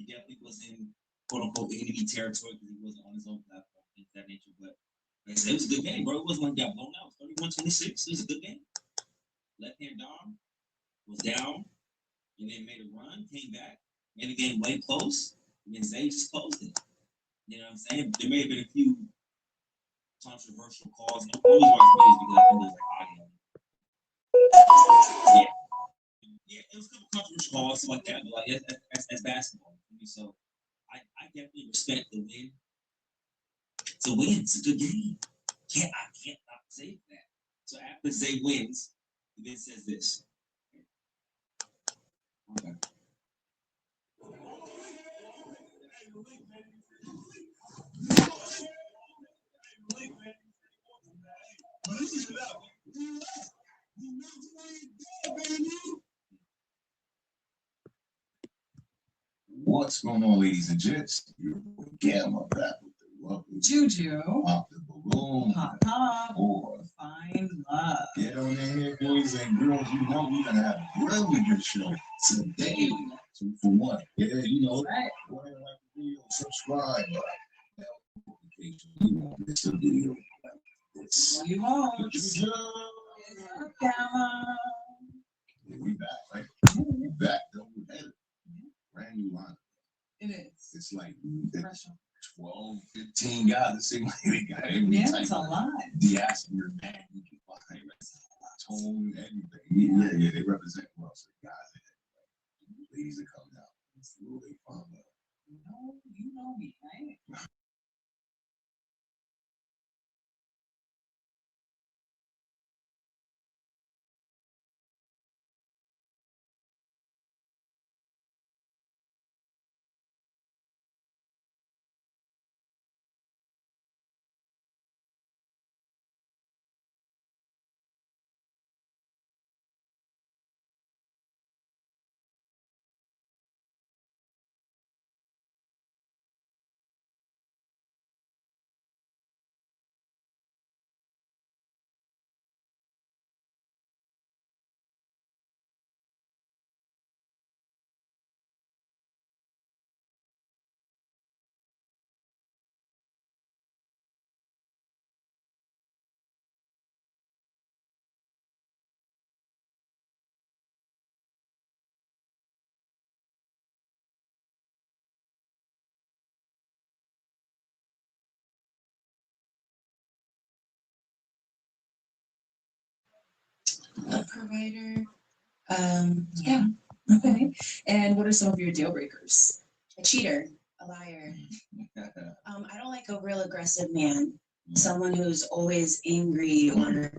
he definitely was in quote unquote enemy territory because he wasn't on his own platform, things of that nature. But like I said, it was a good game, bro. It wasn't like he got blown out. 31-26. It was a good game. Left hand Dom was down, and then made a run, came back, made the game way close, and then Zay just closed it. You know what I'm saying? There may have been a few controversial calls. No, always watch videos because I think there's like audio. Yeah. Yeah, it was a couple controversial calls, stuff like that, but like that's basketball. So I definitely respect the win. It's a win. It's a good game. I can't not say that. So after Zay wins, he then says this. Okay. What's going on, ladies and gents? Your boy Gamma back with the lovely Juju. Pop the balloon. Pop, pop. Or Find love. get on in here, boys and girls. You know we're gonna have a really good show today. 2 for 1. Yeah, you know. Right. Go ahead and like the video, subscribe, bell notification. You won't miss a video like this. You won't. Juju. Gamma. Yeah, we back, right? We back, though. We had a brand new line. It is. It's like 12, 15 guys. It seems like they got every Yeah, type it's a of lot. diaspora band you can find. Tone, everything. Yeah, they represent well. So the guys that ladies that come out. It's really fun. You know me, right? A provider. Yeah. Okay. And what are some of your deal breakers? A cheater, a liar. I don't like a real aggressive man. Someone who's always angry or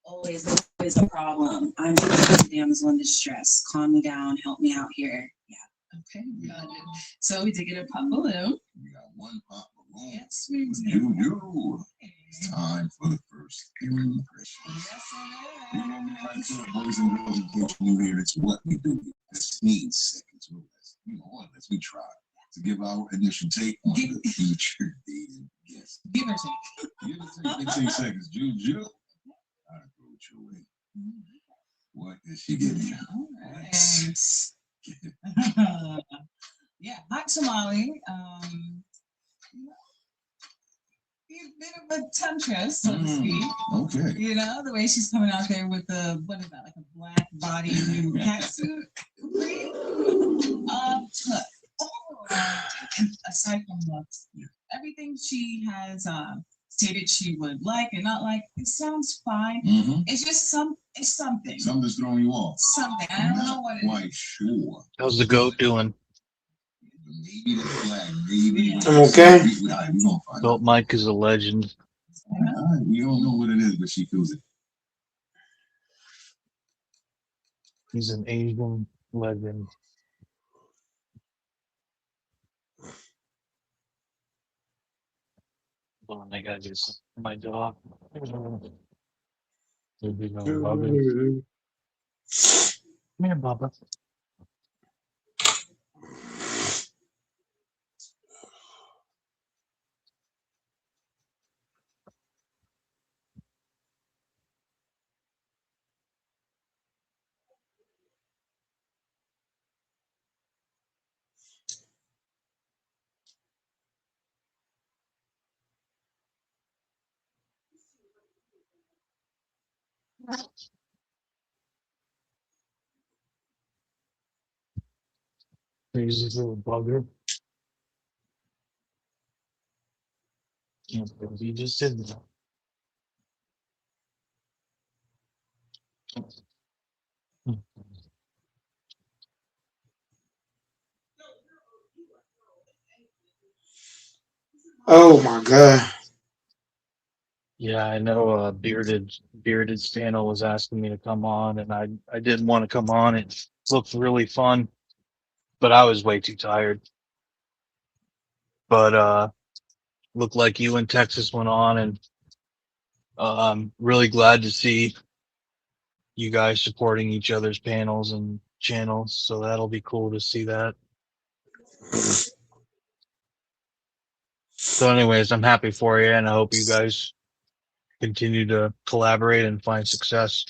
always a problem. I'm just a damsel in distress. Calm me down. Help me out here. Yeah. Okay, got it. So we did get a pop balloon. We got one pop balloon. Yes, we did. You. It's time for the first impression. Yes, You know me like that, boys and girls, in case you're new here, it's what we do. 15 seconds or less. Unless we try to give our initial take on the featured dating guest. Give or take. Give or take 15 seconds. Juju. I'll throw it your way. What is she giving you? All right. Yeah, hot tamale. A bit of a temptress, so to speak. Okay. You know, the way she's coming out there with the, what is that, like a black body catsuit? And aside from looks, everything she has stated she would like and not like, it sounds fine. Mm-hmm. It's just it's something. Something's throwing you off. Something. I don't know what it is. Quite sure. How's the goat doing? Maybe the flag. Maybe. I'm okay. We Goat Mike is a legend. We don't know what it is, but she feels it. He's an Asian legend. Hold on, I got this. My dog. Come here, Baba. Crazy little bugger. Can't believe he just did that. Oh my god. Yeah, I know. Bearded Stano was asking me to come on, and I didn't want to come on. It looked really fun, but I was way too tired. But looked like you and Texas went on, and I'm really glad to see you guys supporting each other's panels and channels. So that'll be cool to see that. So, anyways, I'm happy for you, and I hope you guys continue to collaborate and find success.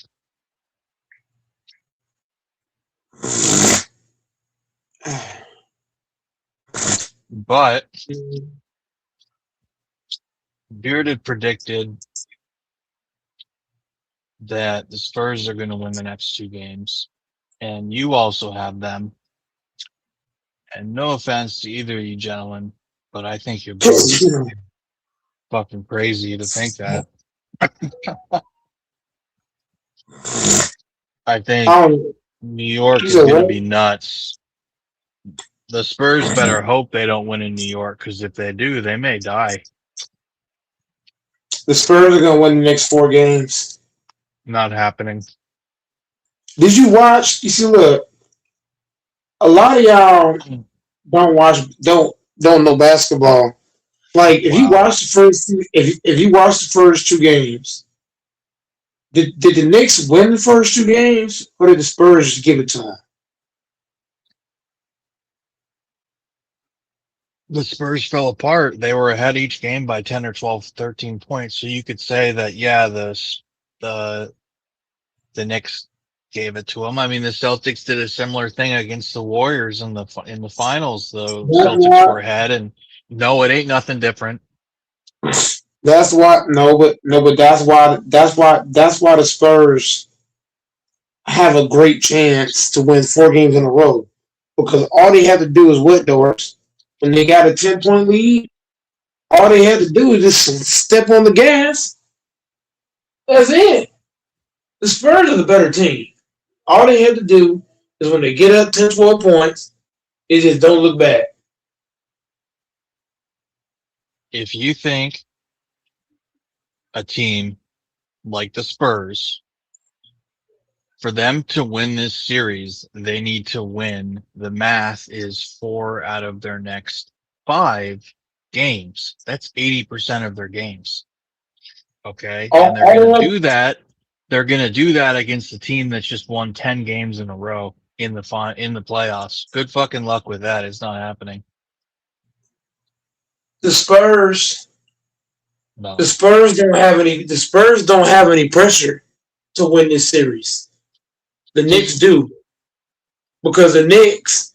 But Bearded predicted that the Spurs are going to win the next 2 games, and you also have them. And no offense to either of you gentlemen, but I think you're both fucking crazy to think that. I think New York is going to be nuts. The Spurs better hope they don't win in New York, because if they do, they may die. The Spurs are gonna win the next 4 games. Not happening. Did you watch? You see, look, a lot of y'all don't know basketball. Like if you watch the first if you watch the first 2 games, did the Knicks win the first 2 games, or did the Spurs just give it to them? The Spurs fell apart. They were ahead each game by 10 or 12, 13 points. So you could say that, yeah, the Knicks gave it to them. I mean, the Celtics did a similar thing against the Warriors in the finals. The Celtics were ahead, and no, it ain't nothing different. That's why but that's why the Spurs have a great chance to win 4 games in a row, because all they have to do is what, Doris? When they got a 10-point lead, all they had to do is just step on the gas. That's it. The Spurs are the better team. All they have to do is when they get up 10, 12 points, they just don't look back. If you think a team like the Spurs, for them to win this series, they need to win. The math is 4 out of their next 5 games. That's 80% of their games. Okay. And they're going to do that. They're going to do that against a team that's just won 10 games in a row in the playoffs. Good fucking luck with that. It's not happening. The Spurs don't have any pressure to win this series. The Knicks do, because the Knicks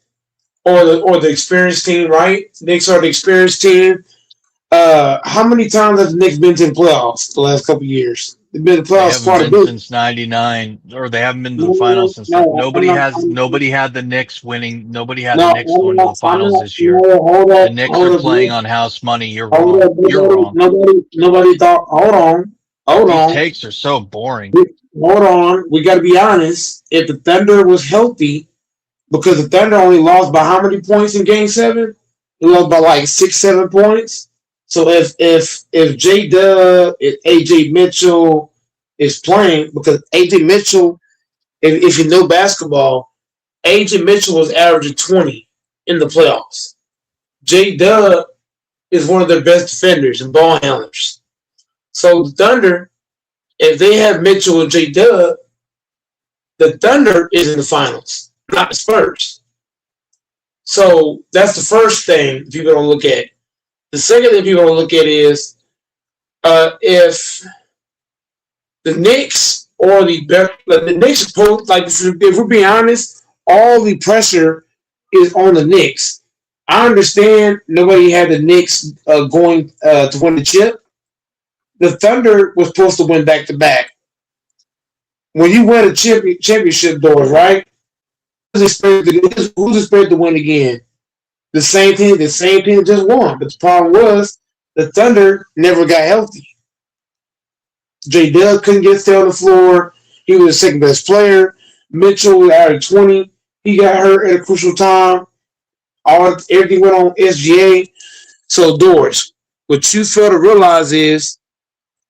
or the experienced team, right? Knicks are the experienced team. How many times have the Knicks been to the playoffs the last couple of years? They've been to the playoffs quite a bit since '99, or they haven't been to the finals since. Nobody had the Knicks winning. Nobody had the Knicks going to the finals this year. The Knicks are playing on house money. You're wrong. You're wrong. Nobody thought. Hold on. These takes are so boring. Hold on. We got to be honest. If the Thunder was healthy, because the Thunder only lost by how many points in Game 7? They lost by like 6, 7 points. So if J-Dub, if AJ Mitchell is playing, because AJ Mitchell, if you know basketball, AJ Mitchell was averaging 20 in the playoffs. J-Dub is one of their best defenders and ball handlers. So the Thunder, if they have Mitchell and J-Dub, the Thunder is in the finals, not the Spurs. So that's the first thing people don't look at. The second thing people don't look at is if the Knicks or the Knicks supposed, like, if we're being honest, all the pressure is on the Knicks. I understand nobody had the Knicks going to win the chip. The Thunder was supposed to win back-to-back. when you win a championship, doors, right? Who's expected to win again? The same team just won. But the problem was the Thunder never got healthy. J Dub couldn't stay on the floor. He was the second best player. Mitchell was out of 20. He got hurt at a crucial time. Everything went on SGA. So doors, what you fail to realize is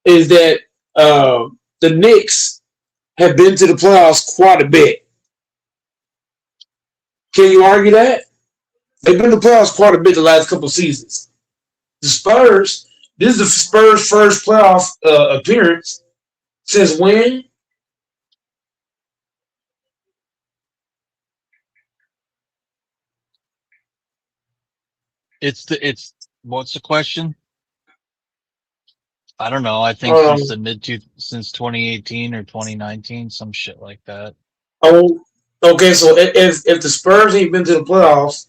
that the Knicks have been to the playoffs quite a bit. Can you argue that? They've been to the playoffs quite a bit the last couple of seasons. The Spurs, this is the Spurs' first playoff appearance since when? It's what's the question? I don't know. I think since 2018 or 2019, some shit like that. Oh, okay. So if the Spurs ain't been to the playoffs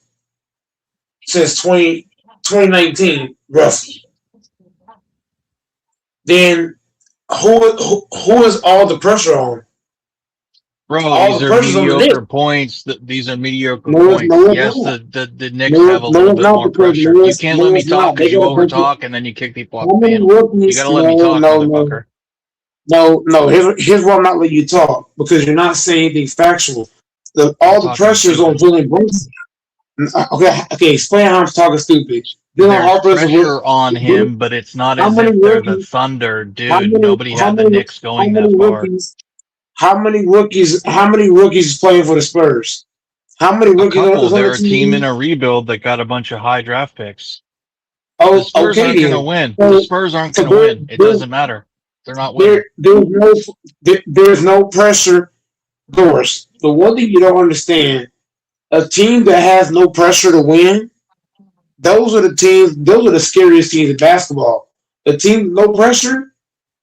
since 2019, roughly, then who is all the pressure on? Bro, All these the are pressure's on the mediocre Knicks. Points. These are mediocre No, points. no, Yes, no. the Knicks No, have a no, little it's bit not more because pressure. no, You can't no, let me it's not. talk They because you got a over bunch of talk and then you kick people off how the many panel. You rookies? gotta let me talk, motherfucker. No. Here's why I'm not letting you talk because you're not saying anything factual. You're All the talking pressure is on stupid. Jalen Brunson. Okay. Explain how I'm talking stupid. Dylan There's Harper's a rookie. pressure on him, but it's not How as many if they're the rookies? Thunder, How dude. many? Nobody How had the many? Knicks How going that many far. rookies? How many rookies? How many rookies is playing for the Spurs? How many A rookies couple. is on the They're a team in team? a rebuild that got a bunch of high draft picks. The Oh, Spurs okay aren't going to then. win. The So, Spurs aren't so going to win. It doesn't matter. They're not winning. there's no pressure. Doors. The one thing you don't understand, a team that has no pressure to win, those are the teams. Those are the scariest teams in basketball. A team with no pressure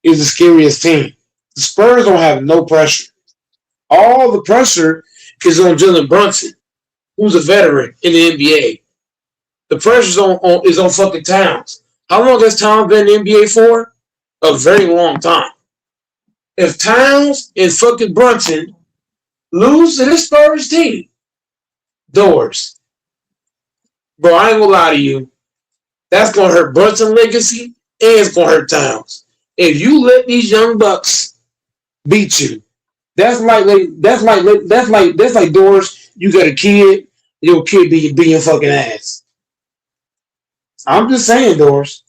is the scariest team. The Spurs don't have no pressure. All the pressure is on Jalen Brunson, who's a veteran in the NBA. The pressure is on fucking Towns. How long has Towns been in the NBA for? A very long time. If Towns and fucking Brunson lose to this Spurs team, doors. Bro, I ain't gonna lie to you. That's gonna hurt Brunson legacy and it's gonna hurt Towns. If you let these young bucks beat you, that's like doors. You got a kid, your kid being fucking ass. I'm just saying, doors.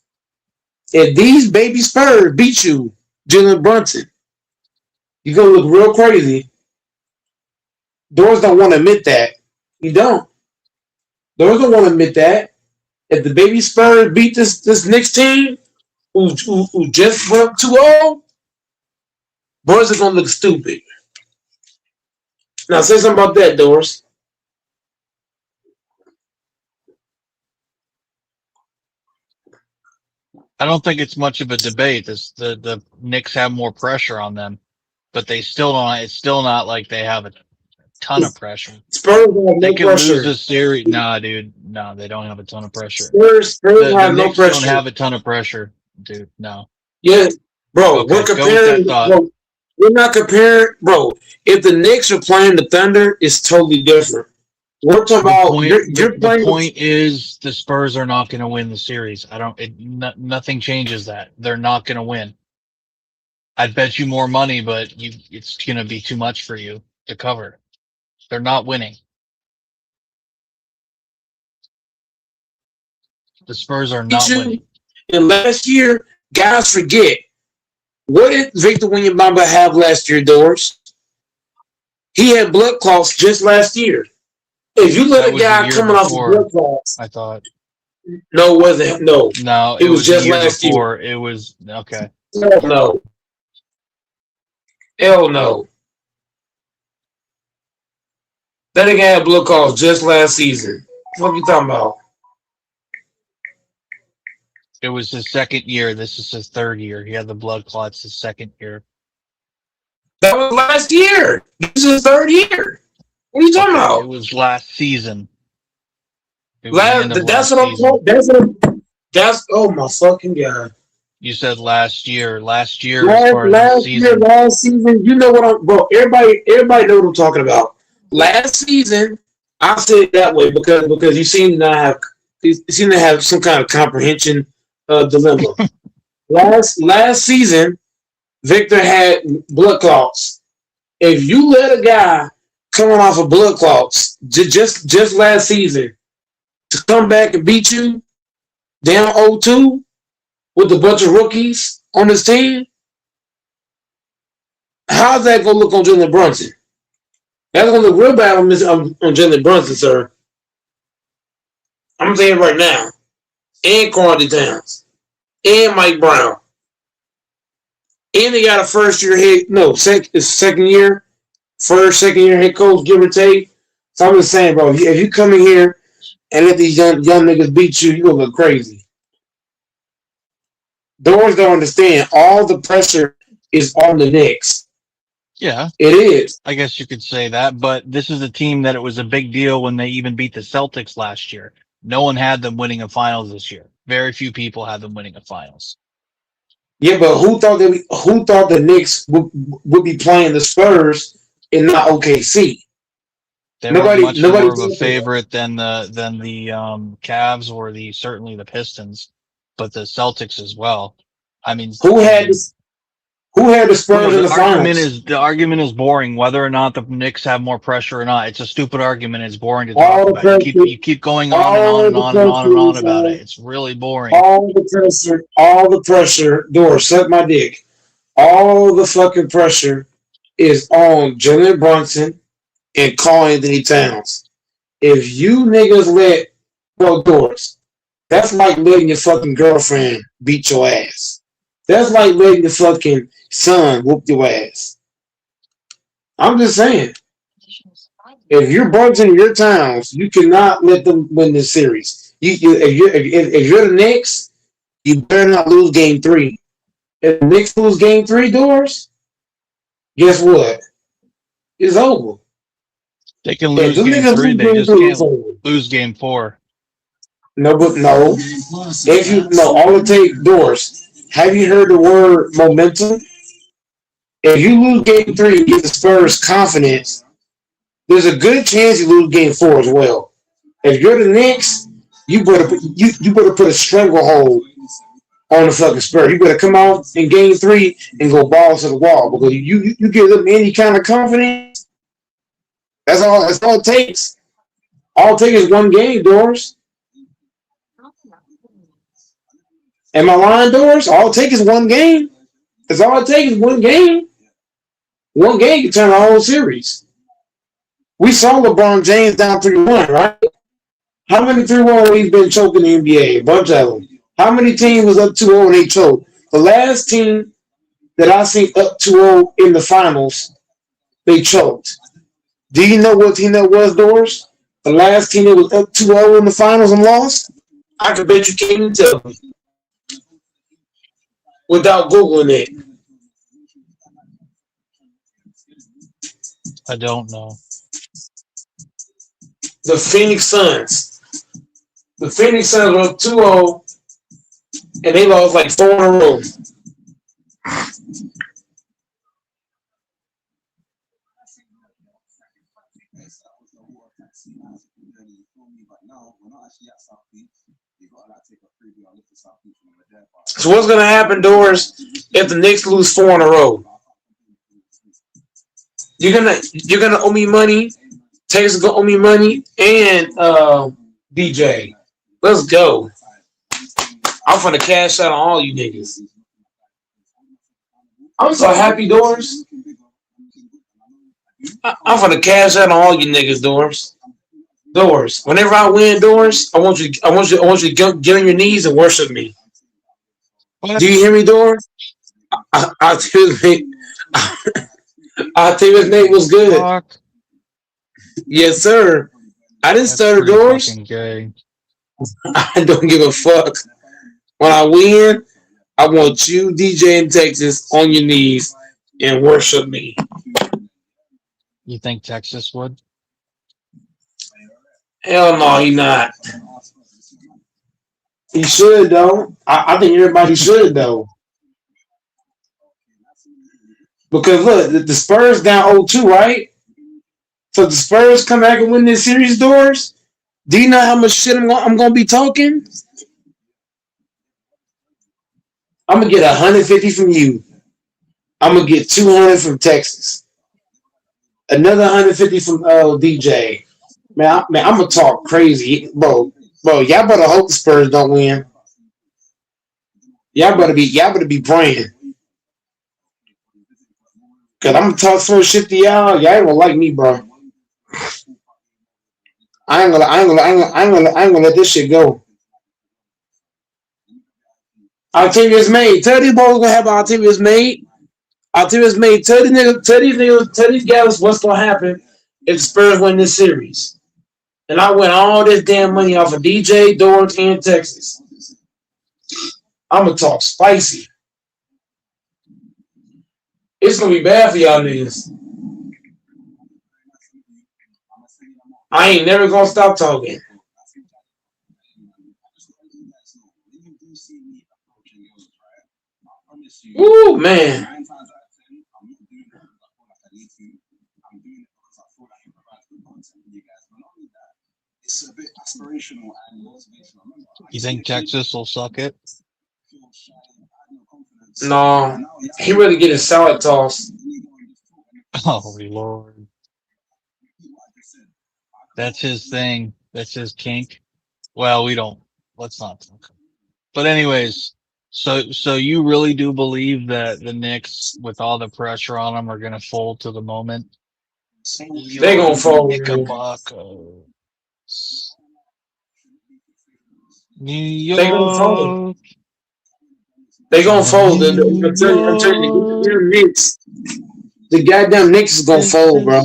If these baby Spurs beat you, Jalen Brunson, you're gonna look real crazy. Doors don't want to admit that. You don't. Doors don't want to admit that. If the baby Spurs beat this Knicks team, who just went up 2-0, boys are gonna look stupid. Now say something about that, Doris. I don't think it's much of a debate. The Knicks have more pressure on them, but they still don't. It's still not like they have a ton of pressure. Spurs have They no can pressure. lose this series. Nah, dude. No, they don't have a ton of pressure. Spurs The have no Knicks pressure. don't have a ton of pressure, dude. No. Yeah, bro. Okay, We're go with comparing. that thought. Bro, we're not comparing, bro. If the Knicks are playing the Thunder, it's totally different. We're talking about you're The playing. point is the Spurs are not going to win the series. Nothing changes that. They're not going to win. I'd bet you more money, but it's going to be too much for you to cover. They're not winning. The Spurs are not winning. And last year, guys forget. What did Victor Wembanyama have last year, Doris? He had blood clots just last year. If you let a guy coming off of blood clots, I thought. No, it wasn't. No. No, it was just the year last before. year. It was okay. Hell no. Hell no. That nigga had blood clots just last season. What are you talking about? It was his second year. This is his third year. He had the blood clots his second year. That was last year. This is his third year. What are you talking about? It was last season. That's what I'm. That's oh my fucking god. You said last year. Last year, as far as this season. Last season, you know what I'm, bro. Everybody know what I'm talking about. Last season, I say it that way because you seem to have some kind of comprehension dilemma. Last season, Victor had blood clots. If you let a guy coming off of blood clots just last season to come back and beat you down 0-2 with a bunch of rookies on his team, how's that going to look on Jalen Brunson? That's going to look real bad on Jalen Brunson, sir. I'm saying right now. And Carly Towns. And Mike Brown. And they got a second year. Second year head coach, give or take. So I'm just saying, bro, if you come in here and let these young niggas beat you, you're going to look crazy. Doors don't understand. All the pressure is on the Knicks. Yeah. It is. I guess you could say that, but this is a team that it was a big deal when they even beat the Celtics last year. No one had them winning a finals this year. Very few people had them winning a finals. Yeah, but who thought the Knicks would be playing the Spurs and not OKC? They were much more of a favorite than the Cavs or certainly the Pistons, but the Celtics as well. I mean, who had the Spurs in the finals? The argument is boring. Whether or not the Knicks have more pressure or not, it's a stupid argument. It's boring to talk about. You keep going on and on and on and on and on about it. It's really boring. All the pressure. Door, suck my dick. All the fucking pressure is on Jalen Brunson and Karl Anthony Towns. If you niggas doors, that's like letting your fucking girlfriend beat your ass. That's like letting your fucking son whoop your ass. I'm just saying. If you're Brunson and your Towns, you cannot let them win this series. If you're the Knicks, you better not lose game 3. If the Knicks lose game 3, doors, guess what? It's over. They can lose game 3. They just can't lose game 4. No. All it takes, doors. Have you heard the word momentum? If you lose game 3 and get the Spurs confidence, there's a good chance you lose game 4 as well. If you're the Knicks, you better put a stranglehold on the fucking Spurs. You better come out in game 3 and go balls to the wall, because you give them any kind of confidence. That's all it takes. All it takes is one game, doors. Am I lying, doors? All it takes is one game. That's all it takes is one game. One game can turn the whole series. We saw LeBron James down 3-1, right? How many 3-1 leads been choking in the NBA? A bunch of them. How many teams was up 2-0 and they choked? The last team that I seen up 2-0 in the finals, they choked. Do you know what team that was, doors? The last team that was up 2-0 in the finals and lost? I could bet you can't even tell me without Googling it. I don't know. The Phoenix Suns. The Phoenix Suns were up 2-0 and they lost like 4 in a row. So what's gonna happen, doors, if the Knicks lose 4 in a row? You're gonna owe me money. Texas gonna owe me money, and DJ. Let's go. I'm finna cash out on all you niggas. I'm so happy, doors. I'm finna cash out on all you niggas, doors. Doors. Whenever I win, doors, I want you to get on your knees and worship me. Do you hear me, doors? I'll tell you his name was good. Fuck. Yes, sir. I didn't start the doors. I don't give a fuck. When I win, I want you, DJ in Texas, on your knees and worship me. You think Texas would? Hell no, he not. He should though. I think everybody should though. Because look, the Spurs down 0-2, right? So the Spurs come back and win this series doors. Do you know how much shit I'm gonna be talking? I'm gonna get 150 from you. I'm gonna get 200 from Texas. Another 150 from DJ. Man, I'm gonna talk crazy, bro. Bro, y'all better hope the Spurs don't win. Y'all better be praying. Cause I'm gonna talk so much shit to y'all. Y'all ain't gonna like me, bro. I ain't gonna let this shit go. Octavius made. Tell these boys gonna have Octavius made. Octavius made. Tell these guys what's gonna happen if the Spurs win this series. And I win all this damn money off of DJ, Dort, and Texas. I'm gonna talk spicy. It's gonna be bad for y'all niggas. I ain't never gonna stop talking. Ooh, man. You think Texas will suck it? No, he really get his salad tossed. Oh Lord, that's his thing. That's his kink. Well, we don't. Let's not talk. But anyways, so you really do believe that the Knicks, with all the pressure on them, are going to fold to the moment? They gonna fold. Knickerbocker. New They gonna fold. York. They gonna fold. New I'm telling you, York. the Knicks. The goddamn Knicks is gonna fold, bro.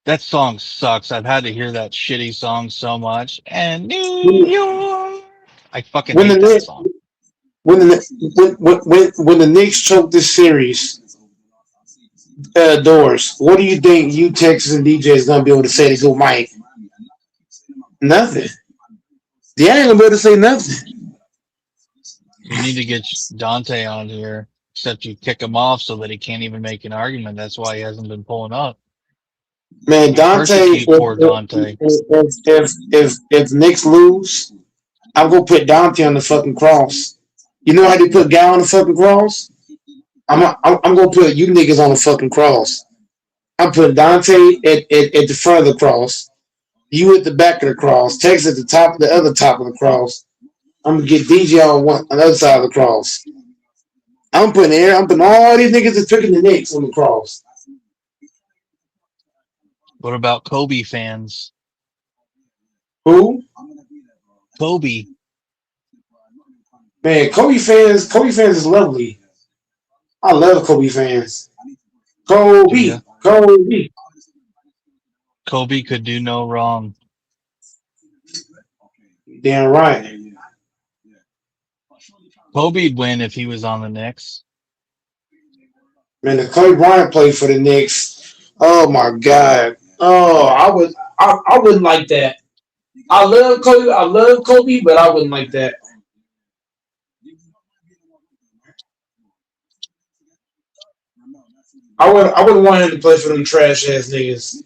That song sucks. I've had to hear that shitty song so much. And New York. I fucking When hate the that Knicks, song. when the Knicks choke this series doors, what do you think you Texas and DJ is gonna be able to say to go Mike? Nothing. They ain't gonna be able to say nothing. You need to get Dante on here, except you kick him off so that he can't even make an argument. That's why he hasn't been pulling up. Man, Dante, Persecute poor Dante. if Knicks lose, I'm gonna put Dante on the fucking cross. You know how they put Guy on the fucking cross? I'm gonna put you niggas on the fucking cross. I'm putting Dante at the front of the cross. You at the back of the cross. Tex at the top, the other top of the cross. I'm gonna get DJ on the other side of the cross. I'm putting all these niggas that's picking the Knicks on the cross. What about Kobe fans? Who? Kobe. Man, Kobe fans is lovely. I love Kobe fans. Kobe. Kobe could do no wrong. Damn right. Kobe'd win if he was on the Knicks. Man, the Kobe Bryant played for the Knicks. Oh my God. Oh, I wouldn't like that. I love Kobe, but I wouldn't like that. I wouldn't want him to play for them trash ass niggas.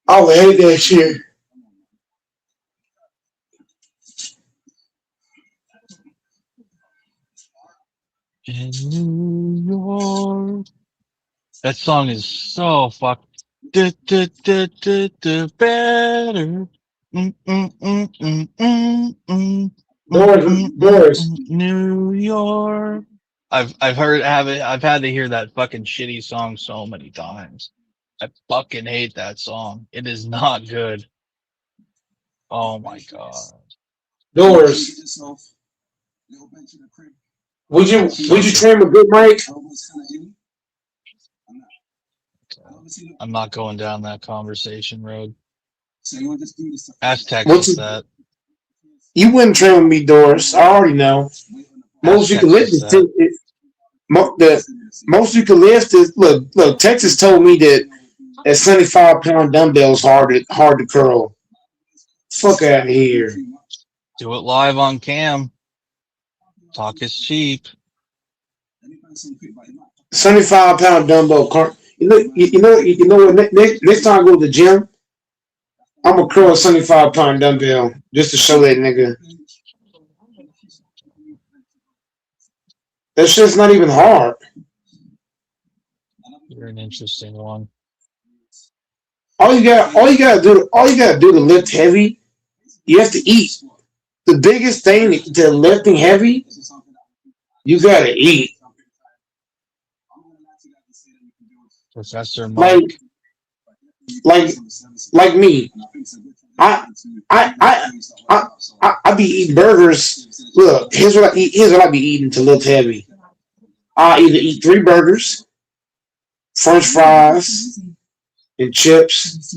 I would hate that shit. In New York. That song is so fucked. Better. Doris. New York. I've had to hear that fucking shitty song so many times. I fucking hate that song. It is not good. Oh my god. Doris. Would you train a good mic? I'm not going down that conversation road. Ask Texas that. You wouldn't train with me, Doris. I already know. Most you can lift is most you can lift is look. Texas told me that That 75-pound dumbbell's hard to curl. Fuck out of here. Do it live on cam. Talk is cheap. 75-pound dumbbell. You know what? Next time I go to the gym, I'm gonna curl a 75-pound dumbbell just to show that nigga. That shit's not even hard. You're an interesting one. All you gotta do to lift heavy, you have to eat. The biggest thing to lifting heavy, you gotta eat. Professor Like, Mike. like me. I be eating burgers. Look, here's what I eat. Here's what I be eating to lift heavy. I either eat 3 burgers, French fries, and chips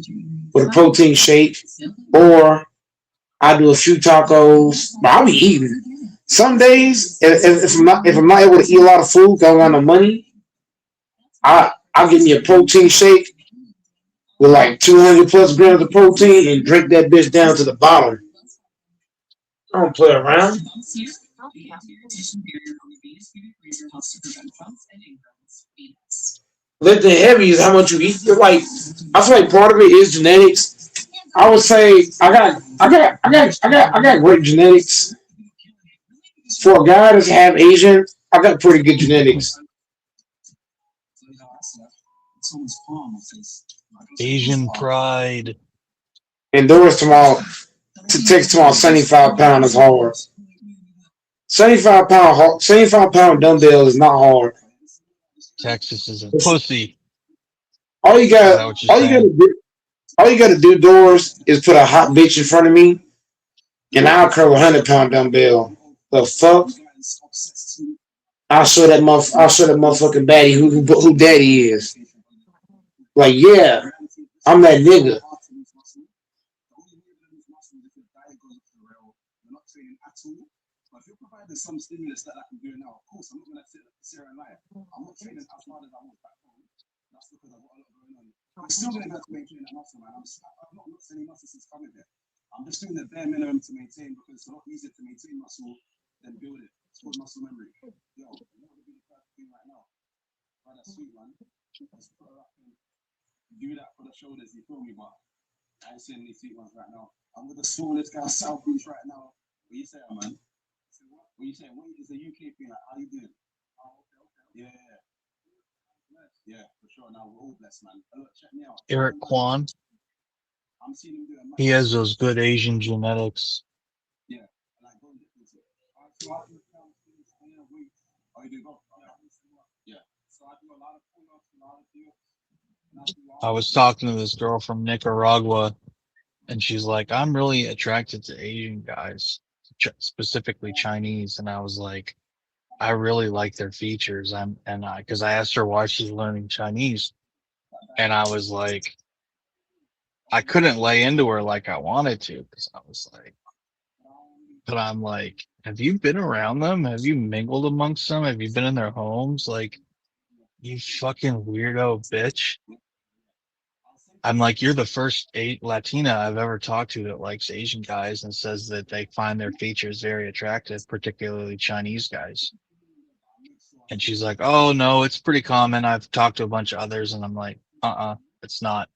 with a protein shake, or I do a few tacos. But I'll be eating. Some days, if I'm not able to eat a lot of food, 'cause I don't got no money, I'll get me a protein shake with like 200 plus grams of protein and drink that bitch down to the bottom. I don't play around. Lifting heavy is how much you eat. Like I feel like part of it is genetics. I would say I got great genetics. For a guy that's half Asian, I got pretty good genetics. Asian pride. Endurance tomorrow to take tomorrow 75 pound is hard. 75 pound dumbbell is not hard. Texas is a pussy. All you Is that got what you're all you saying? gotta do doors is put a hot bitch in front of me and I'll curl 100 pound dumbbell. The fuck? I'll show that motherfucking baddie who daddy is. Like, yeah, I'm that nigga. Some stimulus that I can do now. Of course, I'm not gonna sit here and lie. I'm not training as hard as I was back home. That's because I've got a lot going on. I'm still gonna have to maintain that muscle, man. I'm not lost any muscle since coming here. I'm just doing the bare minimum to maintain because it's a lot easier to maintain muscle than build it. It's called muscle memory. Yo, you know what would be the perfect thing right now? Try that sweet one. Let's put her up and do that for the shoulders. You feel me? But I ain't seeing these sweet ones right now. I'm with the smallest guy South Beach right now. What you say, man? What you saying? What is the UK thing? Like, how you doing? Oh, okay. Yeah, for sure. Now we're all blessed, man. Look, check me out. Eric Kwan. I'm seeing him doing. He has those good Asian genetics. Yeah, like going different. Oh, you do go. Yeah. So I do a lot of pull-ups, a lot of dips. I was talking to this girl from Nicaragua, and she's like, "I'm really attracted to Asian guys, specifically Chinese." And I was like, "I really like their features." Because I asked her why she's learning Chinese, and I was like, I couldn't lay into her like I wanted to, because I was like, but I'm like, have you been around them? Have you mingled amongst them? Have you been in their homes? Like, you fucking weirdo bitch. I'm like, you're the first Latina I've ever talked to that likes Asian guys and says that they find their features very attractive, particularly Chinese guys. And she's like, oh no, it's pretty common. I've talked to a bunch of others, and I'm like, it's not.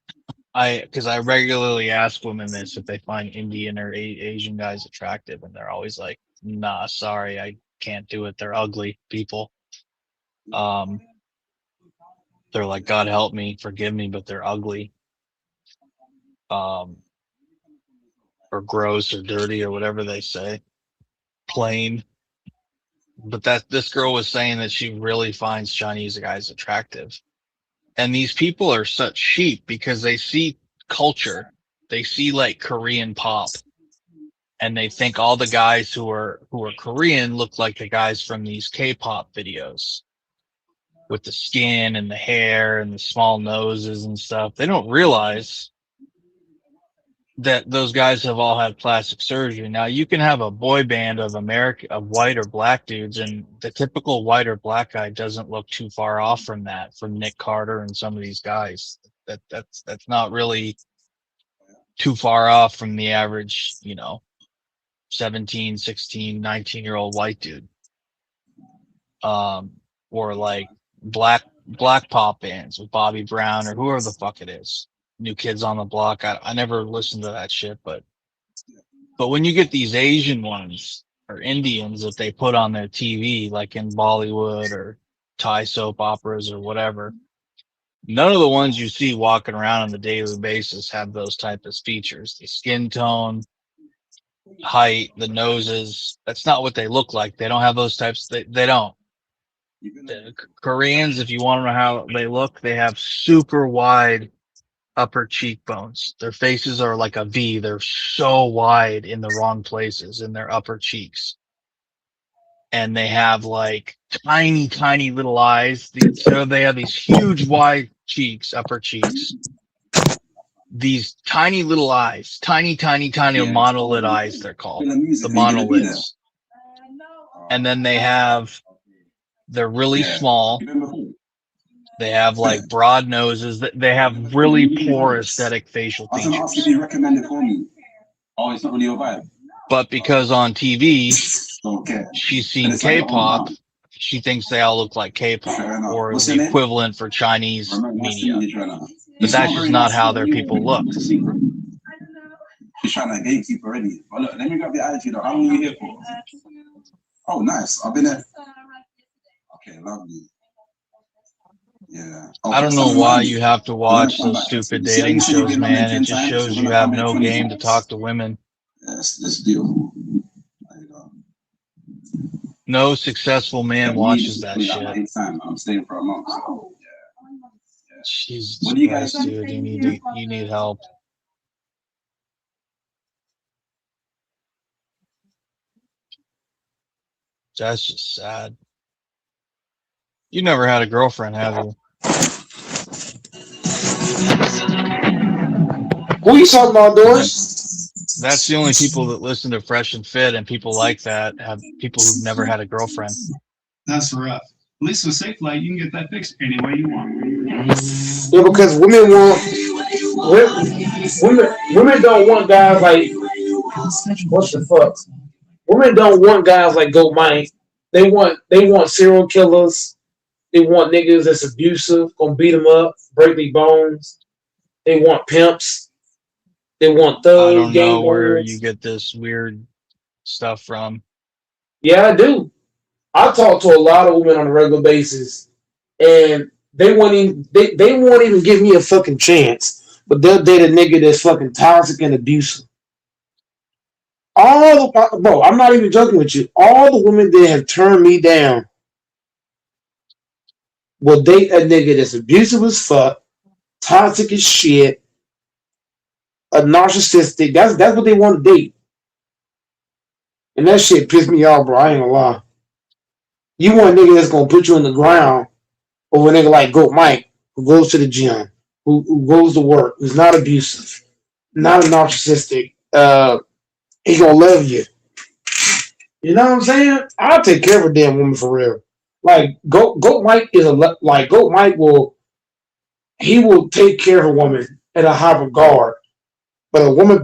Because I regularly ask women this if they find Indian or Asian guys attractive, and they're always like, nah, sorry, I can't do it. They're ugly people. They're like, God help me, forgive me, but they're ugly. Or gross or dirty or whatever they say. Plain. But this girl was saying that she really finds Chinese guys attractive. And these people are such sheep because they see culture. They see like Korean pop. And they think all the guys who are Korean look like the guys from these K-pop videos with the skin and the hair and the small noses and stuff. They don't realize that those guys have all had plastic surgery. Now you can have a boy band of white or black dudes, and the typical white or black guy doesn't look too far off from that, from Nick Carter and some of these guys. That's not really too far off from the average, 17, 16, 19-year-old white dude. Or like black pop bands with Bobby Brown or whoever the fuck it is. New Kids on the Block. I never listened to that shit, but when you get these Asian ones or Indians that they put on their TV, like in Bollywood or Thai soap operas or whatever, none of the ones you see walking around on the daily basis have those type of features. The skin tone, height, the noses. That's not what they look like. They don't have those types. They don't. The Koreans, if you want to know how they look, they have super wide upper cheekbones. Their faces are like a V. They're so wide in the wrong places in their upper cheeks. And they have like tiny, tiny little eyes. So they have these huge wide cheeks, upper cheeks. These tiny little eyes, tiny monolith eyes, they're called. The monoliths. And then they're really small. They have like broad noses. They have really poor aesthetic facial features. Oh, it's not really your vibe. But because on TV, she's seen K-pop, she thinks they all look like K-pop or the equivalent for Chinese media. But that's just not how their people look. She's trying to gatekeep already. But look, let me grab the attitude. How long are you here for? Oh, nice. I've been there. Okay, lovely. Yeah. I don't know why you have to watch those stupid dating shows, man. It just shows you have no game to talk to women. Let's deal. No successful man watches that shit. I'm staying for a month. Jesus Christ, dude, you need help. That's just sad. You never had a girlfriend, have you? Who you talking about, Doris? That's the only people that listen to Fresh and Fit, and people like that have people who've never had a girlfriend. That's rough. At least with Safe Flight, you can get that fixed any way you want. Yeah, because women don't want guys like what the fuck? Women don't want guys like Goat Mike. They want serial killers. They want niggas that's abusive, gonna beat them up, break their bones. They want pimps. They want thugs. I don't know where you get this weird stuff from. Yeah, I do. I talk to a lot of women on a regular basis, and they won't even give me a fucking chance. But they'll date a nigga that's fucking toxic and abusive. Bro, I'm not even joking with you. All the women that have turned me down will date a nigga that's abusive as fuck, toxic as shit, a narcissistic. That's what they want to date. And that shit pissed me off, bro. I ain't gonna lie. You want a nigga that's gonna put you in the ground over a nigga like Goat Mike, who goes to the gym, who goes to work, who's not abusive, not a narcissistic. He gonna love you. You know what I'm saying? I'll take care of a damn woman for real. Like Goat Mike Goat Mike will take care of a woman in a high regard, but a woman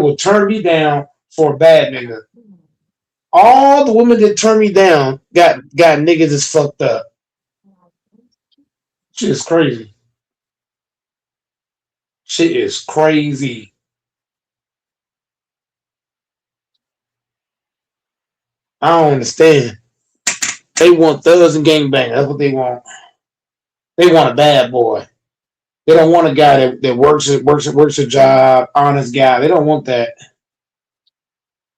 will turn me down for a bad nigga. All the women that turn me down got niggas that's fucked up. Shit is crazy. Shit is crazy. I don't understand. They want thugs and gangbangers. That's what they want. They want a bad boy. They don't want a guy that works a job, honest guy. They don't want that.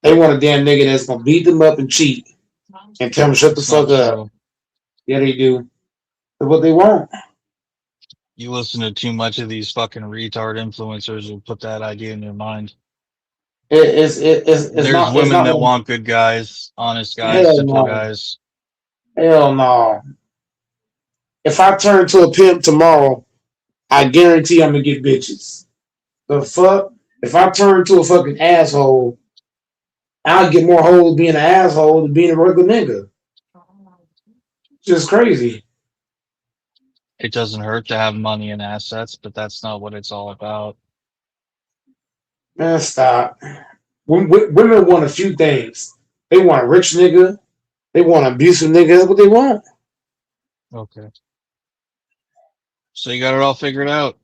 They want a damn nigga that's gonna beat them up and cheat and tell them shut the fuck up. Yeah, they do. That's what they want. You listen to too much of these fucking retard influencers who put that idea in your mind. There's women that want good guys, honest guys, simple guys. Hell no. If I turn to a pimp tomorrow, I guarantee I'm gonna get bitches. The fuck? If I turn to a fucking asshole, I'll get more hoes being an asshole than being a regular nigga. Just crazy. It doesn't hurt to have money and assets, but that's not what it's all about. Man, stop. Women want a few things. They want a rich nigga. They want an abusive nigga. That's what they want. Okay. So you got it all figured out.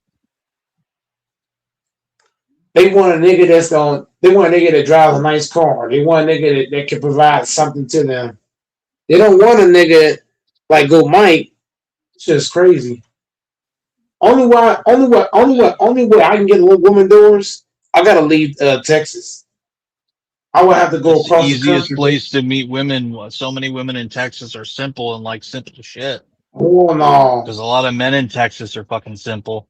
They want a nigga that's going. They want a nigga that drives a nice car. They want a nigga that can provide something to them. They don't want a nigga like Go Mike. It's just crazy. Only way I can get a woman doors. I gotta leave Texas. I would have to go It's the across the easiest country. place to meet women. So many women in Texas are simple and like simple shit. Oh no, Because a lot of men in Texas are fucking simple.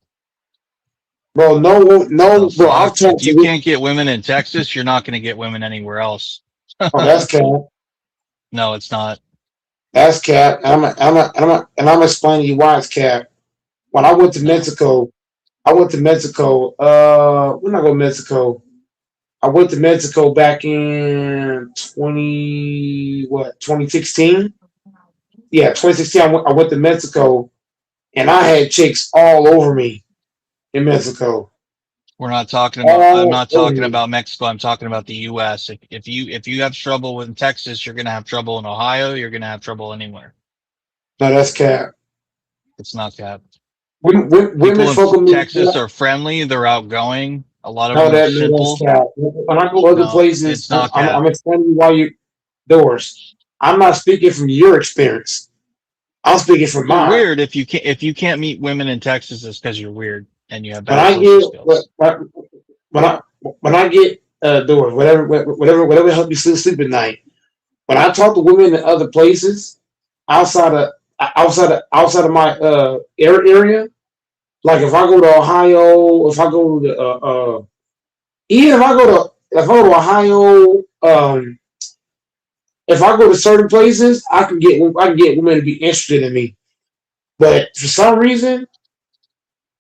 bro, The no, bro. I've fuck? If talked you to. can't get women in Texas, you're not going to get women anywhere else. Oh, that's cap. No, it's not. That's cap. I'm explaining to you why it's cap. When I went to No. Mexico, when I go to Mexico, I went to Mexico back in 2016. Yeah, 2016. I went to Mexico, and I had chicks all over me in Mexico. We're not talking about. I'm All not over talking me. about Mexico. I'm talking about the U.S. If you have trouble in Texas, you're going to have trouble in Ohio. You're going to have trouble anywhere. No, that's cap. It's not that. Women People in fuck with me. Texas are friendly. They're outgoing. A lot of No, them are no, that's simple. cap. When I go other No, it's places, not I'm cap. explaining why you doors. I'm not speaking from your experience. I'm speaking from You're mine. weird if you can't meet women in Texas. It's because you're weird and you have When bad I social get skills. when I get doors, whatever help you sleep at night. When I talk to women in other places outside of outside of my area, like if I go to Ohio, if I go to even if I go to Ohio, if I go to certain places, I can get women to be interested in me. But for some reason,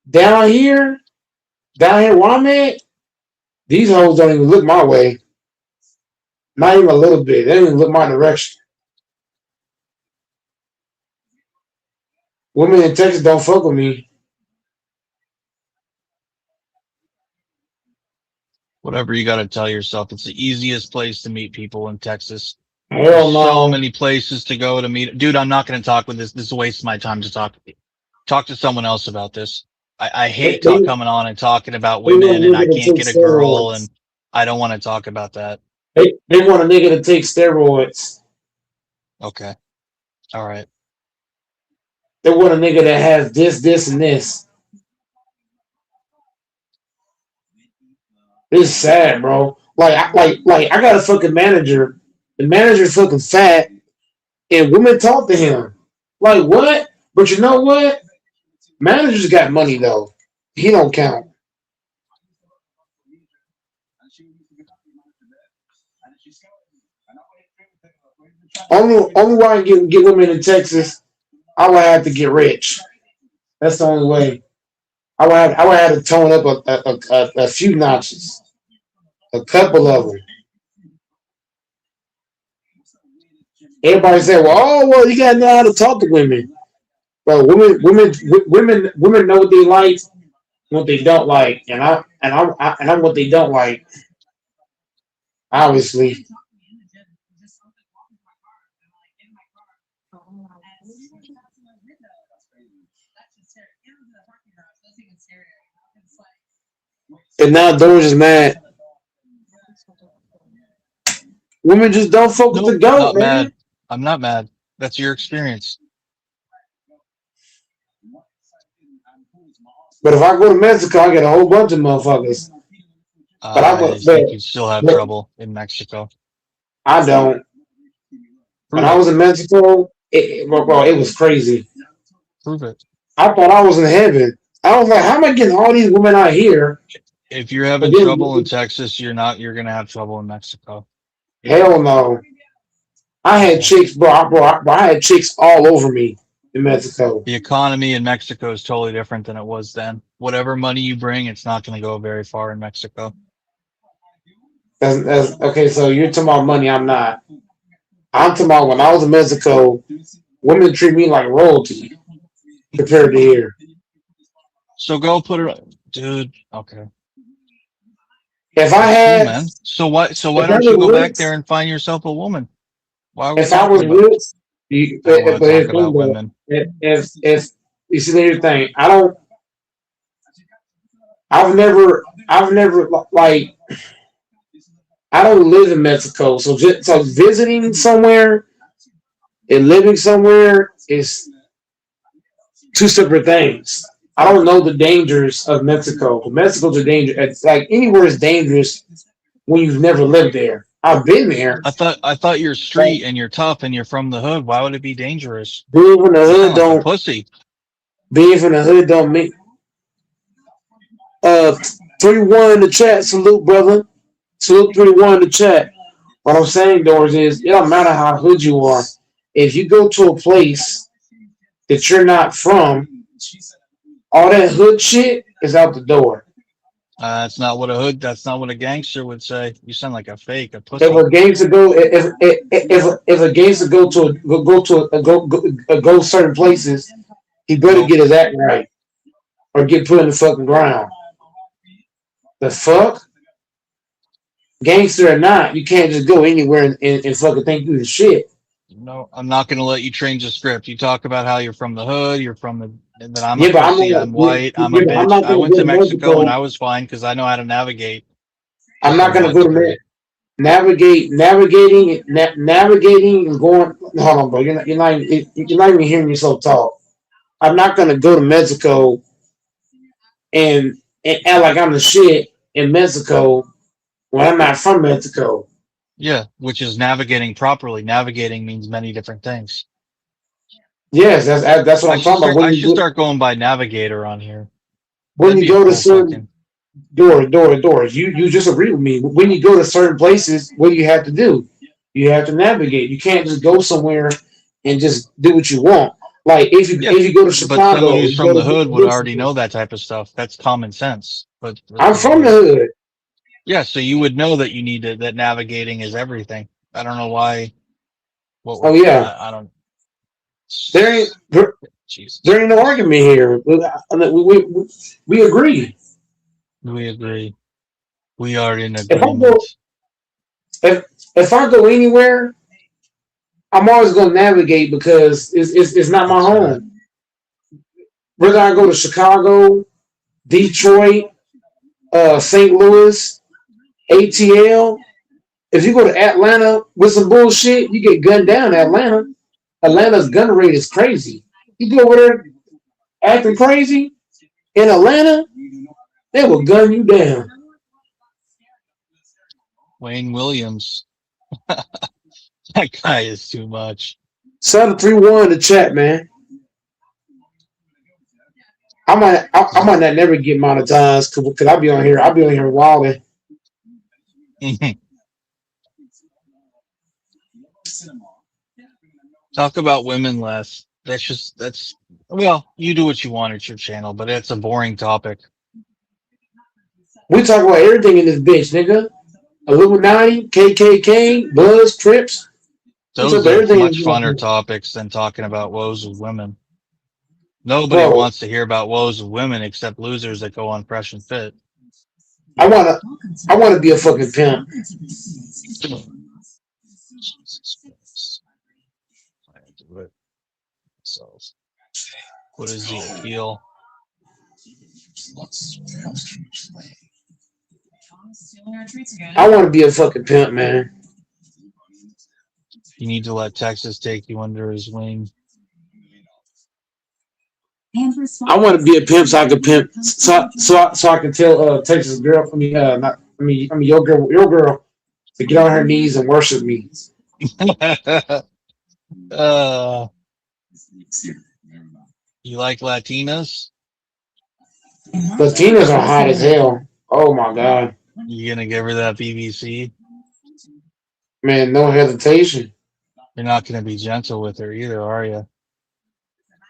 down here, down here where I'm at, these hoes don't even look my way. Not even a little bit. They don't even look my direction. Women in Texas don't fuck with me. Whatever you got to tell yourself. It's the easiest place to meet people in Texas. There's Hell so no. many places to go to meet. Dude, I'm not going to talk with this. This is a waste of my time to talk. Talk to someone else about this. I They, hate they, coming on and talking about they want women a and I nigga to can't take get a girl and steroids. I don't want to talk about that. They want a nigga to take steroids. Okay. All right. They want a nigga that has this, and this. It's sad, bro. Like I got a fucking manager. The manager's fucking fat, and women talk to him. Like what? But you know what? Managers got money though. He don't count. Only way I can get women in Texas, I would have to get rich. That's the only way. I would have to tone up a few notches, a couple of them. Everybody said, "Well, oh well, you gotta know how to talk to women." But women know what they like, what they don't like, and I'm what they don't like. Obviously, and now Doris is mad. Women just don't fuck with the Nope. goat, Not man. mad. I'm not mad. That's your experience. But if I go to Mexico, I get a whole bunch of motherfuckers. But I I would, think you still have but trouble in Mexico. I don't. When Prove I it. was in Mexico, bro, it was crazy. Prove it. I thought I was in heaven. I was like, how am I getting all these women out here? If you're But having then, trouble in Texas, you're not. You're gonna have trouble in Mexico. hell no. I had Okay. chicks, I had chicks all over me in Mexico. The economy in Mexico is totally different than it was then. Whatever money you bring, it's not going to go very far in Mexico. Okay. So you're talking about money. I'm not. I'm talking about when I was in Mexico, women treat me like royalty. compared to here. So go put her, dude. Okay, If I that's cool, had, man. So why? So why if I don't you go was back rich, there and find yourself a woman? Why are we if I talking was about? rich, I don't want but to here's talk the thing about though. women. If you see, here's the thing. I've never like, I don't live in Mexico, so so visiting somewhere and living somewhere is two separate things. I don't know the dangers of Mexico. Mexico's a danger. It's like anywhere is dangerous when you've never lived there. I've been there. I thought you're Like street and you're tough and you're from the hood. Why would it be dangerous? being from the You hood sound like a don't pussy. being from the hood don't mean 3-1 in the chat, salute brother. Salute 3-1 in the chat. What I'm saying, Doors, is it don't matter how hood you are. If you go to a place that you're not from, all that hood shit is out the door. That's not what a hood. That's not what a gangster would say. You sound like a fake, a If pussy. a gangster go, if a gangster go certain places, he better Nope. get his act right or get put in the fucking ground. The fuck, gangster or not, you can't just go anywhere and fucking think you the shit. No, I'm not going to let you change the script. You talk about how you're from the hood. You're from the. And then I'm a Yeah, but I'm pussy. not. I'm white. I'm a Yeah, but I'm bitch. not I gonna went go to to Mexico and Mexico. I was fine because I know how to navigate. I'm So not gonna what go the to frick? navigating and going. Hold on, bro. You're not even hearing yourself talk. I'm not gonna go to Mexico and act like I'm the shit in Mexico when I'm not from Mexico. Yeah, which is navigating properly. Navigating means many different things. Yes, that's what I I'm should talking about. start. I should start going by navigator on here. When That'd you be a go to cool certain fucking. doors, you just agree with me. When you go to certain places, what do you have to do? You have to navigate. You can't just go somewhere and just do what you want. Like Yeah, if you go to but someone Chicago, who's you go from the to hood would already Michigan. know that type of stuff. That's common sense. But I'm from the hood. yeah, so you would know that you need to, that navigating is everything. I don't know why. What Oh would yeah, I don't. there ain't there, Jesus there ain't no Christ. argument here. We agree. We agree. We are in If I go agreement. if if I go anywhere, I'm always gonna navigate because it's not my What's that? home. Whether I go to Chicago, Detroit, St. Louis, ATL. If you go to Atlanta with some bullshit, you get gunned down in Atlanta. Atlanta's gun rate is crazy. You go over there acting crazy in Atlanta, they will gun you down. Wayne Williams. That guy is too much. 731 in the chat, man. I might not never get monetized because I'll be on here wilding. Talk about women less. That's well, you do what you want. It's your channel, but it's a boring topic. We talk about everything in this bitch, nigga. Illuminati, KKK, Bloods, Crips. We talk Those about are everything in much this funner bitch. topics than talking about woes of women. Nobody Bro, wants to hear about woes of women except losers that go on Fresh and Fit. I wanna I wanna be a fucking pimp. Jesus Christ. I had to do it themselves. What is the appeal? Stealing our treats again. I wanna be a fucking pimp, man. You need to let Texas take you under his wing. I want to be a pimp so I can pimp so I can tell Texas girl not I mean your girl to get on her knees and worship me. uh, you like Latinas? Latinas are hot as hell. Oh my god, You gonna give her that BBC? man, no hesitation, You're not gonna be gentle with her either, are you?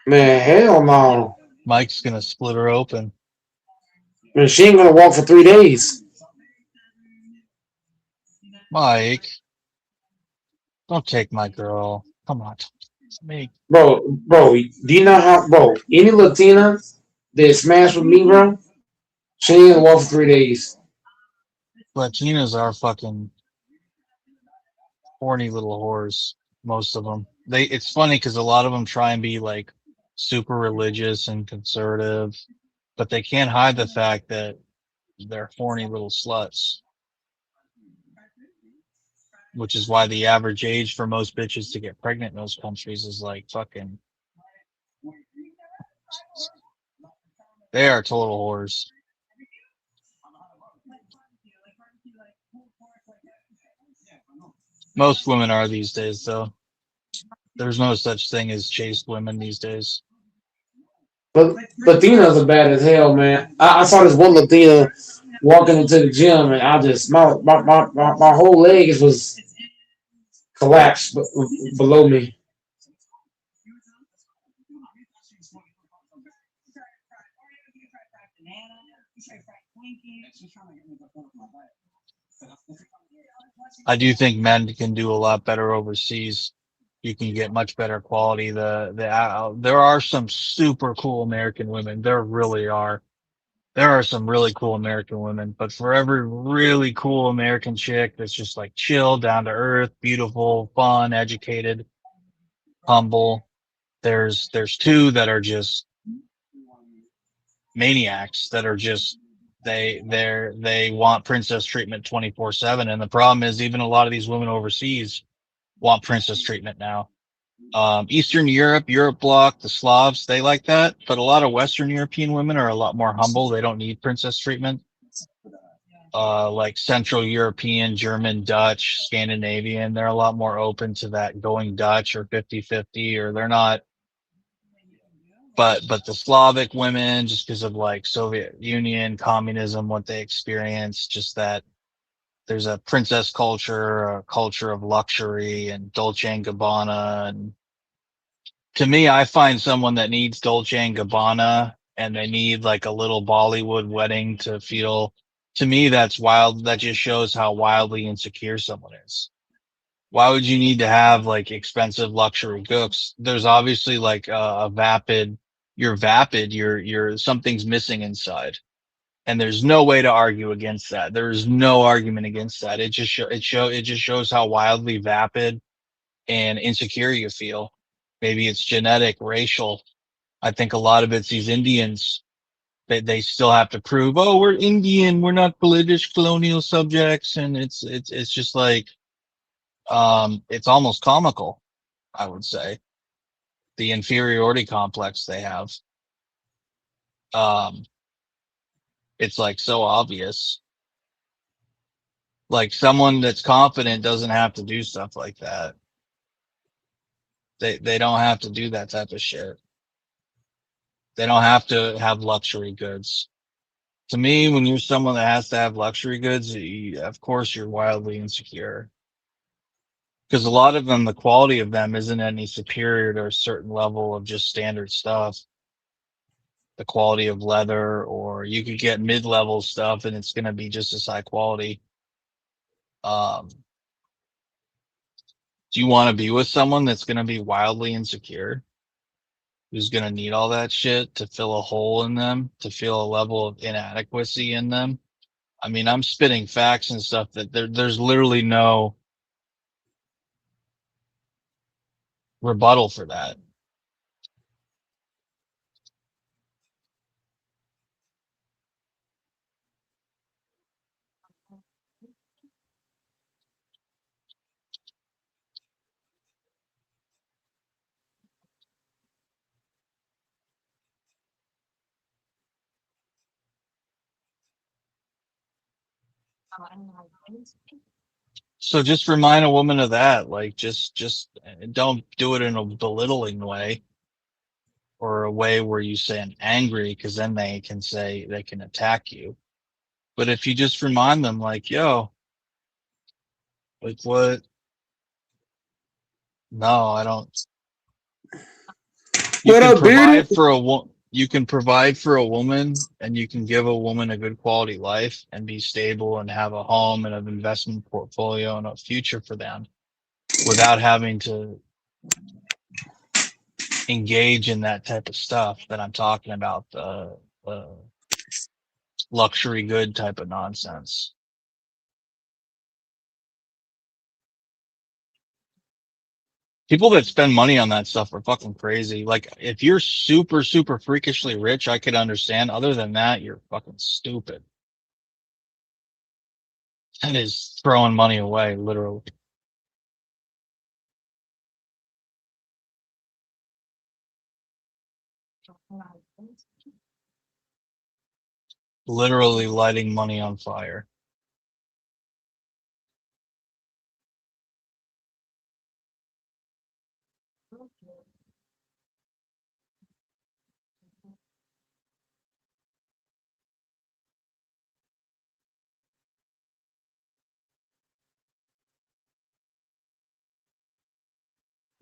man, hell no, Mike's gonna split her open. man, she ain't gonna walk for 3 days. Mike, don't take my girl. Come on. Me. Bro, do you know how, bro, any Latina that smashed with me, bro, she ain't gonna walk for 3 days. Latinas are fucking horny little whores. Most of them. It's funny because a lot of them try and be like super religious and conservative, but they can't hide the fact that they're horny little sluts. Which is why the average age for most bitches to get pregnant in those countries is like fucking. They are total whores. Most women are these days, though. There's no such thing as chaste women these days. But Latinas are bad as hell, man. I saw this one Latina walking into the gym, and I just my whole leg was collapsed below me. I do think men can do a lot better overseas. You can get much better quality. There are some super cool American women. There really are. There are some really cool American women, but for every really cool American chick that's just like chill, down to earth, beautiful, fun, educated, humble, there's two that are just maniacs that are just they want princess treatment 24/7. And the problem is even a lot of these women overseas want princess treatment now. Eastern Europe bloc, the Slavs, they like that, but a lot of Western European women are a lot more humble. They don't need princess treatment. Like Central European, German, Dutch, Scandinavian, they're a lot more open to that going Dutch or 50-50, or they're not. But the Slavic women, just because of like Soviet Union, communism, what they experienced, just that there's a princess culture, a culture of luxury and Dolce and Gabbana. And to me, I find someone that needs Dolce and Gabbana and they need like a little Bollywood wedding to feel, to me, that's wild. That just shows how wildly insecure someone is. Why would you need to have like expensive luxury goods? There's obviously like a vapid, you're vapid, you're something's missing inside. And there's no way to argue against that. There is no argument against that. It just shows how wildly vapid and insecure you feel. Maybe it's genetic, racial. I think a lot of it's these Indians. They still have to prove, oh, we're Indian, we're not British colonial subjects, and it's just like it's almost comical, I would say. The inferiority complex they have. Um, it's like so obvious. Like someone that's confident doesn't have to do stuff like that. They don't have to do that type of shit. They don't have to have luxury goods. To me, when you're someone that has to have luxury goods, of course you're wildly insecure. Because a lot of them, the quality of them isn't any superior to a certain level of just standard stuff. The quality of leather, or you could get mid-level stuff and it's going to be just as high quality. Um, do you want to be with someone that's going to be wildly insecure? Who's going to need all that shit to fill a hole in them, to feel a level of inadequacy in them? I mean, I'm spitting facts and stuff that there's literally no rebuttal for that. So just remind a woman of that. Like, just don't do it in a belittling way or a way where you say I'm angry, because then they can say they can attack you. But if you just remind them, like, yo, like what? No, I don't. You What can up, Beardy? provide for a you can provide for a woman, and you can give a woman a good quality life and be stable and have a home and an investment portfolio and a future for them without having to engage in that type of stuff that I'm talking about, the luxury good type of nonsense. People that spend money on that stuff are fucking crazy. Like, if you're super, super freakishly rich, I could understand. Other than that, you're fucking stupid. That is throwing money away, literally. Literally lighting money on fire.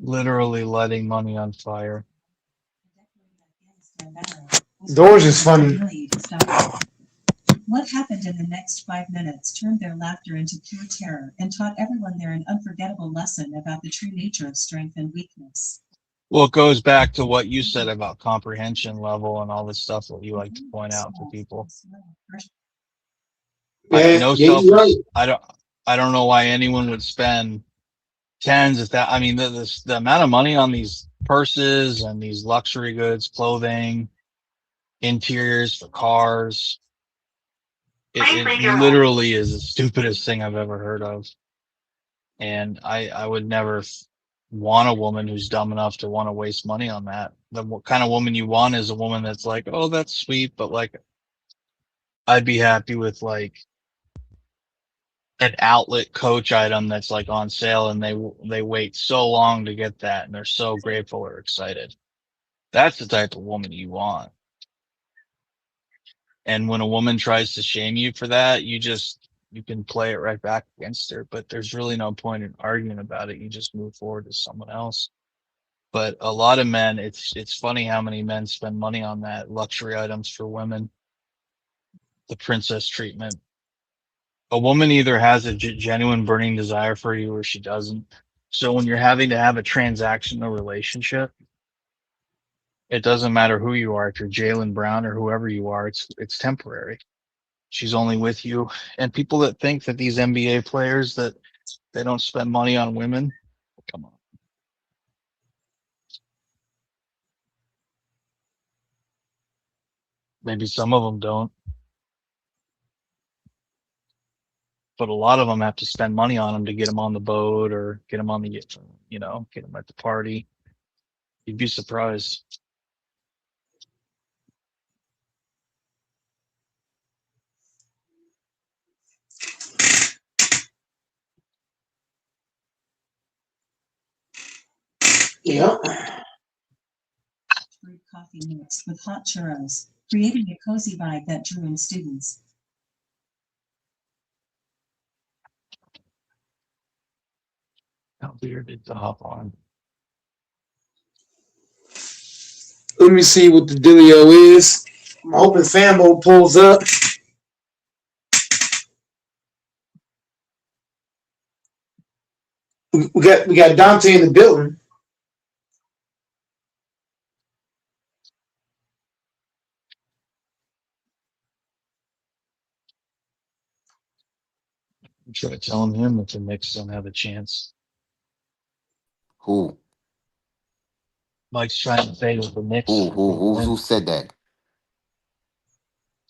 Literally lighting money on fire. Doors is funny. What happened in the next 5 minutes turned their laughter into pure terror and taught everyone there an unforgettable lesson about the true nature of strength and weakness. Well, it goes back to what you said about comprehension level and all this stuff that you like to point out to people. Yeah, No yeah, you're right. I don't know why anyone would spend tens of that. I mean, the amount of money on these purses and these luxury goods, clothing, interiors for cars. It literally is the stupidest thing I've ever heard of. And I would never want a woman who's dumb enough to want to waste money on that. The kind of woman you want is a woman that's like, oh, that's sweet, but like, I'd be happy with like an outlet Coach item that's like on sale, and they wait so long to get that, and they're so grateful or excited. That's the type of woman you want. And when a woman tries to shame you for that, you can play it right back against her, but there's really no point in arguing about it. You just move forward to someone else. But a lot of men, it's funny how many men spend money on that luxury items for women. The princess treatment. A woman either has a genuine burning desire for you or she doesn't. So when you're having to have a transactional relationship, it doesn't matter who you are. If you're Jaylen Brown or whoever you are, it's temporary. She's only with you. And people that think that these NBA players that they don't spend money on women, come on. Maybe some of them don't. But a lot of them have to spend money on them to get them on the boat or get them on the, get them at the party. You'd be surprised. Yeah. Brewed coffee mixed with hot churros, creating a cozy vibe that drew in students. How weird is to hop on? Let me see what the dealio is. I'm hoping Fambo pulls up. We got Dante in the building. I'm trying to tell him that the Knicks don't have a chance. Who? Mike's trying to say that the Knicks. Who said that?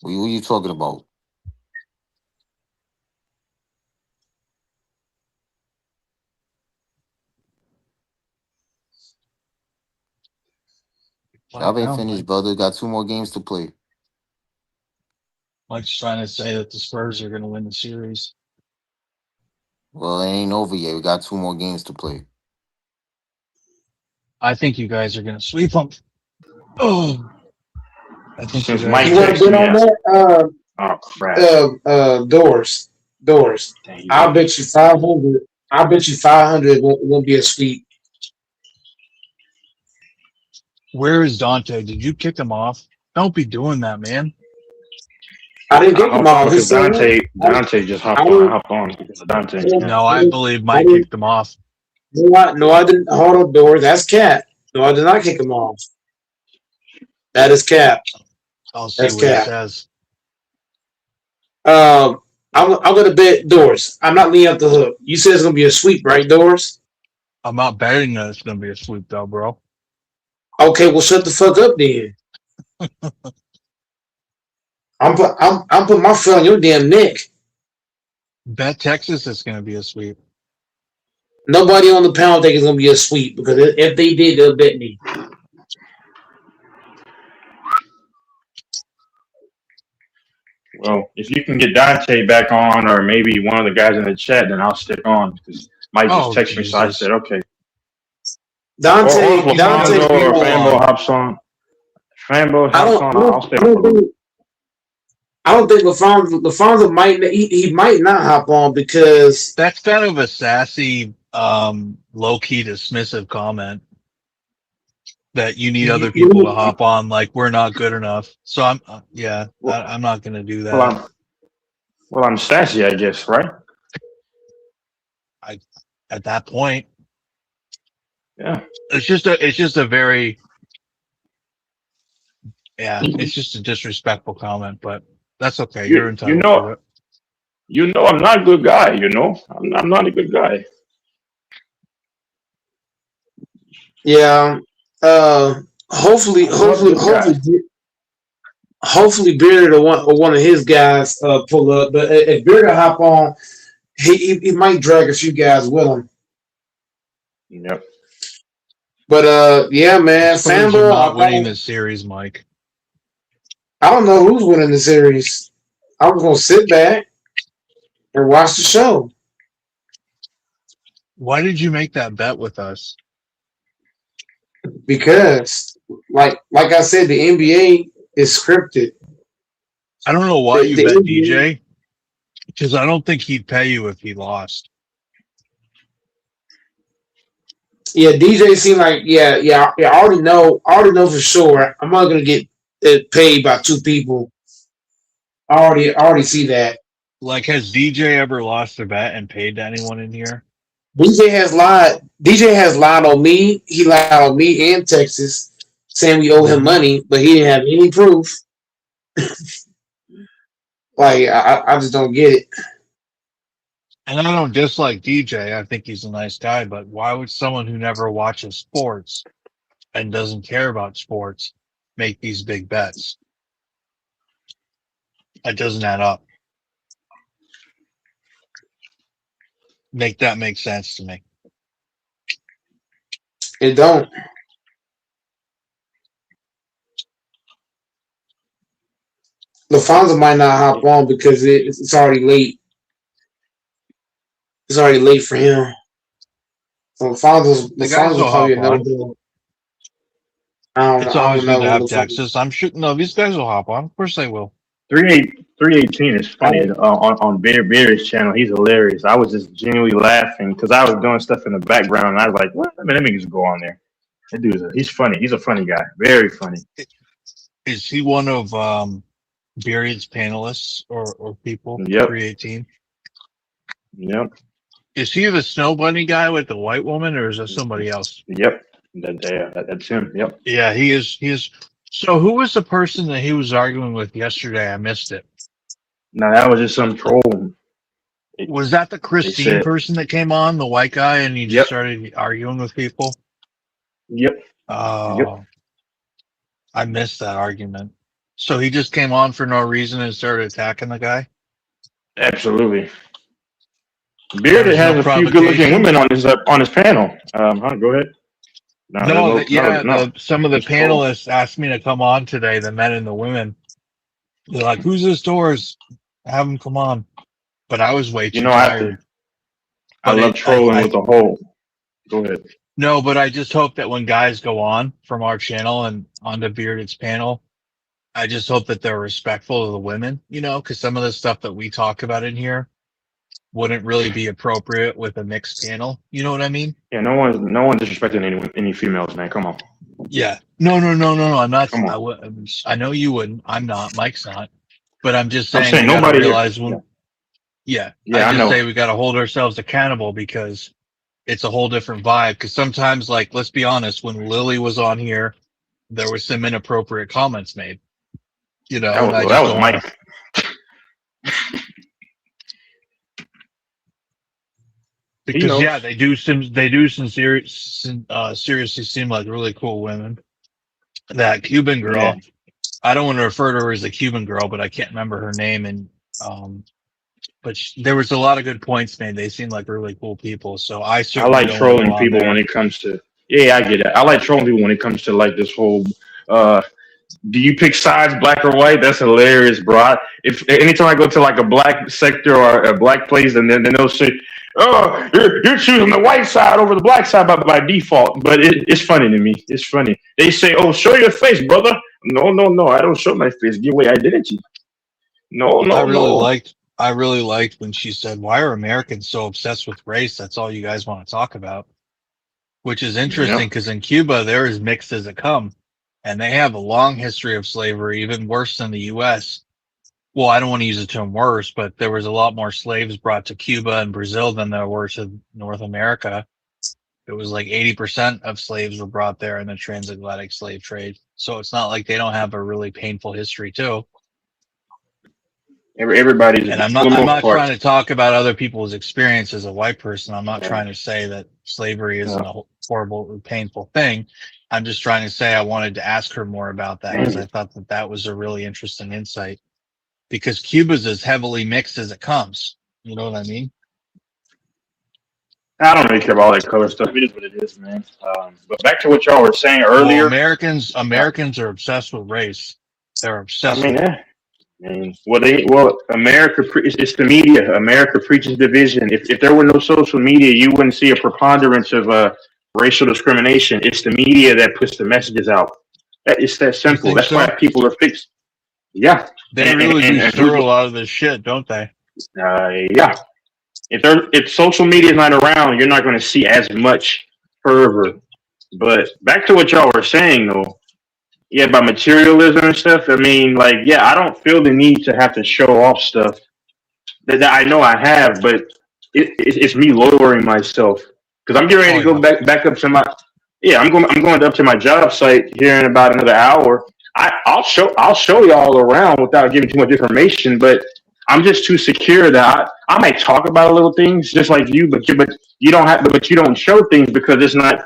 Who are you talking about? Y'all ain't finished, brother. Got 2 more games to play. Mike's trying to say that the Spurs are going to win the series. Well, it ain't over yet. We got 2 more games to play. I think you guys are going to sweep them. Oh, I think Since you Mike You want to texted bet me, on that? oh crap! Doors. Dang, I'll bet you 500. I'll bet you 500 it won't be a sweep. Where is Dante? Did you kick him off? Don't be doing that, man. I didn't I kick him hopped on off. because Dante just hopped on because of Dante. No, I believe Mike kicked him off. No, I didn't. Hold on, Doors. That's cat. No, I did not kick him off. That is cap. I'll see That's what he cap. says. I'm gonna bet Doris. I'm not leaning up the hook. You said it's gonna be a sweep, right, Doris? I'm not betting that it's gonna be a sweep though, bro. Okay, well shut the fuck up then. I'm putting my foot on your damn neck. Bet Texas is gonna be a sweep. Nobody on the panel think it's gonna be a sweep because if they did, they'll bet me. Well, if you can get Dante back on, or maybe one of the guys in the chat, then I'll stick on because Mike just texted me, so I said okay. Dante, or if Dante, Lafonso or Fanbo hops on. Fanbo hops on. I'll stay on. I don't think Lafonso might he might not hop on because that's kind of a sassy, low key dismissive comment that you need other people to hop on. Like we're not good enough. So I'm I'm not gonna do that. Well, I'm sassy, I guess, right? At that point, yeah, it's just a very it's just a disrespectful comment, but that's okay. You're entitled to it. You know, I'm not a good guy. You know, I'm not a good guy. Yeah. Hopefully, Beard or one of his guys pull up. But if Beard hop on, he might drag a few guys with him. Yep. But yeah, man, Fanbo not winning this series, Mike. I don't know who's winning the series. I'm gonna sit back and watch the show. Why did you make that bet with us? Because, like I said, the NBA is scripted. I don't know why you bet DJ, because I don't think he'd pay you if he lost. Yeah, DJ seemed like I already know for sure. I'm not gonna get paid by two people. I already see that. Like, has DJ ever lost a bet and paid to anyone in here? DJ has lied. DJ has lied on me. He lied on me and Texas, saying we owe him money, but he didn't have any proof. Like I just don't get it. And I don't dislike DJ. I think he's a nice guy, but why would someone who never watches sports and doesn't care about sports make these big bets? It doesn't add up. Make that make sense to me. It don't. LaFonso might not hop on because it's already late. It's already late for him. So LaFonso's probably another one. It's always good to have Texas. I'm sure. No, these guys will hop on. Of course they will. 318 is funny on Beard's channel. He's hilarious. I was just genuinely laughing because I was doing stuff in the background and I was like, "What? Let me just go on there." That dude's he's funny. He's a funny guy. Very funny. Is he one of Beard's panelists or people? Yep. 318. Yep. Is he the snow bunny guy with the white woman, or is that somebody else? Yep. That's him. Yep. Yeah, he is. He is. So, who was the person that he was arguing with yesterday? I missed it. No, that was just some troll. Was that the Christine person that came on, the white guy, and he just started arguing with people? Yep. Oh, yep. I missed that argument. So he just came on for no reason and started attacking the guy? Absolutely. Beard has a few good-looking women on his panel. Go ahead. Some of the panelists asked me to come on today, the men and the women. They're like, "Who's this Doors? Have them come on." But I was way too tired. I love trolling with the whole. Go ahead. No, but I just hope that when guys go on from our channel and onto Bearded's panel, I just hope that they're respectful of the women, because some of the stuff that we talk about in here wouldn't really be appropriate with a mixed panel. You know what I mean? Yeah, no one's disrespecting any females, man. Come on. Yeah. No. I'm not. I know you wouldn't. I'm not. Mike's not. But I'm just saying. I'm saying nobody realize when. Yeah. I just know. say we got to hold ourselves accountable because it's a whole different vibe. Because sometimes, like, let's be honest, when Lily was on here, there was some inappropriate comments made. You know, and I just don't want to. Because yeah, they do seriously seem like really cool women. That Cuban girl, I don't want to refer to her as a Cuban girl, but I can't remember her name. And but there was a lot of good points made. They seem like really cool people. So I certainly like trolling people when it comes to. Yeah, I get it. I like trolling people when it comes to like this whole. Do you pick sides, black or white? That's hilarious, bro. If anytime I go to like a black sector or a black place, and then they'll say, "Oh, you're choosing the white side over the black side by default." But it's funny to me. It's funny. They say, "Oh, show your face, brother." No. I don't show my face. Give away identity. No. I really liked when she said, "Why are Americans so obsessed with race? That's all you guys want to talk about." Which is interesting because in Cuba, they're as mixed as it comes. And they have a long history of slavery, even worse than the U.S. Well, I don't want to use the term worse, but there was a lot more slaves brought to Cuba and Brazil than there were to North America. It was like 80% of slaves were brought there in the transatlantic slave trade. So it's not like they don't have a really painful history too. Everybody's. And I'm not trying to talk about other people's experience as a white person. I'm not trying to say that slavery isn't a horrible, painful thing. I'm just trying to say I wanted to ask her more about that because I thought that was a really interesting insight. Because Cuba's as heavily mixed as it comes. You know what I mean? I don't really care about all that color stuff. It is what it is, man. But back to what y'all were saying earlier. Well, Americans are obsessed with race. They're obsessed. I mean, America. It's the media. America preaches division. If there were no social media, you wouldn't see a preponderance of racial discrimination. It's the media that puts the messages out. It's that simple. That's why people are fixed. Yeah, they really do stir a lot of this shit, don't they? Yeah. If social media is not around, you're not going to see as much fervor. But back to what y'all were saying, though. Yeah, about materialism and stuff. I mean, like, yeah, I don't feel the need to have to show off stuff that I know I have, but it's me lowering myself because I'm getting ready to go back up to my. Yeah, I'm going up to my job site here in about another hour. I'll show y'all around without giving too much information, but I'm just too secure that I might talk about little things just like you, but you don't show things because it's not.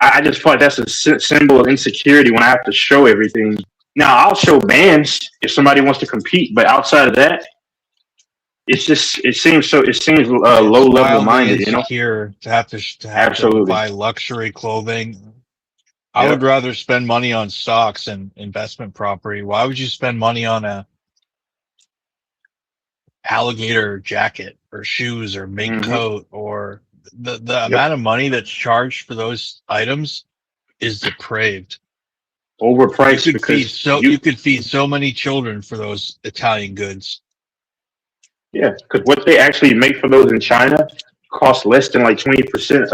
I just feel like that's a symbol of insecurity when I have to show everything. Now I'll show bands if somebody wants to compete, but outside of that, it seems low level minded. You know, here to have to buy luxury clothing. I would rather spend money on stocks and investment property. Why would you spend money on a alligator jacket or shoes or mink coat or the amount of money that's charged for those items is depraved. Overpriced you could feed so many children for those Italian goods. Yeah, because what they actually make for those in China costs less than like 20%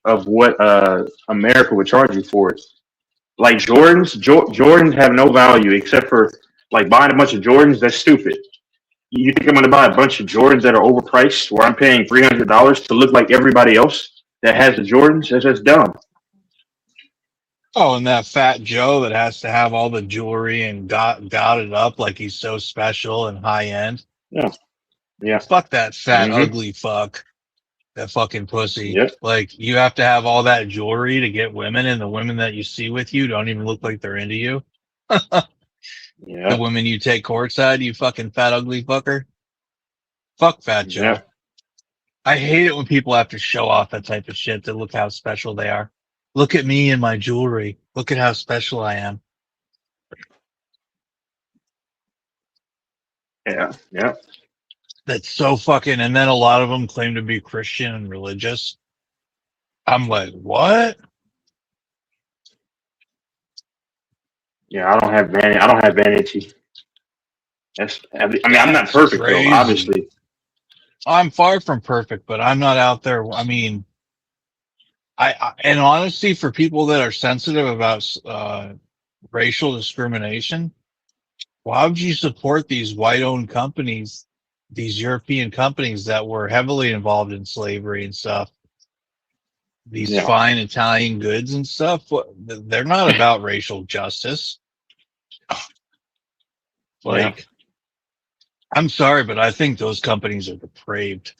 of what America would charge you for it. Like Jordans have no value except for like buying a bunch of Jordans. That's stupid. You think I'm going to buy a bunch of Jordans that are overpriced where I'm paying $300 to look like everybody else that has the Jordans? That's just dumb. Oh, and that fat Joe that has to have all the jewelry and got it up like he's so special and high end. Yeah. Fuck that fat, ugly fuck. That fucking pussy. Yep. Like, you have to have all that jewelry to get women, and the women that you see with you don't even look like they're into you. The women you take courtside, you fucking fat, ugly fucker. Fuck fat Joe. Yeah. I hate it when people have to show off that type of shit to look how special they are. Look at me and my jewelry. Look at how special I am. Yeah. That's so fucking, and then a lot of them claim to be Christian and religious. I'm like, what? Yeah, I don't have vanity. I'm not perfect though, obviously. I'm far from perfect, but I'm not out there. I mean, and honestly, for people that are sensitive about racial discrimination, why would you support these white-owned companies, these European companies that were heavily involved in slavery and stuff? these Yeah. fine Italian goods and stuff, they're not about racial justice. Like, I'm sorry, but I think those companies are depraved.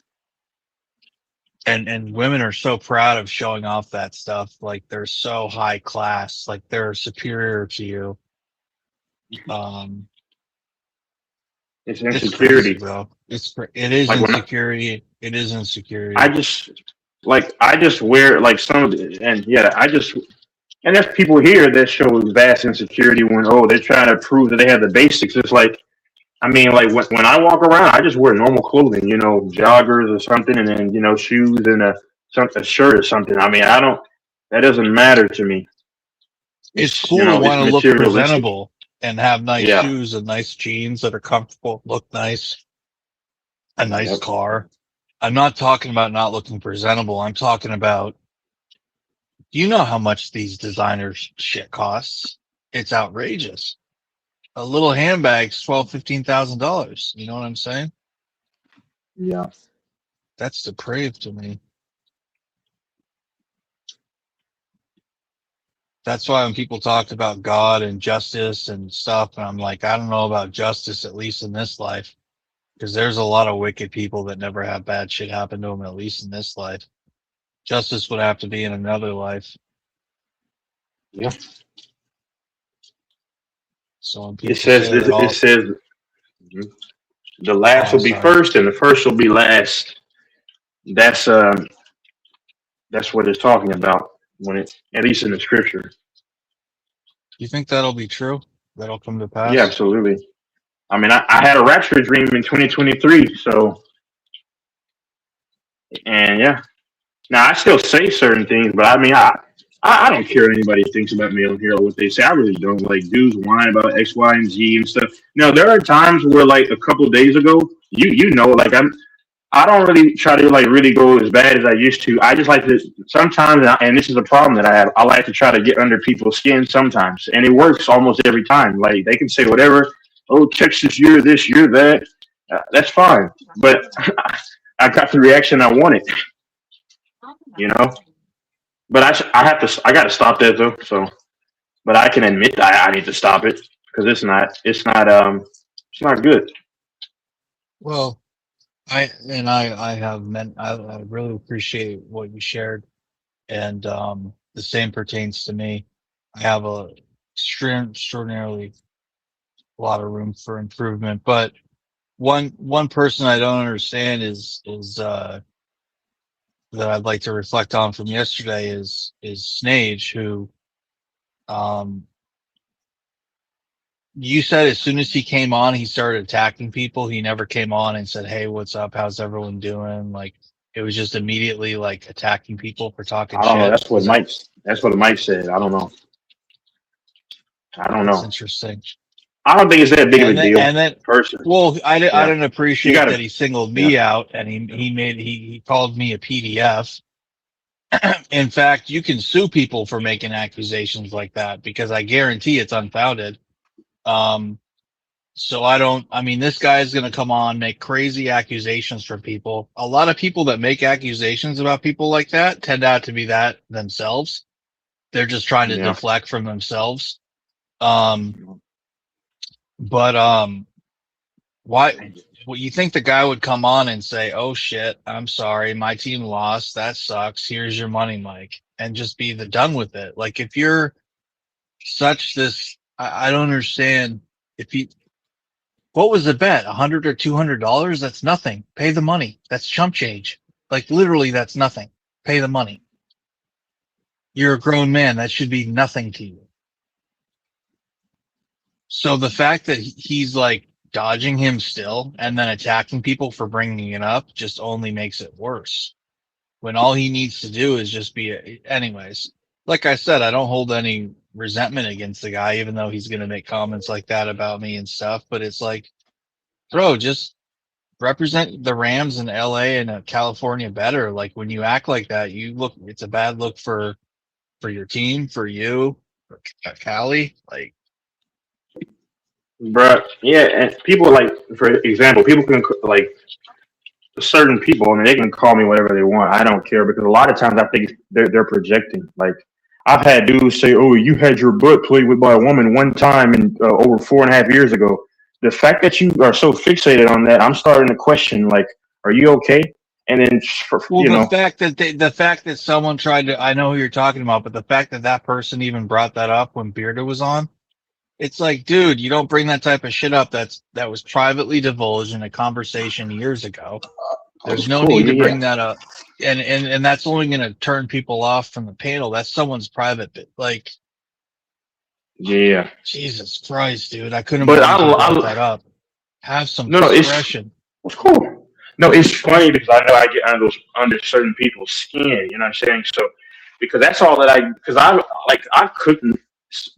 And women are so proud of showing off that stuff. Like, they're so high class, like they're superior to you. It's It's insecurity. crazy, bro. It is Like when insecurity. It is insecurity. I just wear like some of the, and there's people here that show vast insecurity when they're trying to prove that they have the basics. It's like, I mean, like when I walk around, I just wear normal clothing, joggers or something, and then shoes and a shirt or something. I mean, that doesn't matter to me. It's cool to It's want to look materialistic. presentable and have nice Yeah. shoes and nice jeans that are comfortable, look nice, a nice Yep. car. I'm not talking about not looking presentable. I'm talking about, you know how much these designers shit costs? It's outrageous. A little handbag's $12,000-$15,000. You know what I'm saying? Yeah. That's depraved to me. That's why when people talked about God and justice and stuff, and I'm like, I don't know about justice, at least in this life, because there's a lot of wicked people that never have bad shit happen to them, at least in this life. Justice would have to be in another life. Yeah. So when people It says say that all, it says the last Oh, will be sorry. first and the first will be last. That's what it's talking about at least in the scripture. you think that'll be true? That'll come to pass? Yeah, absolutely. I mean, I had a rapture dream in 2023, so, and yeah. Now I still say certain things, but I mean, I don't care what anybody thinks about me on here or what they say. I really don't. Like, dudes whine about X, Y, and Z and stuff. Now there are times where, like a couple of days ago, like I don't really try to like really go as bad as I used to. I just like to sometimes, and this is a problem that I have. I like to try to get under people's skin sometimes, and it works almost every time. Like they can say whatever. Oh, Texas, you're this, you're that. That's fine, but I got the reaction I wanted. But I got to stop that though. So, but I can admit I need to stop it because it's not good. Well, I really appreciate what you shared, and the same pertains to me. I have a extraordinarily lot of room for improvement, but one person I don't understand is that I'd like to reflect on from yesterday is Snage, who you said as soon as he came on, he started attacking people. He never came on and said, "Hey, what's up? How's everyone doing?" Like, it was just immediately like attacking people for talking I don't know. shit. That's what Mike said. I don't know. That's interesting. I don't think it's that big of a deal. And then, personally. well, I didn't appreciate that he singled me Yeah. out, and he called me a PDF. In fact, you can sue people for making accusations like that because I guarantee it's unfounded. So I mean, this guy is going to come on, make crazy accusations from people. A lot of people that make accusations about people like that tend out to be that themselves. They're just trying to deflect from themselves. Why? Well, you think the guy would come on and say, "Oh shit, I'm sorry, my team lost. That sucks. Here's your money, Mike," and just be done with it? Like, if you're such this, I don't understand. What was the bet? $100 or $200? That's nothing. Pay the money. That's chump change. Like, literally, that's nothing. Pay the money. You're a grown man. That should be nothing to you. So the fact that he's like dodging him still and then attacking people for bringing it up just only makes it worse. When all he needs to do is just be, anyways, like I said, I don't hold any resentment against the guy, even though he's going to make comments like that about me and stuff. But it's like, bro, just represent the Rams in LA and California better. Like, when you act like that, it's a bad look for your team, for you, for Cali. Like, Bruh, yeah, and people like, for example, people can like, certain people, I mean, they can call me whatever they want. I don't care because a lot of times I think they're projecting. Like I've had dudes say, "Oh, you had your butt played with by a woman one time and over 4.5 years ago." The fact that you are so fixated on that, I'm starting to question. Like, are you okay? And then, Well, you know, the fact that someone tried to, I know who you're talking about, but the fact that that person even brought that up when Bearder was on, it's like, dude, you don't bring that type of shit up. That was privately divulged in a conversation years ago. There's no cool, need to yeah. bring that up, and that's only going to turn people off from the panel. That's someone's private bit. Like, Yeah. Jesus Christ, dude, I couldn't But believe you brought that up. Have some no, discretion. it's cool. No, it's funny because I know I get under certain people's skin. You know what I'm saying? So because that's all that because I couldn't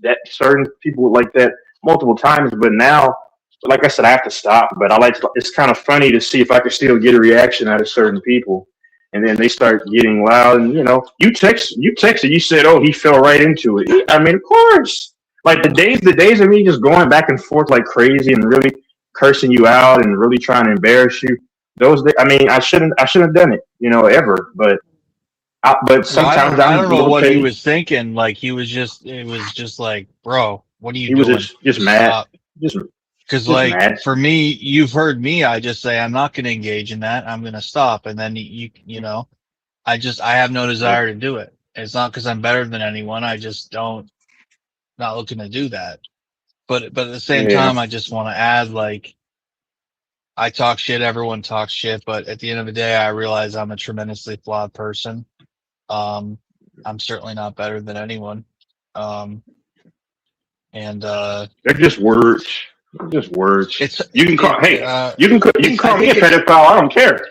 that certain people like that multiple times, but now, like I said, I have to stop. But it's kind of funny to see if I can still get a reaction out of certain people, and then they start getting loud. And you know, you texted, you said, "Oh, he fell right into it." I mean, of course. Like the days of me just going back and forth like crazy and really cursing you out and really trying to embarrass you. Those days, I mean, I shouldn't have done it, you know, ever. But sometimes I don't know what okay. he was thinking. Like it was just like, bro, what are you He doing? was just mad. Because like mad. for me, you've heard me. I just say I'm not going to engage in that. I'm going to stop, and then you know, I have no desire to do it. It's not because I'm better than anyone. I just don't not looking to do that. But at the same time, I just want to add like. I talk shit, everyone talks shit, but at the end of the day, I realize I'm a tremendously flawed person. I'm certainly not better than anyone. And they're just words. They're just words. You can call me a pedophile. I don't care.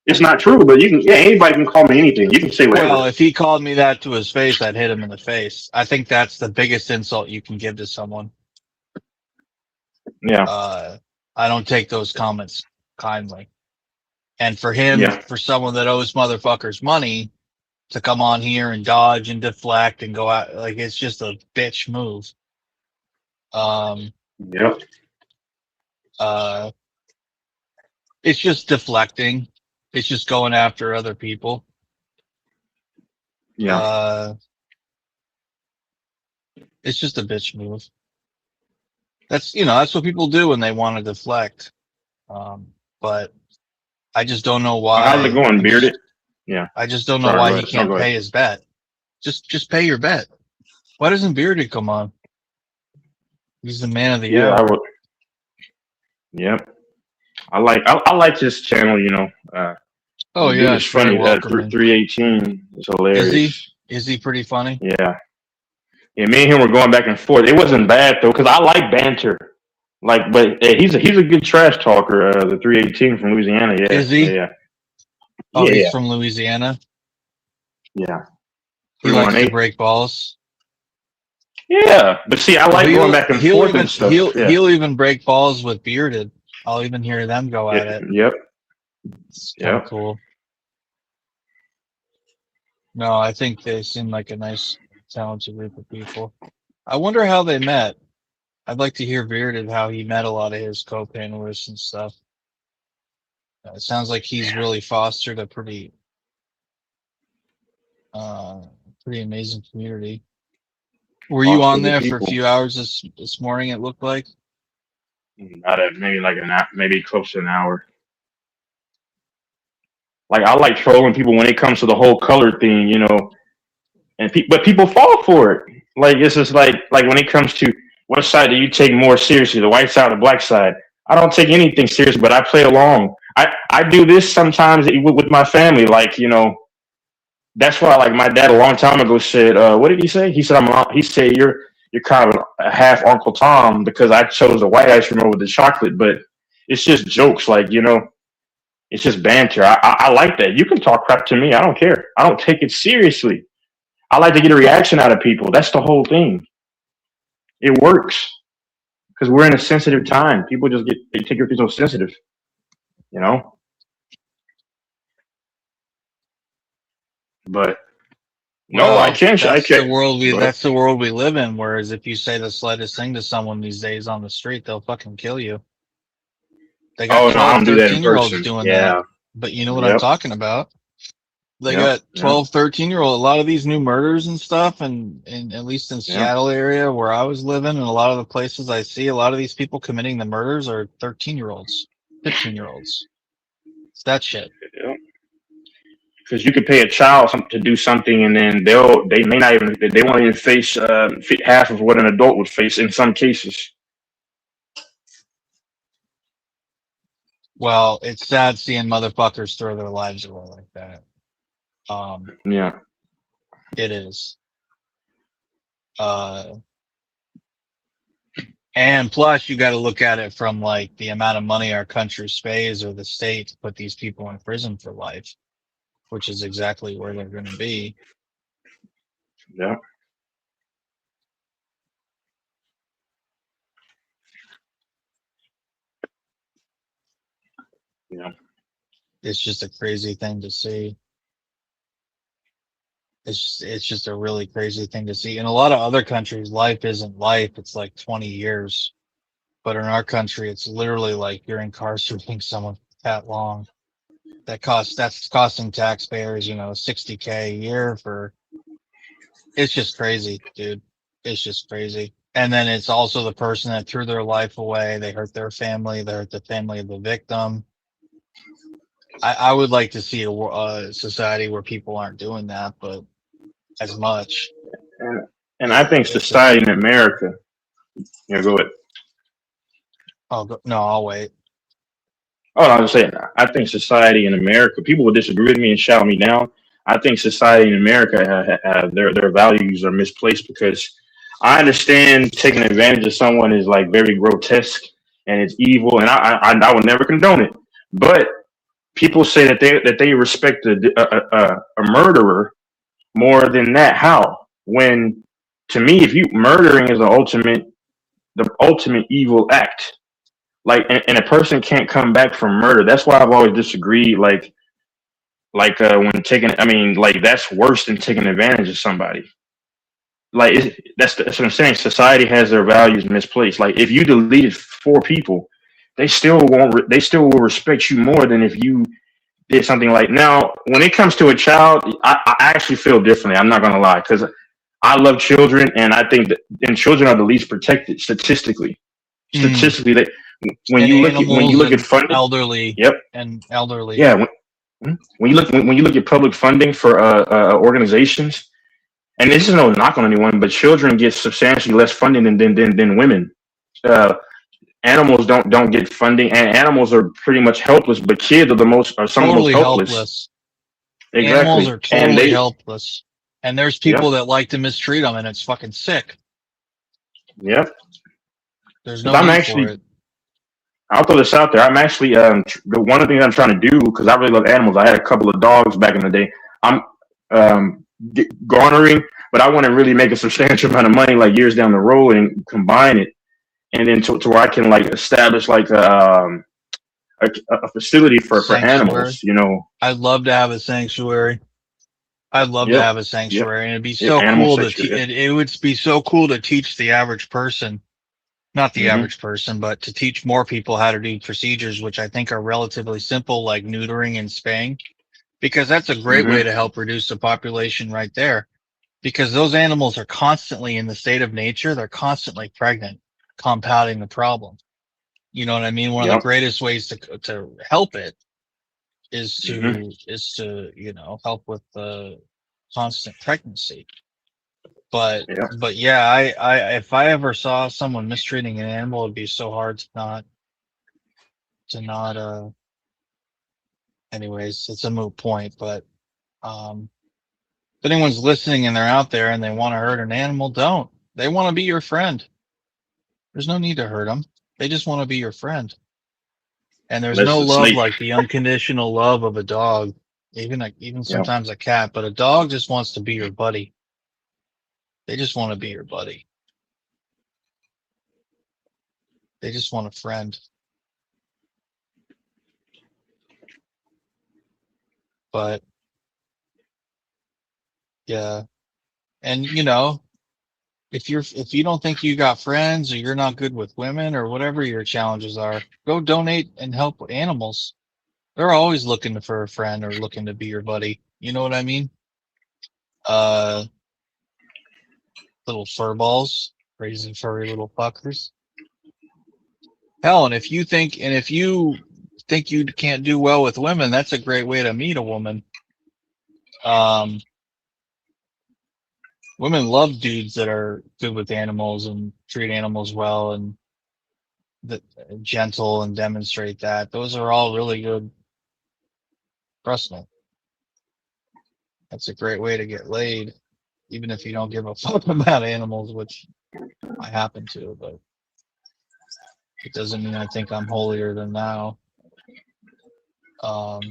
It's not true, but anybody can call me anything. You can say whatever. Well, if he called me that to his face, I'd hit him in the face. I think that's the biggest insult you can give to someone. Yeah. I don't take those comments kindly. And for him, for someone that owes motherfuckers money to come on here and dodge and deflect and go out, like it's just a bitch move. It's just deflecting. It's just going after other people. Yeah. It's just a bitch move. That's what people do when they want to deflect. But I just don't know why. How's it going, Bearded? Yeah. I just don't know why he can't pay his bet. Just pay your bet. Why doesn't Bearded come on? He's the man of the hour. Yep. I like this channel, you know. Oh yeah, it's funny. 318 is hilarious. Is he pretty funny? Yeah. Yeah, me and him were going back and forth. It wasn't bad though, because I like banter. Like, but he's a good trash talker. The 318 from Louisiana. Yeah. Is he? Yeah. Oh, he's from Louisiana. Yeah. He likes to break balls. Yeah, but see, I like going back and forth and stuff. He'll even break balls with Bearded. I'll even hear them go at it. Yep. It's kind of cool. No, I think they seem like a nice, talented group of people. I wonder how they met. I'd like to hear Bearded how he met a lot of his co-panelists and stuff. It sounds like he's really fostered a pretty amazing community. Were you on there for a few hours this morning? It looked like. Maybe close to an hour. Like I like trolling people when it comes to the whole color thing, you know, but people fall for it. Like it's just like when it comes to what side do you take more seriously, the white side or the black side? I don't take anything serious, but I play along. I do this sometimes with my family, like, you know. That's why, like, my dad a long time ago said, what did he say? He said, you're kind of a half Uncle Tom because I chose the white ice cream over the chocolate, but it's just jokes, like, you know, it's just banter. I like that. You can talk crap to me. I don't care. I don't take it seriously. I like to get a reaction out of people. That's the whole thing. It works because we're in a sensitive time. People they take everything so sensitive, you know? But no, I can't. That's the world we live in. Whereas if you say the slightest thing to someone these days on the street, they'll fucking kill you. They got Oh no, I 12, don't do that in 13-year-olds person. doing that. Yeah. But you know what I'm Yep. talking about. They Yep. got 12, 13-year-old. A lot of these new murders and stuff, and at least in Yep. Seattle area where I was living, and a lot of the places I see, a lot of these people committing the murders are 13-year-olds, 15-year-olds. It's that shit. Yep. Because you could pay a child to do something, and then they may not even they won't even face half of what an adult would face in some cases. Well, it's sad seeing motherfuckers throw their lives away like that. Yeah. It is. And plus, you got to look at it from like the amount of money our country pays or the state to put these people in prison for life, which is exactly where they're going to be. Yeah. Yeah. It's just a crazy thing to see. It's just a really crazy thing to see. In a lot of other countries, life isn't life. It's like 20 years. But in our country, it's literally like you're incarcerating someone that long. That's costing taxpayers, $60K a year for. It's just crazy, dude. It's just crazy. And then it's also the person that threw their life away. They hurt their family. They hurt the family of the victim. I would like to see a society where people aren't doing that, but as much. And I think It's just, society in America. Yeah, go ahead. no, I'll wait. Oh, no, I'm just saying. I think society in America. People will disagree with me and shout me down. I think society in America their values are misplaced because I understand taking advantage of someone is like very grotesque and it's evil, and I would never condone it. But people say that they respect a murderer more than that. How? When to me, if you murdering is the ultimate evil act. Like, and a person can't come back from murder. That's why I've always disagreed. When taking, I mean, like that's worse than taking advantage of somebody. Like that's what I'm saying. Society has their values misplaced. Like if you deleted four people, they still won't. They still will respect you more than if you did something like. Now, when it comes to a child, I actually feel differently. I'm not gonna lie, because I love children, and I think that and children are the least protected statistically. Statistically, they when And you look at funding, elderly. yep, And elderly. yeah. When you look at public funding for organizations, and this is no knock on anyone, but children get substantially less funding than women. Uh, Animals don't get funding, and animals are pretty much helpless. But kids are some of the most Totally helpless. helpless. Exactly, Animals are and totally helpless. And there's people yep, that like to mistreat them, and it's fucking sick. yep. There's Because no need for it. I'll throw this out there. I'm actually one of the things I'm trying to do because I really love animals. I had a couple of dogs back in the day. I'm garnering, but I want to really make a substantial amount of money like years down the road and combine it, and then to where I can like establish like a facility for Sanctuary. animals. You know, I'd love to have a sanctuary. I'd love to yep, have a yep, sanctuary, and it'd be yep. so Animal cool to sanctuary. it would be so cool to teach the average person, not the Mm-hmm. average person, but to teach more people how to do procedures, which I think are relatively simple, like neutering and spaying, because that's a great way Mm-hmm. to help reduce the population right there. Because those animals are constantly in the state of nature, they're constantly pregnant, compounding the problem. You know what I mean? One of the Yep. greatest ways to help it is Mm-hmm. to help with the constant pregnancy. But Yep. but yeah, I if I ever saw someone mistreating an animal, it'd be so hard to not. Anyways, it's a moot point. But if anyone's listening and they're out there and they want to hurt an animal, don't. They want to be your friend. There's no need to hurt them. They just want to be your friend. And there's That's no the love snake. like the unconditional love of a dog, even Yep. sometimes a cat. But a dog just wants to be your buddy. They just want to be your buddy. They just want a friend. But yeah, and If you don't think you got friends or you're not good with women or whatever your challenges are, go donate and help animals. They're always looking for a friend or looking to be your buddy. You know what I mean? Uh, Little fur balls, crazy furry little fuckers. Hell, and if you think you can't do well with women, that's a great way to meet a woman. Um, Women love dudes that are good with animals and treat animals well and that gentle and demonstrate that. Those are all really good. Trust me. That's a great way to get laid, even if you don't give a fuck about animals, which I happen to, but it doesn't mean I think I'm holier than thou. Um,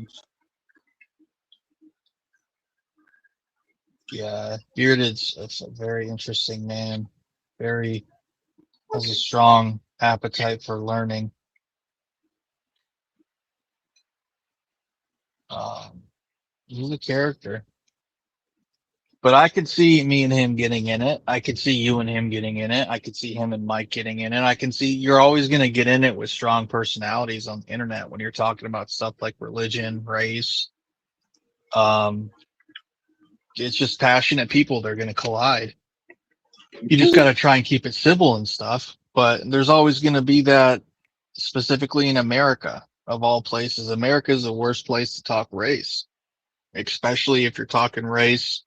yeah, Bearded's a very interesting man. Very has a strong appetite for learning. He's a character. But I could see me and him getting in it. I could see you and him getting in it. I could see him and Mike getting in it. I can see you're always going to get in it with strong personalities on the internet when you're talking about stuff like religion, race. It's just passionate people. They're going to collide. You just got to try and keep it civil and stuff. But there's always going to be that, specifically in America, of all places. America is the worst place to talk race, especially if you're talking race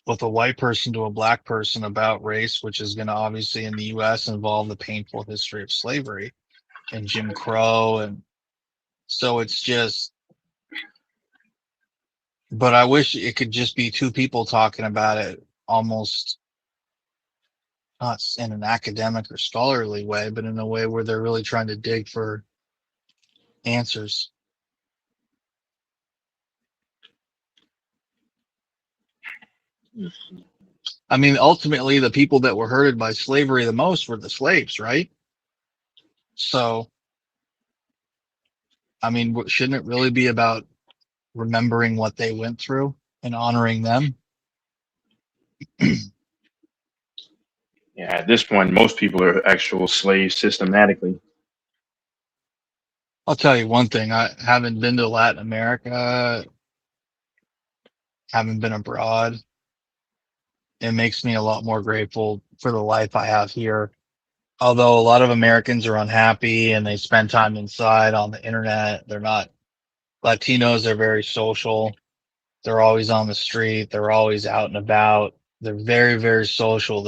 with a white person to a black person about race, which is going to obviously in the U.S. involve the painful history of slavery and Jim Crow. And so it's just, but I wish it could just be two people talking about it, almost not in an academic or scholarly way, but in a way where they're really trying to dig for answers. I mean, ultimately, the people that were hurted by slavery the most were the slaves, right? So, I mean, shouldn't it really be about remembering what they went through and honoring them? Yeah, at this point, most people are actual slaves systematically. I'll tell you one thing. I haven't been to Latin America, haven't been abroad. It makes me a lot more grateful for the life I have here. Although a lot of Americans are unhappy and they spend time inside on the internet, they're not. Latinos are very social. They're always on the street. They're always out and about. They're very, very social.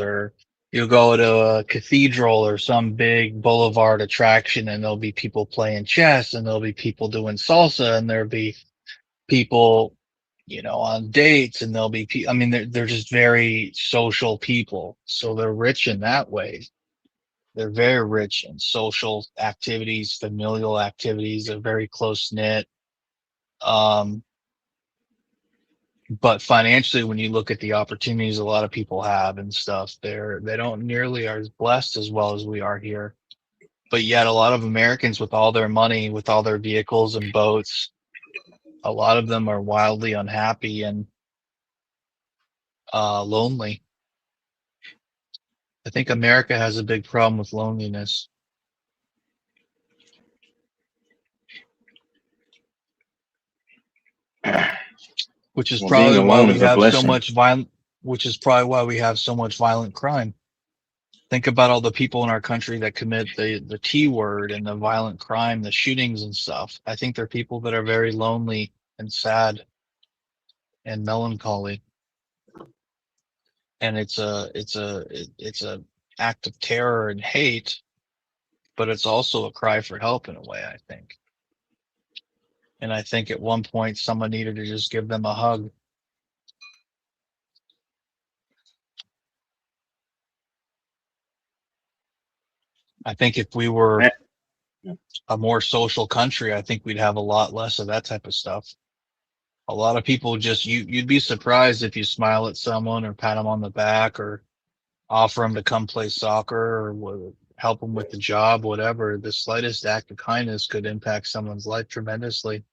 You'll go to a cathedral or some big boulevard attraction and there'll be people playing chess and there'll be people doing salsa and there'll be people, on dates and there'll be I mean, they're just very social people. So they're rich in that way. They're very rich in social activities, familial activities. They're very close knit. Um, but financially, when you look at the opportunities a lot of people have and stuff, they don't nearly are as blessed as well as we are here. But yet, a lot of Americans with all their money, with all their vehicles and boats, a lot of them are wildly unhappy and lonely. I think America has a big problem with loneliness, which is Well, being probably why alone we is a have so blessing. much violent. Which is probably why we have so much violent crime. Think about all the people in our country that commit the T word and the violent crime, the shootings and stuff. I think they're people that are very lonely and sad and melancholy. And it's a act of terror and hate, but it's also a cry for help in a way, I think. And I think at one point someone needed to just give them a hug. I think if we were a more social country, I think we'd have a lot less of that type of stuff. A lot of people just you'd be surprised if you smile at someone or pat them on the back or offer them to come play soccer or help them with the job, whatever. The slightest act of kindness could impact someone's life tremendously.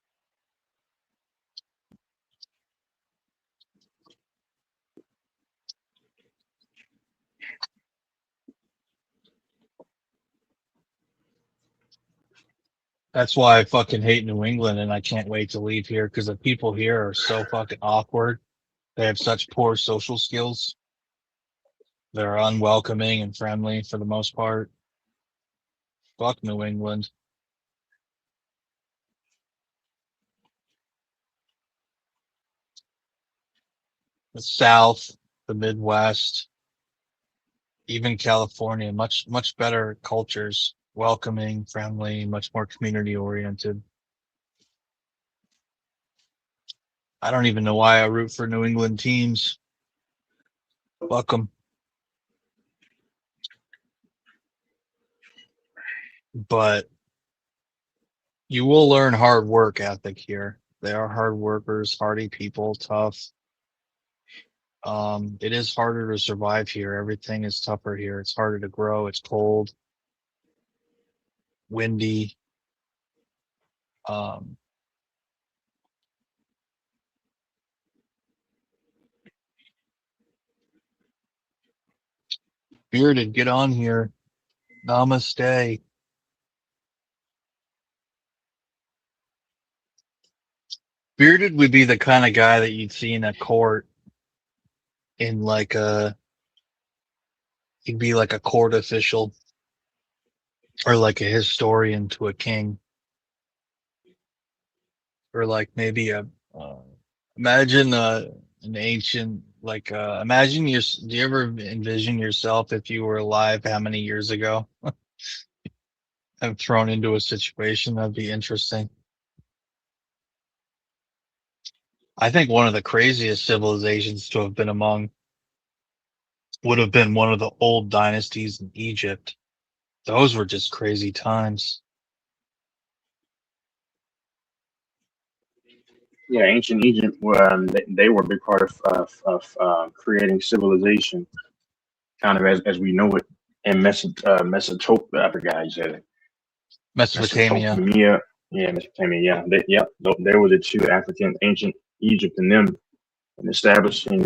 That's why I fucking hate New England and I can't wait to leave here because the people here are so fucking awkward. They have such poor social skills. They're unwelcoming and friendly for the most part. Fuck New England. The South, the Midwest, even California, much better cultures, welcoming, friendly, much more community oriented. I don't even know why I root for New England teams. Fuck them. But you will learn hard work ethic here. They are hard workers, hardy people, tough. It is harder to survive here. Everything is tougher here. It's harder to grow. It's cold, windy. Um, Bearded, get on here. Namaste. Bearded would be the kind of guy that you'd see in a court in like he'd be like a court official or like a historian to a king or like maybe uh, imagine an ancient like imagine do you ever envision yourself if you were alive how many years ago and thrown into a situation that'd be interesting. I think one of the craziest civilizations to have been among would have been one of the old dynasties in Egypt. Those were just crazy times. Yeah, ancient Egypt, they were a big part of creating civilization, kind of as we know it in Mesopotamia. I forgot how you said it. Mesopotamia. Mesopotamia. Yeah, Mesopotamia. Yeah, they were the two African, ancient Egypt and them, in establishing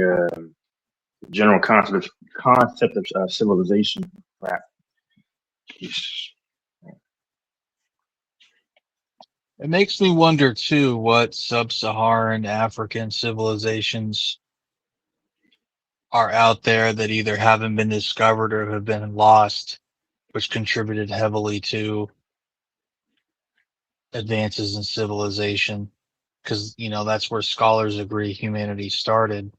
general concept of civilization. Right. It makes me wonder too what sub-Saharan African civilizations are out there that either haven't been discovered or have been lost, which contributed heavily to advances in civilization. Because, that's where scholars agree humanity started.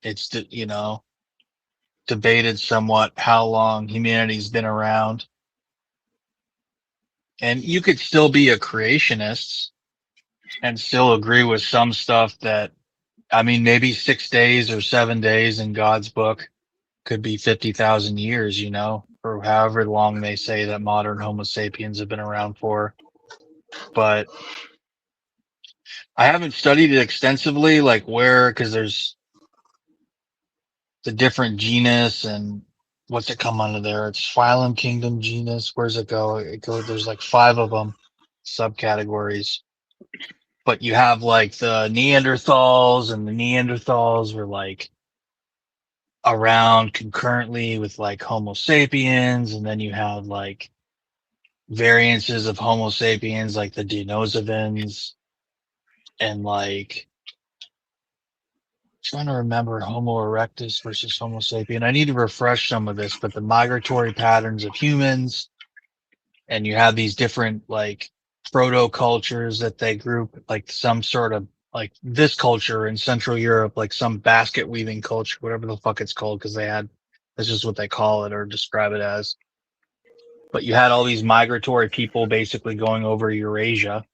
It's, debated somewhat how long humanity's been around. And you could still be a creationist and still agree with some stuff that, maybe 6 days or 7 days in God's book could be 50,000 years, or however long they say that modern Homo sapiens have been around for. But I haven't studied it extensively, like because there's the different genus and what's it come under there? It's phylum, kingdom, genus. Where's it go? There's like 5 of them, subcategories. But you have like the Neanderthals, and the Neanderthals were like around concurrently with like Homo sapiens, and then you have like variances of Homo sapiens like the Denisovans, and like trying to remember Homo erectus versus Homo sapien. I need to refresh some of this, but the migratory patterns of humans, and you have these different like proto cultures that they group, like some sort of like this culture in Central Europe, like some basket weaving culture, whatever the fuck it's called, because that's just what they call it or describe it as. But you had all these migratory people basically going over Eurasia.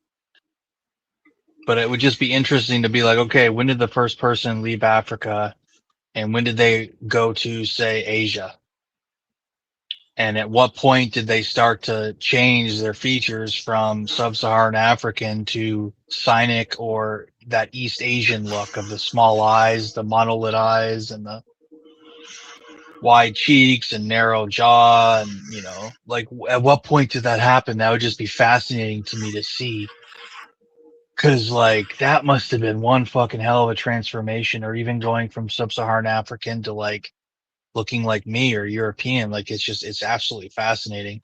But it would just be interesting to be like, okay, when did the first person leave Africa and when did they go to, say, Asia? And at what point did they start to change their features from sub-Saharan African to Sinic or that East Asian look of the small eyes, the monolith eyes, and the wide cheeks and narrow jaw? And, like at what point did that happen? That would just be fascinating to me to see. Cause like that must have been one fucking hell of a transformation, or even going from sub-Saharan African to like looking like me or European. Like it's absolutely fascinating.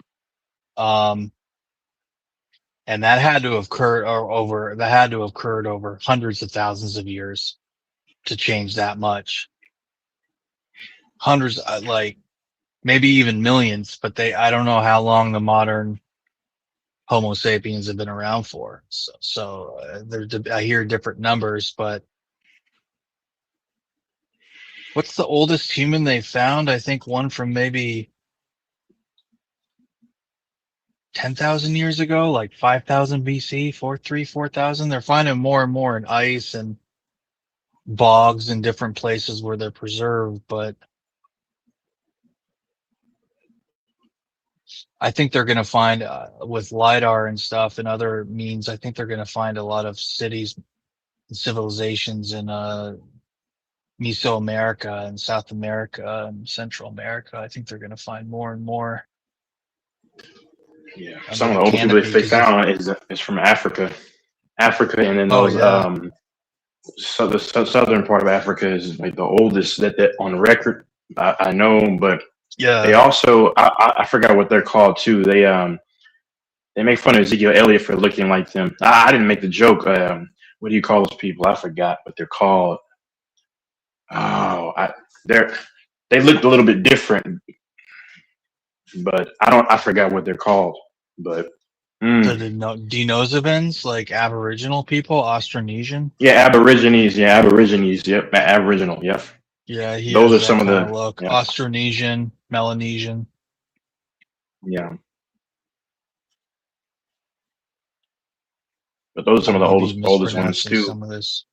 And that had to have occurred over hundreds of thousands of years to change that much. Hundreds, like maybe even millions, but I don't know how long the modern Homo sapiens have been around for. I hear different numbers, but what's the oldest human they found? I think one from maybe 10,000 years ago, like 5,000 BC, 4,000. They're finding more and more in ice and bogs in different places where they're preserved, but I think they're going to find with LiDAR and stuff and other means, I think they're going to find a lot of cities and civilizations in Mesoamerica and South America and Central America. I think they're going to find more and more. Yeah, some of the old people they found is from Africa, and then those so the southern part of Africa is like the oldest that on record. I know, but yeah, they also I forgot what they're called too. They make fun of Ezekiel Elliott for looking like them. I didn't make the joke. What do you call those people? I forgot what they're called. Oh, they looked a little bit different, but I forgot what they're called. But the Denosovans, like Aboriginal people, Austronesian. Yeah, Aborigines. Yeah, Aborigines. Yep, Aboriginal. Yep. Yeah, those are some of the look. Yeah. Austronesian, Melanesian. Yeah. But those are some of the oldest ones too. Some of this.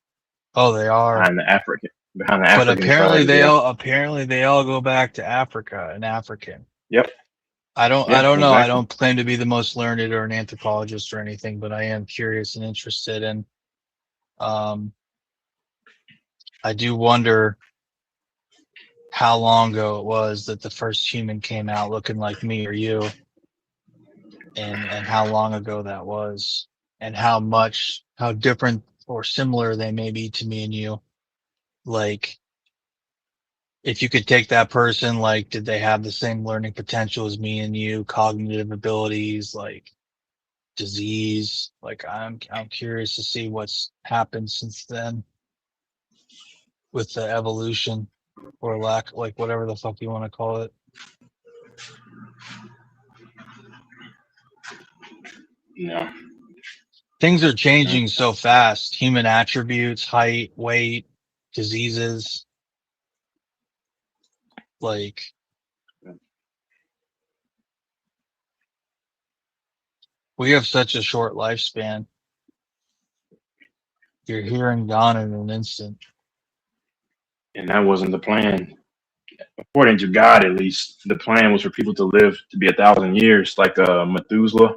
Oh, they are behind the African. But apparently they all go back to Africa and African. Yep. I don't know. Exactly. I don't claim to be the most learned or an anthropologist or anything, but I am curious and interested. And I do wonder how long ago it was that the first human came out looking like me or you, and how long ago that was, and how different or similar they may be to me and you. Like, if you could take that person, like, did they have the same learning potential as me and you, cognitive abilities, like disease? Like, I'm curious to see what's happened since then with the evolution or lack, like whatever the fuck you want to call it. Yeah. Things are changing so fast. Human attributes, height, weight, diseases. Like, we have such a short lifespan. You're here and gone in an instant. And that wasn't the plan. According to God, at least, the plan was for people to live to be 1,000 years, like Methuselah,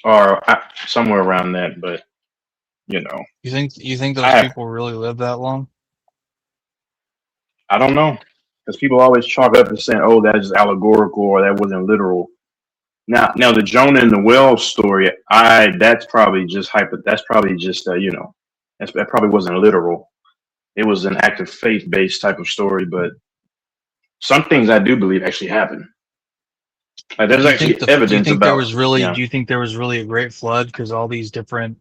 or somewhere around that. But you think those people really live that long? I don't know, because people always chalk up and saying, "Oh, that's just allegorical," or "that wasn't literal." Now, the Jonah and the whale story, that's probably just That's probably just that probably wasn't literal. It was an act of faith-based type of story, but some things I do believe actually happened. Like, there's actually evidence about. Do you think there was really a great flood? Because all these different,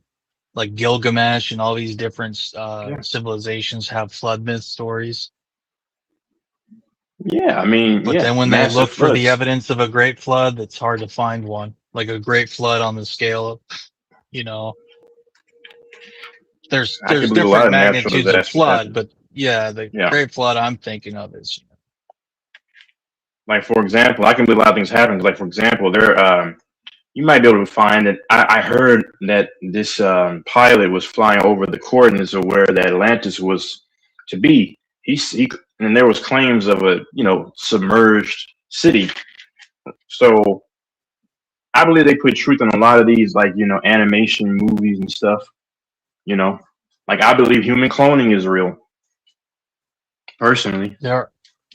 like Gilgamesh and all these different civilizations have flood myth stories. Yeah, I mean, but then when they look for the evidence of a great flood, it's hard to find one. Like a great flood on the scale of, there's different magnitudes of flood, but the great flood I'm thinking of is. Like, for example, I can believe a lot of things happen. Like, for example, you might be able to find that. I heard that this pilot was flying over the coordinates of where the Atlantis was to be. And there was claims of a submerged city. So I believe they put truth in a lot of these, like, animation movies and stuff. Like, I believe human cloning is real. Personally, there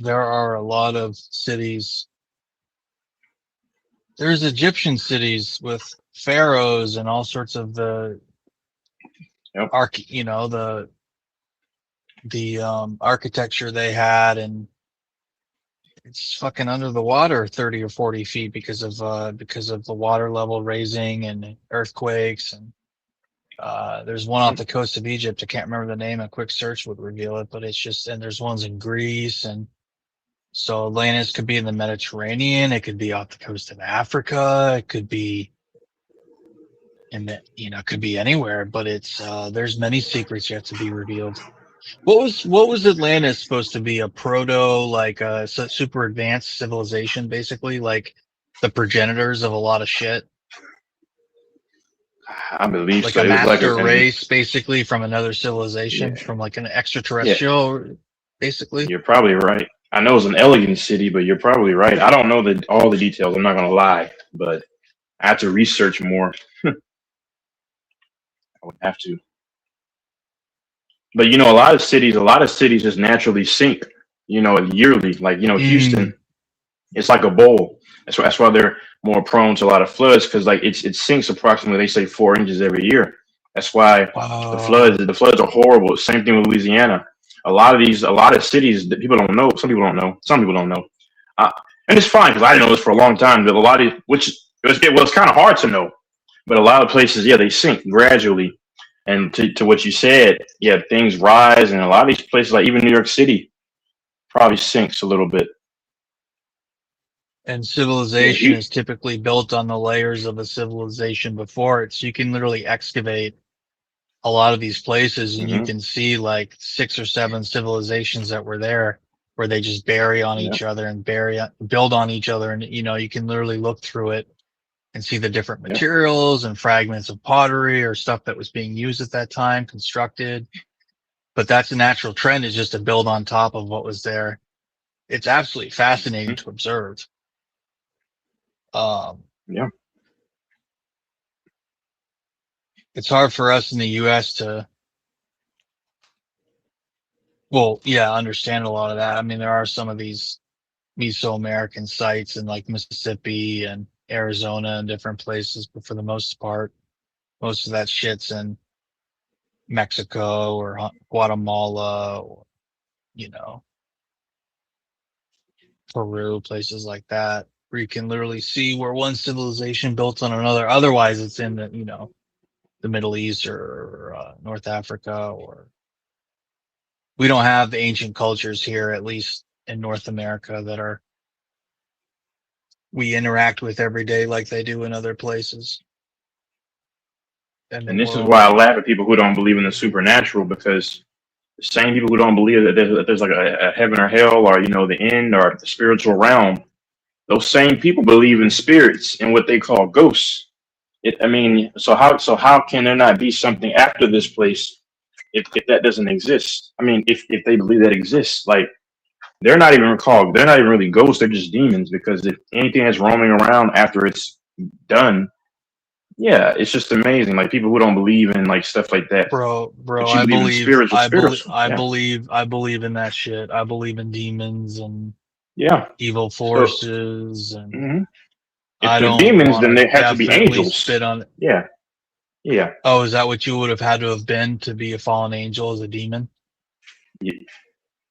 are a lot of cities. There's Egyptian cities with pharaohs and all sorts of the the architecture they had, and it's fucking under the water 30 or 40 feet because of the water level raising and earthquakes. And there's one off the coast of Egypt. I can't remember the name. A quick search would reveal it, but it's just, and there's ones in Greece. And so Atlantis could be in the Mediterranean. It could be off the coast of Africa. It could be in the, it could be anywhere, but it's, there's many secrets yet to be revealed. What was Atlantis supposed to be? A proto, like a super advanced civilization, basically, like the progenitors of a lot of shit, I believe like so. a It was like master race, basically from another civilization, from like an extraterrestrial, basically. You're probably right. I know it's an elegant city, but you're probably right. I don't know all the details. I'm not gonna lie, but I have to research more. I would have to. But a lot of cities just naturally sink, yearly. Like, Houston, it's like a bowl. That's why they're more prone to a lot of floods, because like it sinks approximately, they say, 4 inches every year. That's why the floods are horrible. Same thing with Louisiana. A lot of cities that people don't know. Some people don't know. And it's fine, because I didn't know this for a long time. But a lot of it's kind of hard to know. But a lot of places, they sink gradually. And to what you said, things rise, and a lot of these places, like even New York City, probably sinks a little bit. And civilization is typically built on the layers of a civilization before it. So you can literally excavate a lot of these places, and you can see like 6 or 7 civilizations that were there, where they just bury on each other and build on each other. And, you can literally look through it and see the different materials and fragments of pottery or stuff that was being used at that time, constructed. But that's a natural trend, is just to build on top of what was there. It's absolutely fascinating to observe. It's hard for us in the U.S. to, understand a lot of that. I mean, there are some of these Mesoamerican sites in like Mississippi and Arizona and different places, but for the most part, most of that shit's in Mexico or Guatemala or, Peru, places like that, where you can literally see where one civilization built on another. Otherwise, it's in the, the Middle East or North Africa, or we don't have the ancient cultures here, at least in North America, that we interact with every day like they do in other places. And this is why I laugh at people who don't believe in the supernatural, because the same people who don't believe that there's like a heaven or hell, or the end, or the spiritual realm, those same people believe in spirits and what they call ghosts. So how can there not be something after this place if that doesn't exist? I mean, if they believe that exists, like they're not even really ghosts, they're just demons, because if anything that's roaming around after it's done, it's just amazing. Like people who don't believe in like stuff like that. Bro, I believe in that shit. I believe in demons and evil forces, and if they're demons, then they have to be angels. Spit on it. Yeah. Oh, is that what you would have had to have been to be a fallen angel, as a demon? Yeah,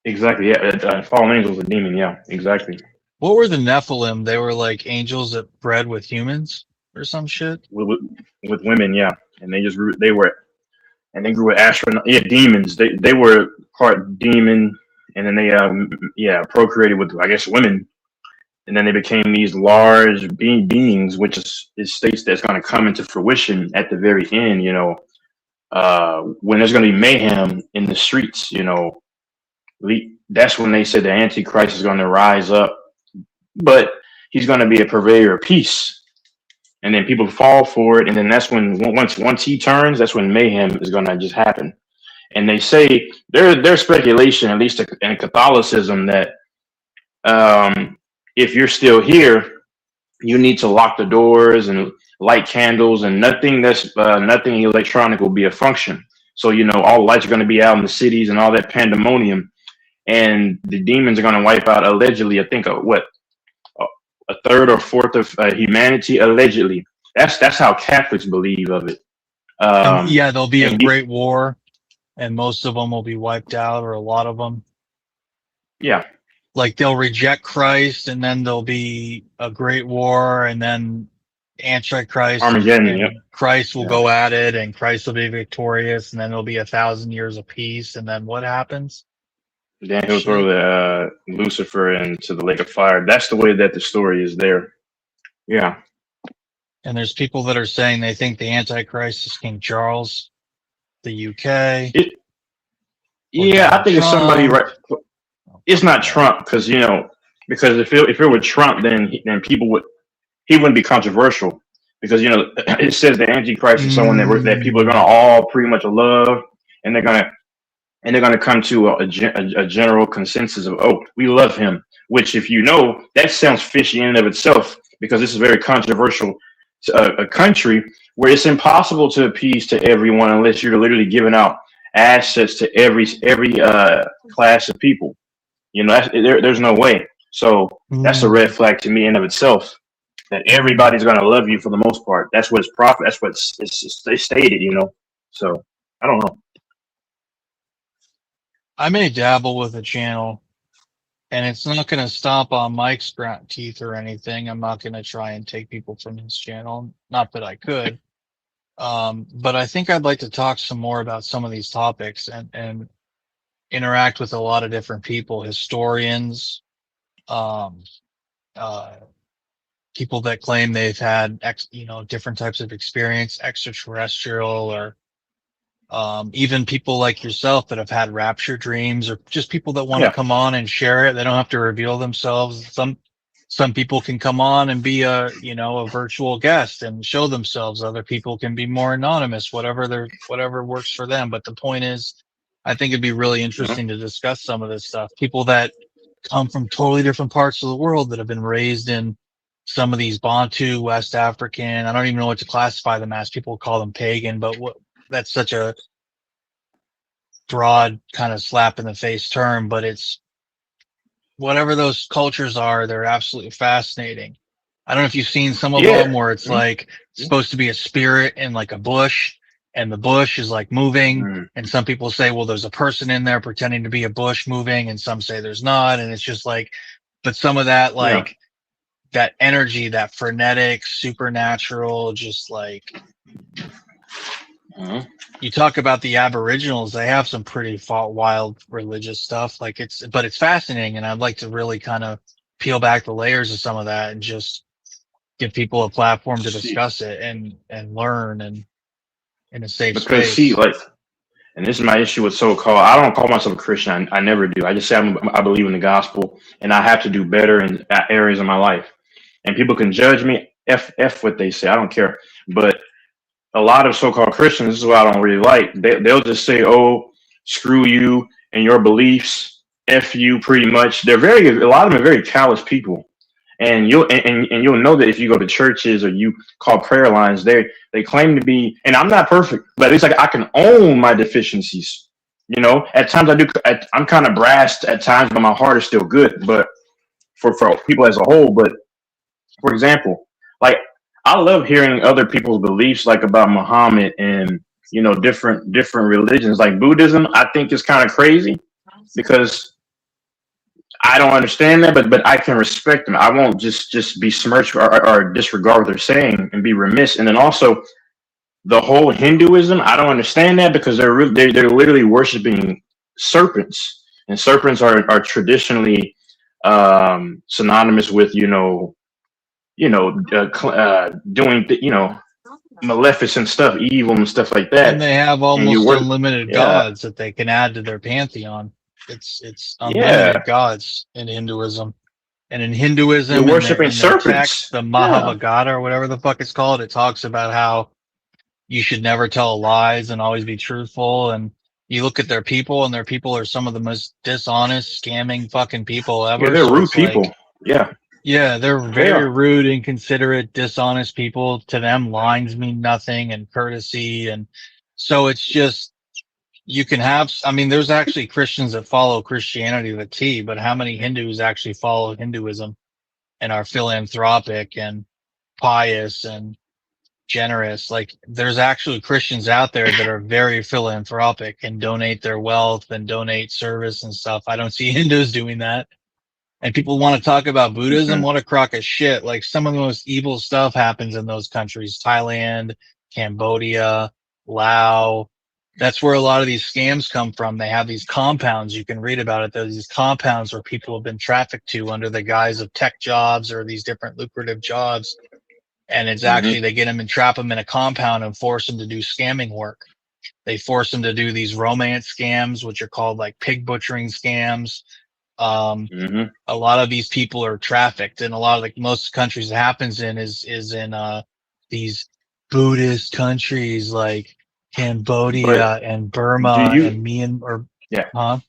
exactly. Yeah, fallen angel is a demon. Yeah, exactly. What were the Nephilim? They were like angels that bred with humans or some shit. With women, and they grew with astronaut. Yeah, demons. They were part demon, and then they procreated with, I guess, women. And then they became these large beings, which is states that's going to come into fruition at the very end, when there's going to be mayhem in the streets, that's when they said the Antichrist is going to rise up, but he's going to be a purveyor of peace. And then people fall for it. And then that's when, once he turns, that's when mayhem is going to just happen. And they say there's speculation, at least in Catholicism, that, if you're still here, you need to lock the doors and light candles, and nothing electronic will be a function. So, all the lights are going to be out in the cities and all that pandemonium, and the demons are going to wipe out, allegedly, I think, a third or fourth of humanity, allegedly. That's how Catholics believe of it. There'll be a great war, and most of them will be wiped out, or a lot of them. Yeah. like they'll reject Christ and then there'll be a great war and then Antichrist Armageddon. Yep. and Christ will Yeah. go at it and Christ will be victorious and then there'll be 1,000 years of peace and then what happens? Then he'll throw the Lucifer into the lake of fire. That's the way that the story is there. Yeah. And there's people that are saying they think the Antichrist is King Charles, the UK. Yeah, I think it's somebody right. It's not Trump because because if it were Trump, then people he wouldn't be controversial because it says the Antichrist is someone that people are gonna all pretty much love, and they're gonna come to a general consensus of, oh, we love him. Which, if that sounds fishy in and of itself because this is very controversial. A country where it's impossible to appease to everyone unless you're literally giving out assets to every class of people. There's no way. So that's a red flag to me in and of itself. That everybody's gonna love you for the most part. That's what it's profit. That's what it's stated. So I don't know. I may dabble with a channel, and it's not going to stomp on Mike's front teeth or anything. I'm not going to try and take people from his channel. Not that I could. But I think I'd like to talk some more about some of these topics and interact with a lot of different people, historians, people that claim they've had different types of experience, extraterrestrial, or even people like yourself that have had rapture dreams, or just people that want to come on and share it. They don't have to reveal themselves. Some people can come on and be a virtual guest and show themselves. Other people can be more anonymous, whatever works for them. But the point is, I think it'd be really interesting to discuss some of this stuff. People that come from totally different parts of the world that have been raised in some of these Bantu, West African, I don't even know what to classify them as. People call them pagan, but that's such a broad kind of slap in the face term, but it's whatever those cultures are, they're absolutely fascinating. I don't know if you've seen some of them where it's like supposed to be a spirit in like a bush and the bush is like moving. And some people say, well, there's a person in there pretending to be a bush moving, and some say there's not. And it's just like, but some of that, like that energy, that frenetic, supernatural, just like, you talk about the Aboriginals, they have some pretty wild religious stuff. Like but it's fascinating, and I'd like to really kind of peel back the layers of some of that and just give people a platform to discuss it and learn and in a safe space. And this is my issue with so-called. I don't call myself a Christian. I never do. I just say I believe in the gospel, and I have to do better in areas of my life. And people can judge me. F what they say. I don't care. But a lot of so-called Christians, this is what I don't really like. They'll just say, "Oh, screw you and your beliefs, F you," pretty much. A lot of them are very callous people, and you'll know that if you go to churches or you call prayer lines, they claim to be. And I'm not perfect, but it's like I can own my deficiencies. At times I do. I'm kind of brass at times, but my heart is still good. But for people as a whole, but for example, like, I love hearing other people's beliefs, like about Muhammad and different religions. Like Buddhism, I think is kind of crazy because I don't understand that, but I can respect them. I won't just besmirch or disregard what they're saying and be remiss. And then also the whole Hinduism, I don't understand that because they're literally worshiping serpents, and serpents are traditionally synonymous with doing maleficent stuff, evil and stuff like that. And they have almost unlimited gods that they can add to their pantheon. It's unlimited gods in Hinduism. And in Hinduism, you're worshiping serpents. Text, the Mahabharata or whatever the fuck it's called, it talks about how you should never tell lies and always be truthful. And you look at their people, and their people are some of the most dishonest, scamming fucking people ever. Yeah, they're rude people. Yeah, they're very rude, inconsiderate, dishonest people. To them, lines mean nothing, and courtesy. And so it's just, you can have, there's actually Christians that follow Christianity to the T, but how many Hindus actually follow Hinduism and are philanthropic and pious and generous? Like, there's actually Christians out there that are very philanthropic and donate their wealth and donate service and stuff. I don't see Hindus doing that. And people want to talk about Buddhism. Mhm. What a crock of shit. Like some of the most evil stuff happens in those countries. Thailand, Cambodia, Laos. That's where a lot of these scams come from. They have these compounds. You can read about it. There's these compounds where people have been trafficked to under the guise of tech jobs or these different lucrative jobs. And it's actually, they get them and trap them in a compound and force them to do scamming work. They force them to do these romance scams, which are called like pig butchering scams. A lot of these people are trafficked, and a lot of like most countries it happens in is in these Buddhist countries like But Cambodia and do Burma you? and Myanmar. Yeah. Huh?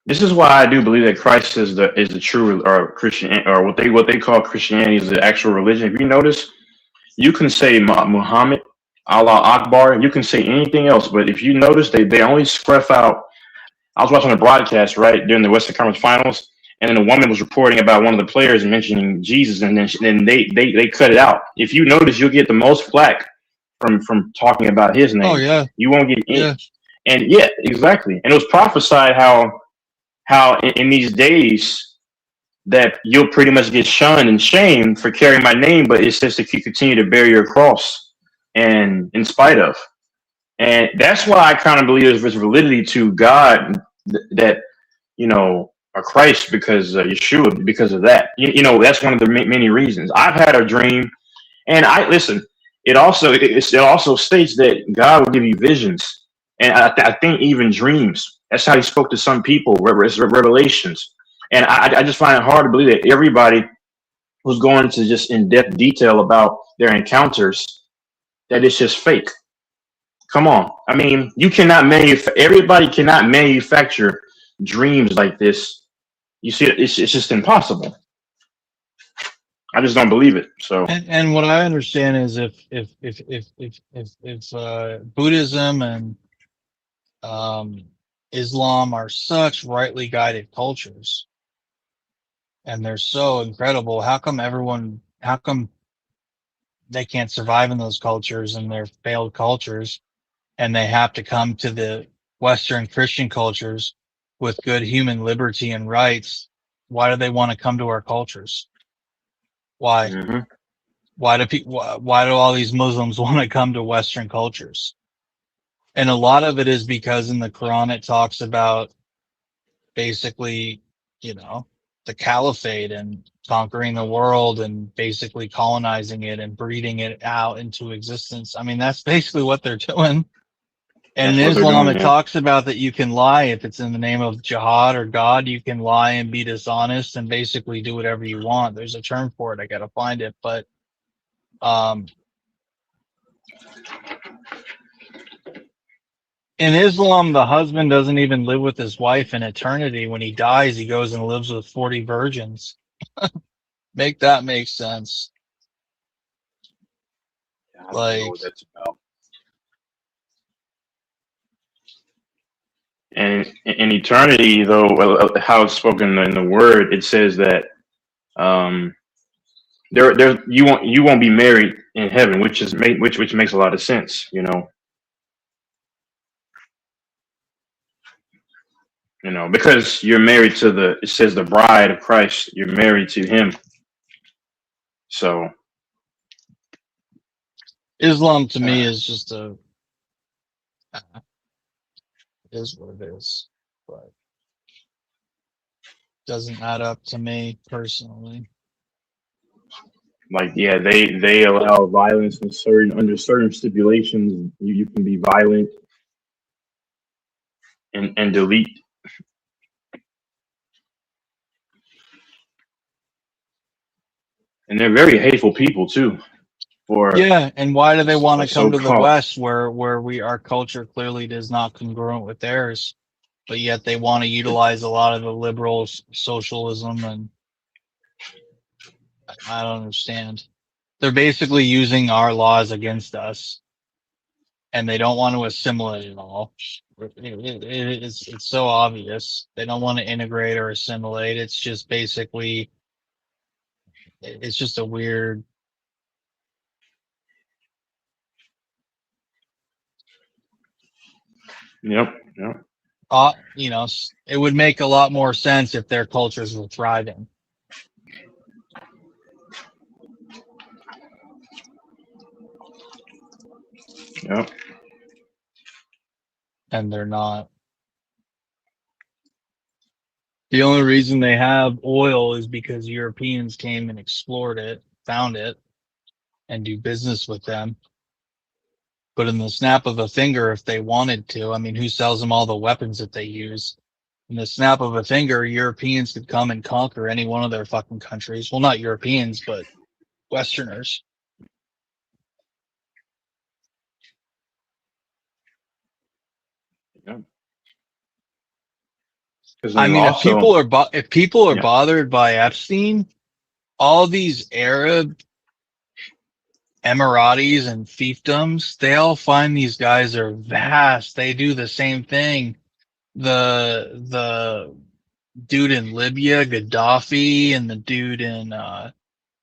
This is why I do believe that Christ is the true or Christian or what they call Christianity is the actual religion. If you notice, you can say Muhammad, Allah Akbar, you can say anything else, but if you notice, they only scruff out. I was watching a broadcast right during the Western Conference Finals, and then a woman was reporting about one of the players mentioning Jesus, and then they cut it out. If you notice, you'll get the most flack from talking about his Oh name. yeah, You won't get any. yeah. And yeah, exactly. And it was prophesied how in these days that you'll pretty much get shunned and shamed for carrying my name, but it says to continue to bear your cross and in spite of. And that's why I kind of believe there's validity to God that, or Christ because Yeshua, because of that. That's one of the many reasons. I've had a dream, and I listen. It also states that God will give you visions, and I think even dreams. That's how He spoke to some people. Revelations, and I just find it hard to believe that everybody who's going into just in depth detail about their encounters that it's just fake. Come on, I mean, you cannot everybody cannot manufacture dreams like this. You see, it's just impossible. I just don't believe it. So And what I understand is if Buddhism and Islam are such rightly guided cultures, and they're so incredible, how come they can't survive in those cultures and they're failed cultures, and they have to come to the Western Christian cultures with good human liberty and rights? Why do they want to come to our cultures? Why? mhm. Why do all these Muslims want to come to Western cultures? And a lot of it is because in the Quran it talks about basically, the caliphate and conquering the world and basically colonizing it and breeding it out into existence. I mean, that's basically what they're doing. And That's in what they're Islam, doing. it Yeah. talks about that you can lie if it's in the name of jihad or God. You can lie and be dishonest and basically do whatever you want. There's a term for it. I got to find it. But in Islam, the husband doesn't even live with his wife in eternity. When he dies, he goes and lives with 40 virgins. Make that make sense. I don't know Like, what that's about. And in eternity, though, how it's spoken in the word, it says that there you won't be married in heaven, which makes a lot of sense. Because you're married to it says the bride of Christ, you're married to Him. So Islam to me uh, is just is what it is, but doesn't add up to me personally. like yeah, they allow violence in under certain stipulations. You can be violent and delete. And they're very hateful people too. For Yeah, and why do they want to come so to the called. West where our culture clearly is not congruent with theirs, but yet they want to utilize a lot of the liberal socialism, and I don't understand. They're basically using our laws against us, and they don't want to assimilate it all. It's so obvious. They don't want to integrate or assimilate. It's just basically, it's just a weird. Yep. You know, it would make a lot more sense if their cultures were thriving. Yep. And they're not. The only reason they have oil is because Europeans came and explored it, found it, and do business with them. But in the snap of a finger, if they wanted to, I mean, who sells them all the weapons that they use? In the snap of a finger, Europeans could come and conquer any one of their fucking countries. Well, not Europeans, but Westerners. Yeah. I mean, if people are Yeah. bothered by Epstein, all these Arab Emiratis and fiefdoms, they all find these guys are vast. They do the same thing. The dude in Libya, Gaddafi, and the dude in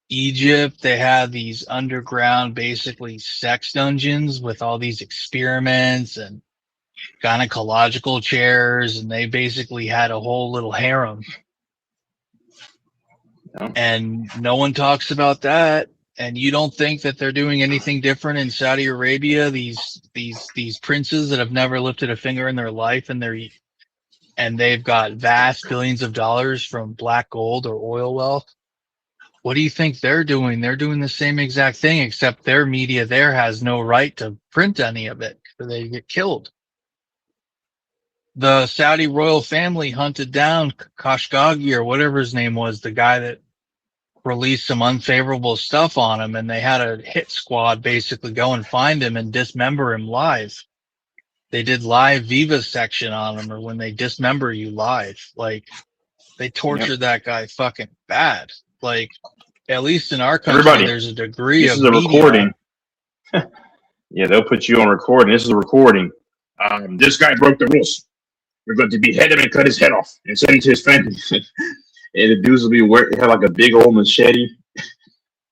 Egypt, they had these underground, basically sex dungeons with all these experiments and gynecological chairs, and they basically had a whole little harem. Yeah. And no one talks about that. And you don't think that they're doing anything different in Saudi Arabia? These princes that have never lifted a finger in their life, and they've got vast billions of dollars from black gold or oil wealth. What do you think they're doing? They're doing the same exact thing, except their media there has no right to print any of it, or they get killed. The Saudi royal family hunted down Khashoggi, or whatever his name was, the guy that released some unfavorable stuff on him, and they had a hit squad basically go and find him and dismember him live. They did live vivisection on him, or when they dismember you live. Like, they tortured that guy fucking bad. Like, at least in our country, Everybody, there's a degree this of is a media. recording. Yeah, they'll put you on recording. This is a recording. This guy broke the rules. We're going to behead him and cut his head off and send him to his family. And the dudes will be have like a big old machete.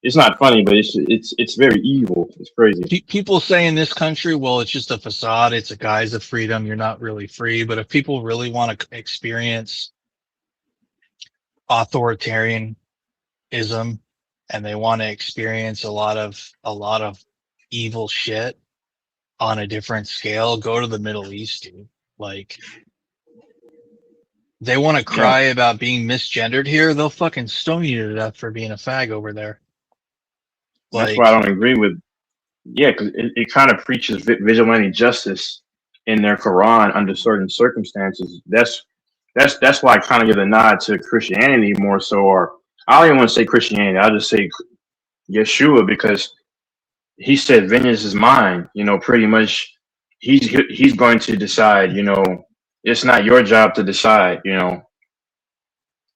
It's not funny, but it's very evil. It's crazy. People say in this country, well, it's just a facade. It's a guise of freedom. You're not really free. But if people really want to experience authoritarianism and they want to experience a lot of evil shit on a different scale, go to the Middle East, dude. Like, they want to cry about being misgendered here, they'll fucking stone you to death for being a fag over there. That's why I don't agree with. Yeah, because it kind of preaches vigilante justice in their Quran under certain circumstances. That's why I kind of give a nod to Christianity more so, or I don't even want to say Christianity. I'll just say Yeshua, because he said vengeance is mine. You know, pretty much he's going to decide. You know, it's not your job to decide. You know,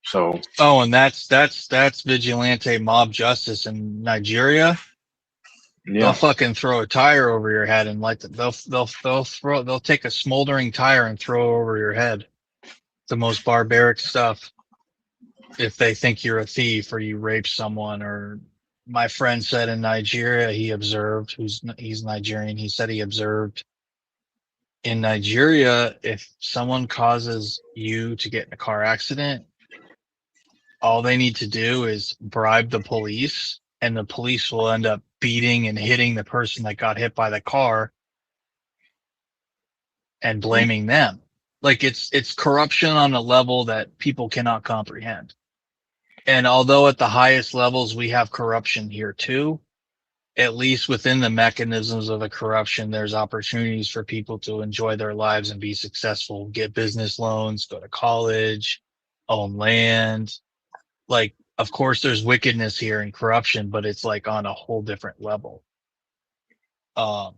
so. Oh, and that's vigilante mob justice in Nigeria. Yeah. They'll fucking throw a tire over your head and they'll take a smoldering tire and throw it over your head. The most barbaric stuff. If they think you're a thief or you raped someone, or my friend said in Nigeria, he observed, he's Nigerian, he said he observed in Nigeria, if someone causes you to get in a car accident, all they need to do is bribe the police, and the police will end up beating and hitting the person that got hit by the car and blaming them. Like, it's corruption on a level that people cannot comprehend. And although at the highest levels we have corruption here too, at least within the mechanisms of the corruption, there's opportunities for people to enjoy their lives and be successful, get business loans, go to college, own land. Like, of course there's wickedness here and corruption, but it's like on a whole different level. Yeah.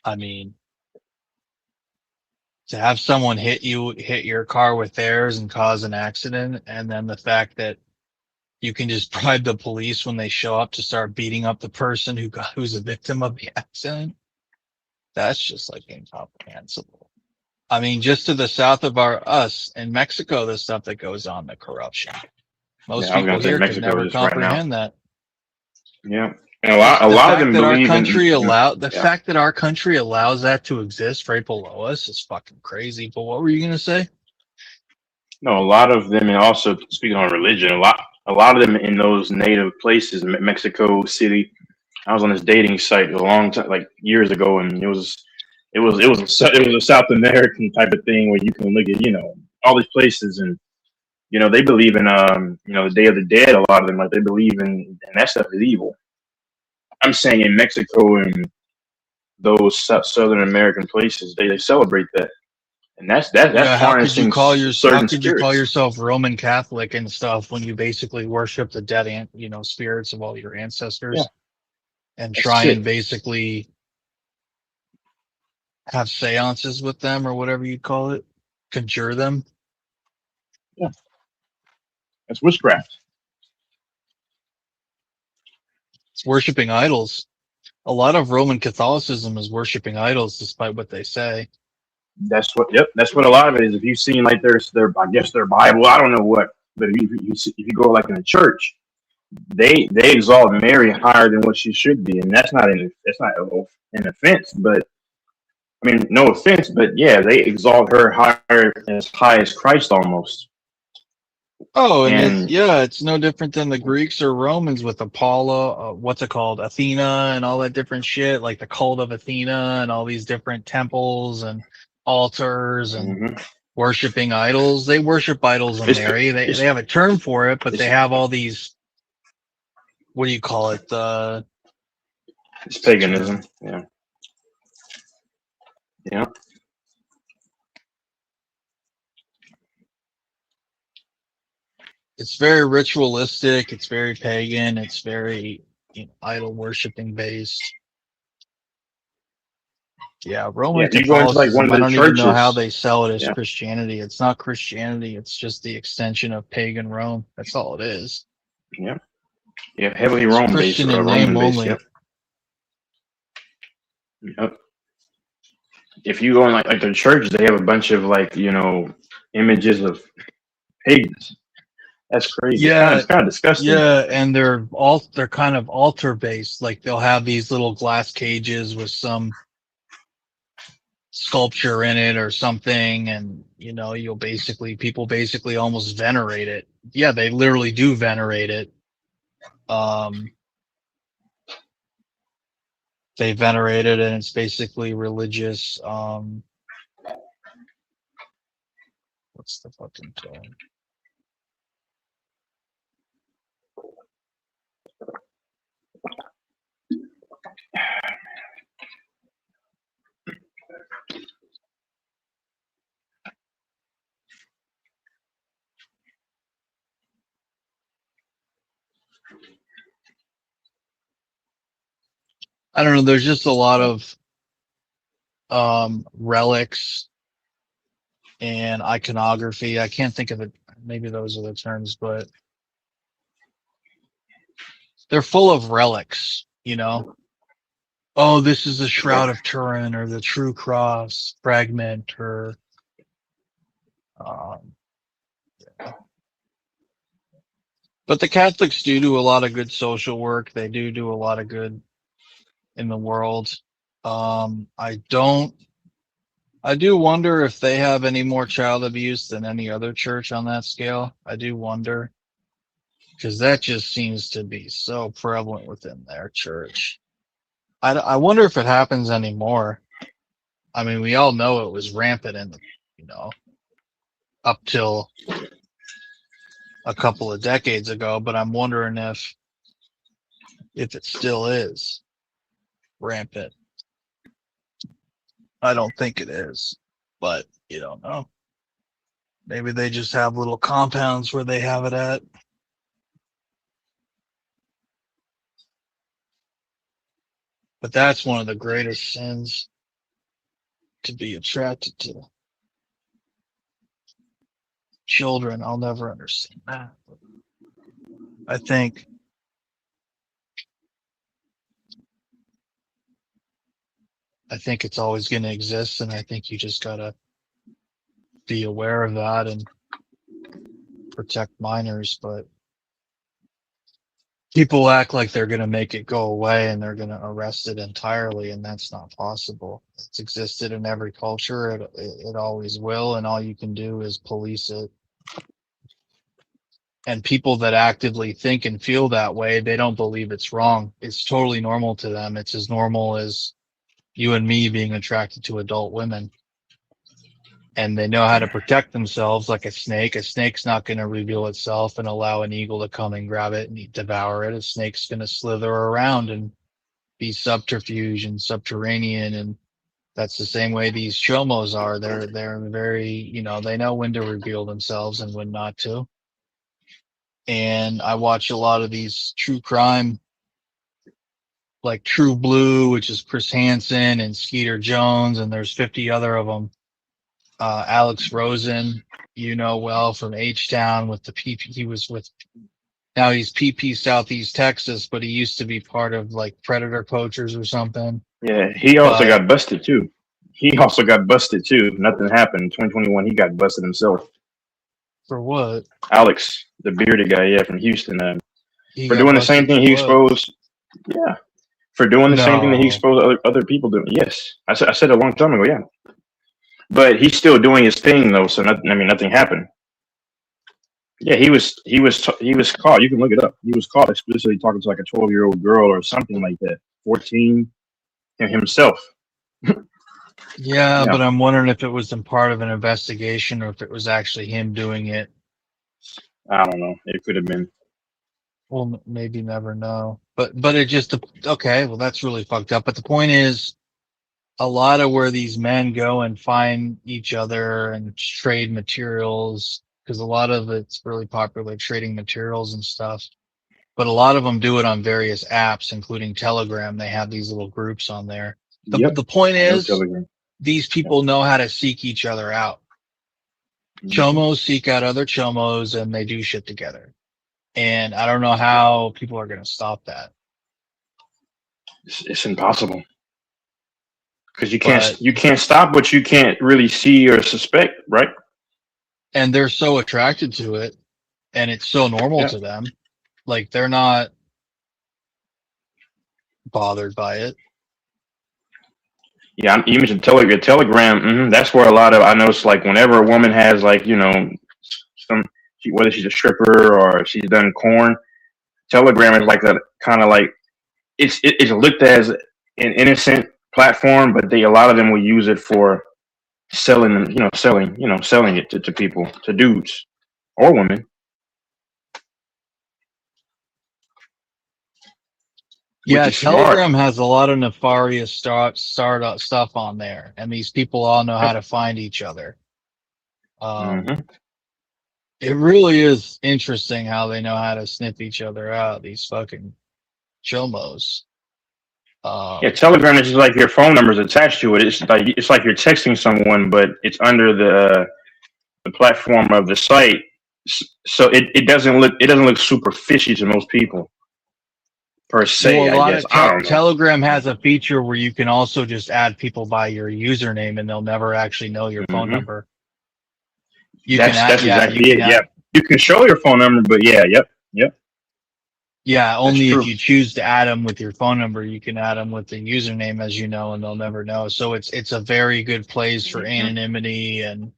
I mean, to have someone hit your car with theirs and cause an accident, and then the fact that you can just bribe the police when they show up to start beating up the person who's a victim of the accident, that's just like incomprehensible. I mean, just to the south of us in Mexico, the stuff that goes on, the corruption. Most people here can never comprehend that. Yeah. And a The lot of fact them that our believe in, country the yeah. fact that our country allows that to exist right below us is fucking crazy. But what were you gonna say? No, a lot of them, and also speaking on religion, a lot of them in those native places, Mexico City. I was on this dating site a long time, like years ago, and it was a South American type of thing where you can look at all these places, and they believe in the Day of the Dead. A lot of them, like, they believe in, and that stuff is evil. I'm saying in Mexico and those Southern American places, they celebrate that, and that's Yeah, how could you harnessing call how certain could you call spirits. yourself Roman Catholic and stuff when you basically worship the dead spirits of all your Yeah, ancestors and that's try sick. and basically have seances with them or whatever you call it, conjure them? Yeah, that's witchcraft. It's worshiping idols. A lot of Roman Catholicism is worshiping idols, despite what they say. That's what a lot of it is. If you've seen, like, their I guess their Bible, I don't know what, but if you go, like, in the church, they exalt Mary higher than what she should be, and that's not an offense, but I mean, no offense, but yeah, they exalt her as high as Christ almost. Oh, and And it's no different than the Greeks or Romans with Apollo, what's it called, Athena, and all that different shit, like the cult of Athena and all these different temples and altars and mhm. worshiping idols. They worship idols of it's Mary. They it's have a term for it, but they it's have all these, what do you call it? it's What's the term? paganism. Yeah, yeah, It's very ritualistic. It's very pagan. It's very idol worshiping based. Yeah, yeah. Roman If you go into, like, one Catholicism, of I the don't even know how churches, they sell it as yeah, Christianity. It's not Christianity. It's just the extension of pagan Rome. That's all it is. yeah, yeah, heavily It's Christian in name Roman based. only. Yep, yep. If you go in, like the church, they have a bunch of, like, images of pagans. That's crazy. Yeah, It's kind of disgusting. yeah, and they're kind of altar based. Like they'll have these little glass cages with some sculpture in it or something, and people basically almost venerate it. Yeah, they literally do venerate it. Um, they venerate it, and it's basically religious. What's the fucking term? I don't know. There's just a lot of relics and iconography. I can't think of it. Maybe those are the terms, but they're full of relics. Oh, this is the Shroud of Turin or the True Cross fragment or um, but the Catholics do a lot of good social work. They do a lot of good in the world. I do wonder if they have any more child abuse than any other church on that scale. I do wonder, because that just seems to be so prevalent within their church. I wonder if it happens anymore. I mean, we all know it was rampant up till a couple of decades ago, but I'm wondering if it still is rampant. I don't think it is, but you don't know. Maybe they just have little compounds where they have it at. But that's one of the greatest sins, to be attracted to children. I'll never understand that. I think it's always going to exist, and I think you just gotta be aware of that and protect minors. But people act like they're going to make it go away and they're going to arrest it entirely, and that's not possible. It's existed in every culture. It always will, and all you can do is police it. And people that actively think and feel that way, they don't believe it's wrong. It's totally normal to them. It's as normal as you and me being attracted to adult women. And they know how to protect themselves like a snake. A snake's not going to reveal itself and allow an eagle to come and grab it and devour it. A snake's going to slither around and be subterfuge and subterranean. And that's the same way these chomos are. They're very, you know, they know when to reveal themselves and when not to. And I watch a lot of these true crime, like True Blue, which is Chris Hansen and Skeeter Jones, and there's 50 other of them. Alex Rosen, you know well, from H-Town with the PP. He was with, now he's PP Southeast Texas, but he used to be part of like Predator Poachers or something. Yeah, he also got busted too. Nothing happened. In 2021, he got busted himself. For what? Alex, the bearded guy, yeah, from Houston. For doing the same thing he exposed. Yeah. For doing the same thing that he exposed other people doing. Yes. I said a long time ago, yeah. But he's still doing his thing though, so nothing happened. Yeah, he was caught. You can look it up. He was caught explicitly talking to like a 12-year-old girl or something like that. 14 himself. Yeah, but I'm wondering if it was in part of an investigation or if it was actually him doing it. I don't know. It could have been. Well, maybe never know. But it just, okay, well, that's really fucked up. But the point is, a lot of where these men go and find each other and trade materials, because a lot of it's really popular trading materials and stuff. But a lot of them do it on various apps, including Telegram. They have these little groups on there. The point is, these people know how to seek each other out. Chomos seek out other chomos and they do shit together. And I don't know how people are going to stop that. It's impossible. Because you can't stop what you can't really see or suspect, right? And they're so attracted to it, and it's so normal to them. Like, they're not bothered by it. Yeah, you mentioned Telegram. That's where a lot of, I notice, like, whenever a woman has, like, you know, whether she's a stripper or she's done corn, Telegram is like a kind of like, it's looked at as an innocent platform, but a lot of them will use it for selling it to people, to dudes or women. Yeah, Telegram has a lot of nefarious startup stuff on there, and these people all know how to find each other. It really is interesting how they know how to sniff each other out, these fucking chomos. Yeah, Telegram is just like your phone number is attached to it. It's like you're texting someone, but it's under the platform of the site, so it doesn't look super fishy to most people. Per se, well, I guess. I don't know. Telegram has a feature where you can also just add people by your username, and they'll never actually know your phone number. That's exactly it. Yeah, you can show your phone number, but yep. Yeah, only if you choose to add them with your phone number, you can add them with the username, as you know, and they'll never know. So it's a very good place for anonymity, and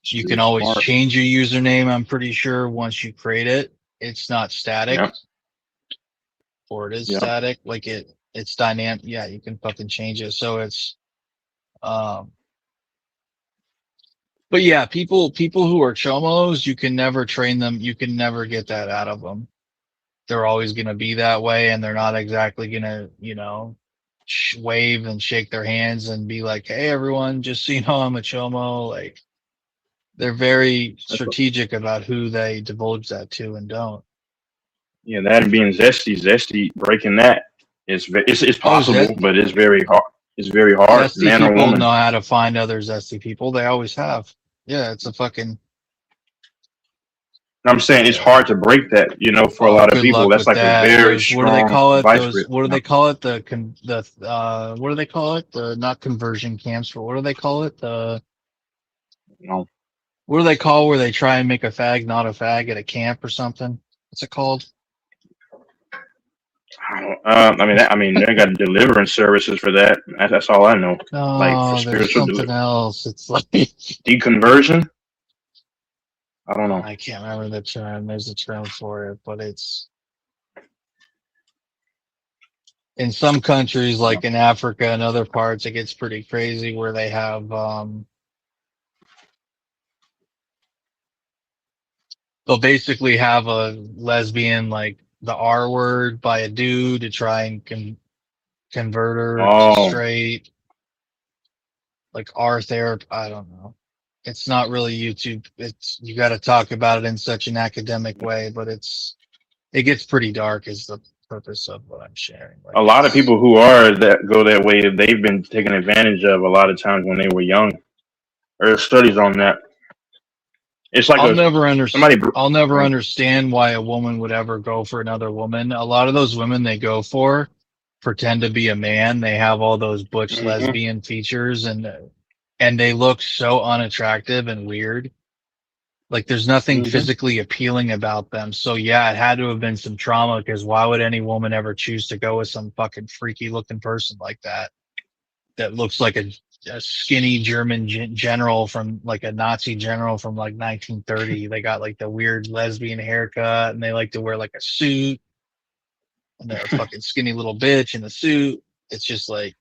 you can always change your username. I'm pretty sure once you create it, it's not static. Or it is static, like it's dynamic. Yeah, you can fucking change it. So it's but yeah, people who are chomos, you can never train them, you can never get that out of them. They're always going to be that way, and they're not exactly going to, you know, wave and shake their hands and be like, hey everyone, just so you know, I'm a chomo. Like, they're very strategic about who they divulge that to and don't. Yeah, that being zesty, breaking that is possible, but it's very hard. It's very hard. Zesty man people or woman know how to find other zesty people. They always have. Yeah, it's a fucking. I'm saying it's hard to break that, you know, for a lot of people. That's like a very strong. What do they call it? What do they call it? What do they call it? The not conversion camps, but what do they call it? What do they call where they try and make a fag not a fag at a camp or something? What's it called? I don't. They got deliverance services for that. That's all I know. Like for Oh, there's spiritual something else. It's like deconversion. I don't know. I can't remember the term. There's a term for it, but it's in some countries, like in Africa and other parts, it gets pretty crazy where they have they'll basically have a lesbian, like the R word, by a dude to try and convert her to Oh, straight, like R therapy. I don't know. It's not really YouTube. It's you got to talk about it in such an academic way, but it gets pretty dark. Is the purpose of what I'm sharing. Like a lot of people who are that go that way, they've been taken advantage of a lot of times when they were young. There's studies on that. It's like I'll never somebody. I'll never understand why a woman would ever go for another woman. A lot of those women they go for pretend to be a man. They have all those butch Mhm. lesbian features and they look so unattractive and weird. Like there's nothing Mhm. physically appealing about them. So yeah, it had to have been some trauma because why would any woman ever choose to go with some fucking freaky looking person like that looks like a skinny German general from like a Nazi general from like 1930. They got like the weird lesbian haircut and they like to wear like a suit and they're a fucking skinny little bitch in a suit. It's just like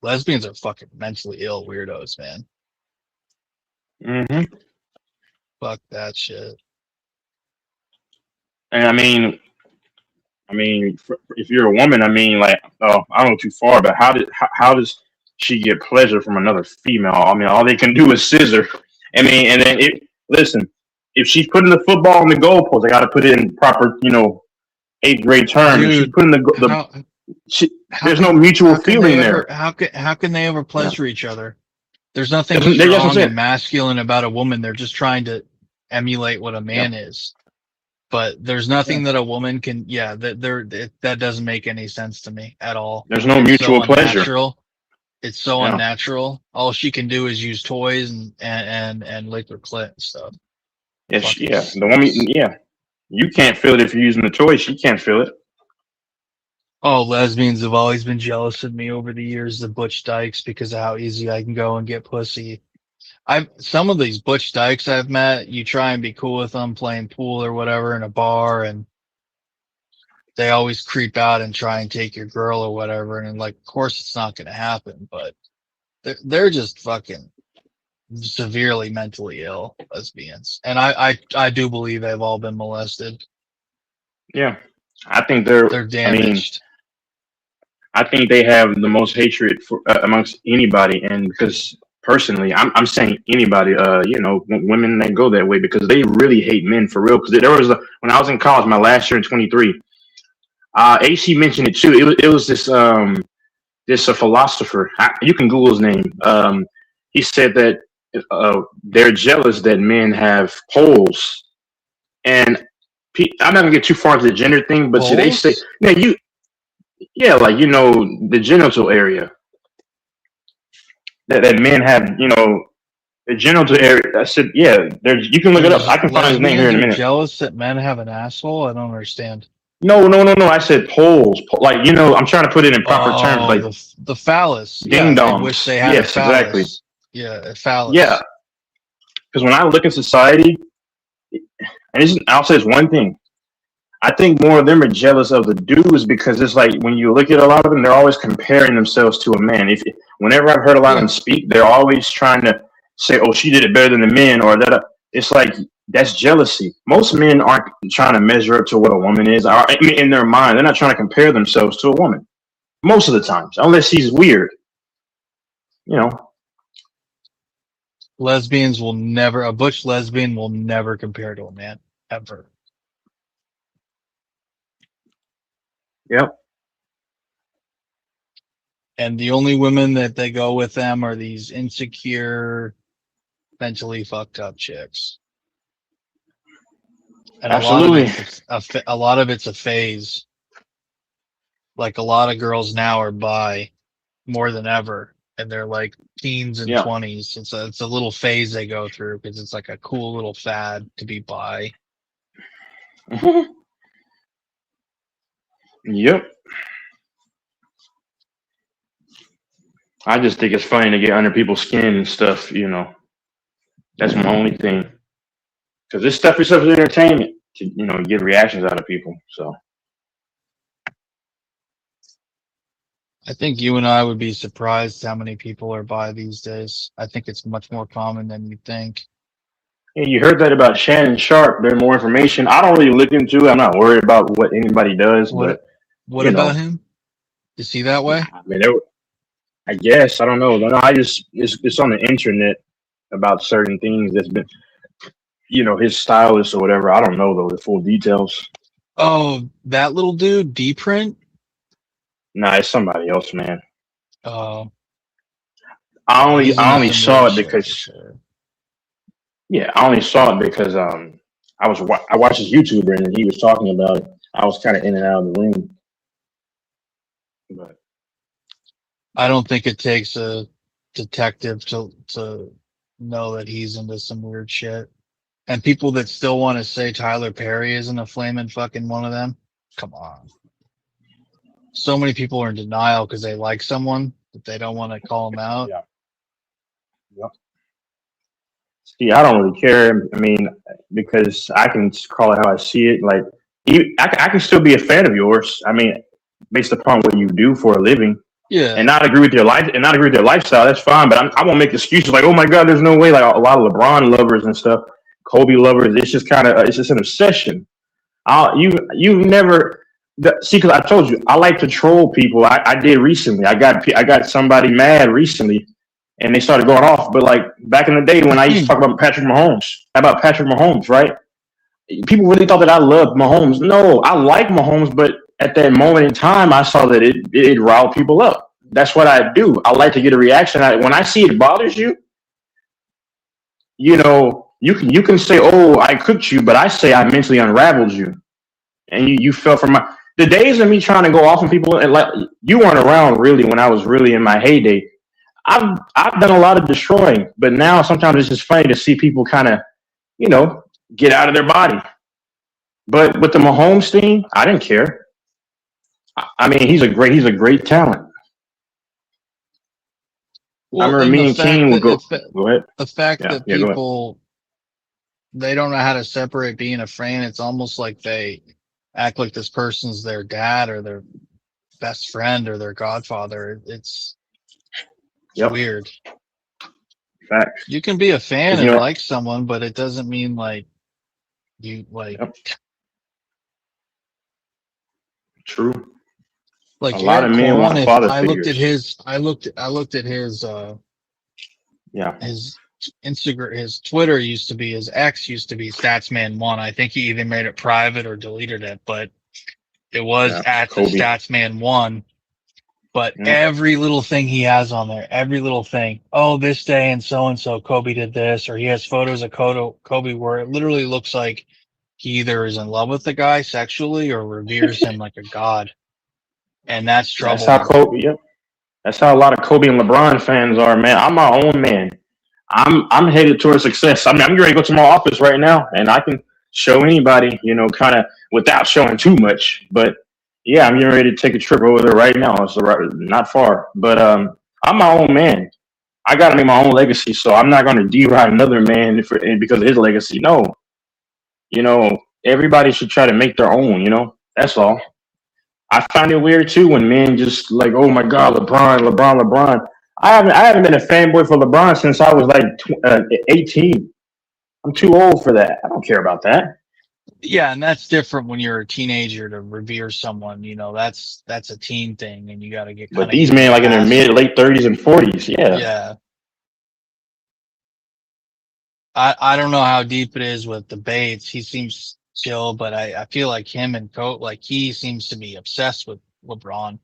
lesbians are fucking mentally ill weirdos, man. Mhm. Fuck that shit. And if you're a woman, like, oh, I don't go too far, but how does she get pleasure from another female? All they can do is scissor. And then listen, if she's putting the football on the goalpost, they got to put it in proper, eighth grade term. If she's Dude, putting there's no mutual feeling there. How can they ever Yeah. pleasure each other? There's nothing That's what I'm strong saying. and masculine about a woman. They're just trying to emulate what a man is. But there's nothing that a woman can. Yeah, that doesn't make any sense to me at all. There's no It's mutual so pleasure. unnatural. It's so Yeah. unnatural. All she can do is use toys and lick her clit and stuff. The woman. Yeah, you can't feel it if you're using the toy. She can't feel it. Oh, lesbians have always been jealous of me over the years, the butch dykes, because of how easy I can go and get pussy. Some of these butch dykes I've met, you try and be cool with them playing pool or whatever in a bar, and they always creep out and try and take your girl or whatever. And like, of course, it's not going to happen, but they're just fucking severely mentally ill lesbians, and I do believe they've all been molested. Yeah, I think they're damaged. I think they have the most hatred for, amongst anybody, and because personally, I'm saying anybody, women that go that way because they really hate men for real. Because there was when I was in college, my last year in 23, AC mentioned it too. It was this a philosopher. You can Google his name. He said that they're jealous that men have poles, and I'm not gonna get too far into the gender thing, but see, they say, the genital area that men have, the genital area. I said, yeah, you can look it up. I can find his name here in a minute. Jealous that men have an asshole? I don't understand. No. I said poles. Like, I'm trying to put it in proper terms. Like the phallus. Ding dongs. I wish they had a phallus. Exactly. Yeah, a phallus. Yeah. Because when I look at society, and I'll say it's one thing. I think more of them are jealous of the dudes because it's like when you look at a lot of them, they're always comparing themselves to a man. Whenever I've heard a lot of them speak, they're always trying to say, "Oh, she did it better than the men," or that. It's like that's jealousy. Most men aren't trying to measure up to what a woman is. In their mind, they're not trying to compare themselves to a woman. Most of the times, unless she's weird, A butch lesbian will never compare to a man ever. Yep. And the only women that they go with them are these insecure, mentally fucked up chicks. And absolutely, a lot of it's a phase. Like a lot of girls now are bi more than ever, and they're like teens and 20s. It's a little phase they go through because it's like a cool little fad to be bi. Yep. I just think it's funny to get under people's skin and stuff. That's my only thing. Because this stuff is entertainment to get reactions out of people. So I think you and I would be surprised how many people are bi these days. I think it's much more common than you think. yeah, you heard that about Shannon Sharp. There's more information. I don't really look into it. I'm not worried about what anybody does, but What you about know, him? Is he that way? I mean, I guess I don't know. No, it's on the internet about certain things that's been his stylist or whatever. I don't know though the full details. Oh, that little dude, D Print. Nah, it's somebody else, man. Oh, I only he's I into only some saw weird it shit for because sure. I only saw it because I watched this YouTuber and he was talking about it. I was kind of in and out of the room, but I don't think it takes a detective to know that he's into some weird shit. And people that still want to say Tyler Perry isn't a flaming fucking one of them. Come on. So many people are in denial because they like someone, but they don't want to call them out. yeah. Yep. See, I don't really care. I mean, because I can call it how I see it. Like, I can still be a fan of yours. I mean, based upon what you do for a living, Yeah. and not agree with your life and not agree with their lifestyle. That's fine, but I won't make excuses like, oh my god, there's no way. Like a lot of LeBron lovers and stuff, Kobe lovers. It's just it's just an obsession. You've never see, because I told you I like to troll people. I did recently. I got somebody mad recently, and they started going off. But like back in the day when I used to talk about Patrick Mahomes, right? People really thought that I loved Mahomes. No, I like Mahomes, but at that moment in time, I saw that it riled people up. That's what I do. I like to get a reaction. When I see it bothers you, you can say, "Oh, I cooked you," but I say I mentally unraveled you, and you fell from the days of me trying to go off on people. And like you weren't around really when I was really in my heyday. I've done a lot of destroying, but now sometimes it's just funny to see people kind of get out of their body. But with the Mahomes thing, I didn't care. I mean, he's a great talent. I Well, remember and me and King would go. Go ahead. the fact Yeah, that yeah, go ahead. people they don't know how to separate being a fan. It's almost like they act like this person's their dad or their best friend or their godfather. It's Yep. weird. Facts. You can be a fan 'Cause, and like someone, but it doesn't mean like you like Yep. True. like A lot Eric of men Kwan. want If father I looked at figures. I looked at his Yeah. his Instagram, his Twitter used to be, his X used to be Statsman1. I think he either made it private or deleted it, but it was Yeah. at the Kobe. Statsman1. But Yeah. every little thing he has on there, every little thing. Oh, this day and so Kobe did this, or he has photos of Kobe where it literally looks like he either is in love with the guy sexually or reveres him like a god. And that's That's how troubling. Kobe. Yep. That's how a lot of Kobe and LeBron fans are, man. I'm my own man. I'm headed towards success. I mean, I'm ready to go to my office right now, and I can show anybody, kind of without showing too much. But yeah, I'm getting ready to take a trip over there right now. It's not far, but I'm my own man. I got to make my own legacy, so I'm not going to deride another man because of his legacy. No, everybody should try to make their own. That's all. I find it weird too when men just like, oh my God, LeBron. I haven't been a fanboy for LeBron since I was like 18. I'm too old for that. I don't care about that. Yeah, and that's different when you're a teenager to revere someone. That's a teen thing, and you got to get kind But of these men, like in their late 30s and 40s, yeah. Yeah. I don't know how deep it is with debates. He seems chill, but I feel like him and Coat, like he seems to be obsessed with LeBron.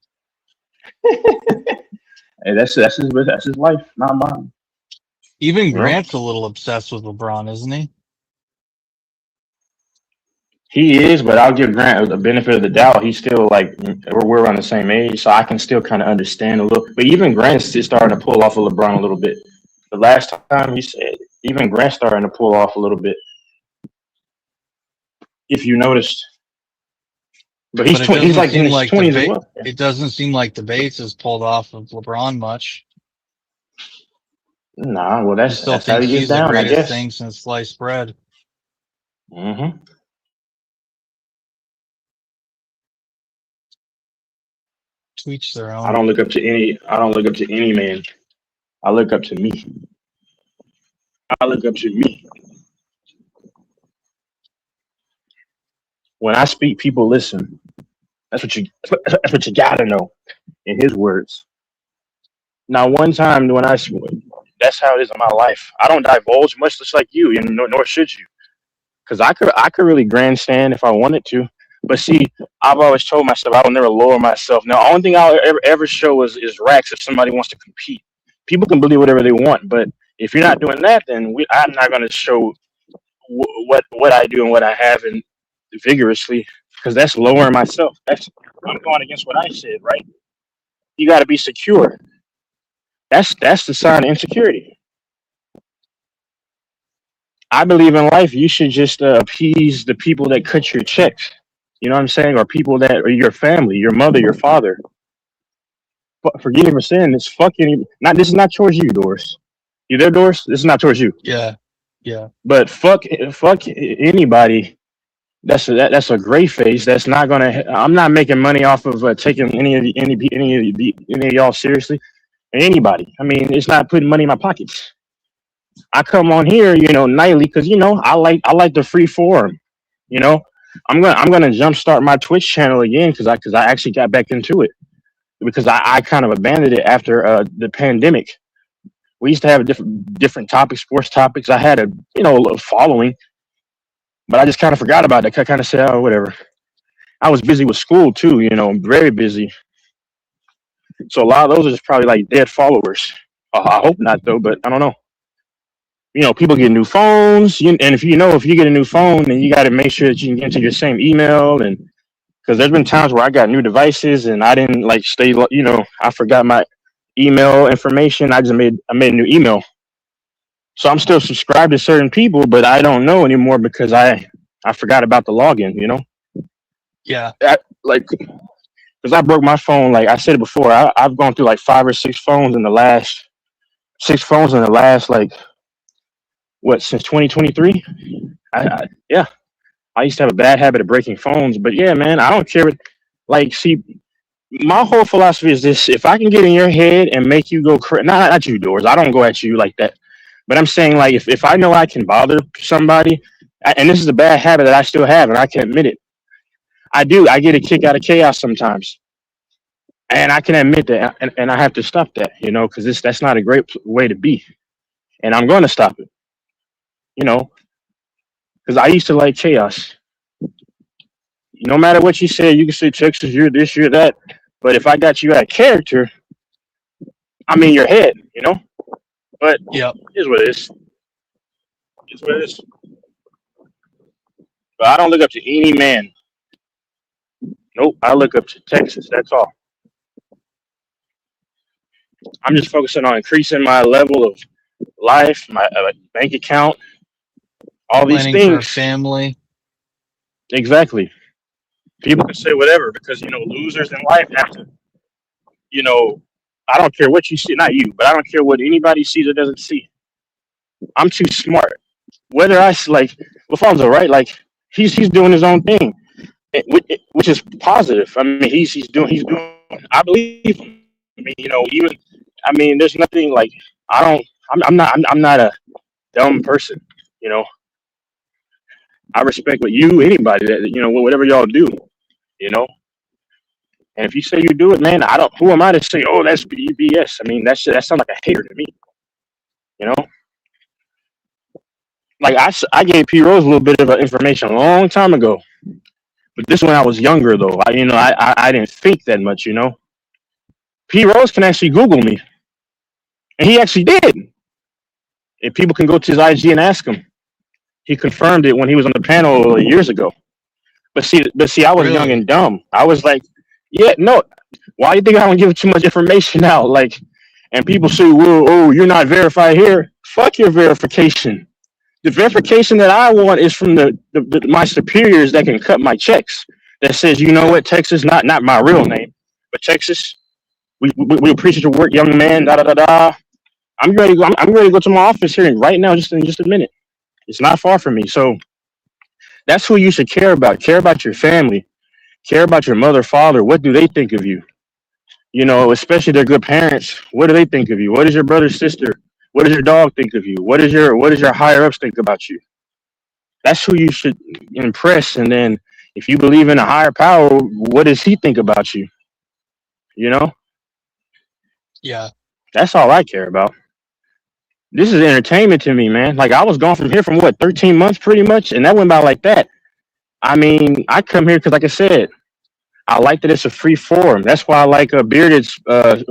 Hey, that's his life, not mine. Even Grant's a little obsessed with LeBron, isn't he? He is, but I'll give Grant the benefit of the doubt. He's still like we're around the same age, so I can still kind of understand a little. But even Grant's is starting to pull off of LeBron a little bit. The last time he said, even Grant's starting to pull off a little bit. If you noticed. But he's But it 20, he's doesn't like in seem his like 20s as well. it doesn't seem like the base is pulled off of LeBron much. Nah, well I still that's how think he gets he's the down, I greatest guess. thing since sliced bread. Mm-hmm. To each their I own. don't look up to any. I don't look up to any man. I look up to me. I look up to me. When I speak, people listen. That's what you. That's what you gotta know. In his words. Now, one time when that's how it is in my life. I don't divulge much, just like you, and nor should you, because I could really grandstand if I wanted to. But see, I've always told myself I will never lower myself. Now, the only thing I'll ever show is racks if somebody wants to compete. People can believe whatever they want, but if you're not doing that, then I'm not going to show what I do and what I have and vigorously, because that's lowering myself. I'm going against what I said, right? You got to be secure. That's the sign of insecurity. I believe in life. You should just appease the people that cut your checks. You know what I'm saying? Or people that are your family, your mother, your father. Forgive me for saying this. Fucking not. This is not towards you, Doris. You there, Doris? This is not towards you. Yeah. Yeah. But fuck anybody. That's a gray face. That's not gonna. I'm not making money off of taking any of y'all seriously. Anybody. I mean, it's not putting money in my pockets. I come on here, nightly because I like the free forum. You know, I'm gonna jumpstart my Twitch channel again because I actually got back into it because I kind of abandoned it after the pandemic. We used to have different topics, sports topics. I had a following, but I just kind of forgot about it. I kind of said, oh, whatever. I was busy with school too, very busy. So a lot of those are just probably like dead followers. I hope not though, but I don't know. People get new phones, and if you get a new phone, then you got to make sure that you can get into your same email, and because there's been times where I got new devices and I didn't like stay, I forgot my email information. I made a new email, so I'm still subscribed to certain people, but I don't know anymore because I forgot about the login. Yeah. Because I broke my phone. Like I said it before, I've gone through like 5 or 6 phones in the last like since 2023. Yeah, I used to have a bad habit of breaking phones, but yeah, man, I don't care. Like, see, my whole philosophy is this: if I can get in your head and make you go crazy, not you, Doors. I don't go at you like that, but I'm saying like if I know I can bother somebody, and this is a bad habit that I still have, and I can admit it. I do. I get a kick out of chaos sometimes, and I can admit that, and I have to stop that, because that's not a great way to be, and I'm going to stop it. Because I used to like chaos. No matter what you say, you can say Texas, you're this, you're that. But if I got you out of character, I'm in your head, But Yep. Here's what it is. Here's what it is. But I don't look up to any man. Nope, I look up to Texas. That's all. I'm just focusing on increasing my level of life, my bank account, all these Planning for a things. family. Exactly. People can say whatever because losers in life have to. I don't care what you see, not you, but I don't care what anybody sees or doesn't see. I'm too smart. Whether like Lafonso, right? Like he's doing his own thing, which is positive. I mean, he's doing. I believe him. I mean, even. I mean, there's nothing like I don't. I'm not a dumb person. I respect anybody that whatever y'all do. And if you say you do it, man, I don't. Who am I to say? Oh, that's BS. I mean, that sounds like a hater to me. Like I gave P Rose a little bit of information a long time ago, but this when I was younger though. I didn't think that much. P Rose can actually Google me, and he actually did. If people can go to his IG and ask him, he confirmed it when he was on the panel years ago. But see, I was young and dumb. I was like, yeah, no. Why do you think I don't give too much information out? Like, and people say, well, oh, you're not verified here. Fuck your verification. The verification that I want is from my superiors that can cut my checks. that says, you know what, Texas, not my real name, but Texas, we appreciate your work, young man. Da da da da. I'm ready. I'm ready to go to my office here right now, just in just a minute. It's not far from me, so that's who you should care about. Care about your family. Care about your mother, father. What do they think of you? You know, especially their good parents. What do they think of you? What does your brother, sister? What does your dog think of you? What does your higher ups think about you? That's who you should impress. And then if you believe in a higher power, what does he think about you? You know, Yeah. that's all I care about. This is entertainment to me, man. Like I was gone from here from what, 13 months pretty much, and that went by like that. I mean, I come here because, like I said, I like that it's a free forum. That's why I like a Bearded's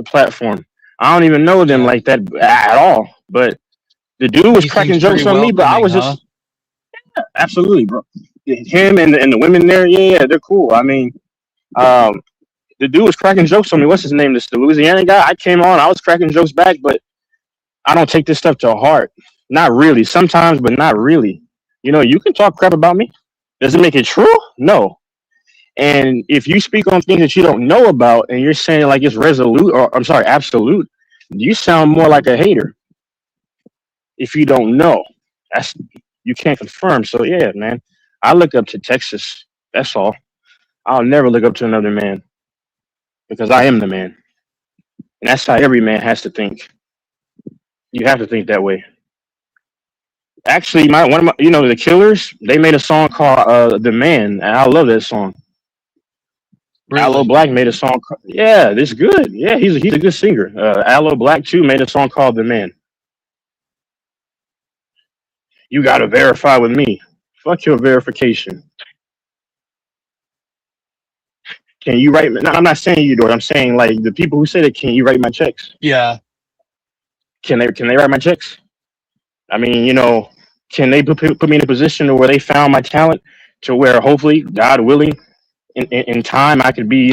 platform. I don't even know them Yeah. like that at all. But the dude was He cracking seems pretty jokes on me, but I welcoming, was huh? just absolutely, bro. Him and the women there, yeah, they're cool. I mean, um, the dude was cracking jokes on me. What's his name? This the Louisiana guy. I came on, I was cracking jokes back, but I don't take this stuff to heart. Not really. Sometimes, but not really. You know, you can talk crap about me. Does it make it true? No. And if you speak on things that you don't know about and you're saying like it's resolute or I'm sorry, absolute, you sound more like a hater if you don't know. That's you can't confirm. So yeah, man. I look up to Texas. That's all. I'll never look up to another man because I am the man. And that's how every man has to think. You have to think that way. Actually, my one of my the Killers, they made a song called "The Man," and I love that song. Aloe Really? Black made a song. Yeah, this good. Yeah, he's a good singer. Aloe Black too made a song called "The Man." You gotta verify with me. Fuck your verification. Can you write? No, I'm not saying you do it. I'm saying like the people who say that. Can you write my checks? Yeah. Can they write my checks? I mean, can they put me in a position where they found my talent to where hopefully, God willing, in time I could be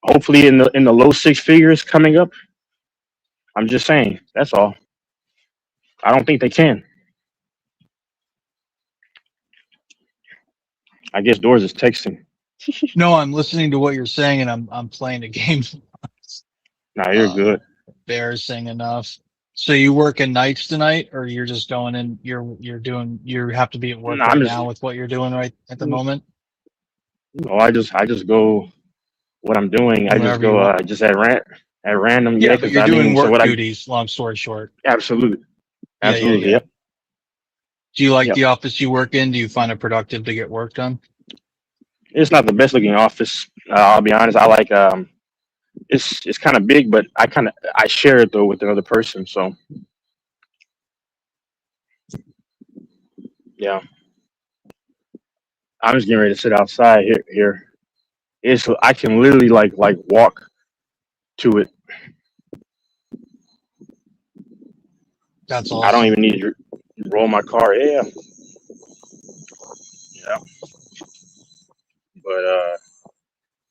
hopefully in the low six figures coming up. I'm just saying. That's all. I don't think they can. I guess Doors is texting. No, I'm listening to what you're saying, and I'm playing a game. Nah, you're uh, good. Embarrassing enough. So you working nights tonight, or you're just going in? You have to be at work Nah, I'm right just now with what you're doing right at the moment. no. I just go what I'm doing. I just Whenever you go want. Just at random. Yeah, Yeah, but because you're I doing mean, so work what I duties. Long story short. absolutely, Yeah, yeah, absolutely. yeah. Yep, Do you like yep. the office you work in? Do you find it productive to get work done? It's not the best looking office. I'll be honest. I like it's kind of big, but I share it though with another person. So yeah, I'm just getting ready to sit outside here. It's I can literally like walk to it. That's I don't awesome. even need to roll my car. Yeah, yeah. But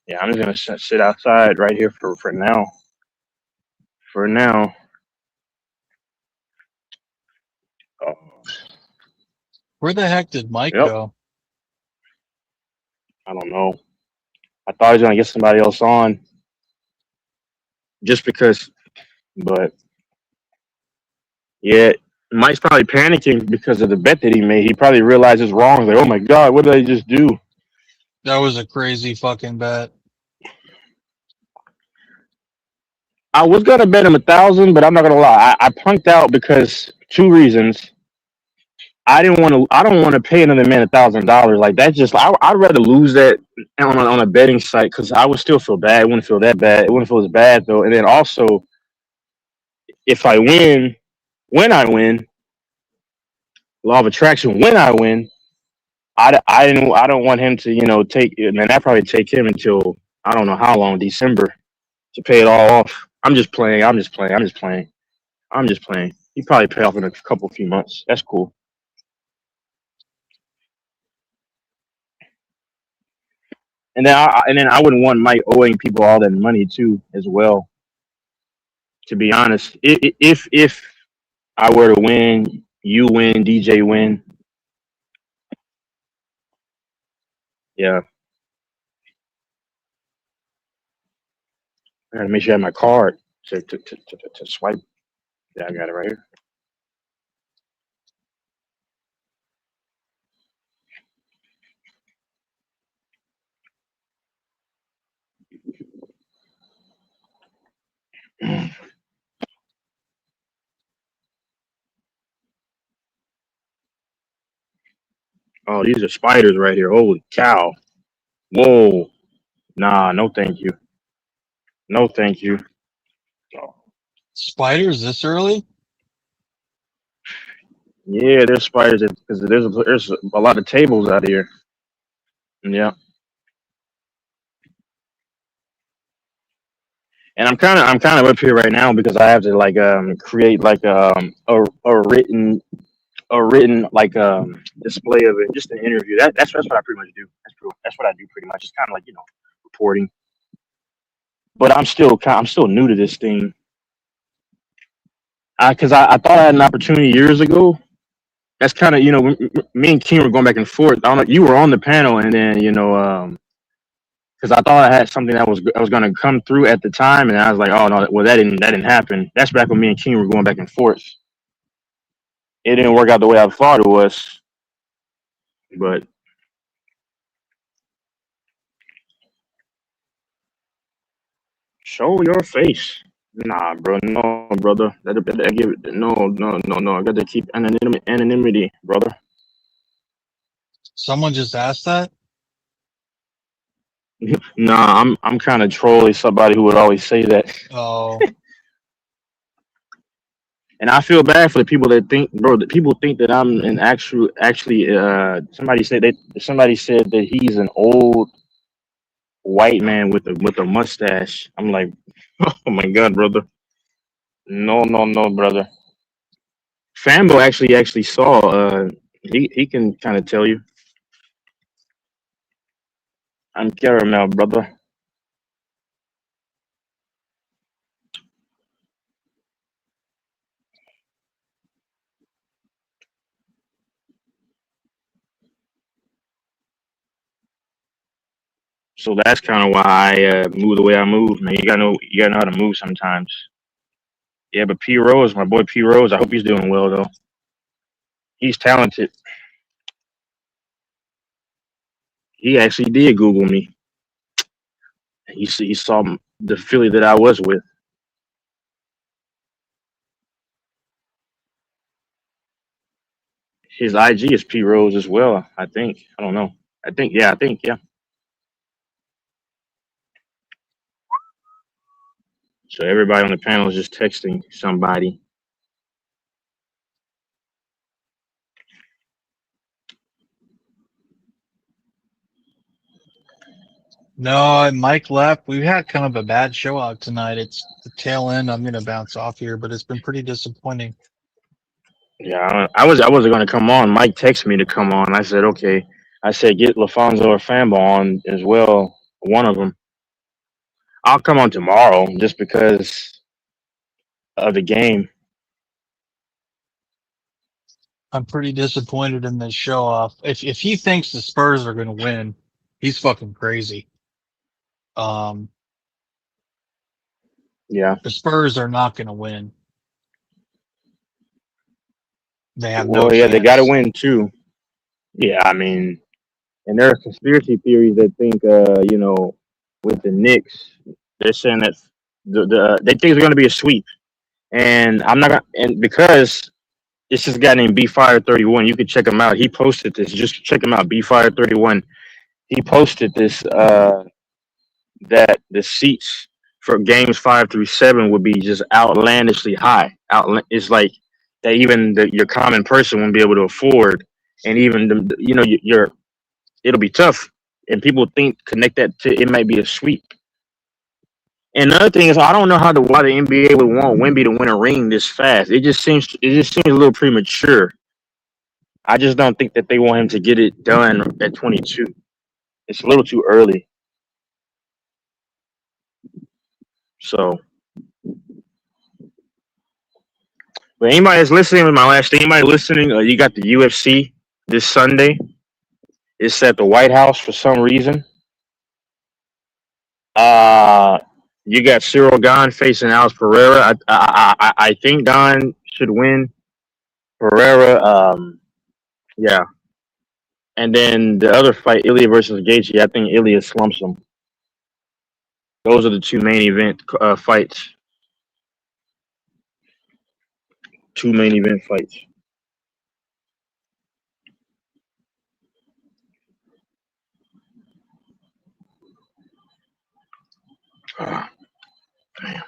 yeah, I'm just gonna sit outside right here for now. For now. Uh, Where the heck did Mike yep. go? I don't know. I thought I was gonna get somebody else on just because, but yeah, Mike's probably panicking because of the bet that he made. He probably realized it's wrong. He's like, oh my god, what did I just do? That was a crazy fucking bet. I was gonna bet him 1,000, but I'm not gonna lie. I punked out because two reasons. I didn't want to. I don't want to pay another man $1,000 like that. Just I'd rather lose that on a betting site because I would still feel bad. It wouldn't feel that bad. It wouldn't feel as bad though. And then also, if I win, when I win, law of attraction. When I win, I don't want him to take. Man, that probably take him until I don't know how long, December, to pay it all off. I'm just playing. I'm just playing. I'm just playing. I'm just playing. He probably pay off in a few months. That's cool. And then I wouldn't want Mike owing people all that money too, as well. To be honest, if I were to win, you win, DJ win, yeah, I gotta make sure I have my card to swipe. Yeah, I got it right here. Oh, these are spiders right here. Holy cow. Whoa. Nah, no thank you. No thank you. Oh. Spiders this early? Yeah, there's spiders because there's a lot of tables out here. Yeah. And I'm kind of up here right now because I have to like create like a written like display of it, just an interview. That's what I pretty much do. That's what I do pretty much. It's kind of like reporting. But I'm still new to this thing. Because I thought I had an opportunity years ago. That's kind of me and King were going back and forth. I don't know. You were on the panel, and then because I thought I had something that was going to come through at the time, and I was like, oh no, well that didn't happen. That's back when me and King were going back and forth. It didn't work out the way I thought it was, but show your face. Nah, bro, no, brother. That give it no. I got to keep anonymity, brother. Someone just asked that? Nah, I'm kind of trolling somebody who would always say that. Oh, And I feel bad for the people that think, bro. That people think that I'm an actually. Somebody said that he's an old white man with a mustache. I'm like, oh my god, brother. No, brother. Fambo actually saw. He can kind of tell you. I'm caramel, brother. So that's kind of why I move the way I move, man. You gotta know how to move sometimes. Yeah, but P Rose, my boy P Rose, I hope he's doing well though. He's talented. He actually did Google me. He saw the Philly that I was with. His IG is P Rose as well. I think. I don't know. I think yeah. So everybody on the panel is just texting somebody. no, Mike left. We've had kind of a bad show out tonight. It's the tail end. I'm going to bounce off here, but it's been pretty disappointing. Yeah, I wasn't gonna come on. Mike texted me to come on. I said okay. I said get LaFonso or Fambo on as well. One of them. I'll come on tomorrow just because of the game. I'm pretty disappointed in this show off. If he thinks the Spurs are going to win, he's fucking crazy. Um, Yeah. the Spurs are not going to win. They have no Well, yeah, they got to chance. win too. Yeah, I mean, and there are conspiracy theories that think, with the Knicks, they're saying that they think it's going to be a sweep, and I'm not gonna, and because it's this guy named B Fire 31. You can check him out. He posted this. Just check him out. B Fire 31. He posted this that the seats for games 5 through 7 would be just outlandishly high. It's like that even your common person won't be able to afford, and even your it'll be tough. And people connect that to it might be a sweep. And another thing is I don't know why the NBA would want Wemby to win a ring this fast. It just seems a little premature. I just don't think that they want him to get it done at 22. It's a little too early. So, but anybody that's listening, with my last thing, anybody listening, you got the UFC this Sunday. It's at the White House for some reason. Uh, You got Cyril Gahn facing Alex Pereira. I think Gahn should win. Pereira, yeah. And then the other fight, Ilya versus Gaethje. I think Ilya slumps him. Those are the two main event fights. Two main event fights. Ah, damn.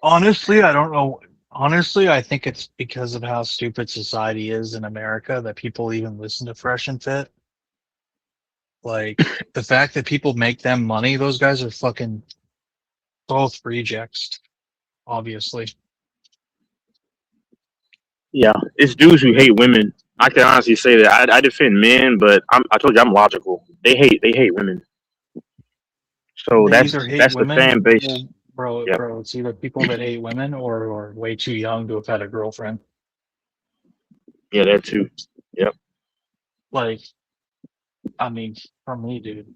Honestly, I don't know. Honestly, I think it's because of how stupid society is in America that people even listen to Fresh and Fit. Like, the fact that people make them money, those guys are fucking both rejects, obviously. Yeah, it's dudes who hate women. I can honestly say that I defend men, but I told you I'm logical. They hate women. So They either hate that's the women, fan base. well, Yeah, bro, it's either people that hate women or way too young to have had a girlfriend. yeah, that too. Yep. Like, I mean, for me, dude,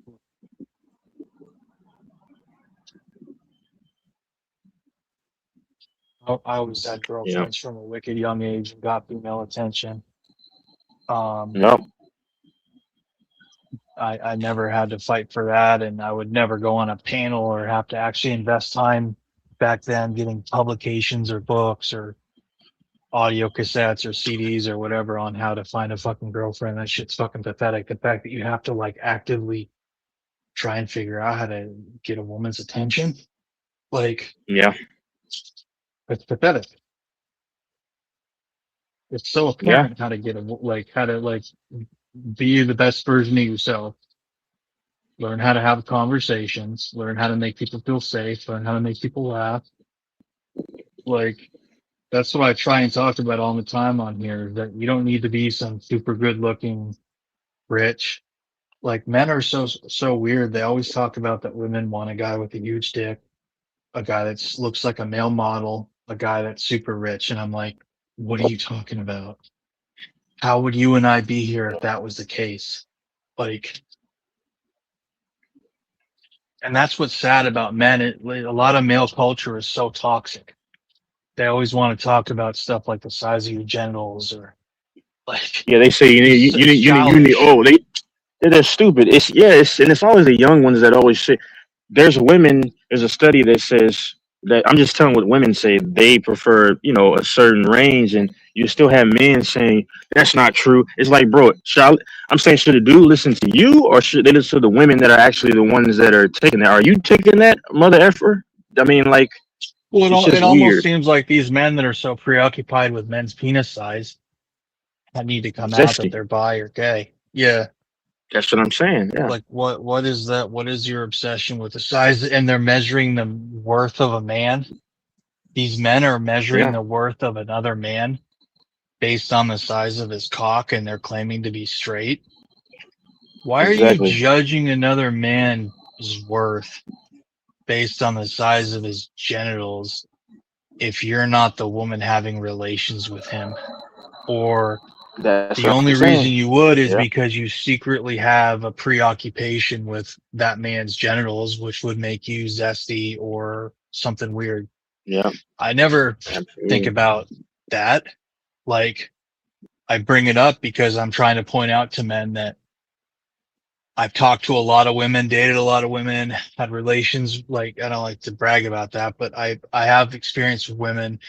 I always had Yeah. girlfriends from a wicked young age and got female attention. Yep. I never had to fight for that, and I would never go on a panel or have to actually invest time back then getting publications or books or audio cassettes or CDs or whatever on how to find a fucking girlfriend. That shit's fucking pathetic. The fact that you have to like actively try and figure out how to get a woman's attention, like, Yeah. it's pathetic. It's so Yeah. apparent how to get how to like be the best version of yourself. Learn how to have conversations, learn how to make people feel safe, learn how to make people laugh. Like, that's what I try and talk about all the time on here, that you don't need to be some super good looking rich. Like, men are so weird. They always talk about that women want a guy with a huge dick, a guy that looks like a male model, a guy that's super rich. And I'm like, what are you talking about? How would you and I be here if that was the case? Like, and that's what's sad about men. A lot of male culture is so toxic. They always want to talk about stuff like the size of your genitals or like Yeah, they say you need. childish. Oh, they're stupid. And it's always the young ones that always say. There's women. There's a study that says that I'm just telling what women say. They prefer a certain range, and you still have men saying that's not true. It's like, bro, I'm saying, should a dude listen to you, or should they listen to the women that are actually the ones that are taking that? Are you taking that, mother effer? I mean, like, Well, it's it just almost weird. seems like these men that are so preoccupied with men's penis size that need to come out that Zesty. they're bi or gay. Yeah. That's what I'm saying. Yeah. Like, what is that? What is your obsession with the size? And they're measuring the worth of a man. These men are measuring Yeah. the worth of another man based on the size of his cock, and they're claiming to be straight. Why are you Exactly. judging another man's worth based on the size of his genitals if you're not the woman having relations with him? Or That's the what only I'm saying. reason you would is Yeah. because you secretly have a preoccupation with that man's genitals, which would make you zesty or something weird. Yeah. I never think Absolutely. about that. Like, I bring it up because I'm trying to point out to men that I've talked to a lot of women, dated a lot of women, had relations. Like, I don't like to brag about that, but I have experience with women.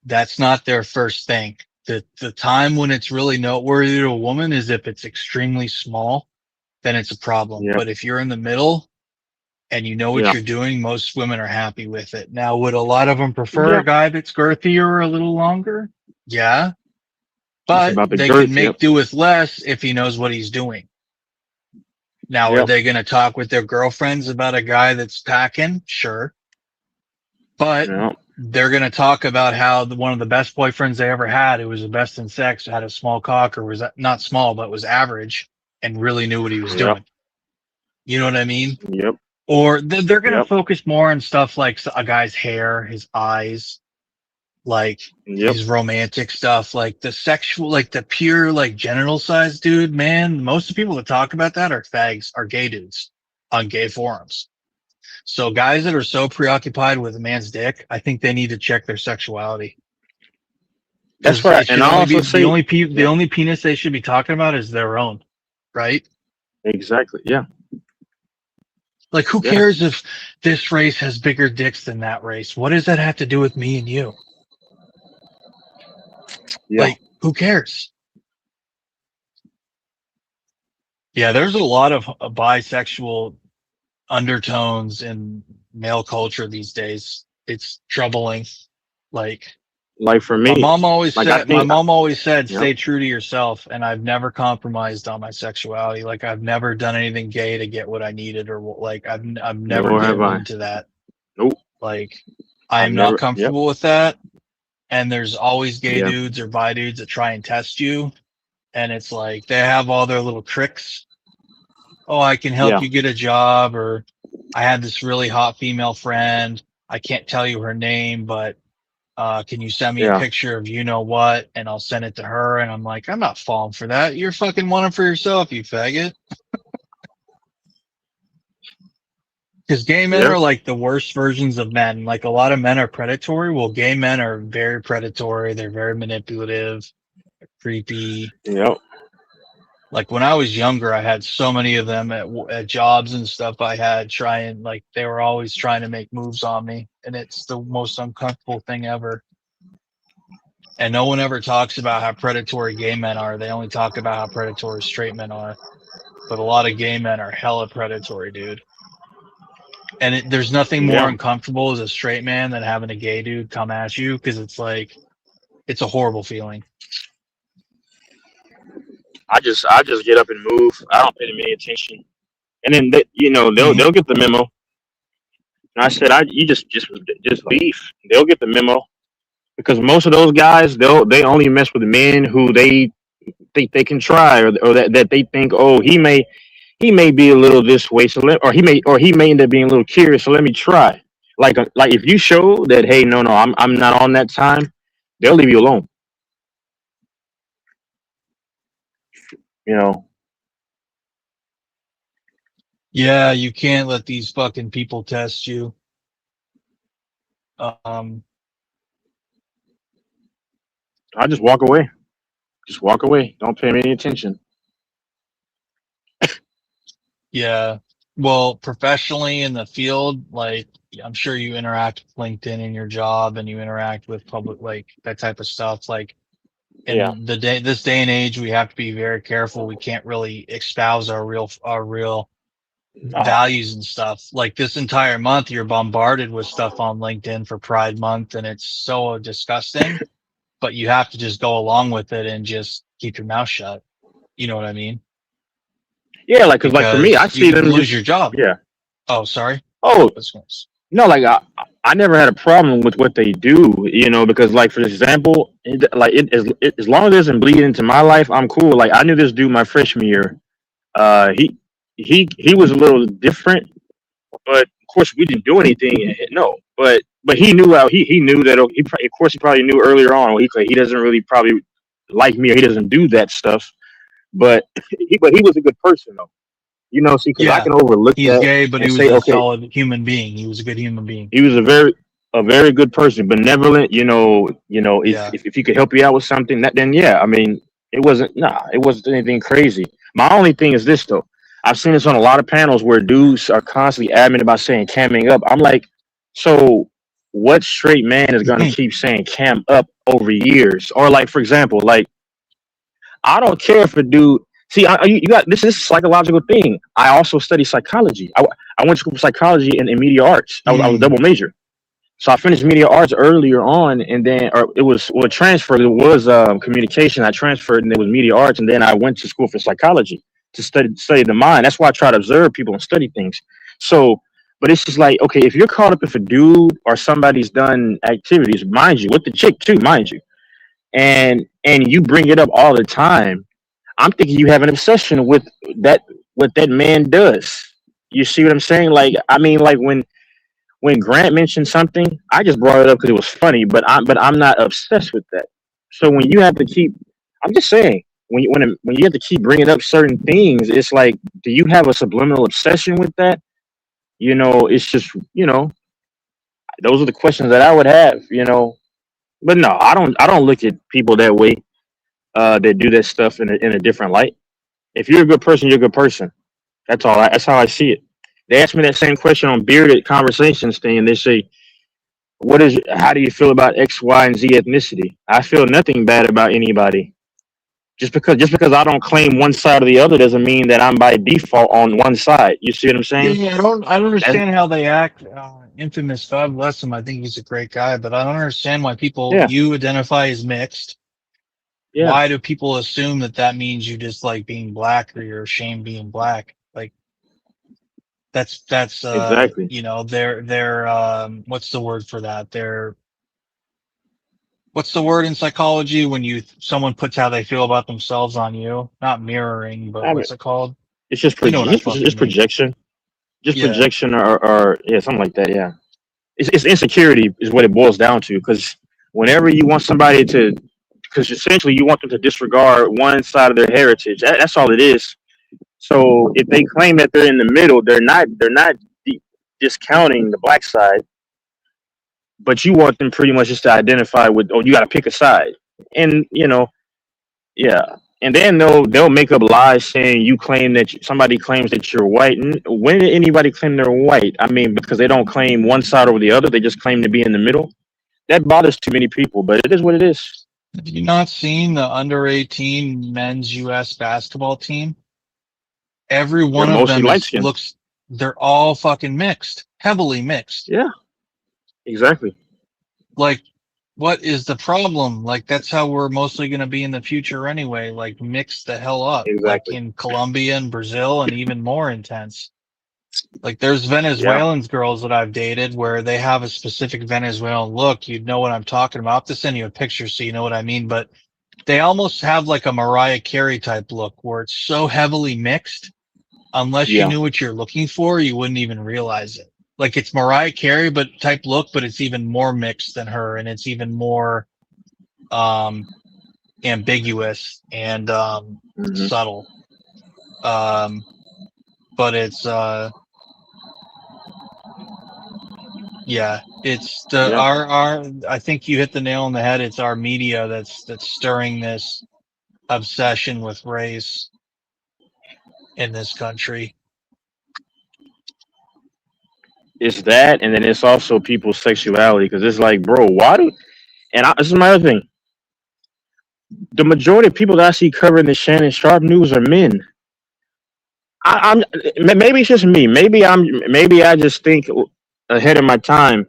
That's not their first thing. The time when it's really noteworthy to a woman is if it's extremely small, then it's a problem. Yeah. But if you're in the middle and you know what Yeah. you're doing, most women are happy with it. Now, would a lot of them prefer Yeah. a guy that's girthier or a little longer? Yeah. It's But about the they girth. can make do with less if he knows what he's doing. Now, are Yep. they going to talk with their girlfriends about a guy that's packing? Sure. But Yeah. they're going to talk about how one of the best boyfriends they ever had, who was the best in sex, had a small cock, or was not small, but was average and really knew what he was Yep. doing. You know what I mean? Yep. Or they're going to Yep. focus more on stuff like a guy's hair, his eyes, like Yep. his romantic stuff, like the sexual, like the pure, like genital size dude, man. Most of the people that talk about that are fags, are gay dudes on gay forums. So guys that are so preoccupied with a man's dick, I think they need to check their sexuality. That's Because right. it And should I only also be say, the yeah, only penis they should be talking about is their own, right? exactly. Yeah. Like, who Yeah. cares if this race has bigger dicks than that race? What does that have to do with me and you? Yeah. Like, who cares? Yeah, there's a lot of bisexual undertones in male culture these days. It's troubling. Like, Like for my me, mom always like I said, my think, mom always said, yep. stay true to yourself. And I've never compromised on my sexuality. Like, I've never done anything gay to get what I needed, or like, I've never Nor have given I. into that. Nope. Like, I I've am not never. Yep. comfortable with that. And there's always gay Yeah. dudes or bi dudes that try and test you. And it's like, they have all their little tricks. Oh, I can help Yeah. you get a job, or I had this really hot female friend. I can't tell you her name, but can you send me a Yeah. picture of you know what? And I'll send it to her. And I'm like, I'm not falling for that. You're fucking wanting for yourself, you faggot. Because gay men Yeah. are like the worst versions of men. Like, a lot of men are predatory. Well, gay men are very predatory. They're very manipulative, creepy. Yep. Like, when I was younger, I had so many of them at jobs and stuff. I had trying, like, they were always trying to make moves on me, and it's the most uncomfortable thing ever. And no one ever talks about how predatory gay men are. They only talk about how predatory straight men are. But a lot of gay men are hella predatory, dude. And there's nothing more Yeah. uncomfortable as a straight man than having a gay dude come at you, because it's like, it's a horrible feeling. I just get up and move. I don't pay them any attention. And then Mhm. they'll get the memo. And I said, you just leave. They'll get the memo because most of those guys they only mess with men who they think they can try, or that they think, oh, he may be a little this way, so or he may end up being a little curious, so let me try. Like if you show that, hey, no, I'm not on that time, they'll leave you alone. You know. Yeah, you can't let these fucking people test you. Um, I just walk away. Just walk away. Don't pay me any attention. yeah. Well, professionally in the field, like, I'm sure you interact with LinkedIn in your job, and you interact with public, like, that type of stuff. Like, Yeah. in this day and age, we have to be very careful. We can't really espouse our real No. values and stuff. Like, this entire month, you're bombarded with stuff on LinkedIn for Pride Month, and it's so disgusting. But you have to just go along with it and just keep your mouth shut. You know what I mean? Yeah, cause like for me, I Because you see could them lose just your job. yeah. Oh, sorry. Oh, Listeners. no, like I never had a problem with what they do, because like for example, as long as it doesn't bleed into my life, I'm cool. Like I knew this dude my freshman year. He was a little different, but of course we didn't do anything. No, but he knew how he knew that of course he probably knew earlier on. He doesn't really probably like me, or he doesn't do that stuff. But he was a good person though. See, because I Yeah, can overlook he's that gay, but and he was say, a okay, solid human being. He was a good human being. he was a very good person, benevolent. Yeah. If he could help you out with something, then yeah, I mean, it wasn't anything crazy. My only thing is this though. I've seen this on a lot of panels where dudes are constantly adamant about saying camming up. I'm like, so what straight man is gonna keep saying cam up over years? Or like, for example, like I don't care if a dude. See, you got this. This is a psychological thing. I also study psychology. I went to school for psychology and media arts. I was double major. So I finished media arts earlier on, and then or it was transferred. It was communication. I transferred, and it was media arts, and then I went to school for psychology to study the mind. That's why I try to observe people and study things. So, but it's just like, okay, if you're caught up if a dude or somebody's done activities, mind you, with the chick too, mind you, and you bring it up all the time, I'm thinking you have an obsession with that what that man does. You see what I'm saying? Like, I mean, like when Grant mentioned something, I just brought it up because it was funny, but I'm not obsessed with that. So when you have to keep, I'm just saying, when you have to keep bringing up certain things, it's like, do you have a subliminal obsession with that? It's just, those are the questions that I would have. But no, I don't look at people that way. That do that stuff in a different light. If you're a good person, you're a good person. That's how I see it. They asked me that same question on Bearded Conversations thing, and they say, how do you feel about X, Y, and Z ethnicity? I feel nothing bad about anybody. Just because I don't claim one side or the other doesn't mean that I'm by default on one side. You see what I'm saying? Yeah, I don't understand how they act. Infamous, God bless him. I think he's a great guy, but I don't understand why Yeah, you identify as mixed. yeah, Why do people assume that means you dislike being black or you're ashamed being black? Like that's exactly. they're what's the word for that? What's the word in psychology when someone puts how they feel about themselves on you? Not mirroring, but I mean, what's it called? it's just You know what I fucking just mean. projection, Yeah. or yeah, something like that. Yeah, it's insecurity is what it boils down to. Because whenever you want somebody to, because essentially you want them to disregard one side of their heritage. That's all it is. So if they claim that they're in the middle, they're not discounting the black side, but you want them pretty much just to identify with, oh, you got to pick a side, and yeah, and then they'll make up lies saying somebody claims that you're white. And when did anybody claim they're white? I mean, because they don't claim one side over the other, they just claim to be in the middle. That bothers too many people, but it is what it is. Have you not seen the under 18 men's US basketball team? Every They're one of mostly them light skinned. they're all fucking mixed, heavily mixed. Yeah, exactly. Like, what is the problem? Like, that's how we're mostly going to be in the future anyway. Like, mix the hell up, like Exactly. in Colombia and Brazil, and even more intense. Like, there's Yeah. Venezuelans girls that I've dated where they have a specific Venezuelan look. You'd know what I'm talking about. I'll have to send you a picture so you know what I mean. But they almost have like a Mariah Carey type look where it's so heavily mixed. Unless you Yeah. knew what you're looking for, you wouldn't even realize it. Like it's Mariah Carey, but type look, but it's even more mixed than her, and it's even more ambiguous and subtle. But it's yeah, it's our. I think you hit the nail on the head. It's our media that's stirring this obsession with race in this country. It's that, and then it's also people's sexuality, because it's like, bro, this is my other thing. The majority of people that I see covering the Shannon Sharp news are men. I'm maybe it's just me. Maybe I just think ahead of my time.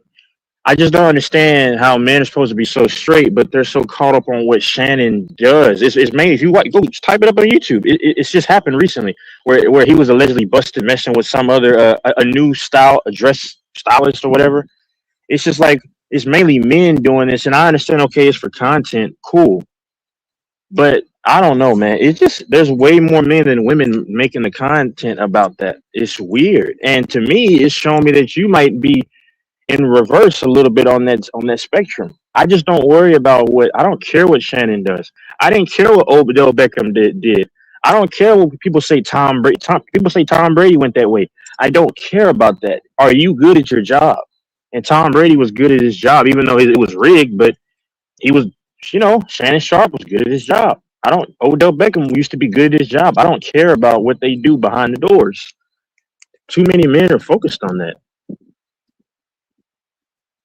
I just don't understand how men are supposed to be so straight, but they're so caught up on what Shannon does. It's mainly, if you go type it up on YouTube. It's just happened recently where he was allegedly busted messing with some other a new a dress stylist or whatever. It's just like, it's mainly men doing this, and I understand. Okay, it's for content, cool, but I don't know, man. It's just, there's way more men than women making the content about that. It's weird, and to me, it's showing me that you might be in reverse a little bit on that spectrum. I just don't worry about I don't care what Shannon does. I didn't care what Odell Beckham did. I don't care what people say people say Tom Brady went that way. I don't care about that. Are you good at your job? And Tom Brady was good at his job, even though it was rigged, but he was, Shannon Sharp was good at his job. Odell Beckham used to be good at his job. I don't care about what they do behind the doors. Too many men are focused on that.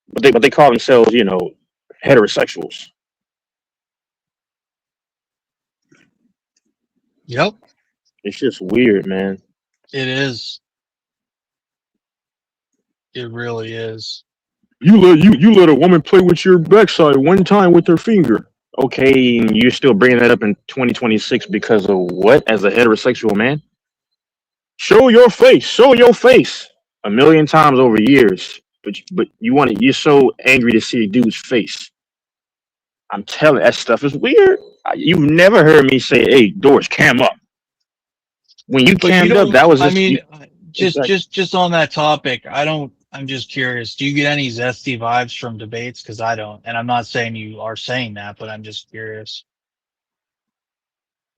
But they call themselves, heterosexuals. Yep, It's just weird, man. it is. It really is. You let a woman play with your backside one time with her finger. Okay, and you're still bringing that up in 2026 because of what? As a heterosexual man, show your face. Show your face. A million times over years, but you're so angry to see a dude's face. I'm telling that stuff is weird. You've never heard me say, "Hey, Doris, cam up." When you But you cammed up, don't. that was I just mean, just on that topic, I'm just curious. Do you get any zesty vibes from debates? Because I don't, and I'm not saying you are saying that, but I'm just curious.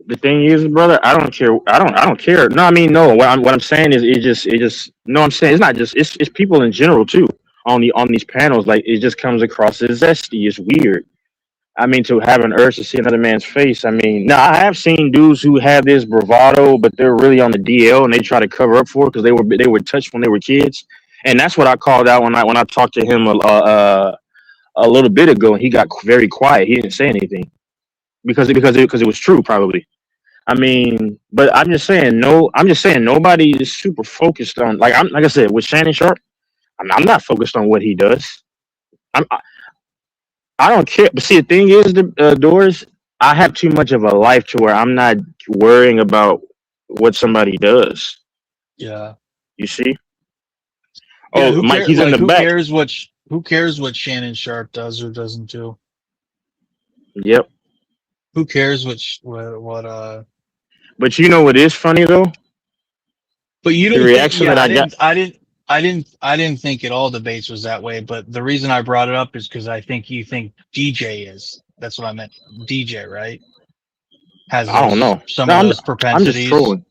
The thing is, brother, I don't care. I don't care. No, I mean, no. What I'm saying is, it just. No, I'm saying it's not just. It's people in general too on these panels. Like it just comes across as zesty. It's weird. I mean, to have an urge to see another man's face. I mean, now I have seen dudes who have this bravado, but they're really on the DL and they try to cover up for it because they were touched when they were kids, and that's what I called out when I talked to him a little bit ago, and he got very quiet. He didn't say anything because it was true, probably. I mean, but I'm just saying, no, I'm just saying nobody is super focused on like I said with Shannon Sharp. I'm not focused on what he does. I'm, I don't care. But see, the thing is, the doors. I have too much of a life to where I'm not worrying about what somebody does. Yeah. You see? Yeah. Oh, Who Mike, cares? he's in Like, the back. who cares what Shannon Sharp does or doesn't do? Yep. Who cares what? But you know what is funny though? But you The don't think? reaction that Yeah, I got. I didn't think it all debates was that way. But the reason I brought it up is because I think you think DJ is. That's what I meant. DJ, right? Has I don't know. some No, of those I'm just propensities. trolling.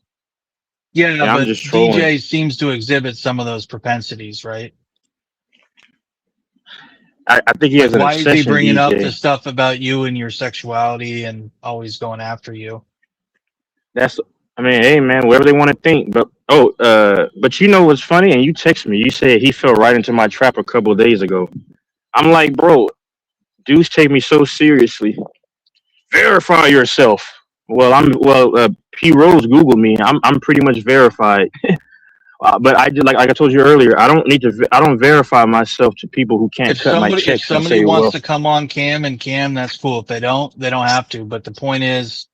Yeah, Yeah, I'm but just trolling. DJ seems to exhibit some of those propensities, right? I think he Like, has an why is he obsession, bringing up the DJ. stuff about you and your sexuality and always going after you? That's. I mean, hey man, whatever they want to think. But you know what's funny? And you text me. You said he fell right into my trap a couple of days ago. I'm like, bro, dudes take me so seriously. Verify yourself. P Rose Googled me. I'm pretty much verified. But I did like I told you earlier. I don't need to. I don't verify myself to people who can't cut my If checks and somebody say, wants well, to come on cam, that's cool. If they don't have to. But the point is,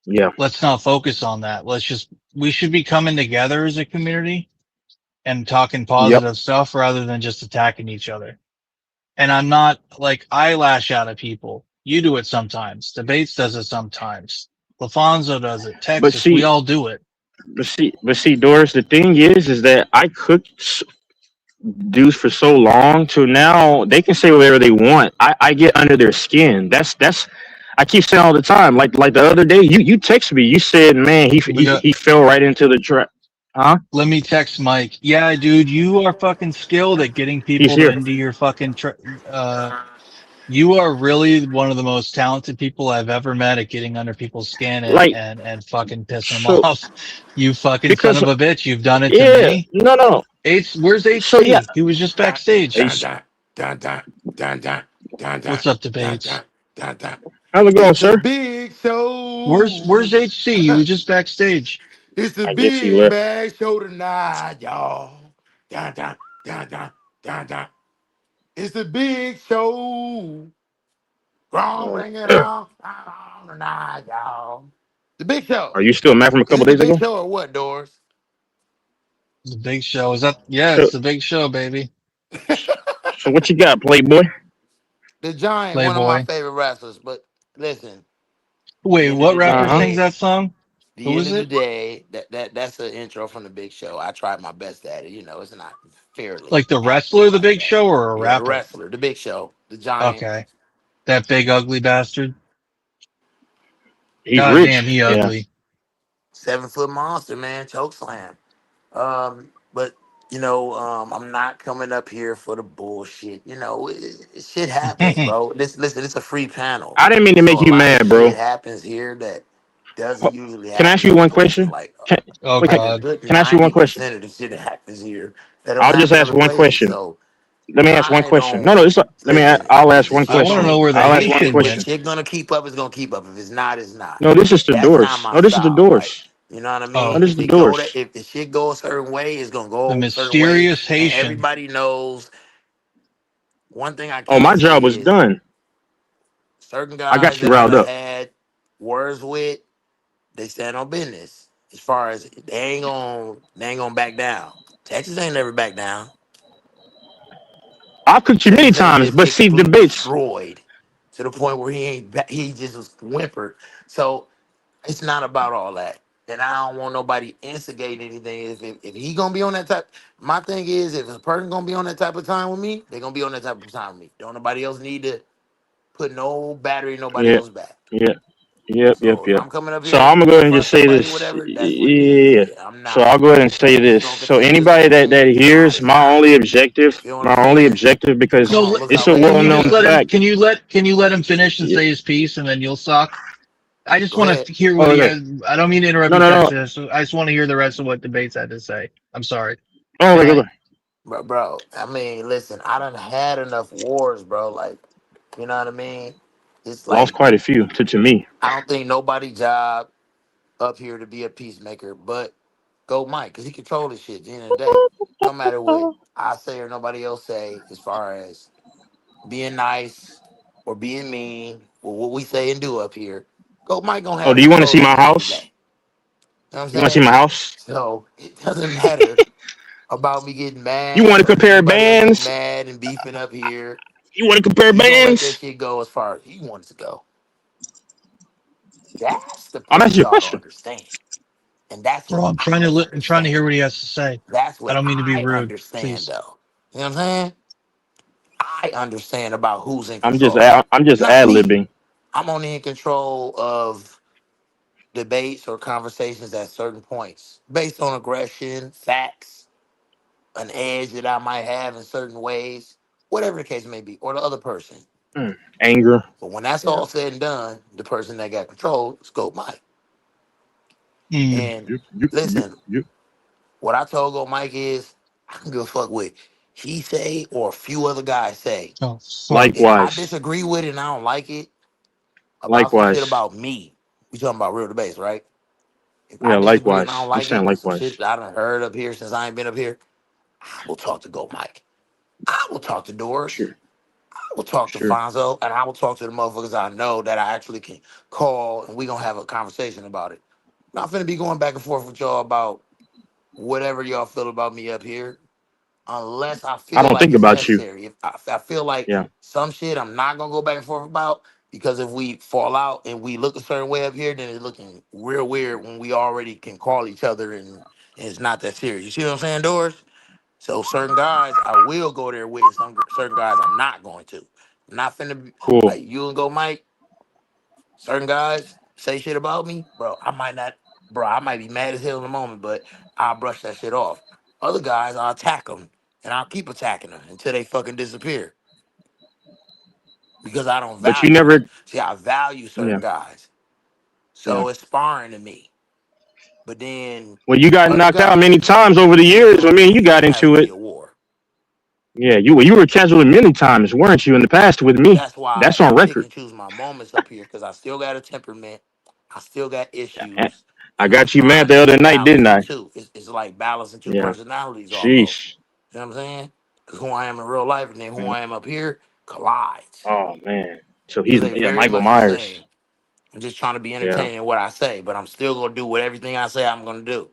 yeah, let's not focus on that. We should be coming together as a community and talking yep. positive stuff rather than just attacking each other. And I'm not like, I lash out at people. You do it sometimes. Debates does it sometimes. LaFonso does it. But Texas, we see, all do it. Doris. The thing is that I cooked dudes for so long to now they can say whatever they want. I get under their skin. That's. I keep saying all the time. Like the other day, you text me. You said, man, he fell right into the trap. Huh? Let me text Mike. Yeah, dude, you are fucking skilled at getting He's people here. into your fucking. You are really one of the most talented people I've ever met at getting under people's skin Like and fucking pissing them so off. You fucking son because of a bitch. You've done it to yeah, me. no. Where's So yeah, HC? He was just backstage. He's- What's up, debates? how's it going, It's a sir? big show. Where's HC? He was just backstage. It's a I guess he big left. bad show tonight, y'all. Dun, dun, dun, dun, dun, dun. It's a big show. Gonna bring it on tonight, y'all. The big show. Are you still mad from a Is couple it the days big ago? show or what, Doris? The big show. Is that? Yeah, So it's the big show, baby. so what you got, Playboy? The Giant, one of my Playboy. favorite wrestlers. But listen, Wait, the end of what the rapper Uh huh. sings day, that song? Who the end is of the it? day, that's an intro from the big show. I tried my best at it. You know, it's not fairly Like the accurate wrestler, the like big that. show, or a Yeah, the rapper? wrestler, the big show, the Giant. Okay. That big ugly bastard. He's God damn, rich. he Yeah. ugly. 7 foot monster, man, choke slam. But I'm not coming up here for the bullshit. Shit happens, bro. Listen, it's a free panel, I didn't mean to so make a you lot of mad, bro. shit happens here that doesn't usually Can I ask happen you other one places. question? Like, Can, Oh wait, like a God. good can I ask you one ninety question? percent of the shit that happens here that don't I'll just happen ask other one places. question. So Let me ask one I question. don't No, it's let me. listen. I'll If ask the one I shit want to question. know gonna where the I'll ask one Haitian if the question. went. shit gonna keep up, it's gonna keep up. If it's not, it's not. No, this is the That's not doors. my No, this is the style. Like, doors. you know what I No, mean? Oh, this is If the it go doors. that if the shit go a certain way, it's gonna the go a certain way. mysterious And Haitian. everybody knows one thing I Oh, can my say job was is done. certain I guys got you that I riled done up. had words with, they stand on business. As far as they ain't gonna back down. Texas ain't never back down. I've cooked you many Texas ain't times, just but get see, completely debates. destroyed to the point where he just was whimpered. So it's not about all that. and I don't want nobody instigating anything. If he gonna be on that type, my thing is if a person gonna be on that type of time with me, they gonna be on that type of time with me. Don't nobody else need to put no battery in nobody Yeah, else's back. yeah, yep, yep, So if yep. I'm coming up So here I'm gonna go ahead and just fuss say somebody, this. whatever, that's what it is. Yeah. Yeah, I'm So not. I'll go ahead and say And if it's this. gonna So continue this anybody on, that then hears it's not. You know what I'm my only saying? objective, Come No, because on, look it's how a late can we you just well-known let are. him? fact. Can you let him finish and Yeah. say his piece, and then you'll suck? I just Go want ahead. to hear what Oh, he okay. has. I don't mean to interrupt No, you, no, no. Texas. I just want to hear the rest of what debates had to say. I'm sorry. Oh, Go okay, ahead. okay. Bro, I mean, listen, I done had enough wars, bro. Like, you know what I mean? It's Lost like quite a few to me. I don't think nobody job up here to be a peacemaker, but go Mike, cause he control this shit. At the end of the day, no matter what I say or nobody else say, as far as being nice or being mean or what we say and do up here, go Mike gonna Oh, have do you want to control see at my the end of the house? day. You know what I'm You want to see saying? my house? So it doesn't matter about me getting You want mad to or compare anybody else getting bands? mad and beefing up here. You want to compare He gonna let that bands? shit go as far as he wants to go. That's the I'm part asking you a y'all don't question. understand, and that's Bro, what I'm trying to. I I'm trying to hear understand. what he has to say. That's I what don't mean to be I rude. understand, Please. though. You know what I'm saying? I understand about who's in I'm just control. I'm just Not ad me. libbing. I'm only in control of debates or conversations at certain points, based on aggression, facts, an edge that I might have in certain ways, whatever the case may be, or the other person. Anger. But when that's Yeah. all said and done, the person that got control is Go Mike. Mm. And You, listen, you. what I told Go Mike is, I don't give a fuck what he say or a few other guys say. Oh fuck. If I Likewise. disagree with it and I don't like it about some shit Likewise. about me, we talking about real debates, right? If I Yeah, disagree and I don't likewise. I'm like saying it, some likewise. shit that I done heard up here since I ain't been up here, I will talk to Go Mike. I will talk to Doris. Sure. I will talk to Sure. Fonzo, and I will talk to the motherfuckers I know that I actually can call, and we gonna have a conversation about it. Not finna be going back and forth with y'all about whatever y'all feel about me up here, unless I I feel don't like think it's about you. necessary. If I feel like Yeah. some shit I'm not gonna go back and forth about, because if we fall out and we look a certain way up here, then it's looking real weird when we already can call each other and it's not that serious. You see what I'm saying, Doris? So certain guys I will go there with, and some certain guys I'm not going to. I'm not finna be, Cool. like you and Go Mike. Certain guys say shit about me, bro. I might not, bro. I might be mad as hell in the moment, but I'll brush that shit off. Other guys, I'll attack them, and I'll keep attacking them until they fucking disappear because I don't But you value never. them. See, I value certain Yeah. guys, Yeah. so it's sparring to me. But then Well, you got other knocked out many guys, times over the it's years. I gonna mean, it's you got gonna have to into be it. a war. Yeah. You were canceled many times, weren't you, in the past with me? That's why That's on I pick record. and choose my moments up here because I still got a temperament. I still got I issues. I And I'm got you mad trying the to other just night, balance didn't the I? two. It's like balancing two Yeah. personalities almost. Sheesh. You know what I'm saying? Because who I am in real life and then who Man. I am up here collides. Oh man. So Because he's they yeah, very Michael much the Myers. same. I'm just trying to be Yeah. entertaining in what I say, but I'm still gonna do what everything I say I'm gonna do.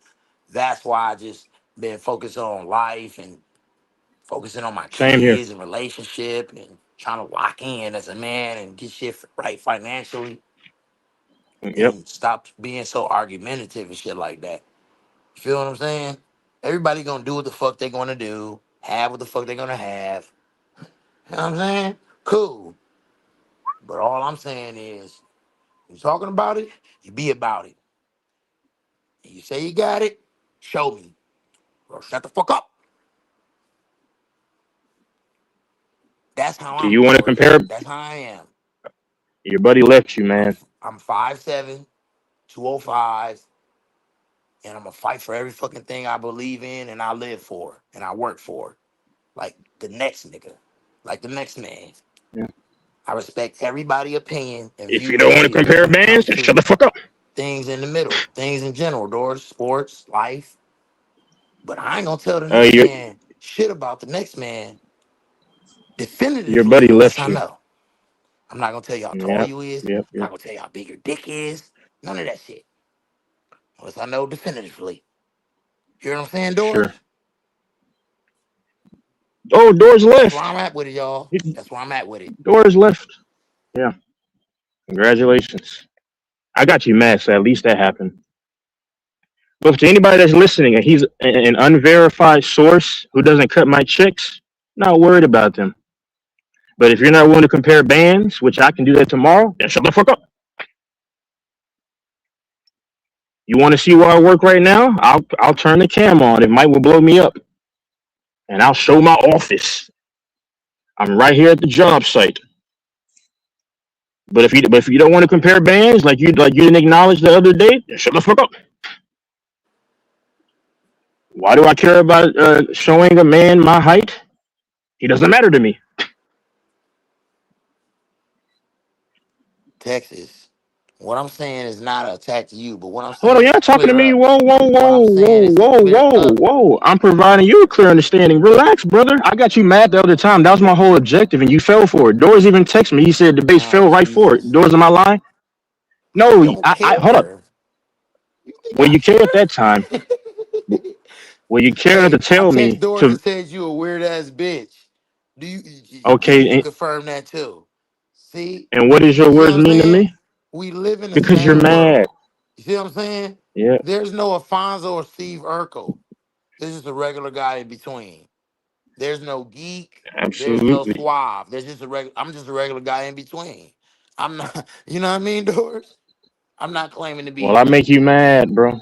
That's why I just been focused on life and focusing on my Same here. kids and relationship and trying to lock in as a man and get shit right financially Yep. and stop being so argumentative and shit like that. You feel what I'm saying? Everybody gonna do what the fuck they gonna do, have what the fuck they gonna have. You know what I'm saying? Cool. But all I'm saying is, you talking about it, you be about it. You say you got it, show me. Or shut the fuck up. That's how Do I'm, you want to Doris. compare? That's how I am. Your buddy left you, I'm man. I'm 5'7", 205, and I'm gonna fight for every fucking thing I believe in and I live for and I work for. Like the next nigga. Like the next man. Yeah. I respect everybody's opinion and If you views don't of want to shit compare when it bands, comes then shut the to fuck up. things in the middle, things in general, doors, sports, life. But I ain't gonna tell the next Your man shit about the next man your definitively buddy unless left I you. know. I'm not gonna tell you how tall Yep. you is. Yep. I'm not Yep. gonna tell you how big your dick is. None of that shit. Unless I know definitively. You know what I'm saying, Doris? Sure. Oh, doors That's where left. I'm at with it, y'all. That's where I'm at with it. Doors left. Yeah. Congratulations. I got you mad, so at least that happened. But to anybody that's listening and he's an unverified source who doesn't cut my checks, not worried about them. But if you're not willing to compare bands, which I can do that tomorrow, then shut the fuck up. You want to see where I work right now? I'll turn the cam on. It might will blow me up, and I'll show my office. I'm right here at the job site. But if you don't want to compare bands like you didn't acknowledge the other day, then shut the fuck up. Why do I care about showing a man my height? He doesn't matter to me. Texas. What I'm saying is not an attack to you, but what I'm Hold saying on, is you're to not talking to clear me. up. Whoa, whoa, What I'm whoa, saying whoa, is to whoa, clear whoa, up. whoa. I'm providing you a clear understanding. Relax, brother. I got you mad the other time. That was my whole objective, and you fell for it. Doors even text me. He said the base Oh fell right for it. Jesus. Doors, am I lying? I No, don't I hold up. care. You think Well, I you cared at that time. care? Well, you cared enough Hey, to I tell text me Doris and to. said you a weird ass bitch. Do you Okay, can confirm that too? See, and what does you your see what words I'm mean to saying? me? We live in the Because you're same mad. world. You see what I'm saying? Yeah, There's no Alfonso or Steve Urkel. There's just a regular guy in between. There's no geek. There's no absolutely. suave. There's just a regular. I'm just a regular guy in between. I'm not. You know what I mean, Doris? I'm not claiming to Well, I be. make you mad, bro.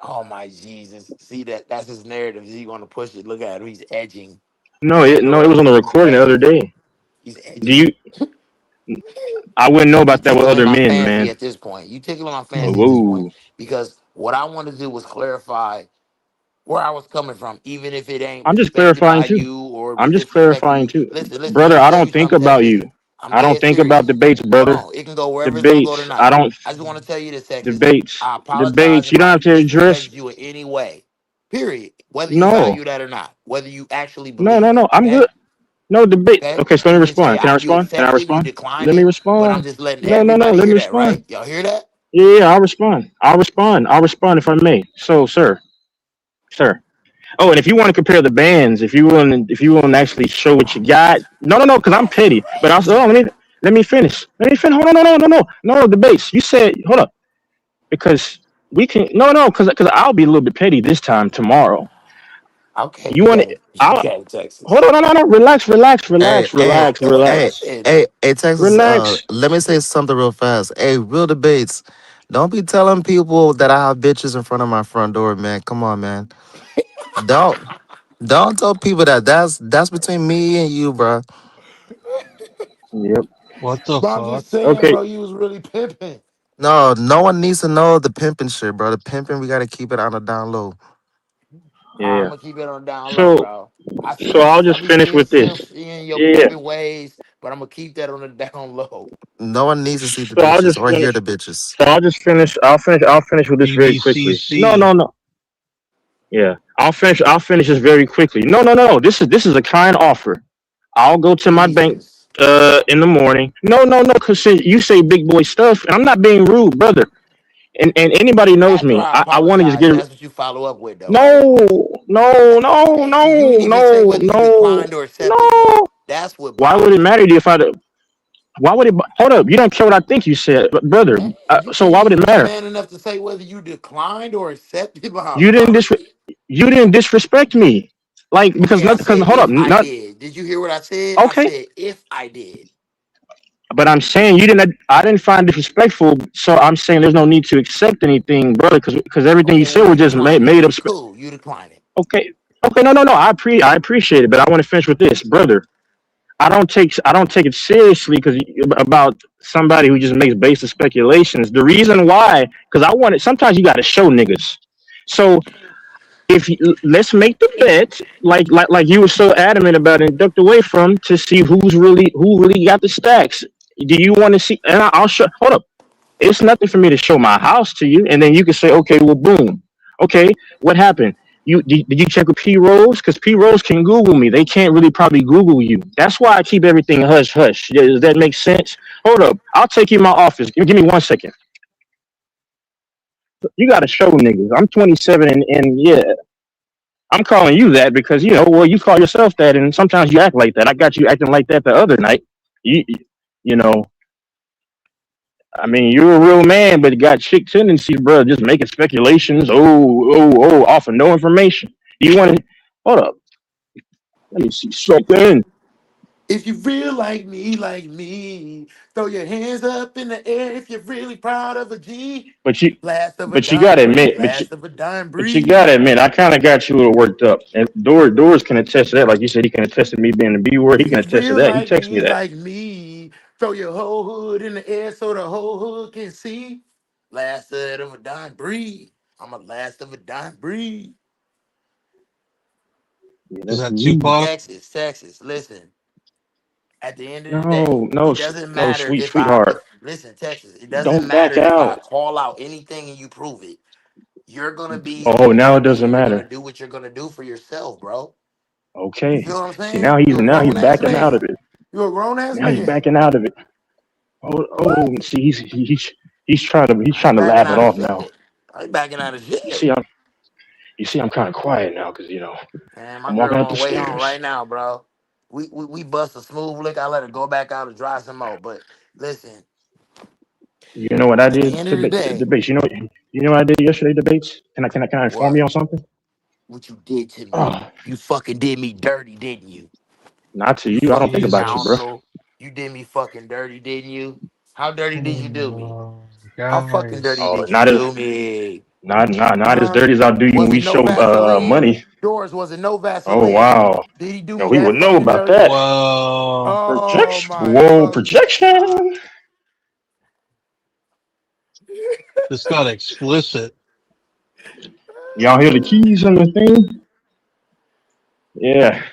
Oh my Jesus! See that? That's his narrative. He's going to push it. Look at him. He's edging. No, it was on Doris. the He's recording the other edging. day. He's Do edging. you? I wouldn't know You about that with tickling other my men, fancy man. at this point. You tickling my fancy at this point Whoa. because what I want to do was clarify where I was coming from, even if it ain't I'm just respected clarifying by too. you or I'm was just disrespecting clarifying you. too, Listen. brother. Let me I tell you don't think something, about Texas. you. I'm I don't dead think about serious. debates, Hold brother. on. It can go wherever it's gonna go Debates. I tonight. don't I just want to tell you this, Texas. debates. I apologize Debates. You if don't I have to address. disrespected you in any way. Period. Whether you No, value that or not, whether you actually no, no, believe it. no. I'm Okay. good. No debate. Okay. Okay, so let me You can say respond. Can I you respond? Can I accept it, you respond? decline Let me it, but I'm respond. just letting No, no, no. everybody Let me hear that, respond. right? Y'all hear that? Yeah, yeah. I'll respond. I'll respond. I'll respond if I may. So, sir. Oh, and if you want to compare the bands, if you want to actually show what you got, no, because I'm That's petty. But I'll crazy. let me finish. Let me finish. Hold on, no, debates. You said hold up because we can because I'll be a little bit petty this time tomorrow. Okay, You you want to? got it. You I'll got it, Texas. hold on, no, relax, Hey, hey, hey, Listen. hey, Texas. relax. Let me say something real fast. Hey, real debates. Don't be telling people that I have bitches in front of my front door, man. Come on, man. Don't don't tell people that. That's between me and you, bro. Yep. What the But I'm fuck? just saying, Okay. bro, you was really pimping. No, no one needs to know the pimping shit, bro. The pimping, we gotta keep it on the down low. Yeah. I'm gonna keep it on down low, So bro. I see so you. I'll I just be finish seeing with this. seeing your Yeah. pimping ways, but I'm gonna keep that on the down low. No one needs to see the So I'll bitches just or hear finish. the bitches. So I'll just finish. I'll finish with this very quickly. No, BBCC. no, no. Yeah, I'll finish. I'll finish this very quickly. No. This is a kind offer. I'll go to my bank Jesus. in the morning. No, because you say big boy stuff, and I'm not being rude, brother. And anybody knows After me. I I want to just apologize, get that's what you follow up with, though, right? no, no, no, You no, didn't even say no, whether you no, declined or accepted yet. no. That's what Why would it bothers matter me. to you if I? Why would it? Hold up. You don't care what I think you said, brother. Man, you So can't why would even it be matter? man enough to say whether you declined or accepted my You didn't dis. apology. You didn't disrespect me. Like because Okay, I nothing. Because said hold up. if I Not did. Did you hear what I said? I okay. said if I did. But I'm saying you didn't. I didn't find it disrespectful. So I'm saying there's no need to accept anything, brother, because everything you Okay, said well was you just decline it. made up. Cool, you decline it. Okay. Okay. No. I appreciate it, but I want to finish with this, brother. I don't take it seriously because about somebody who just makes basic speculations. The reason why, because I want it. Sometimes you got to show niggas. So if let's make the bet, like you were so adamant about and ducked away from to see who really got the stacks. Do you want to see? And I'll show. Hold up. It's nothing for me to show my house to you, and then you can say, okay, well, boom. Okay, what happened? Did you check with P Rose? Because P Rose can Google me. They can't really probably Google you. That's why I keep everything hush hush. Does that make sense? Hold up. I'll take you in my office. Give me 1 second. You got to show niggas. I'm 27, and yeah, I'm calling you that because well, you call yourself that, and sometimes you act like that. I got you acting like that the other night. You, you know, I mean, you're a real man, but you got chick tendencies, bro. Just making speculations. Off of no information. You want to hold up? Let me see something. If you feel like me, throw your hands up in the air if you're really proud of a G. But you, Last of a but you dying gotta breed, admit, last of a dying but you breed. gotta admit, I kind of got you a little worked up. And Doors can attest to that. Like you said, he can attest to me being the B word. He If can you attest to feel that. He texted me that. like me, throw your whole hood in the air so the whole hood can see. Last of a dying breed. I'm a last of a dying breed. Yeah, Is that's that me. Tupac? Texas. Listen, at the end of the day, No, no, it doesn't no, matter if sweetheart. listen, Texas, it doesn't Don't matter back if I out. call out anything and you prove it. You're gonna be who Oh, you're now gonna it be, doesn't and you're gonna matter. do what you're gonna do for yourself, bro. You Okay. feel what I'm See, saying? You're a now he's grown ass backing out man. of it. You're a grown ass Now he's man. backing out of it. What? See, he's trying to I ain't backing laugh it out of off now. shit. I ain't backing out of You shit. see, I'm kind of quiet now because Man, my I'm girl walking up on the the way home stairs. right now, bro. We bust a smooth lick. I let her go back out and dry some more. But listen, You know what I at the did end to of the day, debates? You know what I did yesterday debates? Can I inform what? you on something? What you did to me? Oh, You fucking did me dirty, didn't you? not to You you. I don't think fucking about you, bro. Jesus. scoundrel. You did me fucking dirty, didn't you? How dirty did you do me? Oh, How fucking dirty guys. Oh, did you do me? not as Huh? dirty as I'll do you when Was we it no show Vaseline? money. Doors, was it no Oh Vaseline? wow. Did he do No, me we that would know fucking about dirty? that. Whoa. Oh Projection. my Whoa, fucking God. projection. This got explicit. Y'all hear the keys on the thing? Yeah.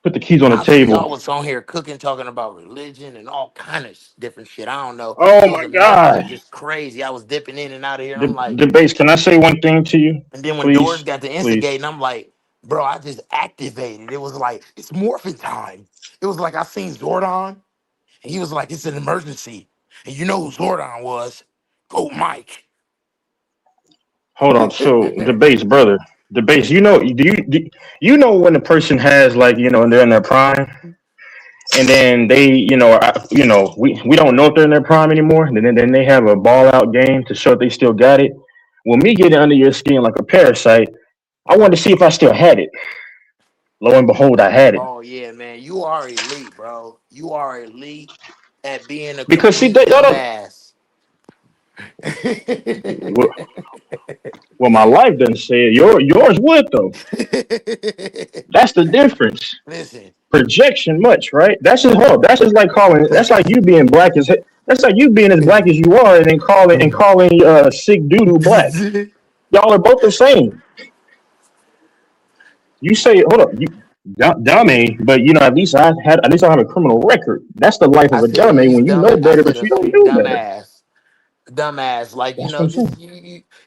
Put the keys on the I see table. y'all was on here cooking, talking about religion and all kind of different shit. I don't know. Oh It was my a mix of God. just crazy. I was dipping in and out of here. I'm like, Debates. Can I say one thing to you, and then when Doors please? got to Please. instigating, I'm like, bro, I just activated. It was like, it's morphin' time. It was like I seen Zordon, and he was like, it's an emergency. And you know who Zordon was? Go Mike. Hold on. So debates, brother. Debates. You know when a person has like and they're in their prime, and then they we don't know if they're in their prime anymore. And then they have a ball out game to show that they still got it. Well, me getting under your skin like a parasite, I wanted to see if I still had it. Lo and behold, I had it. Oh yeah, man, you are elite, bro. You are elite at being a Because see, complete y'all don't. dumbass. Well, my life doesn't say it. Yours would though. That's the difference. Listen, Projection much, right? That's just like calling. That's like you being black as. That's like you being as black as you are, and then calling sick doodoo black. Y'all are both the same. You say, hold up, you dummy, but at least I have a criminal record. That's the life I of a said dummy when you know I better, said but a you don't do better. dumbass. Like That's what I'm just saying.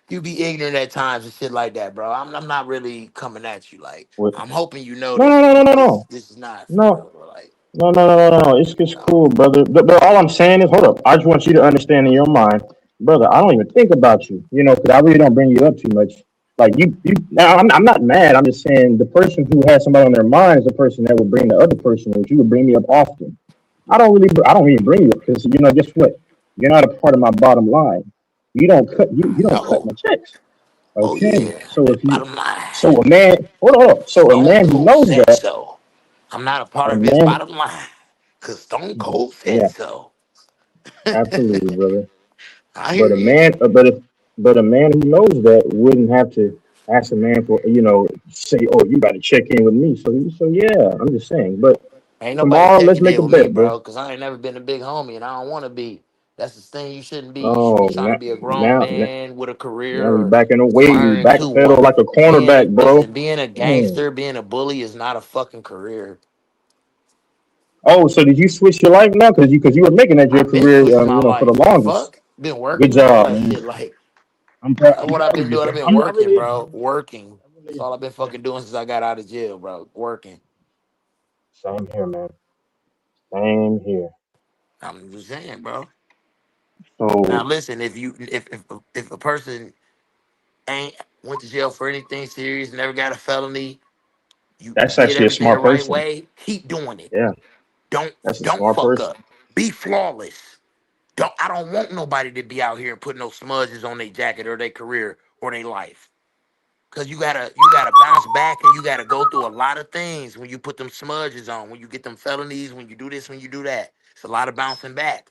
you be ignorant at times and shit like that, bro. I'm not really coming at you. Like What? I'm hoping you know No, no, no, no, no, no, this is not for no. real. Bro. Like No, no, no, no, no, no. It's no. cool, brother. But all I'm saying is, hold up. I just want you to understand in your mind, brother. I don't even think about you, because I really don't bring you up too much. Like you. Now, I'm not mad. I'm just saying the person who has somebody on their mind is the person that would bring the other person, which you would bring me up often. I don't even bring you up because guess what? You're not a part of my bottom line. You I don't cut know. my checks. Oh Okay. yeah. So if you, Bottom line. so a man, hold on. So a Stone man who Cold knows said that, so. I'm not a part a of his man, bottom line. Cause Stone Cold said yeah, so. absolutely, brother. I hear But you. a man who knows that wouldn't have to ask a man for say, oh, you got to check in with me. So yeah, I'm just saying. But Ain't nobody tomorrow, let's checking make in a with me, bet, bro. bro. Cause I ain't never been a big homie and I don't want to be. That's the thing you shouldn't be. You should be Oh, trying to be a grown man with a now career we or back in the way. We aspiring to backpedal one. like a cornerback, bro. Being a Mm. gangster, being a bully is not a fucking career. Oh, so did you switch your life now? Because you were making that your I've been career, switching my for the life. The longest. fuck? Been Good working and all job, that man. shit. Like I'm what I've proud been of you, doing. bro. I've been I working, really am. bro. Working. I That's really am. all I've been fucking doing since I got out of jail, bro. Working. Same here, man. Same here. I'm just saying, bro. Now So listen, if a person ain't went to jail for anything serious, never got a felony, you that's did actually a everything the smart right person. way, keep doing it. Yeah, Don't that's a don't smart fuck person. up. Be flawless. I don't want nobody to be out here and put no smudges on their jacket or their career or their life. Cause you gotta bounce back and you gotta go through a lot of things when you put them smudges on, when you get them felonies, when you do this, when you do that. It's a lot of bouncing back.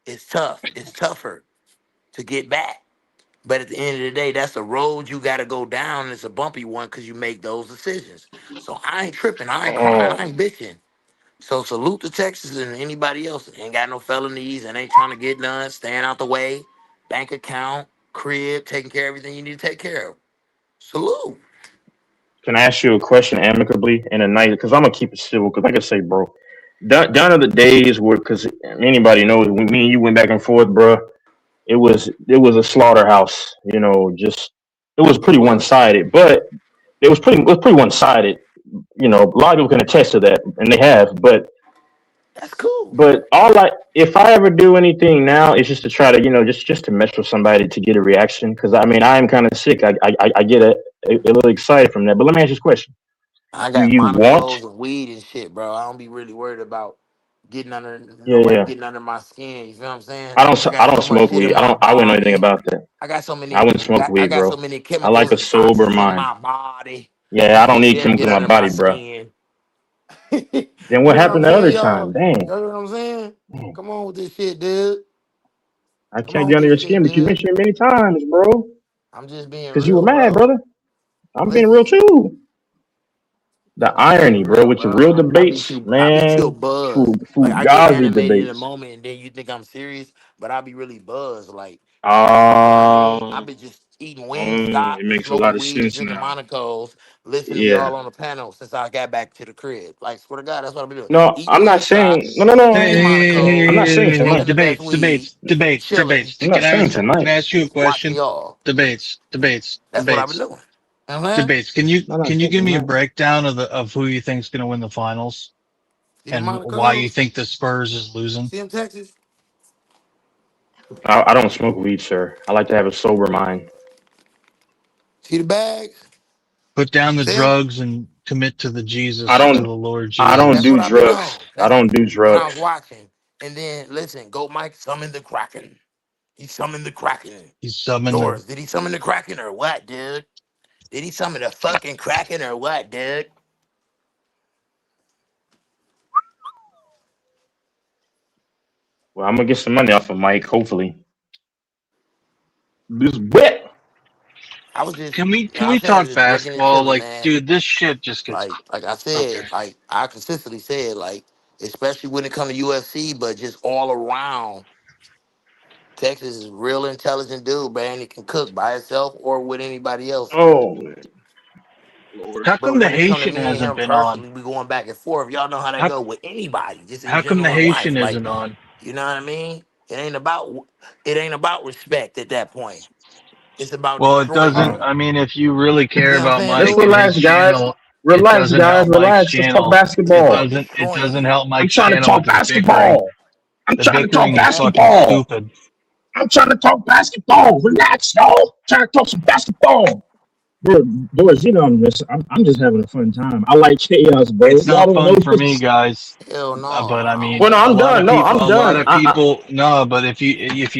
It's tough. It's tougher to get back. But at the end of the day, that's a road you gotta go down. And it's a bumpy one because you make those decisions. So I ain't tripping, I ain't crying, I Oh, ain't bitching. So salute to Texas and anybody else that ain't got no felonies and ain't trying to get none, staying out the way, bank account, crib, taking care of everything you need to take care of. Salute. Can I ask you a question amicably in a night? Because I'm gonna keep it civil. Because like I say, bro, down to the days where, because anybody knows when me and you went back and forth, bro, it was a slaughterhouse. Just it was It pretty one was. sided. But it was pretty one sided. A lot of people can attest to that, and they have. But That's cool. if I ever do anything now, it's just to try to just to mess with somebody to get a reaction. Because I mean, I am kind of sick. I get a little excited from that. But let me ask you this question: I Do got you want? Monaco's and weed and shit, bro. I don't be really worried about getting under Yeah, nobody yeah. getting under my skin. You feel what I'm saying? I don't. I I got don't so much smoke shit in weed. my I wouldn't know anything body. about that. I got so I many. wouldn't smoke I weed, got bro. so many I like chemicals a and sober toxins in mind. my body. Yeah, I That don't shit need shouldn't get chemicals in my under my body, bro. skin. You Then what know what I'm happened the saying, other time? y'all? Dang, Y'all know what I'm saying? dang. Come on with this shit, dude. I Come can't on get with under this your shit, skin, but you dude. mentioned it many times, bro. I'm just being Because you were real, mad, bro. brother. I'm being real Listen, too. The I'm just being irony, bro, real, with your bro. real I be too debates, chill man. buzzed. Like I get Fugazi animated in the debates. moment, and then you think I'm serious, but I be really buzzed. Like you know what I mean? I Um, be just eating wing stop, it makes a lot smoking of weed, and sense drinking now. Monaco's, listening to Yeah. y'all on the panel since I got back to the crib. Like swear to God, that's what I be doing. No, Eating I'm not wing stop, saying. No, no, drinking no. I'm Monaco's, not saying Hey, smoking tonight. the best debates, weed, debates, debates, chilling, debates. I'm not saying Can tonight. I ask you a watching question? y'all. Debates, debates, That's what I've been debates, doing. You know what I'm saying? debates. Can you I'm not can you saying give me a tonight. breakdown of who you think's going to win the finals See the and why you Monaco's? think the Spurs is losing? See them Texas? I don't smoke weed, sir. I like to have a sober mind. See the bags? Put down the See 'em? drugs and commit to the I Jesus, to don't. the Lord I don't That's Jesus. do what I've been drugs. on. I That's don't do when I was drugs. watching. And then listen, Go Mike summoned the Kraken. He summoned the Kraken. He's summoned the. Yours, did he summon the Kraken or what, dude? Did he summon the fucking Kraken or what, dude? Well, I'm gonna get some money off of Mike. Hopefully, this bet. I was just, Can we you know, can I we said I was talk just drinking and basketball? chilling, Like, man. dude, this shit just gets Like I okay. said, like I consistently said, like, especially when it comes to UFC, but just all around, Texas is a real intelligent dude, man. He can cook by himself or with anybody else. Oh man, Lord. How But come the when it come to Haitian me and hasn't him been on? personally, we going back and forth. Y'all know how that How go with anybody, just in how come the general in life. Haitian Like, isn't on? you know what I mean? It ain't about respect at that point. It's about Well, it destroying doesn't. Oh. you. I mean, if you really You care know what I'm about saying, Let's Mike dude? and his relax, guys. channel, it Relax, doesn't help guys. Mike's Relax. Let's talk channel. It's basketball. about It destroying doesn't you. help I'm Mike's trying to channel talk with his bickering. basketball. I'm The trying to talk bickering is Exactly. fucking basketball. stupid. I'm trying to talk basketball. Relax, y'all. Trying to talk some basketball. Bro, boys, I'm just having a fun time. I like chaos, bro. It's Y'all not don't fun know for me, this. guys. Hell no. But I I don't Well, mean, no, want a I'm that. lot done. of No, people, I'm a lot done. of people, no. But if you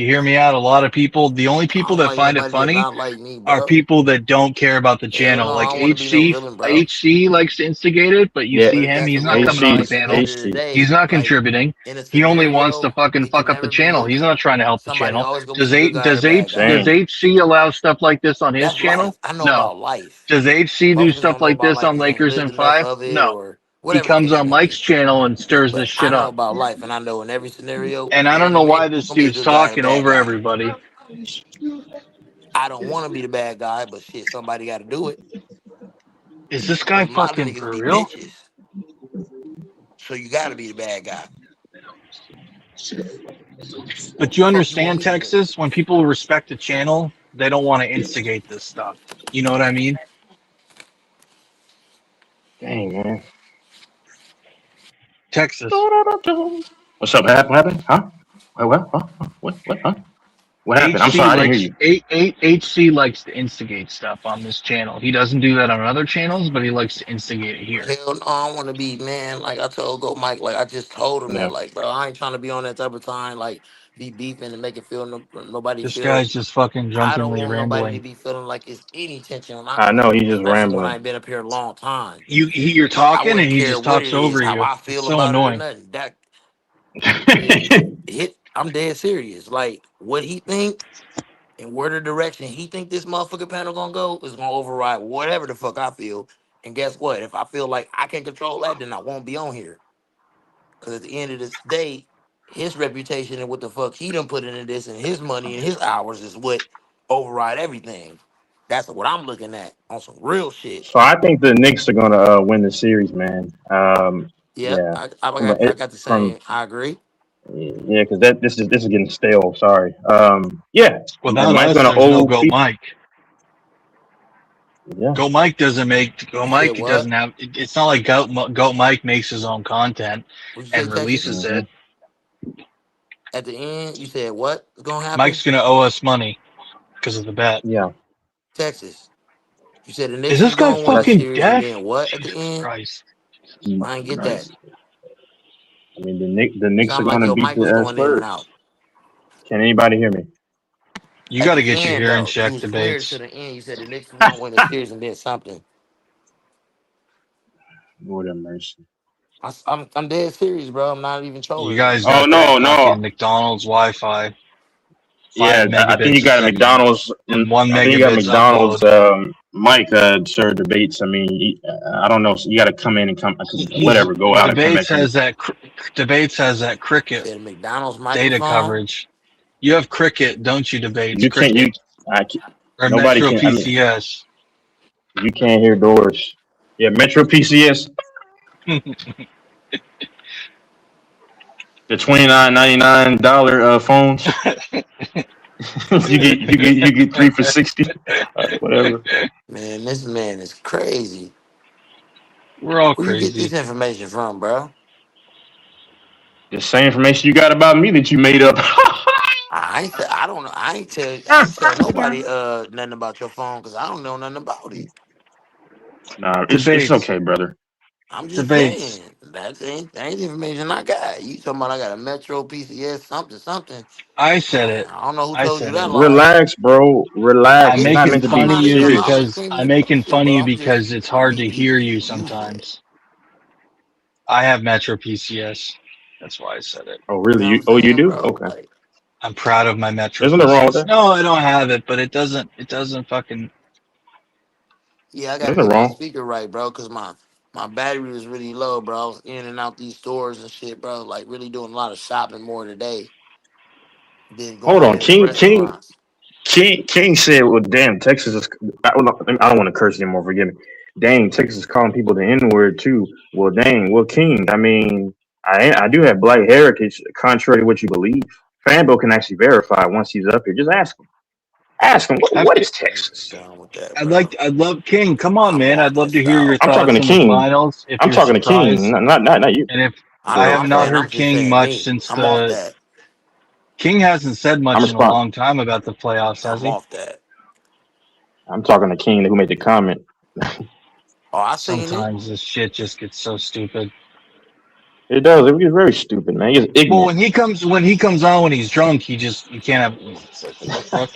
hear me out, a lot of people, the only I people don't that like find it nobody that funny not like me, are bro. people that don't care about the Hell no. channel. I Like don't want to be no HC, villain, bro. HC likes to instigate it, but you Yeah, see But him, that's a he's not rule, coming though. on the Like at the panel. end of the HC. He's day, not like contributing. in a He only wants to scenario, fucking it can fuck up the never channel. be He's not trying to help the somebody channel. always gonna be the good guy or the bad guy. Does Same. HC allow stuff like this on his That's channel? life. I know No. about life. Does HC do Motherfuckers stuff don't know like about this life on because they ain't Lakers in lived enough five? of it No. or He whatever the comes case on may Mike's be. channel and stirs this But I shit know up. about life, and I know in every scenario, And I man don't in the know why middle, this gonna be a dude's good guy and a talking bad over guy. everybody. I don't want to be the bad guy, but shit, somebody got to do it. Is this guy Cause a lot of fucking niggas for be real? bitches, so you got to be the bad guy. But you Fuck you want understand, me to do? Texas, when people respect the channel, they don't want to instigate this stuff. You know what I mean? Dang, man. Texas. What's up? What happened? Huh? What? Huh? What? Huh? What happened? I'm HC sorry, I didn't hear likes you. HC likes to instigate stuff on this channel. He doesn't do that on other channels, but he likes to instigate it here. Hell no, I don't want to be, man. Like I told Go Mike, like I just told him that, Yeah. like, bro, I ain't trying to be on that type of time. Like, be beefing and make it feel nobody This feel. guy's just fucking I don't drunkenly want nobody to rambling. be feeling like it's any tension on our I know part, he's just especially when I rambling. ain't been up here a long time. You're I talking and wouldn't he care just what talks it is, over how you. I It's feel so about it or annoying. nothing. That hit. I'm dead serious. Like what he think and where the direction he think this motherfucking panel gonna go is gonna override whatever the fuck I feel. And guess what? If I feel like I can control that, then I won't be on here. Cause at the end of this day, his reputation and what the fuck he done put into this and his money and his hours is what override everything. That's what I'm looking at on some real shit. So I think the Knicks are gonna win the series, man. Yep, Yeah, I got the from same. I agree. yeah, because this is getting stale. Sorry. Yeah, and Without Mike's us, gonna there's no owe Goat people. Mike. Yeah, Goat Mike doesn't make Goat You said Mike what? doesn't have. It's not like Goat Mike makes his own content What you say, and Texas? releases hmm it. At the end, you said what is gonna happen? Mike's gonna owe us money because of the bet. yeah. Texas. You said the Is Knicks this is guy gonna win the That's fucking series, and deaf? then what at the Jesus end? Christ! I didn't get that. nice. I mean, the Knicks are Sound like gonna your beat mic was the going in and Spurs. out. Can anybody hear me? You At got the to get your end, hearing though, you checked, was clear to debates. the end. You said the Knicks was gonna win the series, and then something. Lord have mercy. I'm dead serious, bro. I'm not even You trolling guys anymore. Oh got that no, no. fucking McDonald's Wi-Fi, Yeah, 5 megabits a I think second, you got a McDonald's. and one I think you got megabits McDonald's. upload. Mike, sir, debates. I mean, I don't know. So you got to come in and come. He's Whatever, go out and come debates back in. has that debates has that You cricket said McDonald's data microphone. coverage. You have cricket, don't you? Debates You can't. cricket I can't, or nobody Metro can. I mean, PCS. you can't hear doors. Yeah, Metro PCS, the $29.99 phones. You get three for 60. Whatever. Man, this man is crazy. We're all Where you get crazy. this information from, bro? The same information you got about me that you made up. I ain't. I don't know. I ain't tell nobody nothing about your phone because I don't know nothing about it. Nah, it's Debates, okay, brother. I'm just debates. saying that ain't the information I got. You talking about I got a Metro PCS something something. I said it. I don't know who I told you said that it. lie. Relax, bro. Relax. I'm It's not making meant to fun be of Somebody you else. I was serious. because screaming I'm the making bullshit, fun of bro. you I'm just because it's hard to hear you you said it. sometimes. I have Metro PCS. That's why I said it. Oh, You really? know what I'm You saying, do? bro? Okay. Like, I'm proud of my Metro There's nothing wrong with PCS. that. No, I don't have it, but it doesn't fucking. yeah, I got to Nothing get my wrong. speaker right, bro, because my battery was really low, bro. I was in and out these stores and shit, bro. Like really doing a lot of shopping more today than Hold going on. in the restaurants. King said, "Well, damn, Texas is." I don't want to curse anymore. Forgive me. Dang, Texas is calling people the N word too. Well, dang. Well, King. I mean, I do have black heritage, contrary to what you believe. Fanbo can actually verify once he's up here. Just ask him. Ask him. I've, What is I'm Texas? done with that, I'd bro. like. I'd love King. Come on, I'm man. off I'd love that to hear your style. I'm talking thoughts to on the King. finals. If I'm you're talking to King, surprised, not you. and if I I know. But have I'm not saying. uh, I'm heard just King saying much me. since I'm off the that. King hasn't said I'm much in a respond. long time about the playoffs, has I'm he? off that. I'm talking to King who made the comment. Oh, I seen it. Sometimes this shit just gets so stupid. It does. It gets very stupid, man. It gets Well, ignorant. when he comes on when he's drunk, you can't have. It's like, what the fuck?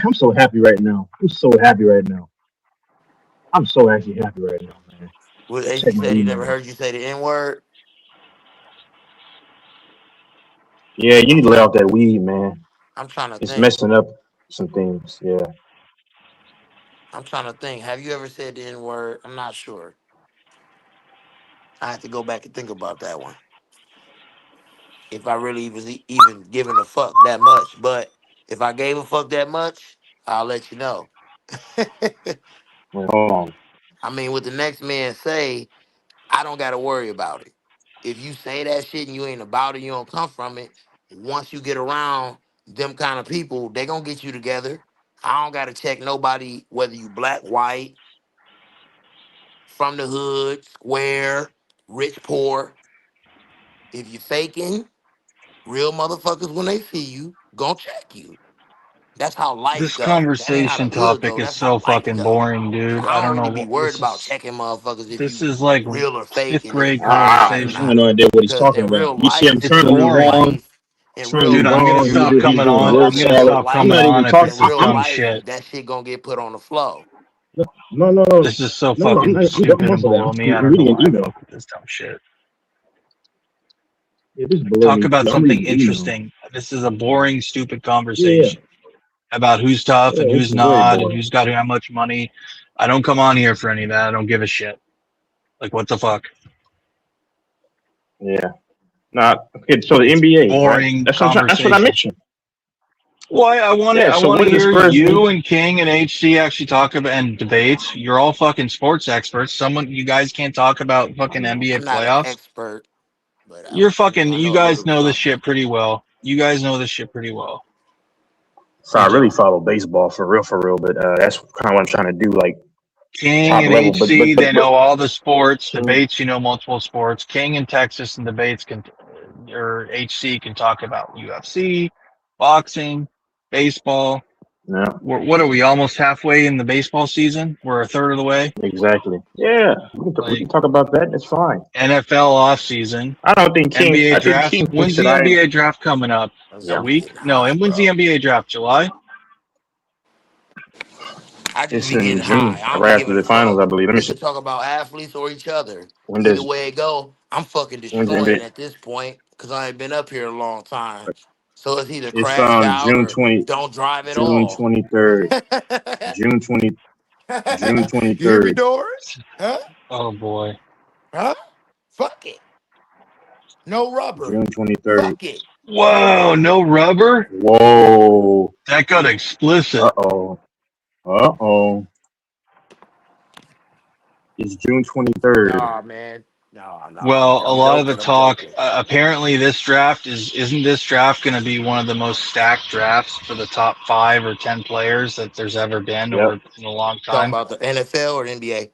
I'm so happy right now. I'm so happy right now. I'm so actually happy right now, man. What Check AC my said he never emails. heard you say the N word. Yeah, you I'm need to lay trying. off that weed, man. I'm trying to It's think. messing up some things. Yeah. I'm trying to think. Have you ever said the N word? I'm not sure. I have to go back and think about that one. If I really was even giving a fuck that much, but if I gave a fuck that much, I'll let you know. Wait, hold on. I mean, what the next man say, I don't got to worry about it. If you say that shit and you ain't about it, you don't come from it. Once you get around them kind of people, they gonna get you together. I don't gotta check nobody whether you black, white, from the hood, square, rich, poor. If you faking, real motherfuckers when they see you, gonna check you. That's how life This go. That ain't how the conversation hood topic go. is That's how so life fucking go. boring, dude. I I don't don't know even be what worried about checking motherfuckers if this you is like real or fake fifth and if grade you lying or conversation. I have no not. idea what he's Because talking in about. real You see, I'm life, It's in eternally real boring. wrong. life, in Eternally real Dude, I'm gonna wrong. period, stop He's coming doing on. word I'm in gonna salad. real stop I'm coming not life, even on if talking. in this is real dumb life, shit. that shit gonna get put on the flow. No, no, no, This is so no. I'm fucking not. I'm stupid and off of that. below me. I I'm don't know reading an why I email. fuck with this dumb shit. Yeah, this is below Talk me about too. I'm something reading an email. interesting. This is a boring, stupid Yeah, conversation about who's tough yeah. and This who's is very not and boring. who's got how much money. I don't come on here for any of that. I don't give a shit. Like, what the fuck? Yeah. Nah. Okay. So the It's NBA, right? boring That's what I'm trying. That's what I conversation. mentioned. Why I want to Yeah. I So want what to do the hear Spurs you need? and King and HC actually talk about and debates. You're all fucking sports experts. You guys can't talk about fucking NBA I'm not an playoffs. expert, but You I know a guys little know this something. shit pretty well. You guys know this shit pretty well. So I Good really job. follow baseball for real. But that's kind of what I'm trying to do, like King top and level. But HC, but but they but. know all the sports. Mhm. Debates, you know multiple sports. King and Texas and debates can, or HC can talk about UFC, boxing, baseball. Yeah. What are we almost halfway in the baseball season? We're a third of the way. Exactly. Yeah. We can Like talk about that. That's fine. NFL off season, I don't think King. NBA I think draft. King thinks When's that the I. NBA draft coming up? A Yeah. I'm week? getting No, high, and when's the bro. NBA draft? July? I just It's be in getting high. June, I don't be right after giving a the finals, fuck. I believe. Let me We see. can talk about athletes or each other. When Either does way it go, I'm fucking when's the destroying NBA? at this point because I ain't been up here a long time. So it's either It's crash out June or 20, don't drive at June all. 23rd, June 20, June You hear me, 23rd, Doris? Huh? Oh boy. Huh? Fuck it. No rubber. June 23rd. Fuck it. No Whoa, rubber. no rubber? Whoa. That got explicit. Uh-oh. Uh-oh. It's June 23rd. Nah, man. No, Well, a I'm lot of the joking. I'm talk, joking. apparently this draft isn't this draft going to be one of the most stacked drafts for the top 5 or 10 players that there's ever been Yep. over in a long Talking time? about the NFL or the NBA?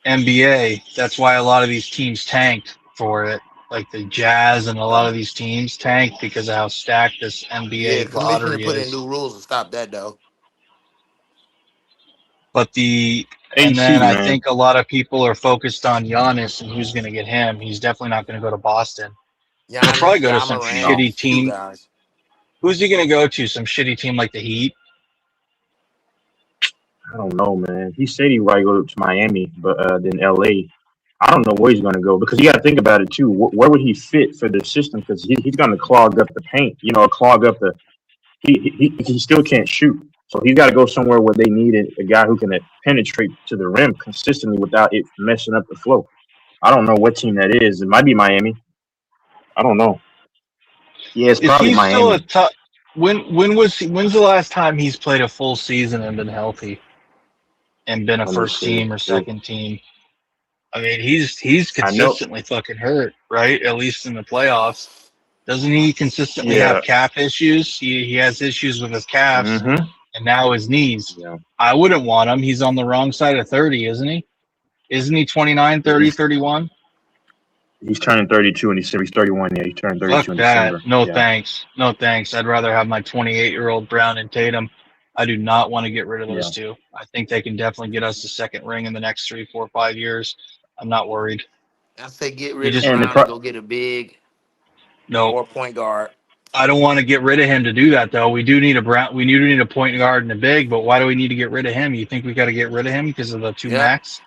NBA, that's why a lot of these teams tanked for it. Like the Jazz and a lot of these teams tanked because of how stacked this Yeah, NBA the commissioner lottery put in is. new rules to stop that though. But and then HC, I man. think a lot of people are focused on Giannis and who's going to get him. He's definitely not going to go to Boston. He'll probably Giannis, go to Ja some Morant, No. shitty few team. guys. Who's he going to go to? Some shitty team like the Heat? I don't know, man. He said he might go to Miami, but then LA. I don't know where he's going to go because you got to think about it too. Where would he fit for the system? Because he's going to clog up the paint, clog up the. He still can't shoot, so he's got to go somewhere where they need a guy who can penetrate to the rim consistently without it messing up the flow. I don't know what team that is. It might be Miami. I don't know. Yeah, it's Is probably he still a Miami. top? When's the last time he's played a full season and been healthy and been a Let me first see. team or True. second team? I mean, he's I know. consistently fucking hurt, right? At least in the playoffs. Doesn't he consistently Yeah. have calf issues? He has issues with his calves Mm-hmm. and now his knees. Yeah. I wouldn't want him. He's on the wrong side of 30, isn't he? Isn't he 29, 30, He's 31? he's turning 32 in December. He's 31. Yeah, he's turning Fuck 32 in that. December. No Yeah. thanks. No thanks. I'd rather have my 28-year-old Brown and Tatum. I do not want to get rid of those Yeah. two. I think they can definitely get us the second ring in the next 3, 4, 5 years. I'm not worried. I say get We rid of just And the Brown and pro- go get a big no. or a point guard. I don't want to get rid of him to do that though. We do need a Brown. We do need a point guard and a big. But why do we need to get rid of him? You think we got to get rid of him because of the two Yep. max?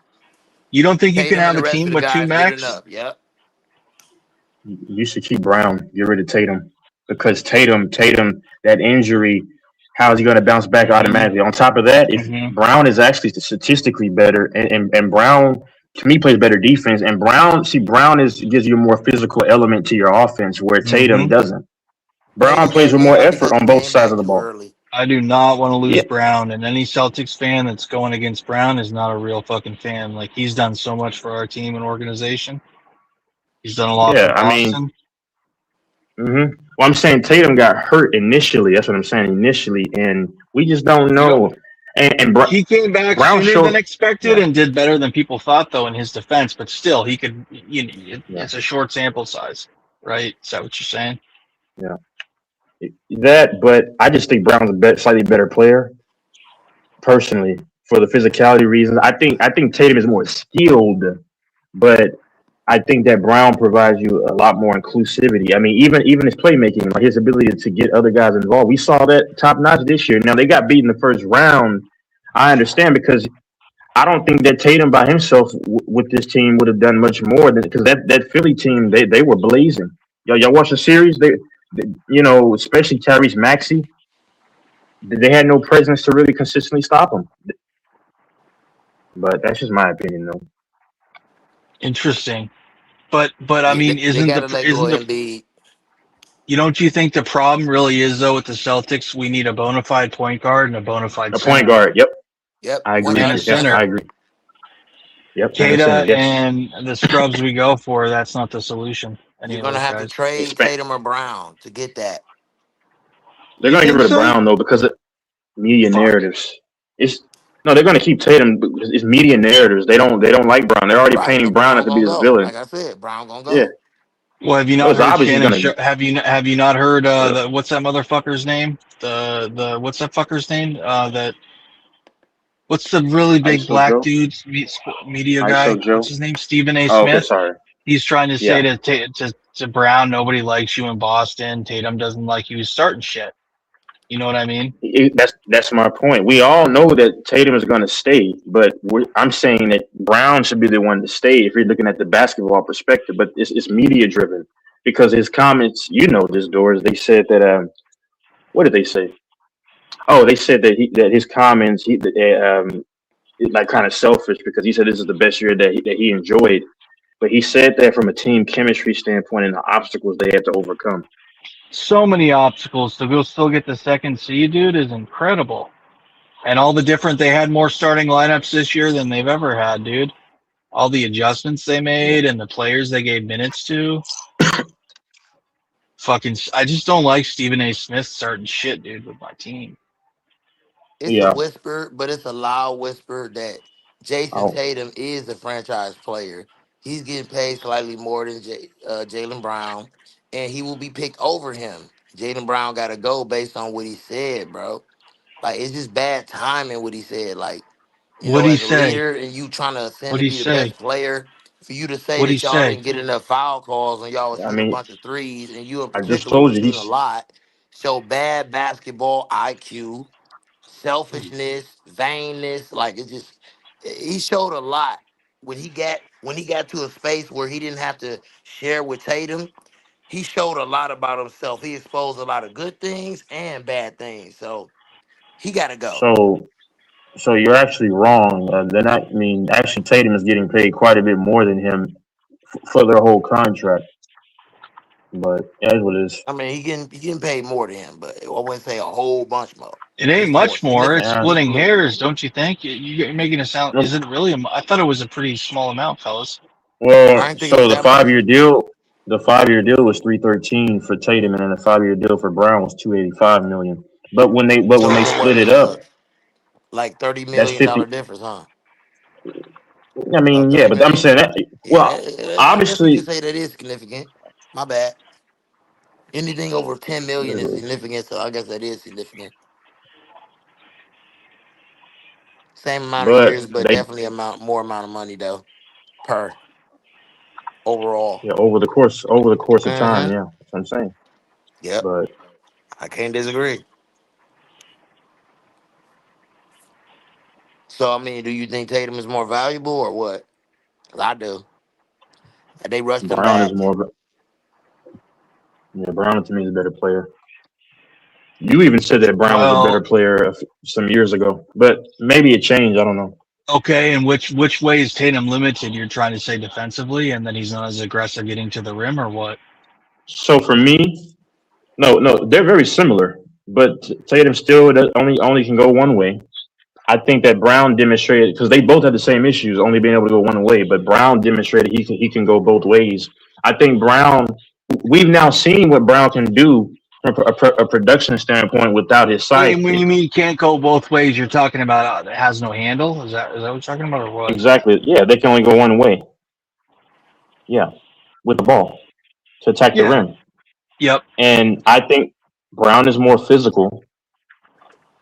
You don't think you can Tatum and have the a rest of team the with two guys good max? enough. Yep. you should keep Brown. Get rid of Tatum because Tatum, that injury, how is he going to bounce back Mm-hmm. automatically? On top of that, if Mm-hmm. Brown is actually statistically better, and Brown to me plays better defense, and Brown gives you a more physical element to your offense where Tatum Mm-hmm. doesn't. Brown Tatum plays got with more injured because effort he on both came sides of back the too ball. early. I do not want to lose Yeah, Brown, and any Celtics fan that's going against Brown is not a real fucking fan. Like he's done so much for our team and organization. He's done a lot for yeah. I mean, Boston. well, I'm saying Tatum got hurt initially. That's what I'm saying initially, and we just don't You know, know. And he came back Brown sooner than showed, expected yeah, and did better than people thought, though, in his defense. But still, he could. yeah, It's a short sample size, right? Is that what you're saying? yeah. That, but I just think Brown's a slightly better player personally for the physicality reasons. I think Tatum is more skilled, but I think that Brown provides you a lot more inclusivity. I mean, even his playmaking, like his ability to get other guys involved. We saw that top notch this year. Now they got beat in the first round. I understand because I don't think that Tatum by himself with this team would have done much more than because that Philly team they were blazing. Y'all watch the series. Especially Tyrese Maxey. They had no presence to really consistently stop him. But that's just my opinion, though. Interesting. But I Yeah, mean, they gotta let go of Embiid. don't you think the problem really is though with the Celtics? We need a bona fide point guard and a bona fide A point center guard. Yep, Yep, I agree. and a Yep, 100%. center. I agree. Yep, and a center. Kata Yes. and the scrubs we go for, that's not the solution. Any You're of gonna those have to guys. trade Tatum or Brown to get that. They're You going to get think rid of so? Brown though because of media Fuck. narratives. It's no, they're going to keep Tatum. It's media narratives. They don't like Brown. They're already Right. So painting Brown as Brown to be gonna this go. villain. Like I said, Brown gonna Yeah, go. Well, have you so not it's heard obviously Shannon? going to. Have you not heard Yeah, what's that motherfucker's name? The what's that fucker's name? That what's the really big ISO black Joe. dude media ISO guy? What's Joe. his name? Stephen A. Oh, okay, Smith. sorry. He's trying to say Yeah, to Brown, nobody likes you in Boston. Tatum doesn't like you. He's starting shit. You know what I mean? that's my point. We all know that Tatum is going to stay, but I'm saying that Brown should be the one to stay if you're looking at the basketball perspective. But it's media driven because his comments, this Doors. They said that what did they say? Oh, they said that his comments like kind of selfish because he said this is the best year that he enjoyed. But he said that from a team chemistry standpoint and the obstacles they had to overcome. So many obstacles to go still get the second seed, dude, is incredible. And all the different they had more starting lineups this year than they've ever had, dude. All the adjustments they Yeah. made and the players they gave minutes to. Fucking, I just don't like Stephen A. Smith starting shit, dude, with my team. It's a Yeah. whisper, but it's a loud whisper that Jason Oh, Tatum is the franchise player. He's getting paid slightly more than Jalen Brown, and he will be picked over him. Jalen Brown got to go based on what he said, bro. Like it's just bad timing what he said. Like What'd he as a say? leader and you trying to ascend to What'd he be the say? best player, for you to say What'd he that y'all say? didn't get enough foul calls and y'all was I shooting a mean, bunch of threes, and you in I just particular told was you shooting a he's. lot, show bad basketball IQ, selfishness, vainness. Like it just he showed a lot when he got to a space where he didn't have to share with Tatum. He showed a lot about himself. He exposed a lot of good things and bad things. So he got to go. So so you're actually wrong. They're not. I mean, actually, Tatum is getting paid quite a bit more than him for their whole contract. But that's what it is. I mean, he getting paid more than him, but I wouldn't say a whole bunch more. It ain't Just more much more. It's significantly. Yeah. splitting hairs, don't you think? You're making it sound. No, Is it really? I thought it was a pretty small amount, fellas. I well, didn't think it was so the that five much. year deal, the 5 year deal was 313 for Tatum, and then the 5 year deal for Brown was 285 million. But when they So it split it was up, like $30 that's million 50. difference, huh? I Oh, mean, yeah, 30 but I'm million? saying that. Yeah, Well, I guess we can obviously, say that is significant. My bad. Anything over 10 million is significant, so I guess that is significant. Same amount of but years, but they definitely more amount of money though per overall. yeah over the course of time, Mm-hmm. yeah, that's what I'm saying. Yep. But I can't disagree. So I mean, do you think Tatum is more valuable or what? 'Cause I do. They rushed him Brown is back. more. Yeah, Brown to me is a better player. You even said that Brown was a better Well, player some years ago, but maybe it changed. I don't know. okay. And which way is Tatum limited? You're trying to say defensively, and then he's not as aggressive getting to the rim, or what? So for me, no, they're very similar, but Tatum still only can go one way. I think that Brown demonstrated because they both had the same issues, only being able to go one way. But Brown demonstrated he can go both ways. I think Brown. We've now seen what Brown can do from a production standpoint without his And when sidekick. you mean can't go both ways, you're talking about it has no handle. Is that what you're talking about, or what? Exactly. Yeah, they can only go one way. Yeah, with the ball to attack the Yeah. rim. Yep. And I think Brown is more physical.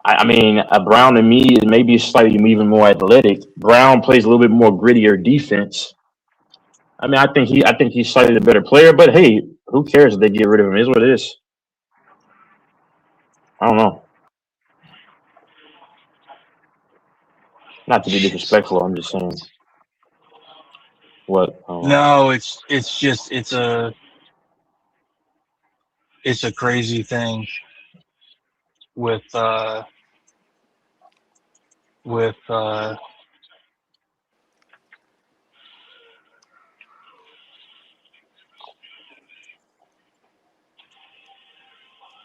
I mean, Brown to me is maybe slightly even more athletic. Brown plays a little bit more grittier defense. I mean, I think he's slightly the better player. But hey, who cares if they get rid of him? It is what it is. I don't know. Not to be disrespectful, I'm just saying. What? I don't know. No, it's just it's a crazy thing with with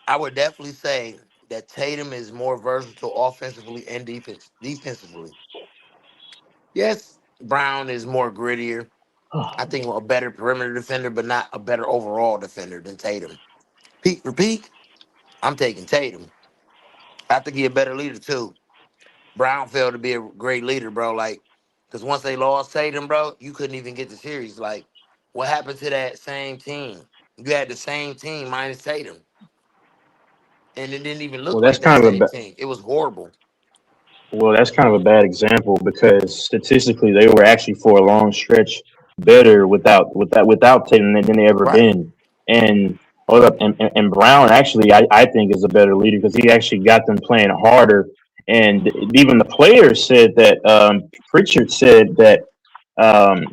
I would definitely say that Tatum is more versatile offensively and defensively. Yes, Brown is more grittier. I think a better perimeter defender, but not a better overall defender than Tatum. Peak for peak, I'm taking Tatum. I think he's a better leader too. Brown failed to be a great leader, bro. Like, because once they lost Tatum, bro, you couldn't even get the series. Like, what happened to that same team? You had the same team minus Tatum, and it didn't even Well, look that's like that kind of same team. It was horrible. that's kind of a bad example because statistically they were actually for a long stretch better without Tatum than they ever Right. been. And hold up, and Brown actually I think is a better leader because he actually got them playing harder. And even the players said that Pritchard said that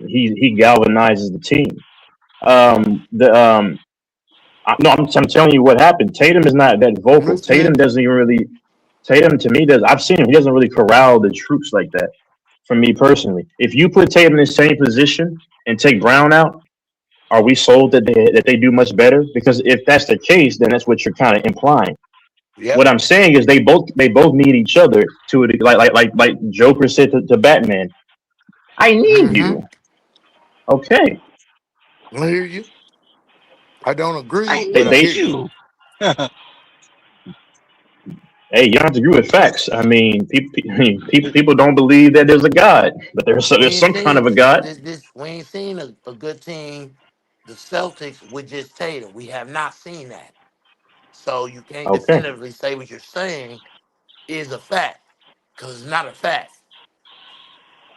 he galvanizes the team. The no, I'm telling you what happened. Tatum is not that I'm vocal. listening. Tatum doesn't even really. Tatum to me does. I've seen him. He doesn't really corral the troops like that. For me personally, if you put Tatum in the same position and take Brown out, are we sold that they do much better? Because if that's the case, then that's what you're kind of implying. What Yep. I'm saying is they both need each other to it. Like Joker said to Batman, "I need Mm-hmm. you." Okay, I hear you. I don't agree, I they, but I need hear they you. you. hey, you don't have to agree with facts. I mean, people don't believe that there's a God, but We there's ain't some kind seen of a God. this. We ain't seen a good team, the Celtics with just Tatum. We have not seen that. So you can't Okay, definitively say what you're saying is a fact because it's not a fact.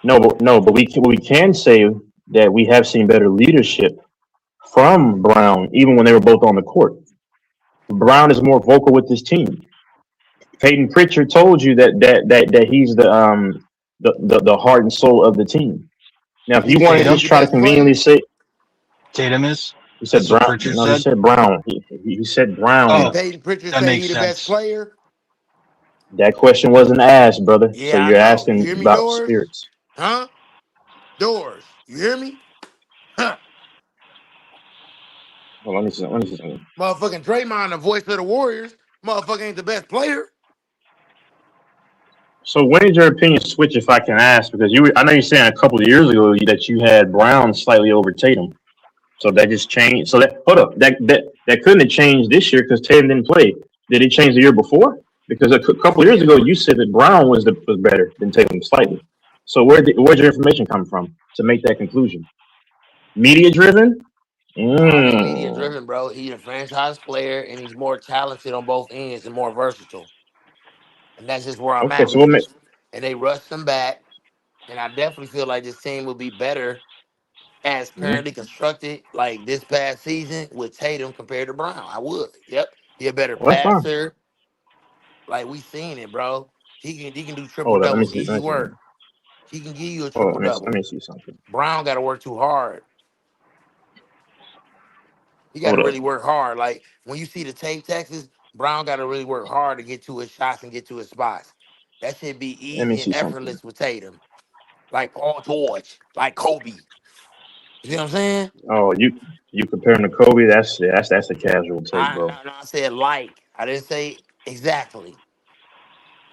no, but we can say that we have seen better leadership from Brown, even when they were both on the court. Brown is more vocal with his team. Peyton Pritchard told you that he's the heart and soul of the team. Now, if you want to Is he just Tatum. the try to best conveniently player? say Tatum is. he said That's what Brown, Pritchard no, he said. said Brown. He said Did Oh, Brown. Peyton Pritchard that say he makes the best sense. player? That question wasn't asked, brother. So Yeah, I you're know. You asking hear me, about Doors? spirits. Huh? Doors. You hear me? Huh. Well, let me see something. Motherfucking Draymond, the voice of the Warriors. Motherfucker ain't the best player. So when did your opinion switch, if I can ask? Because I know you're saying a couple of years ago that you had Brown slightly over Tatum. So that just changed. So that hold up, that couldn't have changed this year because Tatum didn't play. Did it change the year before? Because a couple of years Yeah. ago you said that Brown was better than Tatum slightly. So where'd your information come from to make that conclusion? Media driven? Nah, it ain't media Mm. driven, bro. He's a franchise player and he's more talented on both ends and more versatile. And that's just where I'm Okay, at so with what? it. And they rushed him back. And I definitely feel like this team will be better as Yeah, currently constructed, like this past season with Tatum compared to Brown. I would. Yep. He a better well, that's fine. passer. Like we seen it, bro. He can do triple Hold up, let me doubles. see. Easy work. He can give you a Hold on, triple let double. me see something. Brown got to work too hard. He got to Hold up, really work hard. Like when you see the tape Texas, Brown got to really work hard to get to his shots and get to his spots. That should be let me easy and see something. effortless with Tatum. Like Paul George, like Kobe. You see what I'm saying? Oh, you compare him to Kobe? That's a casual take, bro. I said like. I didn't say exactly.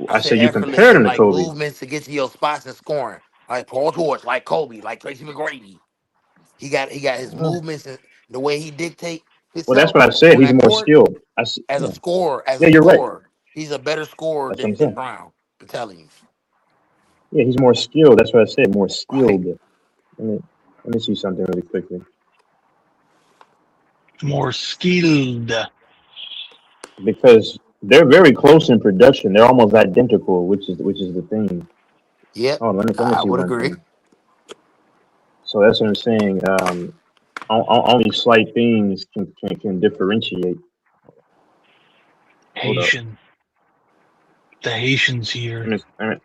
I I said said you effortless compared and him to like Kobe. movements to get to your spots and scoring. Like Paul George, like Kobe, like Tracy McGrady. He got his Uh, movements and the way he dictate Well, that's himself what I said. on He's that more court skilled. as a Yeah, scorer. As a yeah, you're right. scorer, he's a better scorer That's what I'm than saying. Brown. I'm telling you. Yeah, he's more skilled. That's what I said. More Right. skilled. Let me see something really quickly. More skilled. because they're very close in production. They're almost identical, which is the thing. Yep, Oh, let me I see would one agree. thing. So that's what I'm saying. Only slight things can differentiate. Hold up. Haitian. The Haitians Let here. me let me,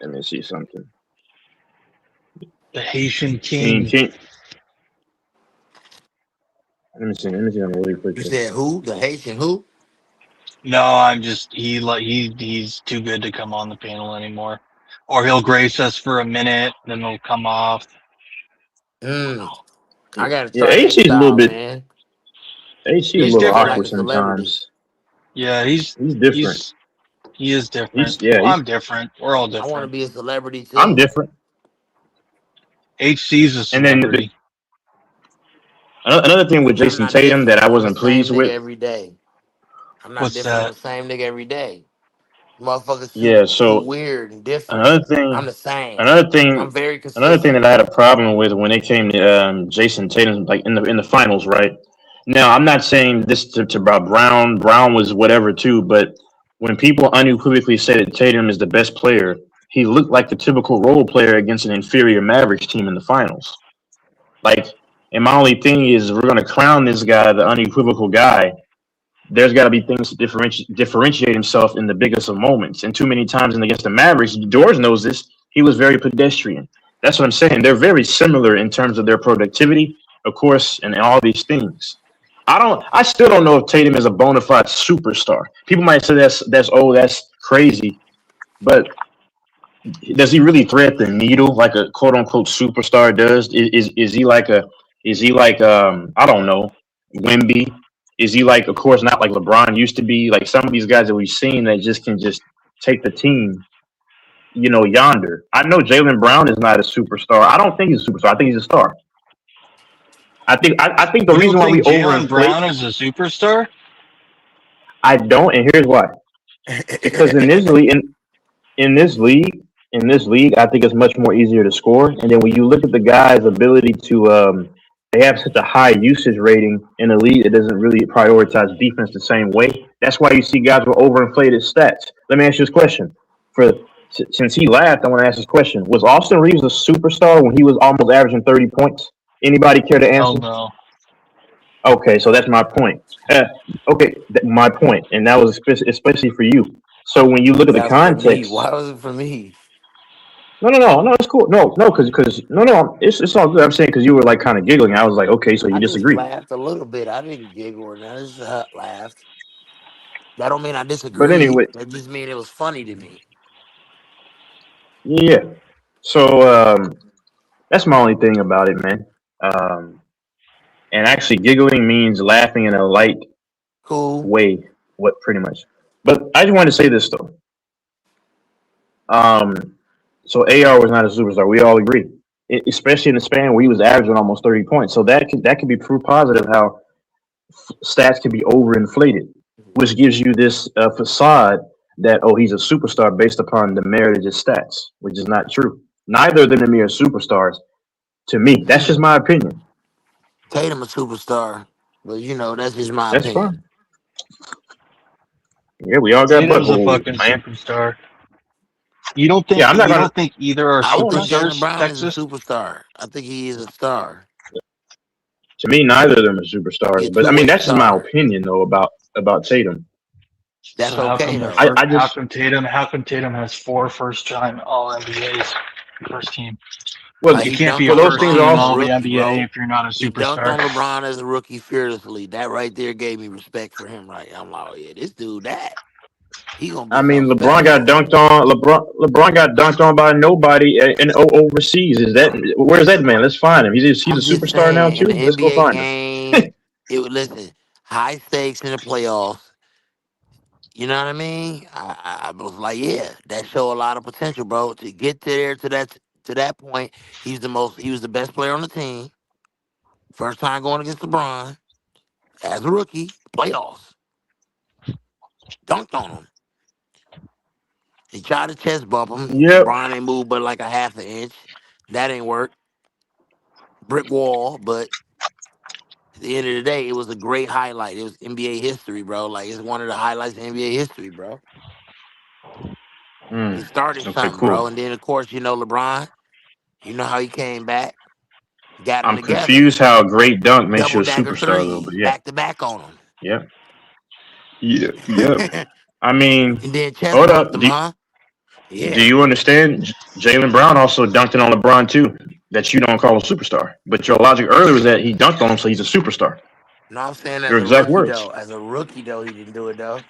let me see something. The Haitian King, king. King. Let me see something really You quickly. said who? The Haitian who? No, I'm just he's too good to come on the panel anymore. Or he'll grace us for a minute, then he'll come off. Mm, I gotta Yeah, try that AC is a little style, bit. man. AC is a Make He's me little feel different. like awkward a celebrity. sometimes. Yeah, He's different. he's he is different. He's yeah. Well, I'm different. We're all I want to different. be a celebrity I'm too. different. HC's a And then celebrity. another thing with I'm Jason not Tatum that different. I I'm the wasn't same pleased nigga with. every day. I'm not What's different. I'm that? the same nigga every day. Motherfuckers Yeah. too So weird and different. another thing, I'm the same. another thing, I'm very another thing consistent. that I had a problem with when it came to Jason Tatum, like in the finals, right? Now I'm not saying this to about Brown. Brown was whatever too, but when people unequivocally say that Tatum is the best player, he looked like the typical role player against an inferior Mavericks team in the finals. Like, and my only thing is, we're gonna crown this guy the unequivocal guy. There's got to be things to differentiate himself in the biggest of moments. And too many times in against the Mavericks, George knows this. He was very pedestrian. That's what I'm saying. They're very similar in terms of their productivity, of course, and all these things. I still don't know if Tatum is a bona fide superstar. People might say that's crazy, but does he really thread the needle like a quote unquote superstar does? Is he like a is he like I don't know, Wimby? Is he like, of course not like LeBron used to be, like some of these guys that we've seen that just can just take the team, yonder. I know Jalen Brown is not a superstar. I don't think he's a superstar. I think he's a star. I think the You don't reason why we think Jalen overinflate, Brown is a superstar? I don't, and here's why. Because in this league, I think it's much more easier to score. And then when you look at the guy's ability to, they have such a high usage rating in a league that doesn't really prioritize defense the same way. That's why you see guys with overinflated stats. Let me ask you this question: For since he laughed, I want to ask this question: Was Austin Reeves a superstar when he was almost averaging 30 points? Anybody care to Hell answer? no. Okay, so that's my point. Okay, my point, and that was especially for you. So when you look at the That was for me. context. Why was it for me? No, it's cool. No, because no, it's all good. I'm saying because you were like kind of giggling. I was like, okay, so you I just disagree. laughed a little bit. I didn't giggle or nothing. I just laughed. That don't mean I But disagree. anyway, That just mean it was funny to me. yeah. So that's my only thing about it, man. Um, and actually, giggling means laughing in a light Cool. way. What pretty much. But I just wanted to say this though. Um, so AR was not a superstar. We all agree, especially in the span where he was averaging almost 30 points. So that could be proof positive how stats can be overinflated, which gives you this facade that, oh, he's a superstar based upon the merit of his stats, which is not true. Neither of them to me are superstars. To me, that's just my opinion. Tatum a superstar, but that's just my That's opinion. fine. Yeah, we all got Tatum's a buttholes, fucking man. superstar. You don't Yeah, think I'm not you gonna. don't think either are I I'm don't think not. Jalen superstars, Brown is a Texas? superstar. I think he is a star. To me, neither of them are He a superstars. But I mean, two-way that's just my star. opinion though about Tatum. That's So how okay come though. I just. How come Tatum has four first time all NBAs first team? Well, Like You he can't be dunked a well, on those first things are LeBron team as a also. all the rookie, NBA bro. if you're not a He dunked superstar. on LeBron as a rookie fearlessly. That right there gave me respect for him. Right, I'm like, oh yeah, this dude, he gonna be I mean, something LeBron got special. dunked on. LeBron got dunked on by nobody overseas. Is that where's that man? Let's find him. He's I'm a just superstar now saying, in the too. Let's go NBA find him. game, it would listen high stakes in the playoffs. You know what I mean? I was like, yeah, that show a lot of potential, bro. To get there to that point, he was the best player on the team. First time going against LeBron as a rookie, playoffs, dunked on him. He tried to chest bump him. Yep. LeBron ain't moved but like a half an inch. That ain't work. Brick wall, but At the end of the day, it was a great highlight. It was NBA history, bro. Like it's one of the highlights of NBA history, bro. He started Okay, something, cool. bro. And then of course, LeBron. You know how he came back, got them I'm together, confused how a great dunk makes you double a dagger superstar though, threes, but yeah. back to back on Yep. Yep. Yep. him. I mean, And then chest hold bumped up. him, huh? Do Yeah. you understand? Jalen Brown also dunked it on LeBron too. That you don't call a superstar. But your logic earlier was that he dunked on him, so he's a superstar. No, I'm saying Your as a exact rookie words. though. As a rookie though, he didn't do it though.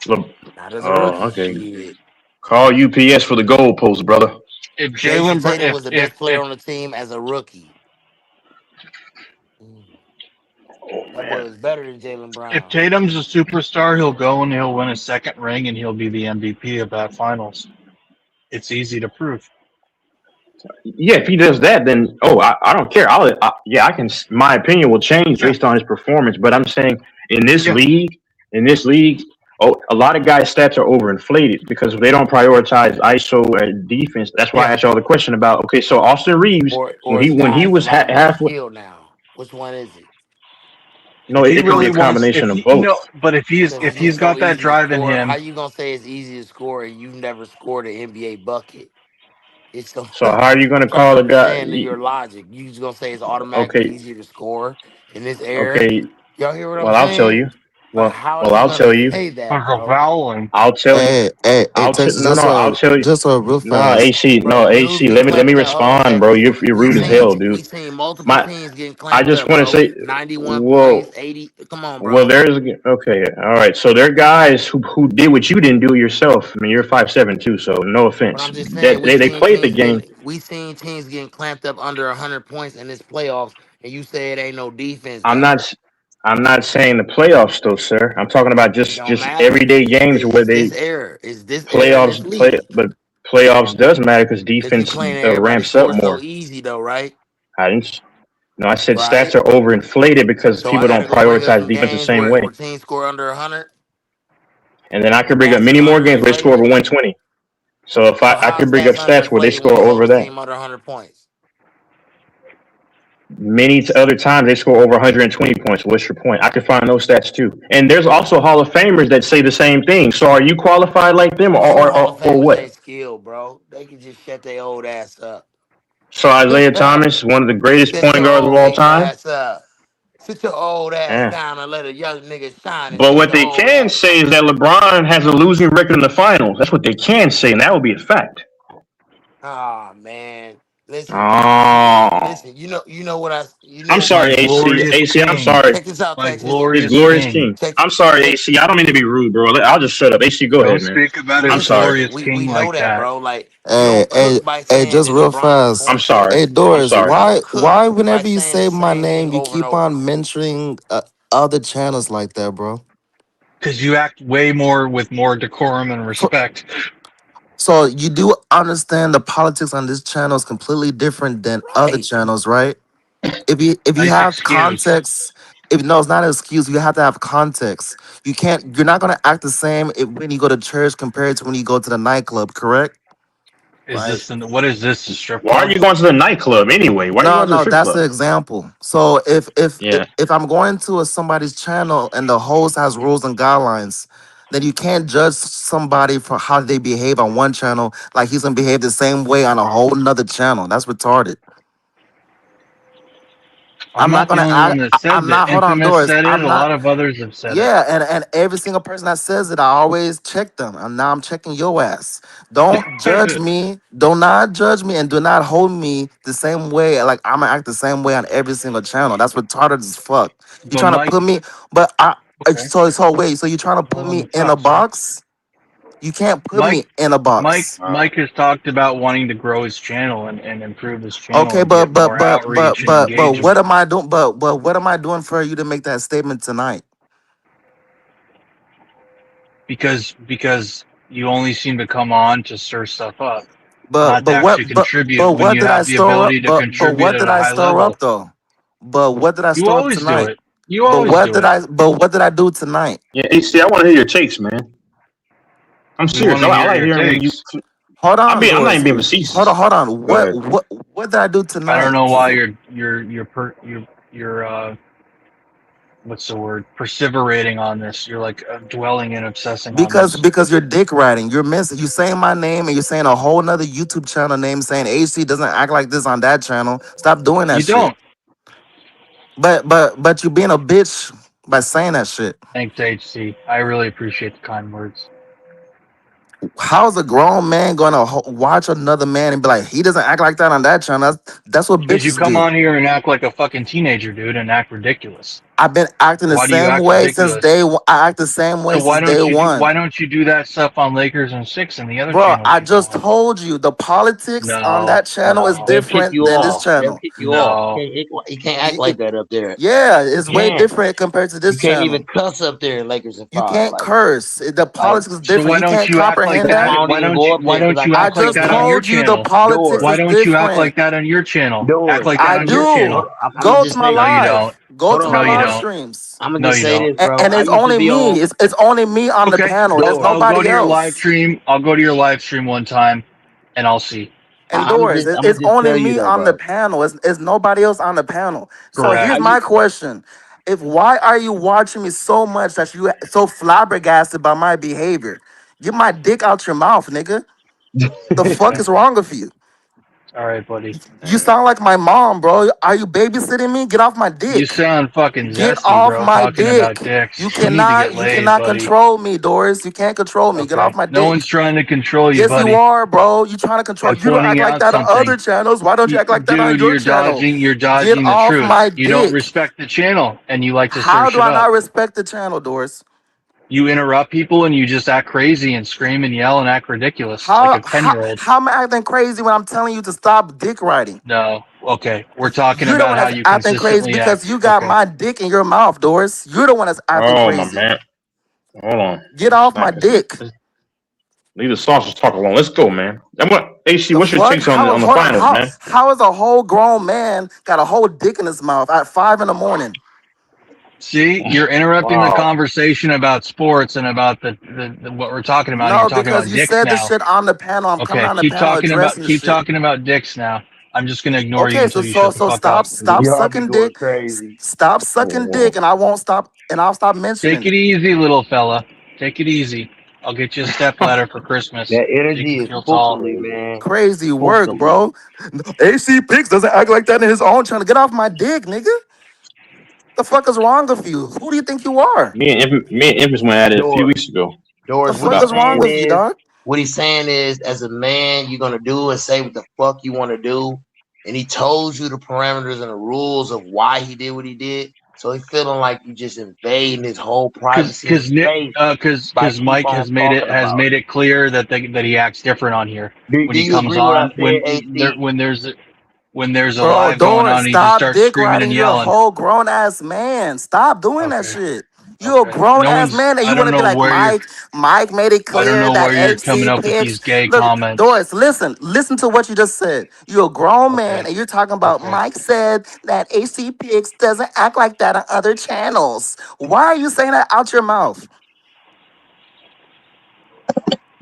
Le- Not as a oh, rookie, he okay. did. Call UPS for the goalpost, brother. If Jason Jalen, Tatum was the best player if on the team as a rookie. Mm. Oh That boy man. was better than Jalen if Brown. Tatum's a superstar, he'll go and he'll win a second ring and he'll be the MVP of that finals. It's easy to prove. Yeah, if he does that, then I don't care. Yeah, I can. My opinion will change Yeah, based on his performance. But I'm saying in this yeah. league, in this league, a lot of guys' stats are overinflated because they don't prioritize ISO and defense. That's why I Yeah. asked y'all the question about okay, so Austin Reeves Or his when he guys a was lot more halfway, skilled now. Which one is it? no, If he it can be really a wants, if combination of he, both. but Because if it's he's just got so that easy to drive in score. How him, you gonna say it's easy to score and you've never scored an NBA bucket? It's so So how are you going to trying to call a understand guy? your logic. You just gonna say it's automatically Okay, easier to score in this era? okay. Y'all hear what I'm Well, I'll tell saying? you. Like, Well, how is well, he I'll gonna tell you. say that, or bro? fouling. I'll tell you. Hey, Texas, No, no. I'll tell you. just a real No, fast. AC. Bro, No, dudes AC. get Let me clamped up. Hold on, respond, bro. Texas. You're We rude as seen hell, dude. we seen multiple My, teams getting I clamped just up, want to bro. say, 91 well, points, 80. Come on, well, bro. okay. All right. So there are guys who did what you didn't do yourself. I mean, you're 5'7" too, so no But offense. I'm just saying, That they played the game. we seen teams getting clamped up under 100 points in this playoffs, and you say it ain't no defense I'm though. not. I'm not saying the playoffs, though, sir. I'm talking about It don't just matter. everyday games where It's they this era. It's this era in this playoffs play, league. but playoffs does matter because Cause you defense claim that everybody ramps up scores so more. easy though, right? I didn't. No, I said stats Right. are overinflated because So I people gotta don't go bring up prioritize some defense the games same where way. teams score under 100, And then I could or bring up that's many more games where they score over underinflated. 120. So if So I how could is bring up that stats where they underinflated when score you hold over a that. team under 100 points? Other times they score over 120 points. What's your point? I could find those stats too. And there's also Hall of Famers that say the same thing. So are you qualified like them We know Hall of or Famers what? ain't skilled, bro. They can just shut their old ass up. So Isaiah Thomas, one of the greatest Shut point your guards of old all hating time. ass up. Sit your old ass Yeah. down and let a young nigga shine and But sit what your they old can ass say is down. that LeBron has a losing record in the finals. That's what they can say, and that would be a fact. Ah man, listen, Oh, listen. You know what you I'm know. sorry, My AC. glorious AC, I'm king. sorry. Check this out, My Texas. His glorious glorious king. king. Check I'm sorry, check. AC. I don't mean to be rude, bro. I'll just shut up. AC, go Don't ahead, man. speak about I'm his Listen, sorry. glorious listen. We king know like that, that. bro. Like you Hey, don't hey, cook by hey, saying just that real LeBron is fast. I'm point forty. sorry. Hey, I'm Doris, sorry. You don't why cook by whenever you saying the say my same thing name, you over and keep over. on mentioning other channels like that, bro? Because you act way more with more decorum and So, respect. so you do understand the politics on this channel is completely different than other Right. channels, right? If you Nice have excuse. context, if no, it's not an excuse. You have to have context. You're not gonna act the same when you go to church compared to when you go to the nightclub, correct? Right? What is this, a strip Why are club? you going to the nightclub anyway? Why are you No, going to the no, strip that's club? the example. So Yeah. if I'm going to somebody's channel and the host has rules and guidelines, then you can't judge somebody for how they behave on one channel like he's gonna behave the same way on a whole nother channel. That's retarded. I'm I'm not not the gonna only one act. that says I'm it. not. Hold on, Infamous Doris. said it. I'm A not. lot of others have said it. Yeah, and every single person that says it, I always check them. And now I'm checking your ass. Don't judge me. Do not judge me and do not hold me the same way. Like I'm gonna act the same way on every single channel. That's retarded as fuck. You But trying to Mike, put me, but I okay, so wait, so you trying to put on me the in a top, sir. box? You can't put Mike, me in a Mike, box. Mike has talked about wanting to grow his channel and improve his channel Okay, and but get but more but but outreach and but but what engagement. am I doing? But what am I doing for you to make that statement tonight? Because you only seem to come on to stir stuff up, But not to but what actually contribute but when what you did I have the store up? ability to But contribute what at did a I high store up level. though? But what did I You store up always do tonight? it. You always do it. But what did I do tonight? Yeah, AC, I want to hear your takes, man. I'm We want serious. to I hear like your hearing you. takes. Hold on, I'm not Doris. even being Hold on, facetious. hold on. Go ahead. What did I do I don't tonight? know why you're what's the word? Perseverating on this. You're like dwelling and obsessing on Because this. because you're dick riding. You're missing. You saying my name and you're saying a whole nother YouTube channel name saying AC doesn't act like this on that channel. Stop doing that You shit. don't. But you being a bitch by saying that shit. Thanks, HC. I really appreciate the kind words. How's a grown man gonna watch another man and be like, he doesn't act like that on that channel? That's what Because you bitches come do. on here and act like a fucking teenager, dude, and act ridiculous. I've been acting the Why do you same act way since ridiculous? day one. I act the same way So since day why one. don't you do that stuff on Lakers and Six and the other Bro, channels I you go just on? told you the politics on No, that channel is no, They'll kick different you than this off. They'll channel. kick you off. no. He can't act like that up there. Yeah, it's You way can't. different compared to You this can't even channel. cuss up there in Lakers and You Five. can't curse. The Like politics is So different. why You don't can't you act like comprehend that's why I that. that? don't even go up Why there because don't I you I got act like just that on pushback. your told you the channel? politics Why is Doors, don't you act like different. that on your channel? Act doors. like that I on your do. channel. I'm gonna Go just to my say No, this. you live. don't. Go Hold to on, my No, you hold live on. don't. streams. I'm gonna No, just you say don't. this, bro. And I it's used to only be me. on It's only me on the Okay, panel. There's doors. I'll go nobody to your live else. stream. I'll go to your live stream one time, and I'll see. And doors, I'm gonna it's just only tell you me though, on the bro. panel. It's nobody else on the panel. So I here's Correct. my used, question: If why are you watching me so much that you so flabbergasted by my behavior? Get my dick out your mouth, nigga. The fuck is wrong with you? All right, buddy. You sound like my mom, bro. Are you babysitting me? Get off my You dick. sound fucking Get zesty, off bro. my Talking about dick. dicks. You You need to get cannot, you laid, cannot buddy. control me, Doris. You can't control me. Get off Okay. my No one's dick. trying to control you, Yes, you buddy. are, bro. You trying to control. I'm You don't act pointing like out that on other something. channels. Why don't you act like that on Dude, your channel? you're Get dodging the off truth. my You don't dick. respect the channel and you like to stir How do shit I not up. respect the channel, Doris? You interrupt people and you just act crazy and scream and yell and act ridiculous like How a 10 how year old. how am I acting crazy when I'm telling you to stop dick riding? No. Okay. We're talking You're the about one how that's you acting crazy consistently because act. you got Okay. my dick in your mouth, Doris. You're the one that's acting Oh my crazy. man. Hold on. Get off my dick. Leave the sausage talk alone. Let's go, man. I'm what AC, The what's your fuck? takes How on the hold on? finals, man? How is a whole grown man got a whole dick in his mouth at 5 in the morning? See, you're interrupting the Wow. conversation about sports and about the what we're talking about. And you're No, talking because about you dicks said this now. shit on the panel. I'm coming Okay, on the panel addressing this keep shit. talking about dicks now. I'm just gonna ignore you Okay, so until you shut the fuck up. stop Y'all be sucking going dick. crazy. Stop sucking dick, and I won't stop, and I'll stop mentioning Take it it. easy, little fella. Take it easy. I'll get you a step ladder for Christmas That so you energy can is feel tall. spookily, man. Crazy work, Spookily. bro. AC Pix doesn't act like that in his own channel. Get off my dick, nigga. The fuck is wrong with you? Who do you think you are? Me and Infants went at it a few Doors. weeks ago. The Doors, what fuck he's About is wrong saying with you, is, dog? as a man, you're gonna do and say what the fuck you want to do. And he told you the parameters and the rules of why he did what he did. So he's feeling like you just invading his whole privacy and space by Because keep Mike on talking has about made it clear that that he acts different on here it. when Do he you comes agree what I on said, AC? when there's a Bro, live going Doris, on. He just stop starts dick screaming riding. and You're a yelling. whole grown ass man. Stop doing that Okay, shit. You're a okay. grown ass man, and I you want don't to be know like where you're. Mike. Mike made it I don't clear know that where you're coming AC up with these picks. gay Look, comments. Doris, listen to what you just said. You're a grown man, Okay, and you're talking about okay. Mike said that AC Picks doesn't act like that on other channels. Why are you saying that out your mouth?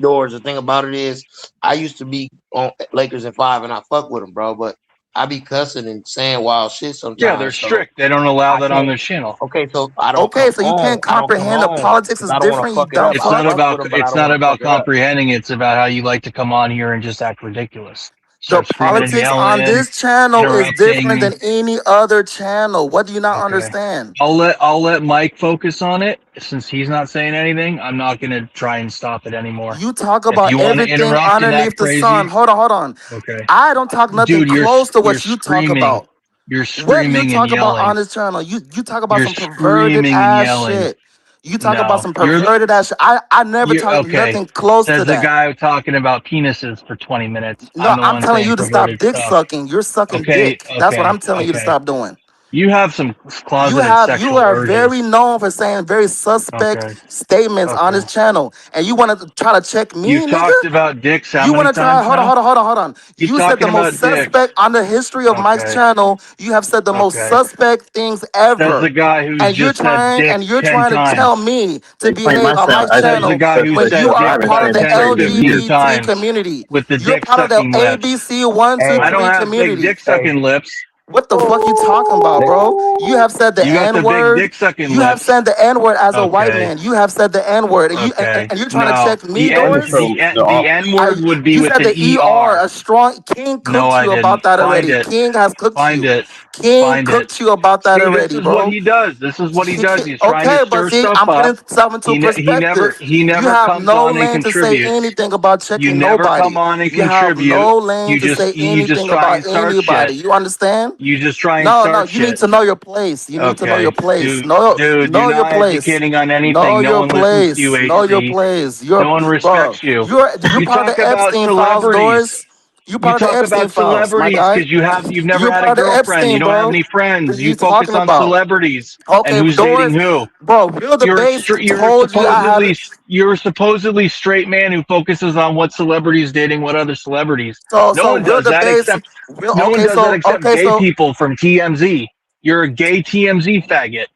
Doors. The thing about it is, I used to be on Lakers and Five, and I fuck with them, bro. But I be cussing and saying wild shit Yeah, they're sometimes, so strict. They don't allow I that on can't. their channel. Okay, so I don't Okay, come so you on. can't I don't come comprehend the on politics because is I don't want to different. You fuck it up. dumb It's I not fuck. fuck with them, but I it's don't not want to fuck about it up. comprehending. It's about how you like to come on here and just act ridiculous. The Start screaming and politics on yelling, this channel is different interrupting. than any other channel. What do you not Okay. understand? I'll let Mike focus on it since he's not saying anything. I'm not gonna try and stop it anymore. You talk If about you want to everything interrupt and underneath act the sun. crazy, Hold on. okay. I don't talk nothing Dude, close to you're what you talk screaming. about. You're What you screaming and talk about on yelling. this channel? You talk about You're some perverted screaming and ass yelling. shit. You talk about No. some perverted ass shit. I never You talk okay. nothing close to Says the that. guy talking about penises for 20 minutes. I'm No, the I'm one telling saying you to stop perverted dick stuff. sucking. You're sucking Okay, dick. That's what I'm telling you to okay. stop doing. You have some You closeted have you sexual are very urges. known for saying very suspect Okay, statements on this okay. channel, and you want to try to check me, You've nigga. talked about dicks how You want many to try? times now? Hold on. Keep You said the talking most about dicks. suspect on the history of Mike's Okay, channel. You have said the most okay. suspect things Says the ever, guy who's just said and dicks you're 10 trying to tell times. me to they claim behave I on sound Mike's Says the channel guy who when said you are dicks part of sound the 10 to crazy to me. 15 LGBT times community. with the You're dick part of the sucking lips. ABC one, two, I Hey, don't three have big community. dick sucking lips. What the fuck you talking about, bro? You have said the You got the N big word. dick sucking You have lips. said the N word as a white Okay. man. You have said the N word, and Okay. and you're trying to No. check me, Let him Doris. show the The off. N word would be You with said an the ER. ER. A strong King No, cooked I you about didn't. that Find already. it. King has cooked Find you. it. King Find it. cooked you about that See, this already, is what bro. he does. This is what he does. He's trying to Okay, but stir see, stuff I'm up. putting stuff into perspective. He You never have comes no on and lane to say contributes. anything about You checking never come nobody. on and You have contribute. no lane to say You just anything try about and start anybody. shit. You understand? You just try and No, no, start you need shit. to know your place. You need to know your Okay, place. dude, dude, you're Know your not place. educating on Know anything. No your one listens to you, place. Know your AC. place. No You're one bro. respects you. You're You part of talk the about Epstein files, celebrities. Doris. You You part of the talk Epstein about files, my celebrities guy. because you've never You're had a part of girlfriend. You Epstein, don't have bro. any What friends. are you You focus talking on about? celebrities and Okay, who's dating Doris, who. bro. Real debates told you I had. You're a supposedly straight man who focuses on what celebrities dating what other celebrities. No So one real does that debates. except no one does that except gay people from TMZ. You're a gay TMZ faggot.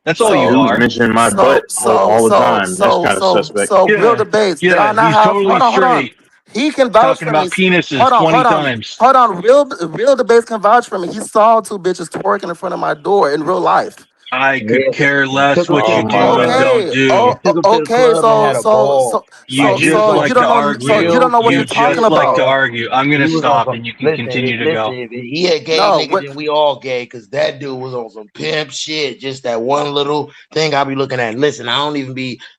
That's all Like you so dudes are. mentioning my butt all the time. That's kind of suspect. real Yeah, debates. Did I yeah. not He's have? totally Hold on. straight. He can vouch Talking for me. about penises Hold on, 20 times. hold on. Real debates can vouch for me. He saw two bitches twerking in front of my door in real life. I Yeah, could care he took less him what to you Oh the my do and god. don't Okay. do. he took him to the Okay. club and had a ball. You He was just on like You to don't know. So you argue. don't know what You you're talking just like to about. argue. I'm he gonna was on stop some and you can listen, continue to listen, go. if he a gay No. nigga, What? then we all gay, cause that dude was on some pimp shit. Just that one little thing I be looking at. Listen, I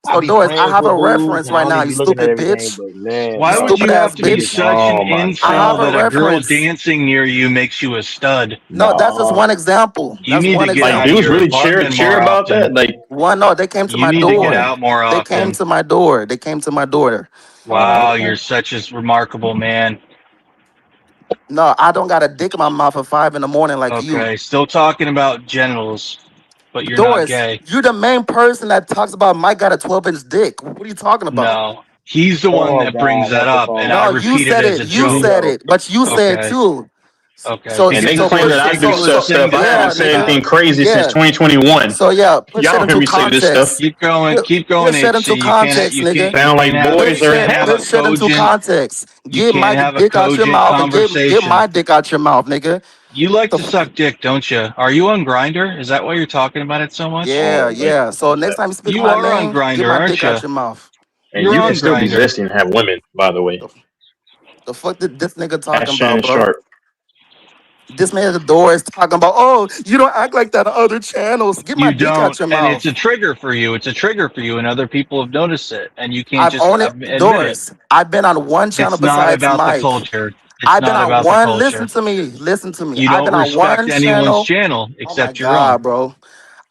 So be Doris, I friends have with a dudes reference and I right don't now. even You be looking at stupid everything, bitch. but man, You Why would dog. you stupid have ass to be bitch. such an Oh my I have incel a god. that a girl reference. dancing near you makes you a stud? No, that's just No. one example. You That's need one to get Like out of example. dudes your really cheer apartment cheer more about often. that? Like One, no, they came to You my need to get door. out more They came often. to my door. They came to my door. oh Wow, okay. you're such a remarkable man. No, I don't got a dick in my mouth at 5 in the morning like you. Okay, still talking about genitals, but you're not Doris, gay. you're the main person that talks about Mike got a 12-inch dick. What are you talking about? No, he's the one Oh that brings God, that not the up, and I phone. No, you repeat it said as it. a You Here we joke. said go. it, but you said Okay, too. okay. And they Because claim that I do you're the thing stuff. I that haven't Yeah, backs said it up. anything nigga. crazy since Yeah. 2021. So yeah, put Y'all shit don't hear into me say this stuff. context. Keep going, Put shit into HC. context, nigga. Sound like boys are You can't have Put a shit into cogent. context. You Get my can't have a dick out your cogent mouth and get conversation. my dick out your mouth, nigga. You like The to f- suck dick, don't you? Are you on Grinder? Is that why you're talking about it so much? yeah, Oh wait, yeah. So what's next that? time you speak You my are on name, get Grinder, my aren't dick you? out your mouth. And You're you can on still be Grinder. zesty and have women, by the way. The, the fuck did this nigga Ask talking about, Shannon bro? Sharp. This man at the door is talking about, oh, you don't act like that on other channels. Get my You dick out don't, your and it's a mouth. trigger for you. It's a trigger for you, and other people have noticed it, and you can't I've just only admit it. Doris. I've been on one channel It's not besides about the Mike. culture. It's I've been not on about the one. Listen culture. to me. Listen to me. You I've don't been on respect one anyone's channel. channel Oh my except your own. god, bro.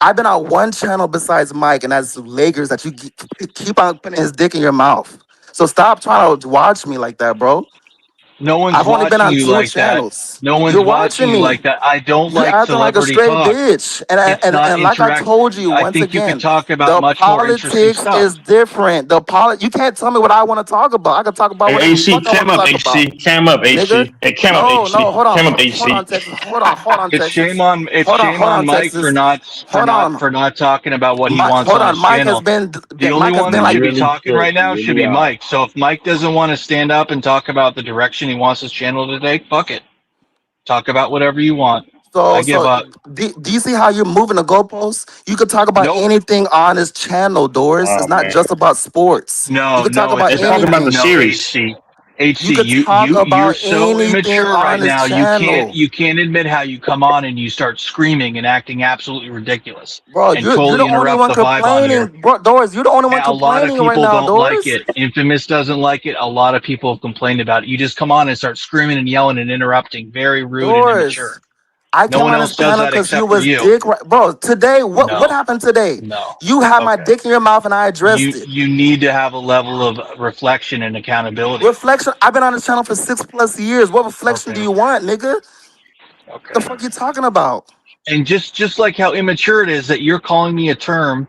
I've been on one channel besides Mike, and that's Lakers that you keep on putting his dick in your mouth. So stop trying to watch me like that, bro. No one's I've only been watching on you two like that. channels. No one's You're watching watching you me. like that. I don't You're like acting like a celebrity straight talk. bitch. It's not And like I interact. told you I once think you could again, talk about the much more interesting politics stuff. is different. You can't tell me what I want to talk about. I can talk about Hey, whatever the HC, fuck I want cam to up, talk about. HC. Cam up, Nigga. HC. Hey, cam up, No, HC. hold on. Cam up, Hold HC. on, Texas. Hold on, It's shame Texas. on Hold on, Mike for Texas. not Hold on. talking about what he wants Hold on on. his channel. The only Mike has one been that You like should be really talking should. right now You should really be are. Mike. So if Mike doesn't want to stand up and talk about the direction he wants his channel to take, fuck it. Talk about whatever you want. I give up. do you see how you're moving the goalposts? You could talk about Nope. anything on this channel, Doris. It's Oh not man. just about sports. You No, could talk no, about it's Let's talk about the anything. no series. HC. You HC, could talk you're about so anything immature on right this now. channel. You can't admit how you come on and you start screaming and acting absolutely ridiculous Bro, and you're the totally only interrupt one the vibe on complaining. here. Bro, Doris, you're the only one And a lot of complaining right people now, don't like Doris. it. Infamous doesn't like it. A lot of people have complained about it. You just come on and start screaming and yelling and interrupting. Very rude and Doris. immature. I No came one on this else does panel that because you except for was you. dick right. Bro, today, what No, happened today? no. You had my Okay. dick in your mouth and I addressed it. You need to have a level of reflection and accountability. Reflection. I've been on this channel for 6+ years. What reflection do Okay. you want, nigga? The Okay. fuck you talking about? And just like how immature it is that you're calling me a term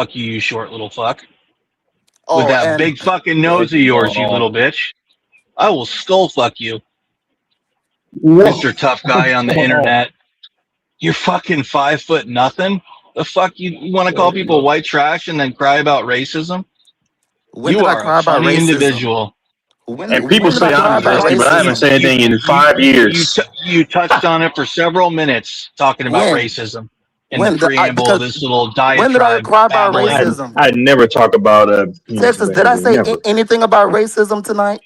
fuck you, you short little fuck. With Oh, that and big fucking nose of yours, you little bitch. I will skull fuck you, Whoa. Mr. Tough Guy on the internet. You're fucking 5 foot nothing. The fuck you want to call people white trash and then cry about racism? When You did I are a cry about funny racism? individual. And people When did say I cry I'm about zesty, but I haven't racism? said anything in You 5 years. you touched on it for several minutes talking about When? racism in the When did I preamble of because this little when did I diatribe cry about babbling. racism? I'd never talk about penis Texas, did I behavior. say Never. anything about racism tonight?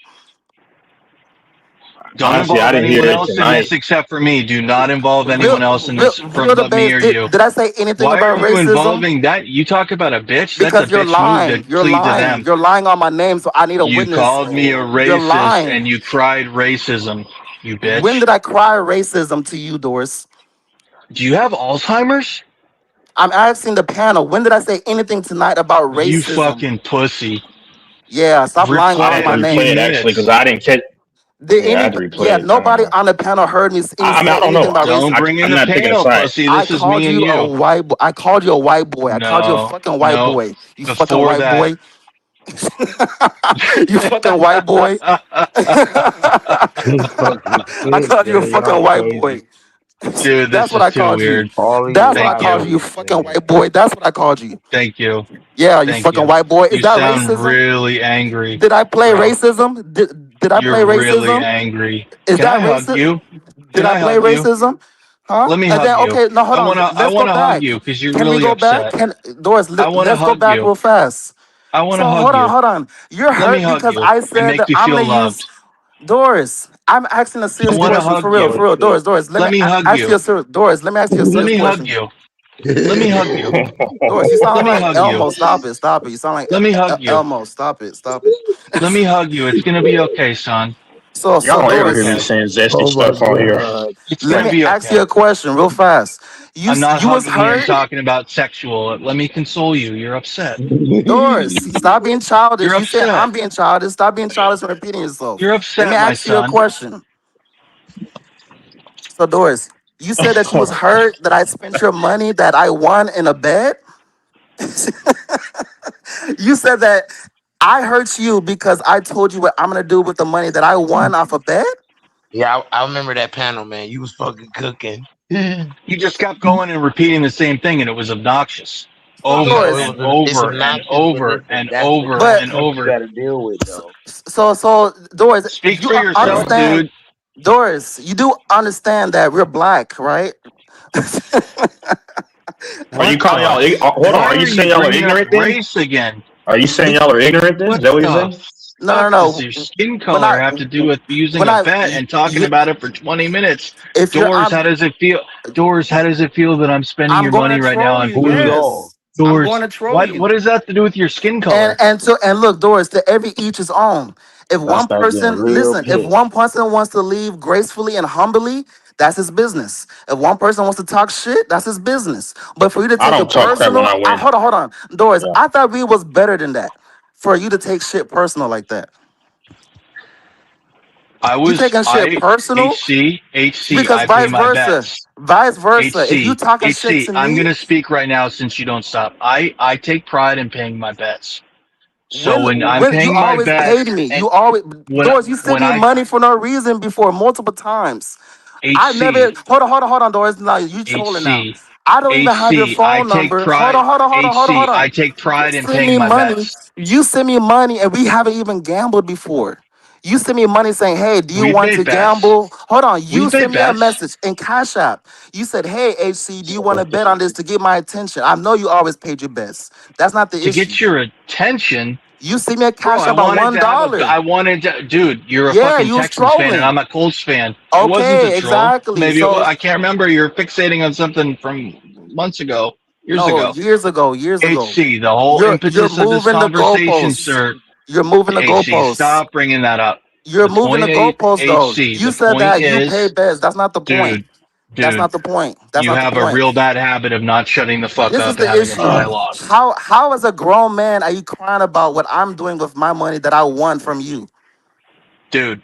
Don't Honestly, I involve didn't hear anyone it else in tonight. this except for me. Do not involve anyone else in this for Real but me debate. or Did, you. did I say anything Why are about you racism? involving that? You talk about a bitch. That's a Because you're bitch move to lying. You're plead to lying. them. You're lying on my name, so I need a You witness. called me a You're racist and lying. you cried racism. You When bitch. did I cry racism to you, Doris? Do you have Alzheimer's? I'm asking the panel. When did I say anything tonight about You racism? fucking pussy. Yeah, stop lying I'd on have Replay to my a few replay name. it actually because minutes. I didn't catch. Did Yeah, I any? had to replay Yeah, it. I don't nobody know. on the panel heard me I mean, say I don't anything know. about Don't racism. bring in I'm the not picking a panel, side. pussy. I This is called me and you a you. white. I called you a white boy. I called you a No, fucking white no. boy. You fucking Before white that. boy. You fucking white boy. This fucking I shit, called you a man. fucking Y'all white boy. crazy. Dude, That's this what is I too called you. weird. All these That's what I Thank called you, you. you rivalries, fucking man. white boy. That's what I called you. Thank you. Yeah, you Thank fucking you. white boy. Is You that sound racism? really angry, Did I play bro. racism? Did I play You're really racism? angry. Is Can that I hug racist? you? Did Can I I play hug you? racism? Huh? Let me And hug then you. okay, no, hold on. I Let's go wanna hug back. you because you're Can we really go back? upset. Can Doris? I wanna Let's go hug back you. real fast. I wanna So hug hold on, you. hold on. You're Let me hurt hug because you I and said make that you I'm gonna feel use loved. Doris. I'm asking a I serious wanna question hug for real, you. for real. Doris, Doris. Let me Let me hug ask you you. a serious. Doris, let me ask you a Let serious me hug question. you. Let me hug you. Doris, you sound Let me like hug you. Elmo. Stop it, stop it. You sound like Let me hug you. Elmo. Stop it, stop it. Let me hug you. It's gonna be okay, son. So Y'all It's don't gonna be ever hear me okay. Doris, saying zesty Oh my stuff on here. god. It's let gonna me be ask you okay. a question real fast. I'm not You was hugging you and hurt, talking about sexual. Let me console you. You're upset. Doris. Stop being childish. You're You said upset. I'm being childish. Stop being childish and repeating yourself. You're Let me upset, my ask you a son. question. So Doris, you said that you was hurt that I spent your money that I won in a bet. You said that I hurt you because I told you what I'm gonna do with the money that I won off a bet. Yeah, I remember that panel, man. You was fucking cooking. You just kept going and repeating the same thing, and it was obnoxious. So Over No, Doris, and it's over and obnoxious, but over listen, and that's the over but and content you over. got to deal with, so though. Doris, Speak you for yourself, understand, dude. Doris, you do understand that we're black, right? Are you What calling the? y'all? Hold on. Why Are you are you saying y'all are bringing up ignorant then? race again? Are you saying Be- y'all are ignorant then? Is What that what you're the saying? no, no, fuck does no. your skin When color have to do with using when a I, bet and talking you, about it for 20 minutes? if you're, Doors, how does it feel? Doors, how does it feel that I'm spending I'm your going money to right now troll on you. Who's food? all? Yes, I'm going Doors, to troll what you. does that have to do with your skin color? And look, Doris, to every each his own. If I one start getting person, real listen, if pissed. one person wants to leave gracefully and humbly, that's his business. If one person wants to talk shit, that's his business. But for you to I take don't it talk crap when personal, I win. hold on, Doris, Yeah. I thought we was better than that. For you to take shit personal like that, you taking shit personal because I pay my bets. vice versa. If you talking shit HC, to I'm me, gonna speak right now since you don't stop. I take pride in paying my bets. So when I'm when you paying my always paid bets me, and you always when Doris, you sent when me I money for no reason before multiple times. I HC never hold on, Doris. Now you trolling now. HC I don't even have your HC I phone take number. pride Hold HC I on. take You pride in send paying me my money. bets. You send me money, and we haven't even gambled before. You send me money saying, "Hey, do you We've want made to bets. gamble?" Hold on. You We've made send me a bets message in Cash App. You said, "Hey, HC, do you want to bet on this to get my attention?" I know you always paid your bets. That's not the to issue. get your attention. You send me a Bro, Cash App about $1. I wanted to, dude, you're a Yeah, fucking you was Texans fan and trolling. I'm a Colts fan. It wasn't a Okay, troll. exactly. Maybe it So was, I can't remember. You're fixating on something from months ago, years no, ago. years ago, years ago. HC, the whole You're impetus of this moving the conversation, goalposts. sir. You're moving the HC, goalposts. stop bringing that up. You're The moving the point, goalposts though. HC, You the said point that you pay is, bets. That's not the point. dude, That's dude, not the point. That's you not the have a point. real bad habit of not shutting the fuck This is up and the having a issue. dialogue. How as a grown man are you crying about what I'm doing with my money that I won from you? Dude,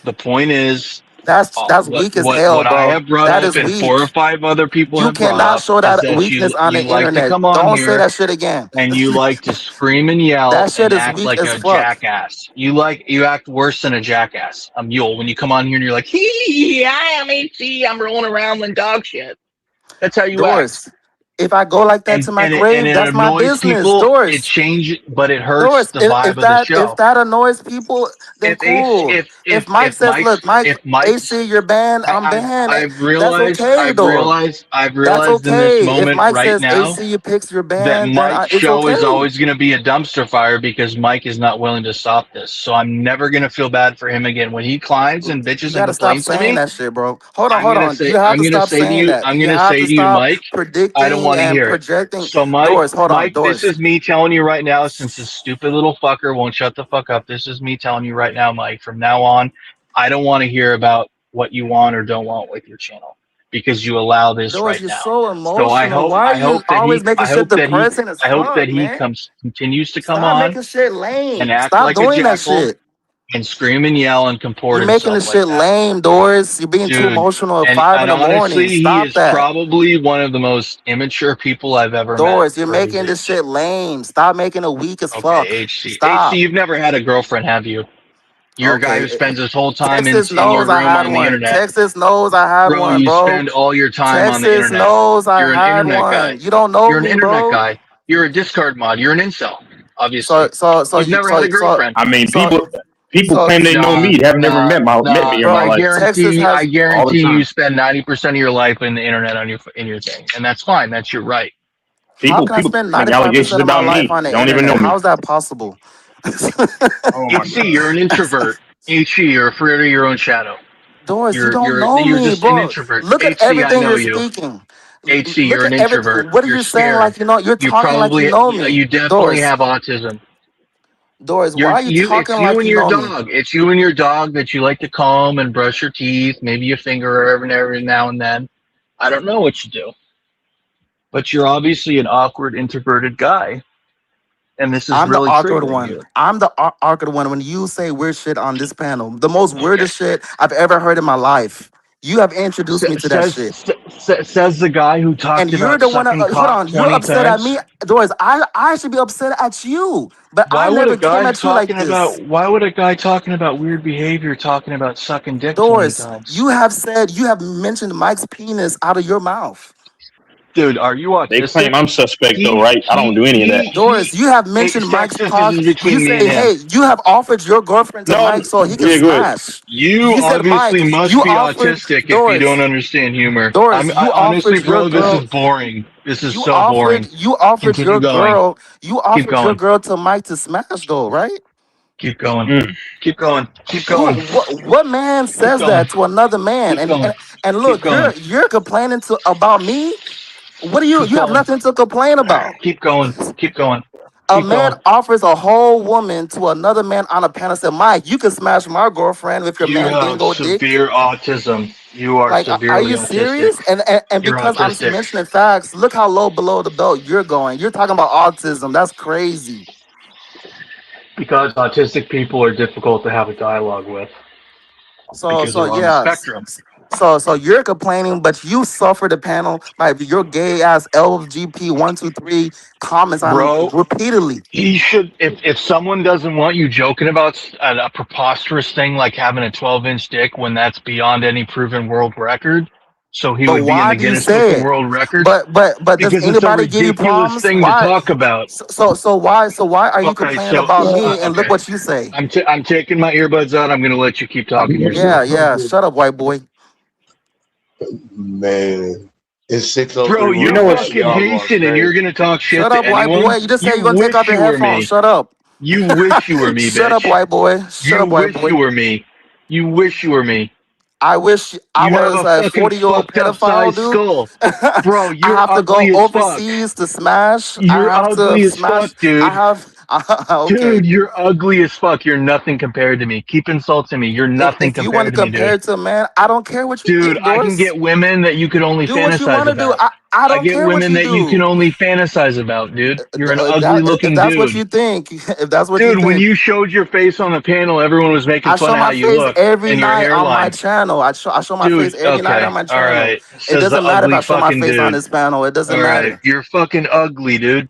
the point is, That's weak as hell, what I bro. have brought That up is and weak. 4 or 5 other people You have brought cannot up show is that that weakness on the you like to internet. come on Don't say here that shit again. and you like to scream and That yell shit and is act weak like as a fuck. jackass. You act worse than a jackass, a mule. When you come on here and you're like, hee, I am HC, I'm rolling around like dog shit. That's how you act. Doris, if I go like that to my And grave, it that's my annoys business. people. It Doris, changes, but it hurts Doris, the vibe of the if show. that annoys people, then cool. If Mike says, "Look, Mike, if Mike's AC, you're banned. I'm banned," that's okay, though. I've That's realized in this okay. If moment Mike right says now AC, you picks your that band, then Mike's it's show is okay. always going to be a dumpster fire because Mike is not willing to stop this. So I'm never going to feel bad for him again when he climbs and You bitches and gotta stop complains to saying me. that shit, bro. Hold on. You have to stop saying that. I'm You gonna have say to to you, stop Mike, I don't predicting want to and hear it. projecting. So Doris, hold on, Mike, this Doris. is me telling you right now, since this stupid little fucker won't shut the fuck up. This is me telling you right now, Mike. From now on, I don't want to hear about what you want or don't want with your channel because you allow this Doris, right you're now. so So emotional. Why are you always making shit depressing as I hope that fuck, he man? continues to come Stop on making shit and lame. act Stop like a doing that jackal shit. and scream and yell and comport You're making the himself like shit that. lame, Doris. You're being too Dude, emotional at 5 in and the morning. honestly, he Stop is that. probably one of the most immature people I've ever met Doris, you're for his making this age. shit lame. Stop making it weak as Okay, fuck. HC, Stop. you've never had a girlfriend, have you? You're a guy who Okay. spends his whole time Texas in your knows I room had on the one. internet. Texas knows I had Bro, one, you bro. spend all your time on the Texas internet. knows I You're an had internet guy. one. You don't know You're an me, internet bro. guy. You're a discard mod. You're an incel, So obviously. so so You've you never had so a so girlfriend. I mean, so people so claim they know Nah, me, have never nah, met me in my I bro, life Texas I has all the guarantee you time. spend 90% of your life in the internet on in your thing, and that's fine. That's your right. how can I People spend make allegations 95% of my about life me, on the don't even know internet? me. How is that possible? Oh my HC, god. you're an introvert. HC, you're afraid of your own shadow. Doris, you don't know You're me, just an bro. introvert. Look at HC, I everything know you're you. speaking. HC, Look you're at an everything. introvert. What are You're you saying scared. like you know? You're talking like you know me. You definitely Doris, have autism. Doris, why are you talking It's you like and you your know me? dog. It's you and your dog that you like to comb and brush your teeth, maybe a finger every now and then. I don't know what you do, but you're obviously an awkward, introverted guy, and this is I'm the really awkward triggering one. you. I'm the awkward one when you say weird shit on this panel. The most weirdest shit I've ever heard in my life. You have introduced me to that shit. Says the guy who And talked you're about the one sucking hold cock on, you're 20 upset at me, times. Doris. I should be upset at you, but I never came at you like this. Why would a guy talking about weird behavior talking about sucking dick 20 Doris, times? you have mentioned Mike's penis out of your mouth. Dude, are you They claim autistic? I'm suspect though, right? I don't do any of that. Doris, you have Hey, mentioned Mike's Texas, this cock. is You between me say, and him. hey, you have offered your girlfriend to No, Mike so he can yeah, go ahead. smash. You You said, Mike, obviously must you be offered autistic if you don't Doris. understand humor. Doris, I you offered honestly, your bro, this girl. is boring. This is You so boring. offered Continue your going. girl. You Keep offered your going. girl to Mike to smash though, right? Keep going. Mm. Keep going. Keep Who? going. What man Keep says going. that to another man? Keep going. And Keep look, going. you're complaining to about me. What do you? Keep You have going. nothing to complain about. Keep going. Keep going. A Keep man going. offers a whole woman to another man on a panel. Said, Mike, you can smash my girlfriend with your You have mandingo dick. severe autism. You are Like, are severely you autistic. serious? And You're because I'm autistic. mentioning facts, look how low below the belt you're going. You're talking about autism. That's crazy. Because autistic people are difficult to have a dialogue with because So they're on the yeah. spectrum. So you're complaining, but you suffer the panel by your gay ass LGP 123 comments on Bro, repeatedly. he should, if someone doesn't want you joking about a preposterous thing like having a 12-inch dick when that's beyond any proven world record, so he But would be in why the do you Guinness Book say of it? World Records But does because it's a anybody give you ridiculous problems? thing to Why? talk about. So why are you Okay, complaining so about me? And look okay, what you say. I'm taking my earbuds out. I'm gonna let you keep talking to yourself, Yeah. Shut up, white boy. Man, it's 6:03. bro. You You're know Room. what's fucking Y'all going Haitian and you're crazy. gonna talk shit Shut to up, white boy. anyone. You just said You you're gonna take off wish your you were headphones. me. Shut up. You wish you were me, Shut up, bitch. white boy. Shut You up, white wish boy. you were me. You wish you were me. I wish I You have was a a fucking 40-year-old fucked up pedophile, sized dude. skull. Bro, I you're have to go ugly as fuck. overseas to smash. I You're have to ugly as smash. fuck, I dude. have. Okay. Dude, you're ugly as fuck. You're nothing compared to me. Keep insulting me. You're nothing If you want to compared to me, compare dude. it to a man, I don't care what you Dude, think, I can Doris. get women that you could only Do what you want fantasize to do. about. I I don't get care what women you that you can do. only fantasize about, dude. You're an ugly If looking that's what dude. you think, if that's what you Dude, when think, you showed your face on the panel, everyone was making I fun show of how my you face look every and your night on my hairline. channel. I show my face Dude, every night on okay. my All channel. right. It Says the doesn't matter if ugly I show my fucking face on dude. this panel. It doesn't All right. matter. You're fucking ugly, dude.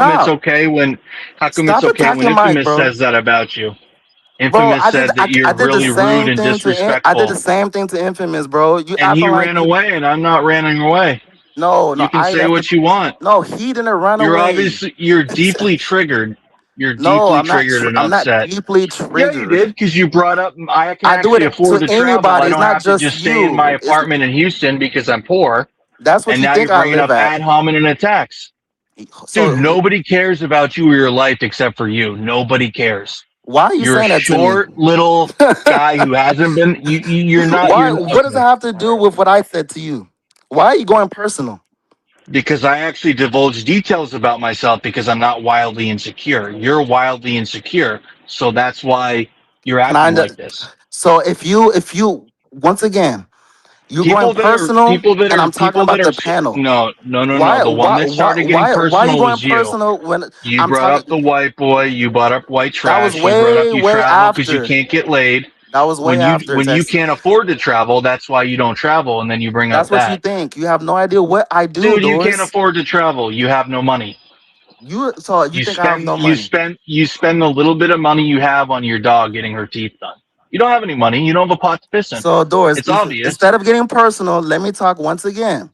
come it's Stop. okay when Stop attacking Mike, Infamous bro. says that about you? Bro, Infamous said that I you're did the really rude same and thing to I did the disrespectful, same thing to Infamous, bro. You and he acting like ran away, and I'm not running away. no, You can I say left the what you want. no, he didn't run You're away. obviously you're deeply triggered. You're No, deeply triggered and I'm not upset. deeply Yeah, you triggered. did because you brought up I can I do actually it afford to to travel. I anybody. It's don't not have to just just stay in my you. It's apartment in Houston because I'm poor. that's what And you now think you're I bringing live up at. ad hominem attacks. Dude, So nobody cares about you or your life except for you. Nobody cares. why are you You're a saying that to me? short little guy who hasn't been. You're not. Why? You're What does it okay. have to do with what I said to you? Why are you going personal? Because I actually divulge details about myself because I'm not wildly insecure. You're wildly insecure. So that's why you're Can I? acting like this. So if you once again, you're going People that are personal, people that and are I'm talking people that about are the panel. no. Why The one why that why started getting why are you personal going was you. personal when You I'm brought talking? up the white boy. You brought up white That was trash. You brought up way you way travel because you after. can't get laid. That was way after, When you Texas. can't afford to travel, that's why you don't travel. And then you bring up That's what you that, think. You have no idea what I do, dude. You can't Doris. afford to travel. You have no money. You think I have no money? You spend the little bit of money you have on your dog getting her teeth done. You don't have any money. You don't have a pot to piss in. So, Doris, It's obvious. instead of getting personal, let me talk once again.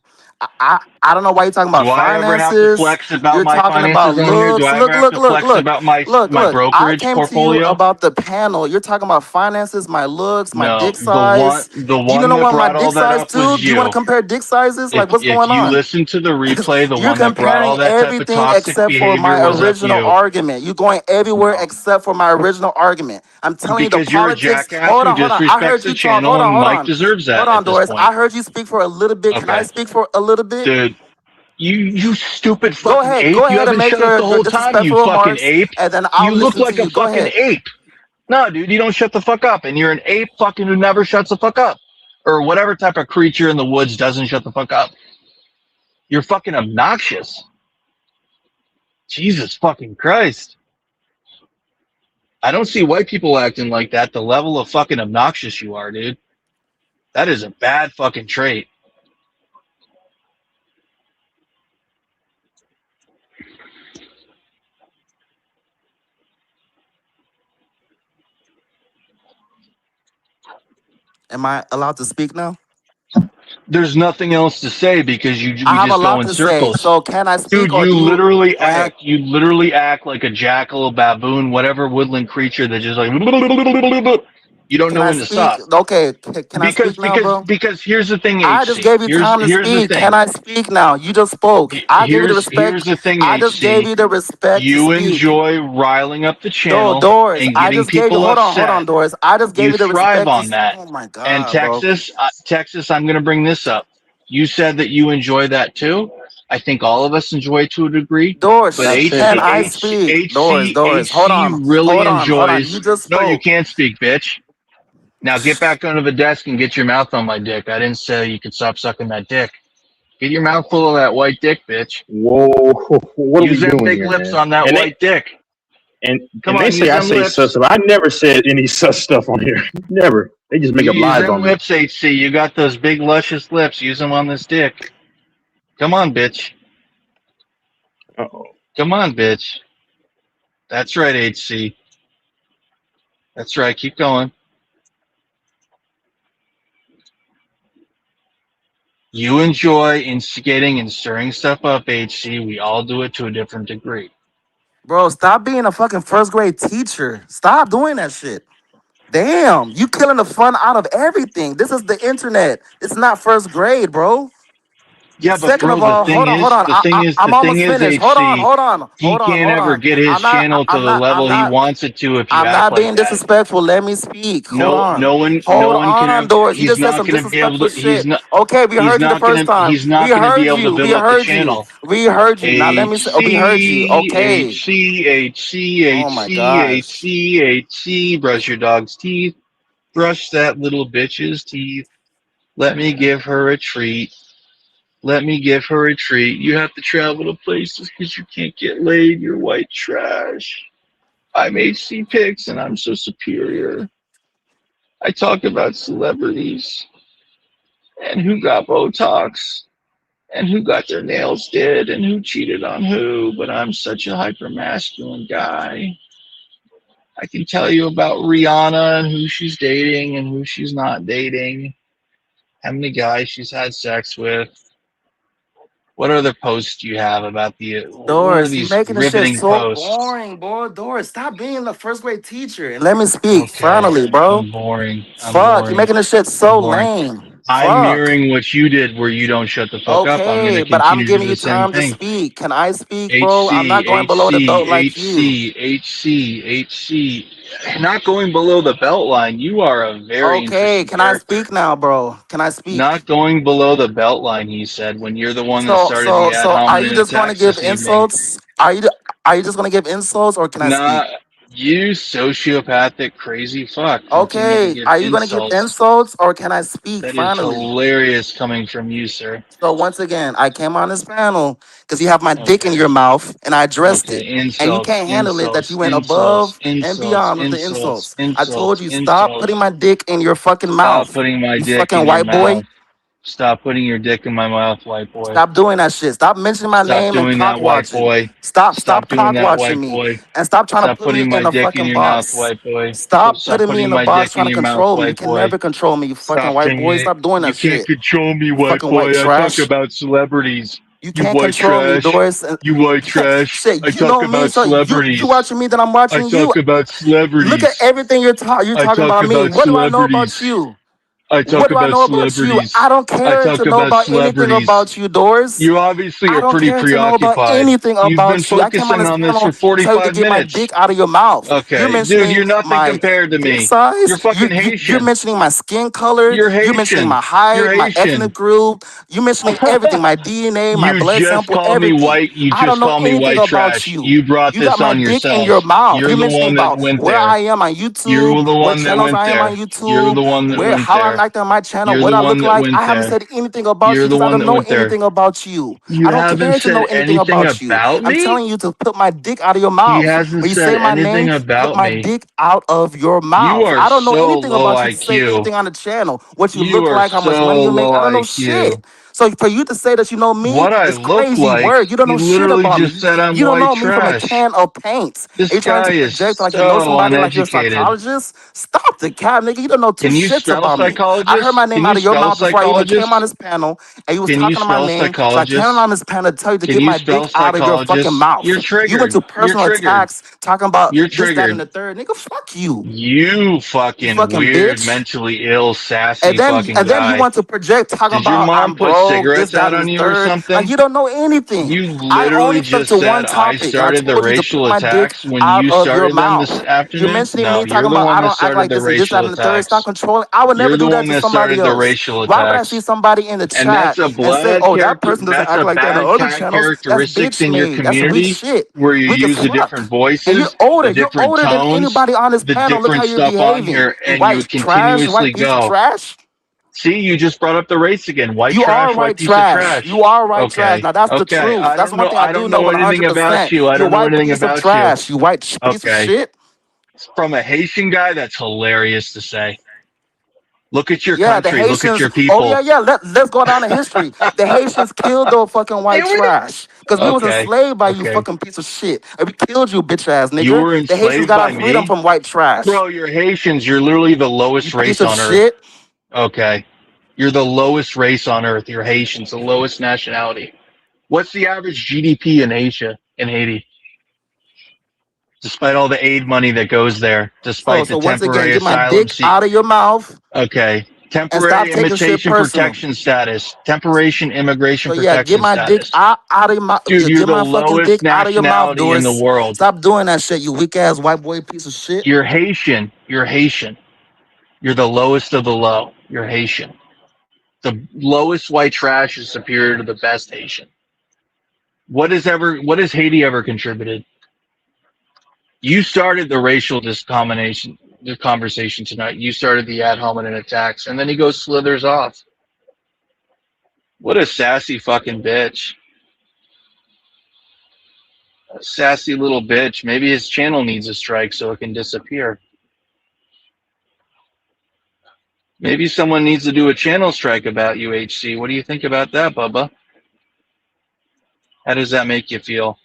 I don't know why you're talking about Do I ever have to finances. flex about You're my talking about finances on here? Do looks. I ever Look, have look, to look, flex look, about look, my look. I brokerage came to you portfolio? about the panel. You're talking about finances, my looks, my No, dick size. the Do you one know that what my brought dick all that size up to? was Do you want to you. compare dick sizes? Like, what's If going you on? listen to the replay, the You're one that brought comparing all that type of everything toxic except for my behavior was up original you. argument. You're going everywhere No, except for my original argument. I'm telling you the because you're a politics. jackass Hold who on, hold on. I disrespects heard the you talk. channel, and Hold Mike on. deserves Hold that on, at this Doris. I point. heard you speak for a little bit. Can I Okay, speak for a little bit? dude. You stupid Go fucking ahead. Go ape. You ahead and haven't make shut up the your whole time, you disrespectful fucking remarks, ape. and then You I'll look listen to like a you. Go fucking ahead. ape. No, dude, you don't shut the fuck up. And you're an ape fucking who never shuts the fuck up. Or whatever type of creature in the woods doesn't shut the fuck up. You're fucking obnoxious. Jesus fucking Christ. I don't see white people acting like that. The level of fucking obnoxious you are, dude. That is a bad fucking trait. Am I allowed to speak now? There's nothing else to say because I we have a just go lot in to say. circles. So can I speak, Dude, or do you? Go ahead. you literally act like a jackal, baboon, whatever woodland creature that just like you don't Can know I when to speak? stop. Okay. Can I speak now, bro? Because here's the thing, I just HC. gave you time to Here's the speak. Can thing. I speak now? You just spoke. I gave you the Here's respect. the thing, I just gave HC. you the respect to You speak. enjoy riling up the channel Doris, and I getting just gave you. people Hold upset. on, Doris. I just gave You you the thrive respect on to. that. Oh my And God, bro. Texas, I'm going to bring this up. You said that you enjoy that too. I think all of us enjoy it to a degree. Doris, But That's it, can I bro. speak? Doris. HC really Hold on. You enjoys. just No, you spoke. can't speak, bitch. Now get back under the desk and get your mouth on my dick. I didn't say you could stop sucking that dick. Get your mouth full of that white dick, bitch. Whoa, what are Use we them doing big here, lips man? on that And they white dick. Come and they on, say use I them say such lips. stuff. I never said any such stuff on here. Never. They just make You up use lies them on me. lips, HC. You got those big luscious lips. Use them on this dick. Come on, bitch. Uh-oh. Come on, bitch. That's right, HC. That's right. Keep going. You enjoy instigating and stirring stuff up, HC. We all do it to a different degree. Bro, stop being a fucking first grade teacher. Stop doing that shit. Damn, you killing the fun out of everything. This is the internet. It's not first grade, bro. Yeah, but Second bro, of all, hold on. the I'm thing almost is, finished. HC, he can't Hold ever on. get his channel to the I'm level he not, wants it to if you I'm act not like being that. disrespectful. Let me speak. No Hold one can on, ever. Doris. You just said some disrespectful shit. Okay, we heard you the first time. He's We not gonna be heard able to you. We build up the heard you. channel. We heard you. Now let me say, oh, we heard you. HC, Okay. HC, HC, Oh my HC, gosh. HC, HC. Brush your dog's teeth. Brush that little bitch's teeth. Let me give her a treat. Let me give her a treat. You have to travel to places because you can't get laid. You're white trash. I'm HC Picks and I'm so superior. I talk about celebrities and who got Botox and who got their nails did and who cheated on who, but I'm such a hyper masculine guy. I can tell you about Rihanna and who she's dating and who she's not dating, how many guys she's had sex with. What other posts do you have about what are Doris, you these making the shit riveting so posts? boring, boy. Doris, stop being the first grade teacher and let me speak Okay, finally, bro. I'm boring. I'm Fuck, you boring. making the shit so I'm boring. lame. I'm Fuck. mirroring what you did where you don't shut the fuck up. I'm going Okay, to but I'm continue to do giving the you same time to thing. speak. Can I speak, bro? I'm HC, not going below the belt like you. HC. Not going below the belt line. You are a very Okay, interesting can I character. speak now, bro? Can I speak? Not going below the belt line, he said, when you're the one that started the ad So are you hominem just going to attacks give this evening. insults? Are you just going to give insults, or can I Nah, speak? You sociopathic crazy fuck continue to Okay, give are you gonna give insults. insults or can I speak That is finally? hilarious coming from you, sir. So once again, I came on this panel because you have my dick in Okay. your mouth and I addressed it. Okay. And you Insults, can't handle it that you insults, went insults, above and insults, beyond with the insults, insults. I told insults, you, stop putting insults. my dick in your fucking Stop mouth. putting my You dick fucking in your white boy. mouth. Stop putting your dick in my mouth, white boy. Stop doing that shit. Stop mentioning my Stop name and doing cock that, white watching. boy. Stop Stop doing cock that, watching white me. boy. And stop trying to Stop put me putting my in a dick in fucking your mouth, box. white boy. Stop Stop putting me putting in a my box dick in trying to your mouth, control me. You white can boy. never control me, you fucking Stop white saying boy. it. Stop doing You that can't shit. control me, You white fucking white boy. I talk trash. about celebrities. You You can't white control me, trash. Doris. And You white trash. shit, I you talk know me, about so you celebrities. watching me, then I'm I watching you. talk about Look at celebrities. everything you're I talking talk about me. about What do I know about celebrities. you? I What talk do I about know about you? I celebrities. don't I care to talk know about about anything celebrities. about you, Doris. You obviously I are don't pretty care to know about preoccupied. anything You've been about you. I came on focusing this on this for panel to tell you to 45 get my minutes. dick out of your mouth. You're Okay, dude, mentioning you're nothing my compared to dick me. size. You're fucking You're Haitian. mentioning my skin color. You're You're mentioning Haitian. my You're height, my ethnic Haitian. group. You're mentioning everything, my DNA, my You blood just sample, call me everything. white. You I don't just know call me anything white about trash. you. You brought You got this my on dick in yourself. your mouth. You're You're the mentioning one that about went where I there. am on You're YouTube, the what one that channels went I am on there. You're YouTube, the one that where went how I'm there. acting on my channel, You're what the I one look that like. went I haven't there. said anything about You're you the because I one don't that know went there. anything about you. You I don't haven't care to said know anything anything about you. about I'm me? telling you to put my dick out of your He mouth. hasn't When you said say my name, anything put about my me. dick out of your You mouth. are I don't know so anything low about you to say IQ. anything on the channel. What you You look are like, how much money so you make. low I don't know IQ. shit. So for you to say that you know me What I is look crazy like, word. You don't he know shit literally about me. just said I'm You don't white know me from a trash. can of paint. Are This you trying guy to is project like you know so somebody like you're a uneducated. psychologist? Stop the cap, nigga. You don't know two Can you shits spell about me. I heard my psychologist? name Can you out of your spell mouth before I even came on psychologist? this panel, and you was Can you talking to my spell name. So I came on psychologist? this panel to tell you to Can get you my dick spell out of your fucking psychologist? You're mouth. You went triggered. to You're personal triggered. attacks talking about You're this, that, and triggered. the third. Nigga, fuck you. You You fucking fucking weird, bitch. mentally ill, And sassy then fucking and then you guy. want to project talking Did your about mom I'm put broke, this, cigarettes that, out and the on you or third. Like something? you don't know anything. You I literally only stuck just to said one I topic, and I started the told you to put racial my dick attacks when out you of your started them this mouth. You're afternoon. mentioning No, me you're talking the about one I that don't act started like the this and this, that, racial and the third. Stop attacks. controlling. I would You're never the do that one to that somebody started the else. racial Why would I see attacks. somebody in the And that's chat a and say, bad oh, that character. person doesn't That's act a like that in the bad other channels? That's characteristics bitch in your made. That's weak community shit. where you Weak as use the fuck. different And you're voices, older. the You're different older than tones, anybody on this the panel. Look how different you're stuff on behaving. here, You and you white would trash, you continuously white piece of go. trash. See, you just brought up the race again. White You are trash, white white piece of trash. trash. You are white trash. Okay. Now that's the Okay. truth. That's one thing I I do don't know know anything about 100%. you. I You don't know white anything piece of about you. trash. You white piece of Okay. shit. From a Haitian guy, that's hilarious to say. Look at your Yeah, the country. Look at Haitians. your Oh yeah, people. yeah. Let's go down in history. The Haitians killed the fucking white trash because we was Okay. enslaved by you Okay. fucking piece of shit, and we killed you, bitch ass You nigga. were The Haitians enslaved got our by freedom me? from white trash. Bro, you're Haitians. You're literally the You lowest piece race of on earth. shit. Okay. You're the lowest race on earth. You're Haitians, the lowest nationality. What's the average GDP in Asia, in Haiti? Despite all the aid money that goes there, despite the So once again, temporary get my asylum dick seek. out of your mouth Okay. and stop Temporary taking shit imitation personal. protection status. Temporary immigration So yeah, get protection my dick status. out of my Dude, you're get the my fucking lowest dick out of your mouth, nationality in the Doris. world. Stop doing that shit, you weak ass white boy piece of shit. You're Haitian. You're Haitian. You're the lowest of the low. You're Haitian. The lowest white trash is superior to the best Haitian. What has Haiti ever contributed? You started the racial discombination, the conversation tonight. You started the ad hominem attacks, and then he goes slithers off. What a sassy fucking bitch. A sassy little bitch. Maybe his channel needs a strike so it can disappear. Maybe someone needs to do a channel strike about you, HC. What do you think about that, Bubba? How does that make you feel?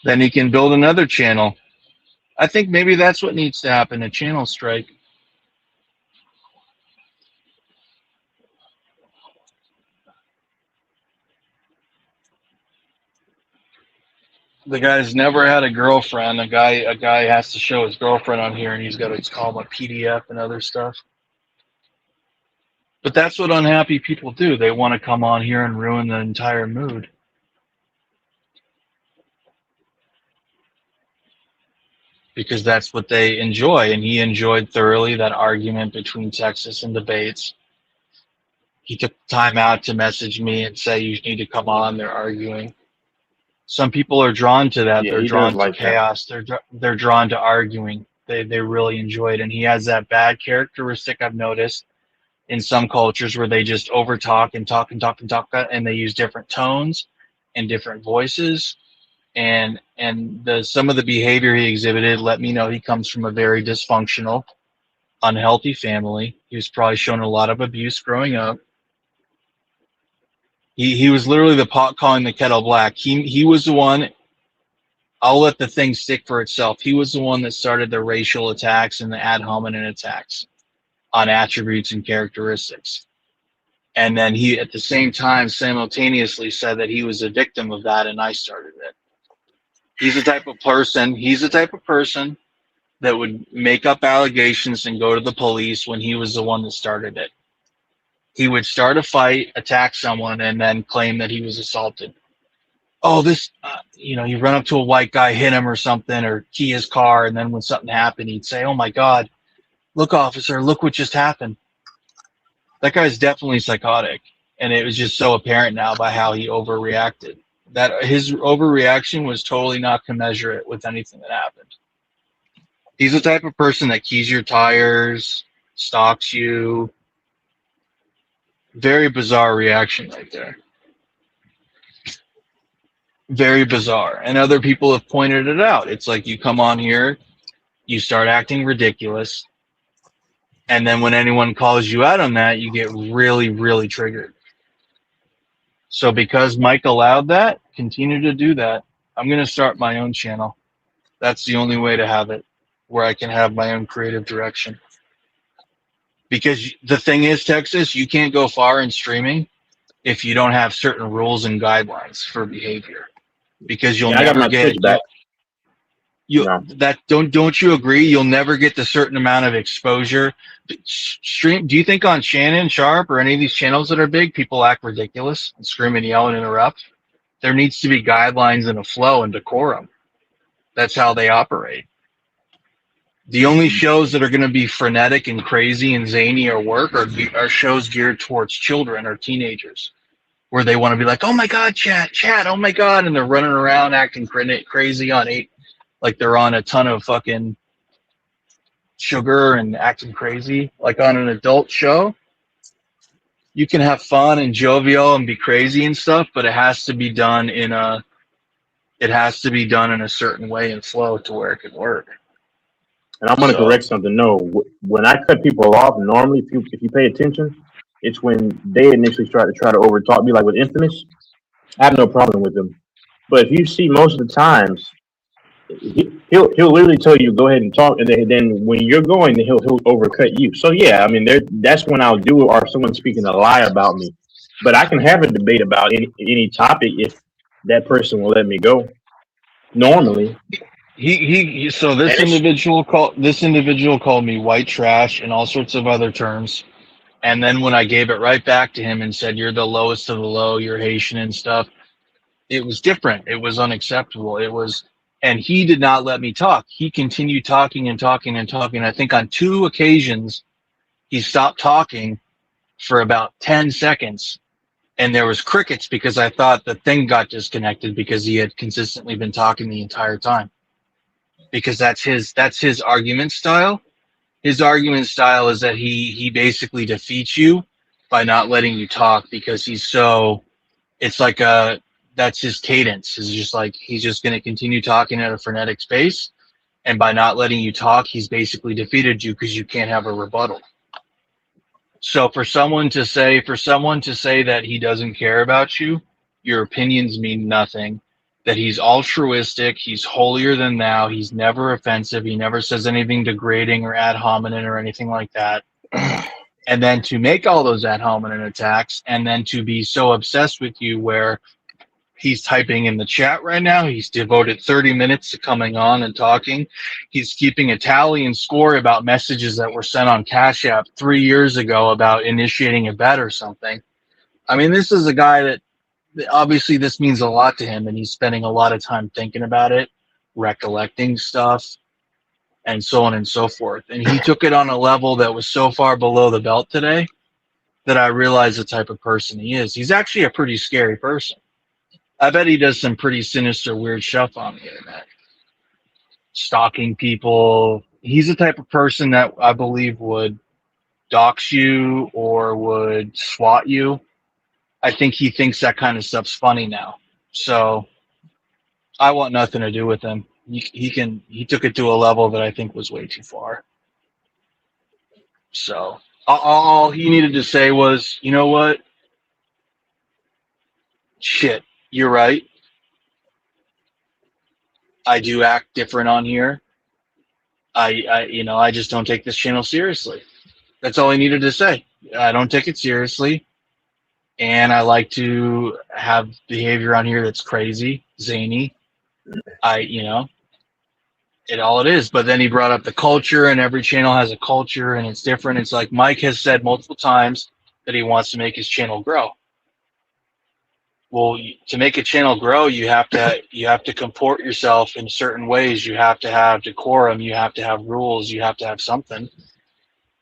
Then he can build another channel. I think maybe that's what needs to happen, a channel strike. The guy's never had a girlfriend. A guy has to show his girlfriend on here, and he's got to call him a PDF and other stuff. But that's what unhappy people do. They want to come on here and ruin the entire mood. Because that's what they enjoy, and he enjoyed thoroughly that argument between Texas and debates. He took time out to message me and say, you need to come on. They're arguing. Some people are drawn to that. Yeah, They're he does drawn to like that. chaos. They're drawn to arguing. They really enjoy it. And he has that bad characteristic I've noticed in some cultures where they just over talk and talk and talk and talk, and they use different tones and different voices. And some of the behavior he exhibited let me know he comes from a very dysfunctional, unhealthy family. He was probably shown a lot of abuse growing up. He was literally the pot calling the kettle black. He was the one. I'll let the thing stick for itself. He was the one that started the racial attacks and the ad hominem attacks on attributes and characteristics. And then he, at the same time, simultaneously said that he was a victim of that, and I started it. He's the type of person that would make up allegations and go to the police when he was the one that started it. He would start a fight, attack someone, and then claim that he was assaulted. Oh, you run up to a white guy, hit him or something, or key his car, and then when something happened, he'd say, oh my God, look, officer, look what just happened. That guy's definitely psychotic, and it was just so apparent now by how he overreacted. That his overreaction was totally not commensurate with anything that happened. He's the type of person that keys your tires, stalks you. Very bizarre reaction right there. Very bizarre. And other people have pointed it out. It's like you come on here, you start acting ridiculous, and then when anyone calls you out on that, you get really, really triggered. So because Mike allowed that, continue to do that. I'm going to start my own channel. That's the only way to have it, where I can have my own creative direction. Because the thing is, Texas, you can't go far in streaming if you don't have certain rules and guidelines for behavior. Because you'll never get back. Don't you agree? You'll never get the certain amount of exposure. Do you think on Shannon Sharp or any of these channels that are big, people act ridiculous and scream and yell and interrupt? There needs to be guidelines and a flow and decorum. That's how they operate. The only shows that are going to be frenetic and crazy and zany or work are shows geared towards children or teenagers, where they want to be like, oh my God, chat, oh my God. And they're running around acting crazy on like they're on a ton of fucking sugar and acting crazy. Like on an adult show, you can have fun and jovial and be crazy and stuff, but it has to be done in a certain way and flow to where it can work. And I'm going to correct something. No, when I cut people off, normally, if you pay attention, it's when they initially try to overtalk me, like with Infamous. I have no problem with them. But if you see most of the times, he'll literally tell you, go ahead and talk. And then when you're going, he'll overcut you. So, yeah, I mean, that's when I'll do it, or someone speaking a lie about me. But I can have a debate about any topic if that person will let me go. Normally. So this individual called me white trash and all sorts of other terms, and then when I gave it right back to him and said, you're the lowest of the low, you're Haitian and stuff, it was different. It was unacceptable. And he did not let me talk. He continued talking and talking and talking. I think on 2 occasions he stopped talking for about 10 seconds, and there was crickets because I thought the thing got disconnected because he had consistently been talking the entire time. Because that's his argument style. His argument style is that he basically defeats you by not letting you talk, because that's his cadence. It's just like he's just going to continue talking at a frenetic pace, and by not letting you talk, he's basically defeated you because you can't have a rebuttal. So for someone to say that he doesn't care about you, your opinions mean nothing. That he's altruistic, he's holier than thou, he's never offensive, he never says anything degrading or ad hominem or anything like that. And then to make all those ad hominem attacks, and then to be so obsessed with you where he's typing in the chat right now, he's devoted 30 minutes to coming on and talking. He's keeping a tally and score about messages that were sent on Cash App 3 years ago about initiating a bet or something. I mean, this is a guy that obviously this means a lot to him, and he's spending a lot of time thinking about it, recollecting stuff, and so on and so forth. And he took it on a level that was so far below the belt today that I realized the type of person he is. He's actually a pretty scary person. I bet he does some pretty sinister, weird stuff on the internet. Stalking people. He's the type of person that I believe would dox you or would swat you. I think he thinks that kind of stuff's funny now. So I want nothing to do with him. He took it to a level that I think was way too far. So all he needed to say was, you know what? Shit, you're right. I do act different on here. I just don't take this channel seriously. That's all he needed to say. I don't take it seriously, and I like to have behavior on here that's crazy, zany. All it is. But then he brought up the culture, and every channel has a culture, and it's different. It's like Mike has said multiple times that he wants to make his channel grow. Well, to make a channel grow, you have to comport yourself in certain ways. You have to have decorum. You have to have rules. You have to have something.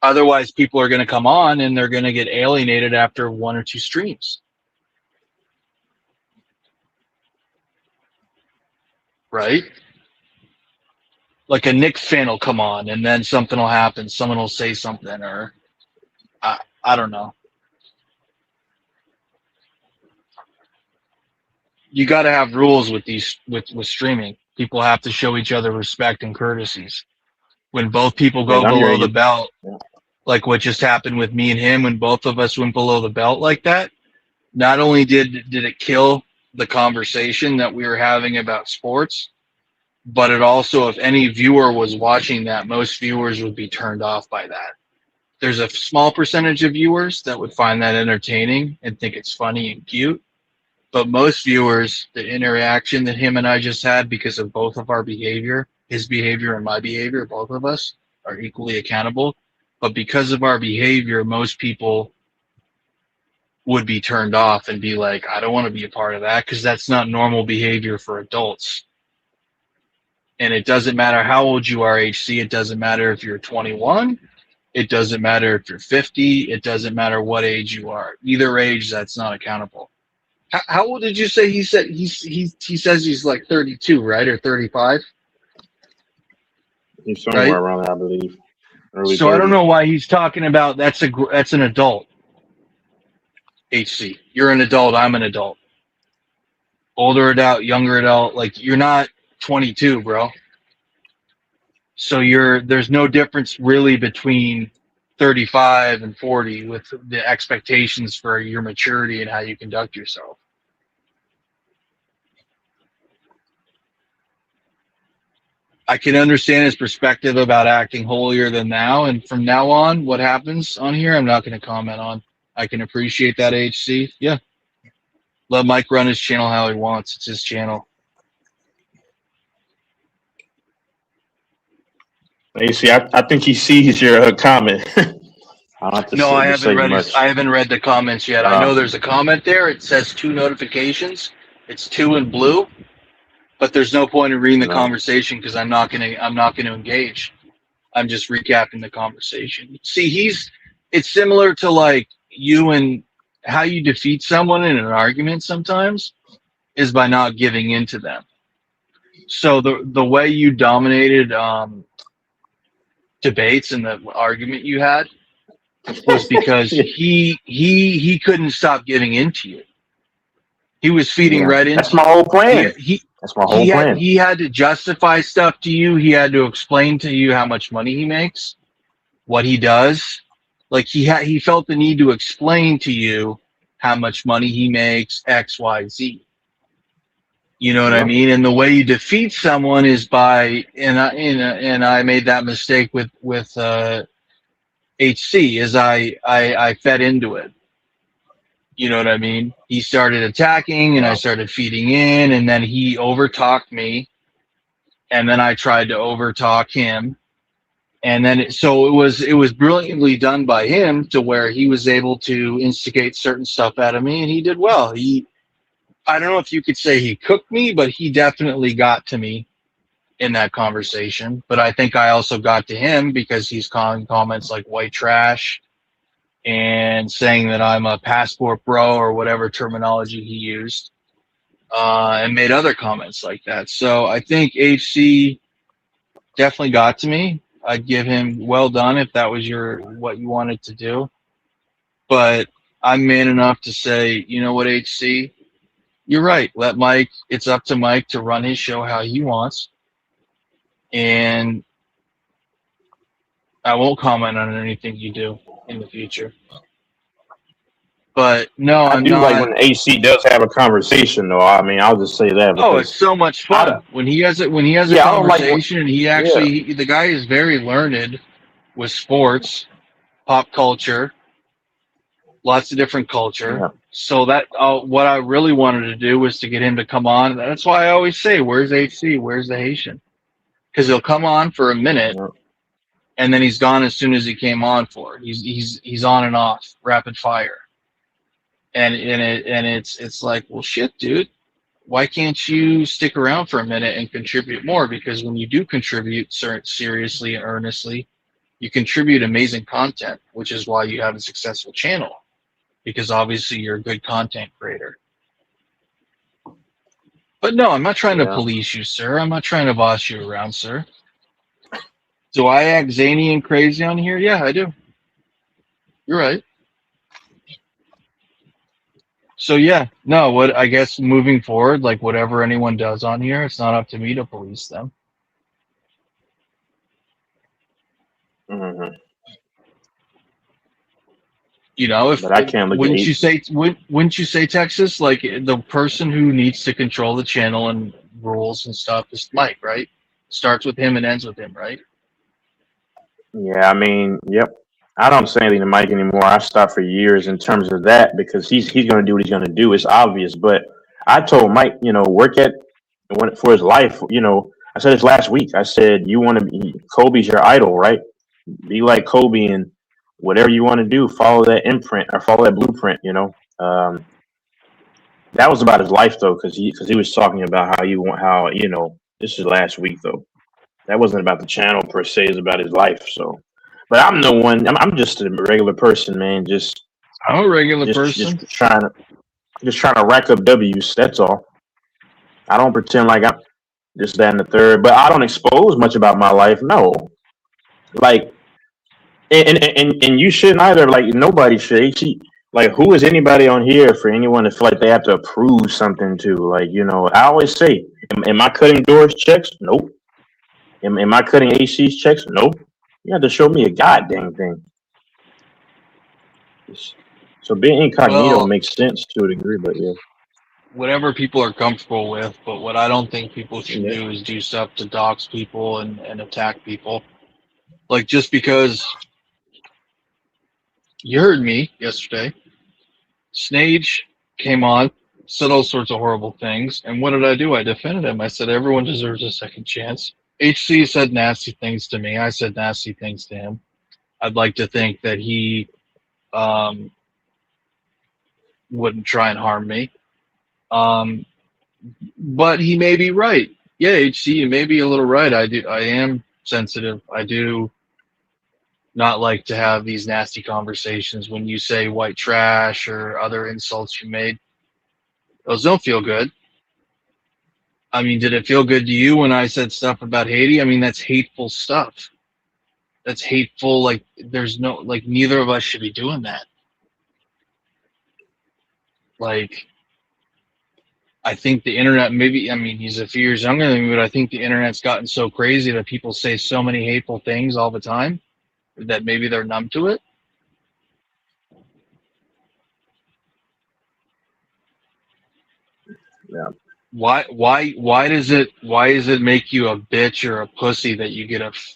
Otherwise, people are going to come on and they're going to get alienated after one or two streams. Right? Like a Knicks fan will come on and then something will happen. Someone will say something, or I don't know. You got to have rules with with streaming. People have to show each other respect and courtesies. When both people go below the belt, like what just happened with me and him, when both of us went below the belt like that, not only did it kill the conversation that we were having about sports, but it also, if any viewer was watching that, most viewers would be turned off by that. There's a small percentage of viewers that would find that entertaining and think it's funny and cute. But most viewers, the interaction that him and I just had, because of both of our behavior, his behavior and my behavior, both of us are equally accountable. But because of our behavior, most people would be turned off and be like, I don't want to be a part of that, because that's not normal behavior for adults. And it doesn't matter how old you are, HC. It doesn't matter if you're 21. It doesn't matter if you're 50. It doesn't matter what age you are. Either age, that's not accountable. How old did you say he said he says he's like 32, right, or 35? He's somewhere around there, I believe. Early so 30s. I don't know why he's talking about that's an adult. HC, you're an adult. I'm an adult. Older adult, younger adult. Like, you're not 22, bro. So there's no difference really between 35 and 40 with the expectations for your maturity and how you conduct yourself. I can understand his perspective about acting holier than thou, and from now on, what happens on here, I'm not going to comment on. I can appreciate that, HC. Yeah. Let Mike run his channel how he wants. It's his channel. AC, I think he sees your comment. No, I haven't read I haven't read the comments yet. I know there's a comment there. It says 2 notifications. It's 2 in blue, but there's no point in reading the conversation because I'm not gonna engage. I'm just recapping the conversation. See, it's similar to like you and how you defeat someone in an argument sometimes is by not giving in to them. So the way you dominated debates and the argument you had was because he couldn't stop giving in to you. He was feeding right into. That's my whole plan. That's my whole plan. He had to justify stuff to you. He had to explain to you how much money he makes, what he does. Like he felt the need to explain to you how much money he makes, X, Y, Z. You know what I mean? And the way you defeat someone is by, and I made that mistake with HC, is I fed into it. You know what I mean? He started attacking, and I started feeding in, and then he overtalked me, and then I tried to overtalk him, and then it was brilliantly done by him to where he was able to instigate certain stuff out of me, and he did well. I don't know if you could say he cooked me, but he definitely got to me in that conversation. But I think I also got to him because he's calling comments like white trash and saying that I'm a passport bro or whatever terminology he used, and made other comments like that. So I think HC definitely got to me. I'd give him well done if that was what you wanted to do. But I'm man enough to say, you know what, HC, you're right. Let Mike. It's up to Mike to run his show how he wants, and I won't comment on anything you do in the future. But no, I I'm do like not. when AC does have a conversation, though. I mean, I'll just say that Oh, it's because so much I fun don't. when he has it. When he has a Yeah, I don't like when. conversation, and Yeah, the guy is very learned with sports, pop culture, lots of different culture. yeah, So that what I really wanted to do was to get him to come on. That's why I always say, "Where's HC? Where's the Haitian?" Because he'll come on for a minute yeah. and then he's gone as soon as he came on for it. He's on and off, rapid fire, and it's like, well, shit, dude. Why can't you stick around for a minute and contribute more? Because when you do contribute seriously and earnestly, you contribute amazing content, which is why you have a successful channel. Because obviously you're a good content creator. But no, I'm not trying to Yeah. police you, sir. I'm not trying to boss you around, sir. Do I act zany and crazy on here? Yeah, I do. You're right. So yeah, no, what I guess moving forward, like whatever anyone does on here, it's not up to me to police them. Hmm. You know, if But I can't look at wouldn't you H. say wouldn't you say Texas, like the person who needs to control the channel and rules and stuff is Mike, right? Starts with him and ends with him, right? Yeah, I mean, yep. I don't say anything to Mike anymore. I stopped for years in terms of that because he's going to do what he's going to do. It's obvious. But I told Mike, work at for his life. I said this last week. I said you want to be Kobe's your idol, right? Be like Kobe and whatever you want to do, follow that imprint or follow that blueprint. That was about his life though, because he was talking about how this is last week though. That wasn't about the channel per se; it's about his life. So, but I'm no one. I'm just a regular person, man. I'm a regular Just person. trying to rack up W's. That's all. I don't pretend like I'm this, that, and the third. But I don't expose much about my life. No, like, and you shouldn't either. Like, nobody should. Like, who is anybody on here for anyone to feel like they have to approve something to? Like, I always say, am I cutting doors checks? Nope. Am I cutting AC's checks? Nope. You have to show me a goddamn thing. So being incognito Well, makes sense to a degree, but yeah. whatever people are comfortable with, but what I don't think people should Yeah. do is do stuff to dox people and attack people. Like just because you heard me yesterday, Snage came on, said all sorts of horrible things, and what did I do? I defended him. I said everyone deserves a second chance. HC said nasty things to me. I said nasty things to him. I'd like to think that he um, wouldn't try and harm me. Um, but he may be right. Yeah, HC, you may be a little right. I am sensitive. I do not like to have these nasty conversations when you say white trash or other insults you made. Those don't feel good. I mean, did it feel good to you when I said stuff about Haiti? I mean, that's hateful stuff. That's hateful. Like, there's no, like, neither of us should be doing that. Like, I think the internet, maybe, I mean, he's a few years younger than me, but I think the internet's gotten so crazy that people say so many hateful things all the time that maybe they're numb to it. Yeah. Why does it make you a bitch or a pussy that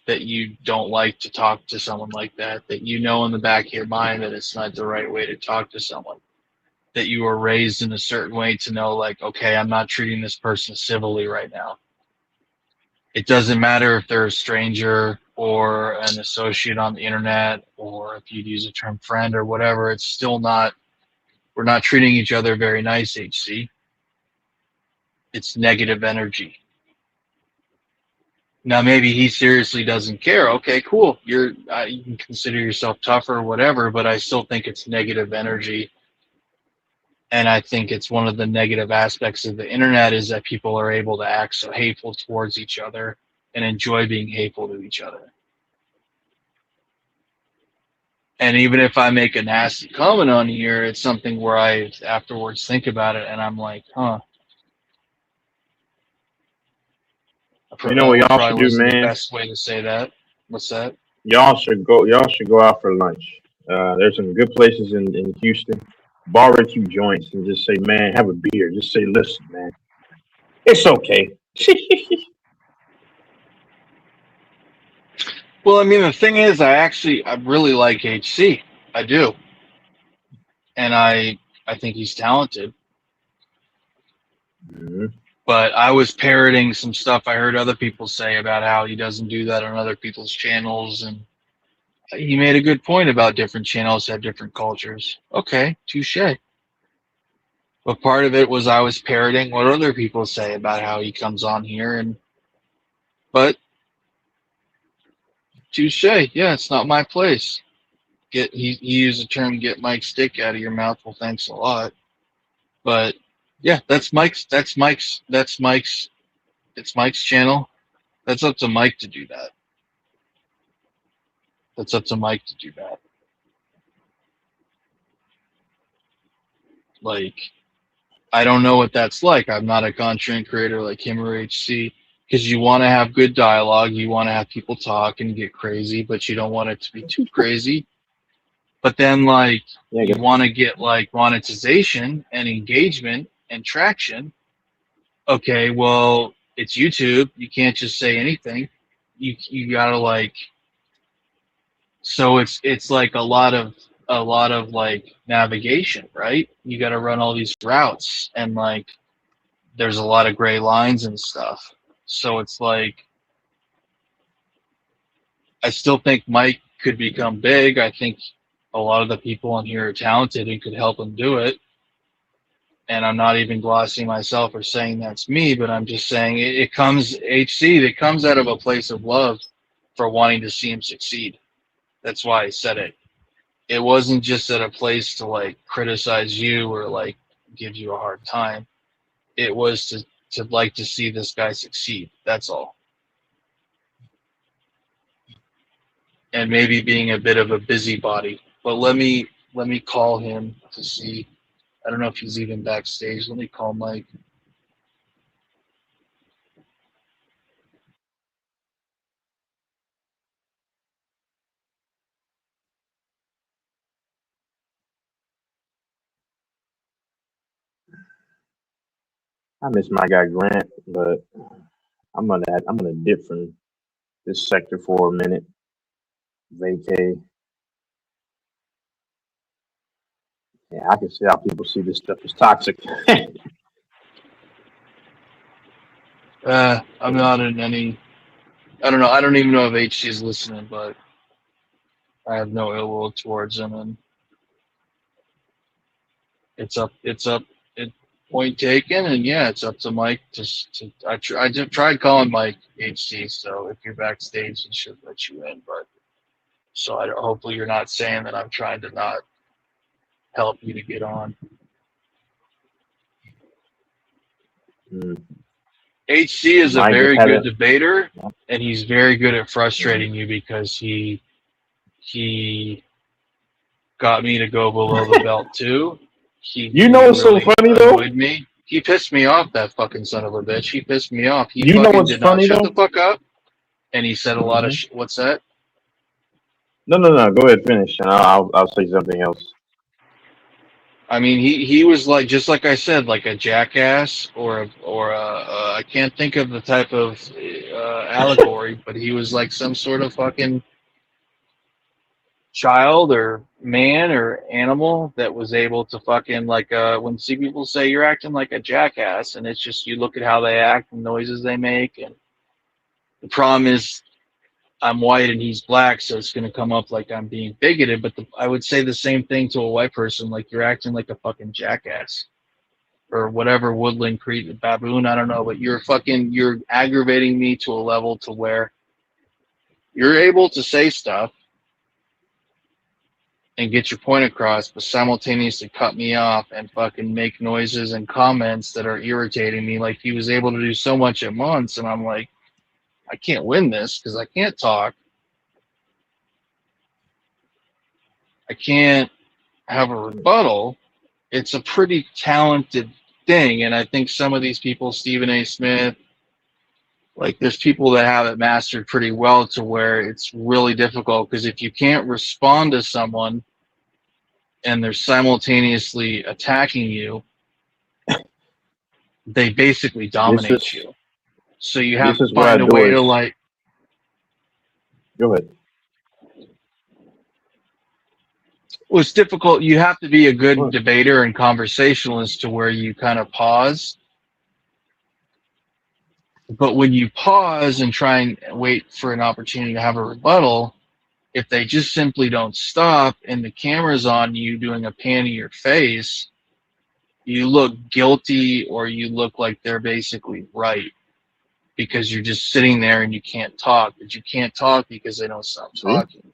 that you don't like to talk to someone like that you know in the back of your mind that it's not the right way to talk to someone, that you were raised in a certain way to know, like, okay, I'm not treating this person civilly right now. It doesn't matter if they're a stranger or an associate on the internet, or if you'd use the term friend or whatever, it's still not, we're not treating each other very nice, HC. It's negative energy. Now maybe he seriously doesn't care. Okay, cool. You can consider yourself tougher or whatever, but I still think it's negative energy. And I think it's one of the negative aspects of the internet is that people are able to act so hateful towards each other and enjoy being hateful to each other. And even if I make a nasty comment on here, it's something where I afterwards think about it and I'm like, huh. You know what That y'all should probably do, wasn't the man? best way to say that. What's that? Y'all should go out for lunch. There's some good places in Houston, barbecue joints, and just say, man, have a beer. Just say, listen, man, it's okay. Well, I mean, the thing is, I really like HC. I do. And I think he's talented. Mhm. But I was parroting some stuff I heard other people say about how he doesn't do that on other people's channels. And he made a good point about different channels have different cultures. Okay, touche. But part of it was I was parroting what other people say about how he comes on here. But touche. Yeah, it's not my place. He used the term "get Mike's stick out of your mouth." Well, thanks a lot. But yeah, it's Mike's channel. That's up to Mike to do that. That's up to Mike to do that. Like, I don't know what that's like. I'm not a content creator like him or HC. Because you want to have good dialogue, you want to have people talk and get crazy, but you don't want it to be too crazy. But then, like, you want to get like monetization and engagement and traction. Okay, well, it's YouTube. You can't just say anything. You gotta like. So it's like a lot of like navigation, right? You got to run all these routes, and like there's a lot of gray lines and stuff. So it's like I still think Mike could become big. I think a lot of the people on here are talented and could help him do it. And I'm not even glossing myself or saying that's me, but I'm just saying it comes it comes out of a place of love for wanting to see him succeed. That's why I said it. It wasn't just at a place to like criticize you or like give you a hard time. It was to like to see this guy succeed. That's all. And maybe being a bit of a busybody. But let me call him to see. I don't know if he's even backstage. Let me call Mike. I miss my guy Grant, but I'm gonna dip from this sector for a minute. Vacay. Yeah, I can see how people see this stuff as toxic. I'm not in any. I don't know. I don't even know if HC is listening, but I have no ill will towards him, and it's up. It's up. It point taken, and yeah, it's up to Mike I just tried calling Mike HC, so if you're backstage, he should let you in. But so hopefully you're not saying that I'm trying to not help you to get on. Mm. HC is a Mike just very had good a debater, and he's very good at frustrating you because he got me to go below the belt too. You know He what's so really funny though? annoyed me. He pissed me off, that fucking son of a bitch. He pissed me off. He You know fucking what's did not funny shut the though? fuck up, and he said a lot of Hmm. shit. What's that? No. Go ahead, finish, and I'll say something else. I mean, he was like, just like I said, like a jackass I can't think of the type of allegory, but he was like some sort of fucking child or man or animal that was able to fucking like when see people say you're acting like a jackass, and it's just you look at how they act and noises they make. And the problem is I'm white and he's black, so it's going to come up like I'm being bigoted, but I would say the same thing to a white person, like you're acting like a fucking jackass. or whatever woodland creature baboon. I don't know, but you're aggravating me to a level to where you're able to say stuff and get your point across, but simultaneously cut me off and fucking make noises and comments that are irritating me. Like he was able to do so much at once, and I'm like, I can't win this because I can't talk. I can't have a rebuttal. It's a pretty talented thing, and I think some of these people, Stephen A. Smith, like there's people that have it mastered pretty well to where it's really difficult because if you can't respond to someone and they're simultaneously attacking you, they basically dominate you. So you have to find a way to like. Go ahead. Well, it's difficult. You have to be a good debater and conversationalist to where you kind of pause. But when you pause and try and wait for an opportunity to have a rebuttal, if they just simply don't stop and the camera's on you doing a pan of your face, you look guilty or you look like they're basically right because you're just sitting there and you can't talk. But you can't talk because they don't stop talking.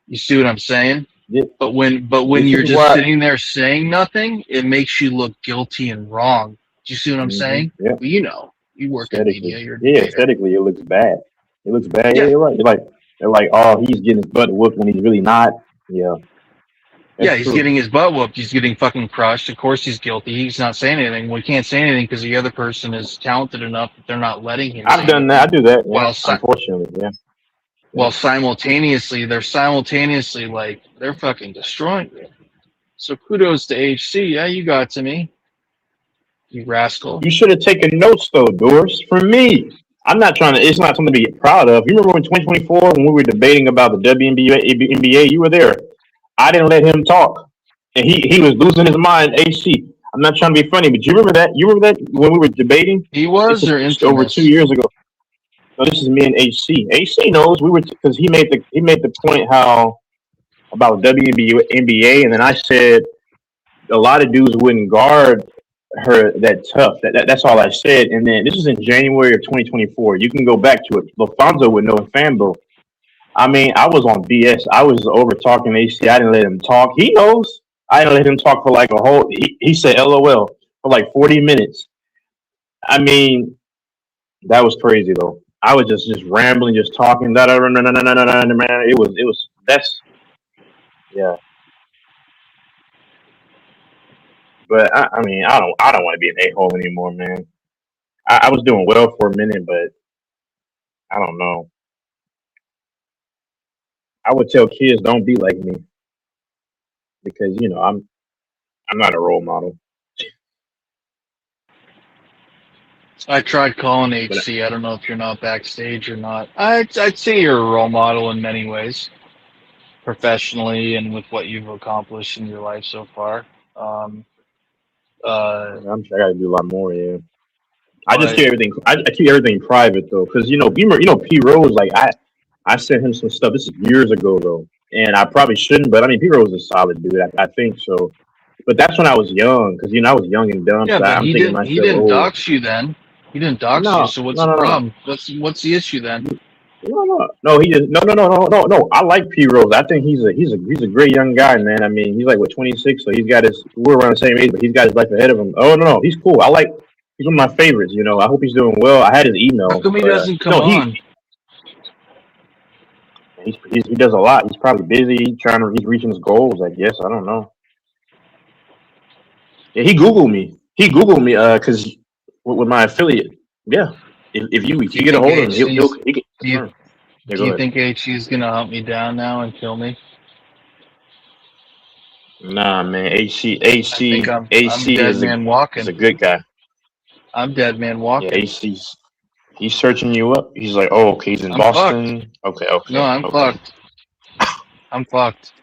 You see what I'm saying? Yeah. But when you're just sitting there saying nothing, it makes you look guilty and wrong. Do you see what I'm saying? Yeah. Well, you know, you work in media. Aesthetically, it looks bad. It looks bad. Yeah. Yeah, you're right. They're like, oh, he's getting his butt whooped when he's really not. Yeah. Yeah, he's getting his butt whooped. He's getting fucking crushed. Of course he's guilty. He's not saying anything. Well, he can't say anything because the other person is talented enough that they're not letting him. I've done that. I do that. Yeah, well, unfortunately, yeah. Well, simultaneously, they're like, they're fucking destroying you. So kudos to HC. Yeah, you got to me. You rascal. You should have taken notes, though, Doris. For me, I'm not trying to. It's not something to be proud of. You remember in 2024 when we were debating about the WNBA? You were there. I didn't let him talk, and he was losing his mind. HC. I'm not trying to be funny, but you remember that? You remember that when we were debating? He was over 2 years ago. No, this is me and HC. HC knows we were because he made the point how about WNBA, and then I said a lot of dudes wouldn't guard her that tough. That's all I said. And then this was in January of 2024. You can go back to it. LaFonso would know Fanbo. I mean, I was on BS. I was over talking to HC. I didn't let him talk. He knows. I didn't let him talk for like a whole. He said LOL for like 40 minutes. I mean, that was crazy though. I was just rambling, just talking. Man, it was. That's yeah. But I mean, I don't want to be an a-hole anymore, man. I was doing well for a minute, but I don't know. I would tell kids don't be like me because I'm not a role model. I tried calling HC. I don't know if you're not backstage or not. I'd say you're a role model in many ways, professionally and with what you've accomplished in your life so far. I'm sure I got to do a lot more. Yeah. I just keep everything. I keep everything private though, because P Rose. Like I sent him some stuff. This is years ago though, and I probably shouldn't. But I mean, P Rose is a solid dude. I think so. But that's when I was young, because I was young and dumb. Yeah, so but he didn't dox you then. He didn't dox you. So what's the problem? What's the issue then? No. He just no. I like P Rose. I think he's a great young guy, man. I mean, he's like 26, so he's got we're around the same age, but he's got his life ahead of him. Oh no, he's cool. He's one of my favorites. I hope he's doing well. I had his email. How come he doesn't come on? He does a lot. He's probably busy he's reaching his goals, I guess. I don't know. Yeah, he Googled me. Because with my affiliate. Yeah. If you get a hold of him, he'll do you think HC is gonna hunt me down now and kill me? Nah, man. HC I'm dead man walking. He's a good guy. I'm dead man walking. Yeah, he's searching you up. He's like, oh, okay, he's in Boston. Fucked. Okay. No, I'm fucked. I'm fucked.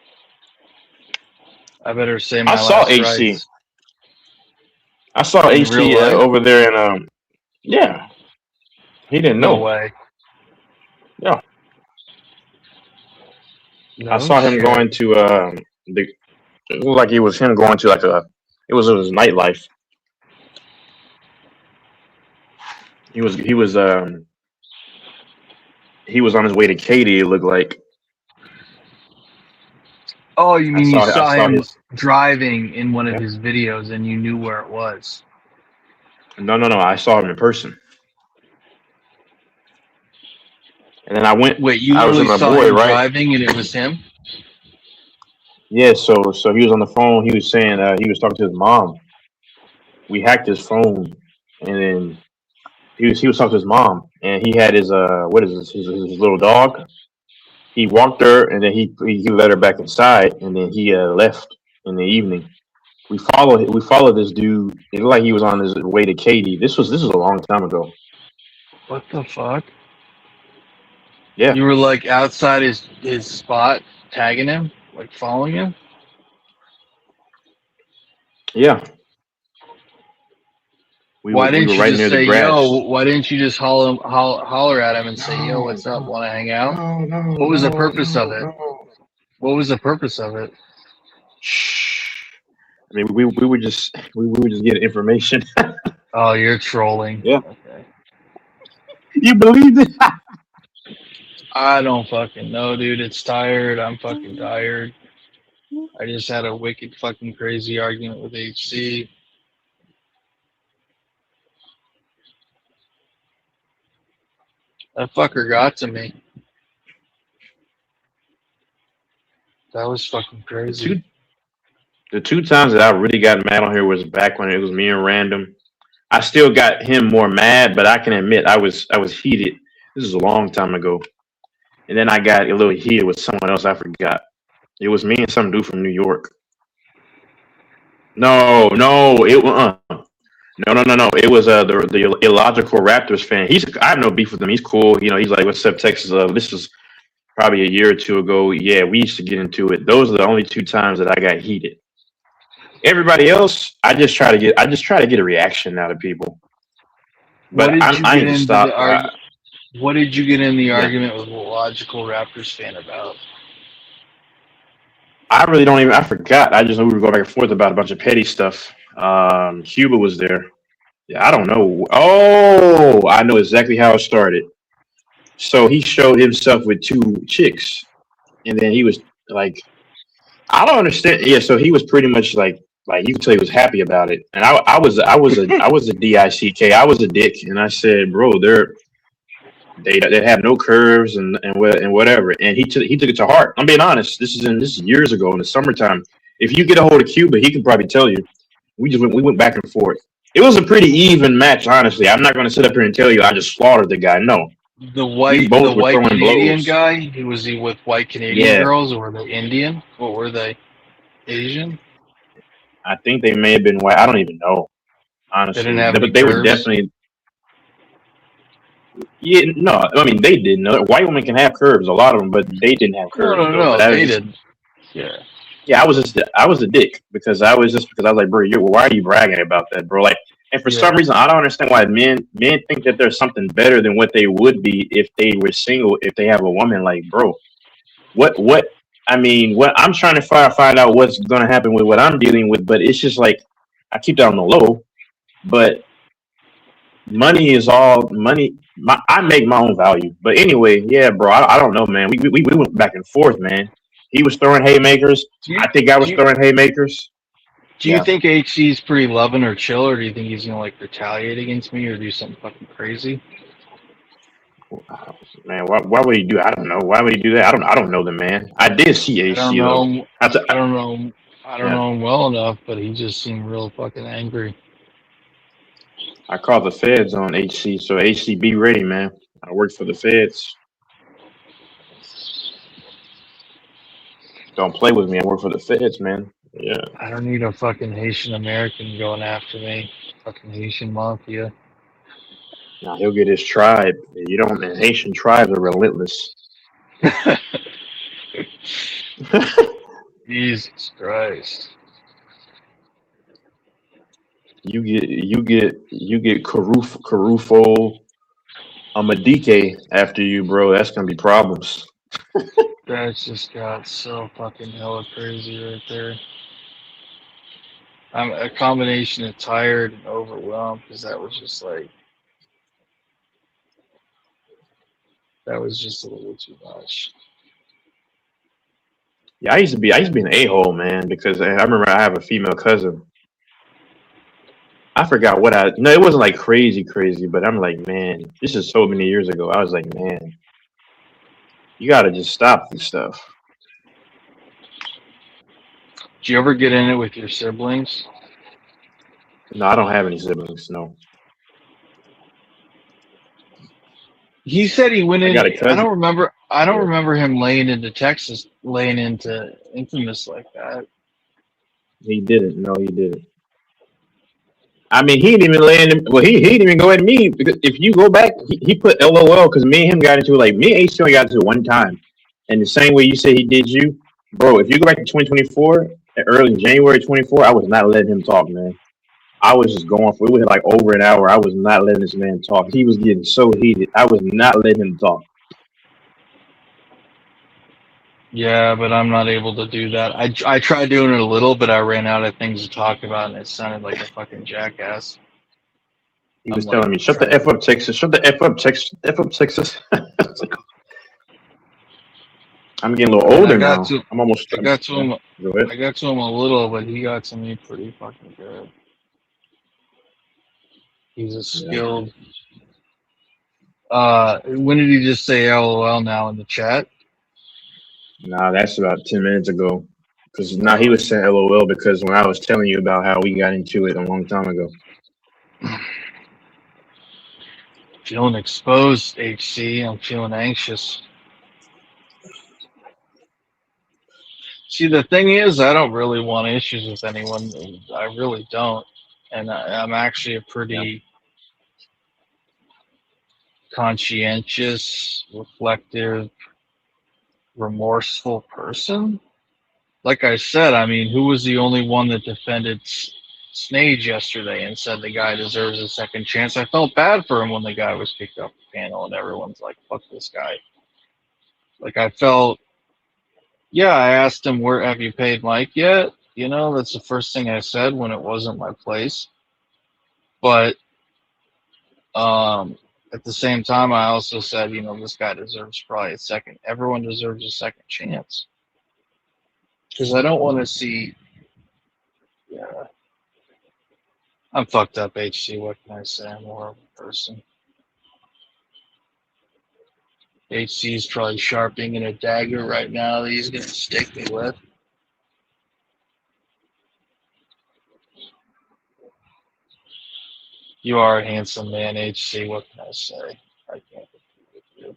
I better say my last rites. I saw HC over there in yeah. He didn't know. No way. Yeah. No, I saw him going to it looked like it was him going to it was his nightlife. he was on his way to Katy. It looked like Oh, you mean you I saw saw him his. driving in one of Yeah. his videos and you knew where it was? No. I saw him in person, and then I went. Wait, you I was in literally my saw boy, him right? driving and it was him? Yeah. So he was on the phone. He was saying he was talking to his mom. We hacked his phone, and then he was talking to his mom, and he had his what is this his little dog. He walked her, and then he let her back inside, and then he left in the evening. We followed this dude. It looked like he was on his way to Katy. This was a long time ago. What the fuck? Yeah, You were like outside his spot, tagging him, like following him. yeah. We were Why we were didn't you right just near the say yo? grass. Why didn't you just holler at him and say yo, No, what's up? Want to hang out? no, no, What was the no, purpose of no, it? no. What was the purpose of it? Shh. I mean, we were just getting information. Oh, you're trolling. Yeah, Okay. you believed it? I don't fucking know, dude. It's tired. I'm fucking tired. I just had a wicked fucking crazy argument with HC. That fucker got to me. That was fucking The crazy. two the two times that I really got mad on here was back when it was me and Random. I still got him more mad, but I can admit I was heated. This is a long time ago, and then I got a little heated with someone else. I forgot. It was me and some dude from New York. No, no, no. It was the illogical Raptors fan. I have no beef with him. He's cool. He's like, "What's up, Texas?" This was probably a year or two ago. Yeah, we used to get into it. Those are the only two times that I got heated. Everybody else, I just try to get a reaction out of people. What But did you I get need to into the stop. arg? What did you get in the Yeah, argument with a logical Raptors fan about? I really don't even. I forgot. I just know we were going back and forth about a bunch of petty stuff. Cuba was there. Yeah, I don't know. Oh, I know exactly how it started. So he showed himself with two chicks, and then he was like, I don't understand. Yeah, so he was pretty much like you can tell he was happy about it. And I was a dick. I was a dick, and I said, bro, they have no curves and whatever. And he took it to heart. I'm being honest. This is years ago in the summertime. If you get a hold of Cuba, he can probably tell you. We went back and forth. It was a pretty even match, honestly. I'm not going to sit up here and tell you I just slaughtered the guy. No, The we the both were white throwing Canadian blows. guy. Was he with white Canadian Yeah, girls or were they Indian? What were they? Asian? I think they may have been white. I don't even know, They didn't honestly. have any But they were curves. definitely. Yeah, no, I mean they didn't. White women can have curves, a lot of them, but they didn't have No, curves no, though. But no. I was They just, did. Yeah. yeah, I was a dick because I was like, bro, why are you bragging about that, bro? Like, and for some Yeah. reason, I don't understand why men think that there's something better than what they would be if they were single, if they have a woman. Like, bro, what? I mean, what I'm trying to find out what's gonna happen with what I'm dealing with, but it's just like I keep that on the low. But money is all money. I make my own value. But anyway, yeah, bro. I don't know, man. We went back and forth, man. He was throwing haymakers. Do you I think I do was you throwing haymakers. do you Yeah, think HC's pretty loving or chill, or do you think he's gonna like retaliate against me or do something fucking crazy? man. Why would he do? I don't know. Why would he do that? I don't know the man. I did see I don't AC know though. him. I t- I don't know him. I don't yeah, know him well enough, but he just seemed real fucking angry. I called the feds on HC. So HC, be ready, man. I work for the feds. Don't play with me. I work for the feds, man. Yeah. I don't need a fucking Haitian American going after me. Fucking Haitian mafia. Now he'll get his tribe. You don't. And Haitian tribes are relentless. Jesus Christ. You get Carufo Amadike after you, bro. That's gonna be problems. That just got so fucking hella crazy right there. I'm a combination of tired and overwhelmed because that was just like That was just a little too much. Yeah, I used to be an a-hole, man, because I remember I have a female cousin. I forgot what I no, it wasn't like crazy, crazy, but I'm like, man, this is so many years ago. I was like, man, you gotta just stop this stuff. Did you ever get in it with your siblings? No, I don't have any siblings. No, He said he went I in. got a I cousin. don't remember. I don't Yeah, remember him laying into Texas, laying into Infamous like that. he didn't. No, he didn't. I mean, he didn't even land. Well, he didn't even go at me because if you go back, he put LOL because me and him got into it. Like me and HC only got into it one time, and the same way you say he did you, bro. If you go back to 2024, early January 24, I was not letting him talk, man. I was just going for it. Was like over an hour. I was not letting this man talk. He was getting so heated. I was not letting him talk. Yeah, but I'm not able to do that. I tried doing it a little, but I ran out of things to talk about, and it sounded like a fucking jackass. He I'm was like telling me, "Shut the trying f to. up, Texas. Shut the f up, Texas. F up, Texas." I'm getting a I little mean, older now. I'm almost. I got to Yeah, him, go ahead. I got to him a little, but he got to me pretty fucking good. He's a Yeah. skilled. When did he just say LOL now in the chat? Nah, that's about 10 minutes ago. Because now he Oh, was saying LOL because when I was telling you about how we got into it a long time ago. feeling exposed, HC. I'm feeling anxious. See, the thing is, I don't really want issues with anyone. I really don't. And I'm actually a Yeah. pretty conscientious, reflective, remorseful person. Like I said, I mean, who was the only one that defended Snage yesterday and said the guy deserves a second chance? I felt bad for him when the guy was kicked off the panel and everyone's like, fuck this guy. Like, I felt, yeah, I asked him, where have you paid Mike yet? You know, that's the first thing I said when it wasn't my place. But at the same time, I also said, you know, this guy deserves probably a second. Everyone deserves a second chance because I don't want to see. Yeah, I'm fucked up, HC. What can I say? I'm a horrible person. HC is probably sharpening a dagger right now that he's gonna stick me with. You are a handsome man, HC. What can I say? I can't compete with you.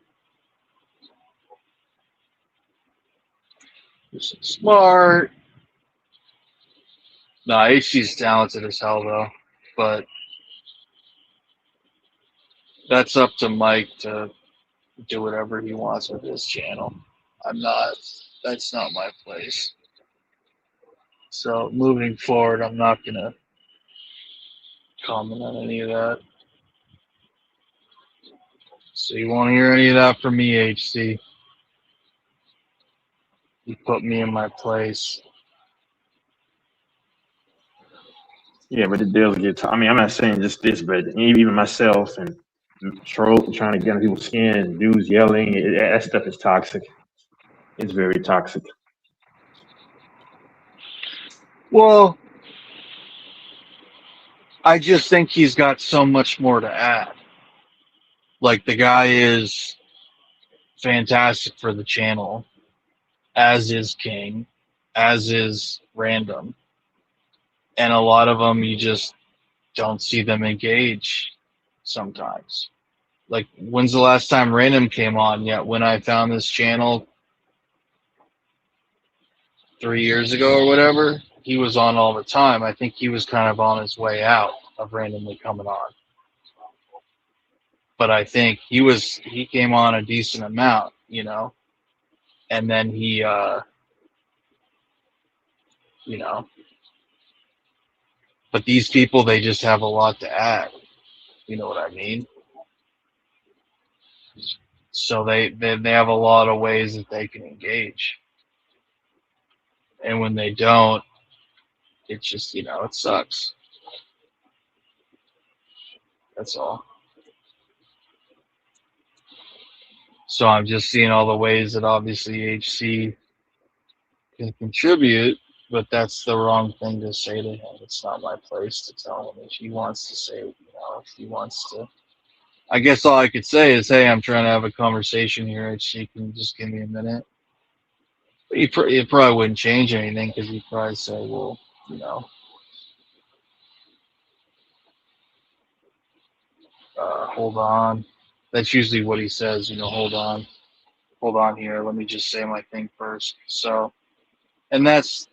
You're so smart. No, HC's talented as hell though, but that's up to Mike to do whatever he wants with his channel. I'm not. That's not my place. So moving forward, I'm not gonna comment on any of that. So you won't hear any of that from me, HC. You put me in my place. Yeah, but the deals get. I mean, I'm not saying just this, but even myself and troll trying to get on people's skin, dudes yelling. That stuff is toxic. It's very toxic. Well, I just think he's got so much more to add. Like the guy is fantastic for the channel, as is King, as is Random, and a lot of them you just don't see them engage sometimes. Like, when's the last time Random came on? Yet when I found this channel 3 years ago or whatever, he was on all the time. I think he was kind of on his way out of randomly coming on. But I think he came on a decent amount, you know, and then he you know, but these people, they just have a lot to add. You know what I mean? So they have a lot of ways that they can engage. And when they don't, it's just, you know, it sucks. That's all. So I'm just seeing all the ways that obviously HC can contribute, but that's the wrong thing to say to him. It's not my place to tell him if he wants to say, if he wants to. I guess all I could say is, hey, I'm trying to have a conversation here. HC, can you just give me a minute? He probably wouldn't change anything because he'd probably say, well, hold on. That's usually what he says, hold on here. Let me just say my thing first. So, and that's,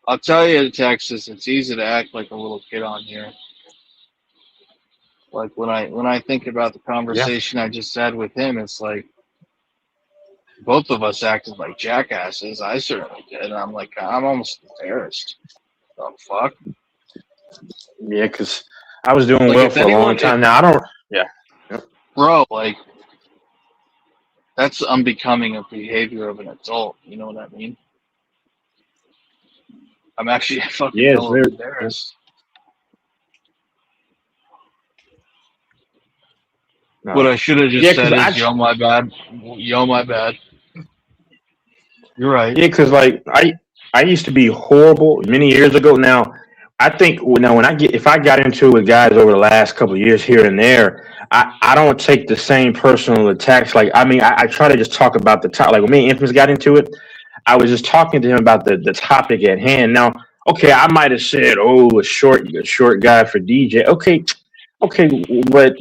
I'll tell you, Texas, it's easy to act like a little kid on here. Like when I think about the conversation I just had with him, it's like both of us acted like jackasses. I certainly did. And I'm like, I'm almost embarrassed. Oh, fuck. Yeah, because I was doing Like, well if for a long anyone, time. Now I don't. Yeah. Yep. bro, like, that's unbecoming of behavior of an adult. You know what I mean? I'm actually fucking Yeah, it's hella very. embarrassed. No. What I should have just Yeah, said because is, yo, my bad. Yo, my bad. You're right. Yeah, because like I used to be horrible many years ago. Now I think now when if I got into it with guys over the last couple of years here and there, I don't take the same personal attacks. Like I mean, I try to just talk about the top. Like when me and Infamous got into it, I was just talking to him about the topic at hand. Now, okay, I might have said, "Oh, a short guy for DJ." Okay, but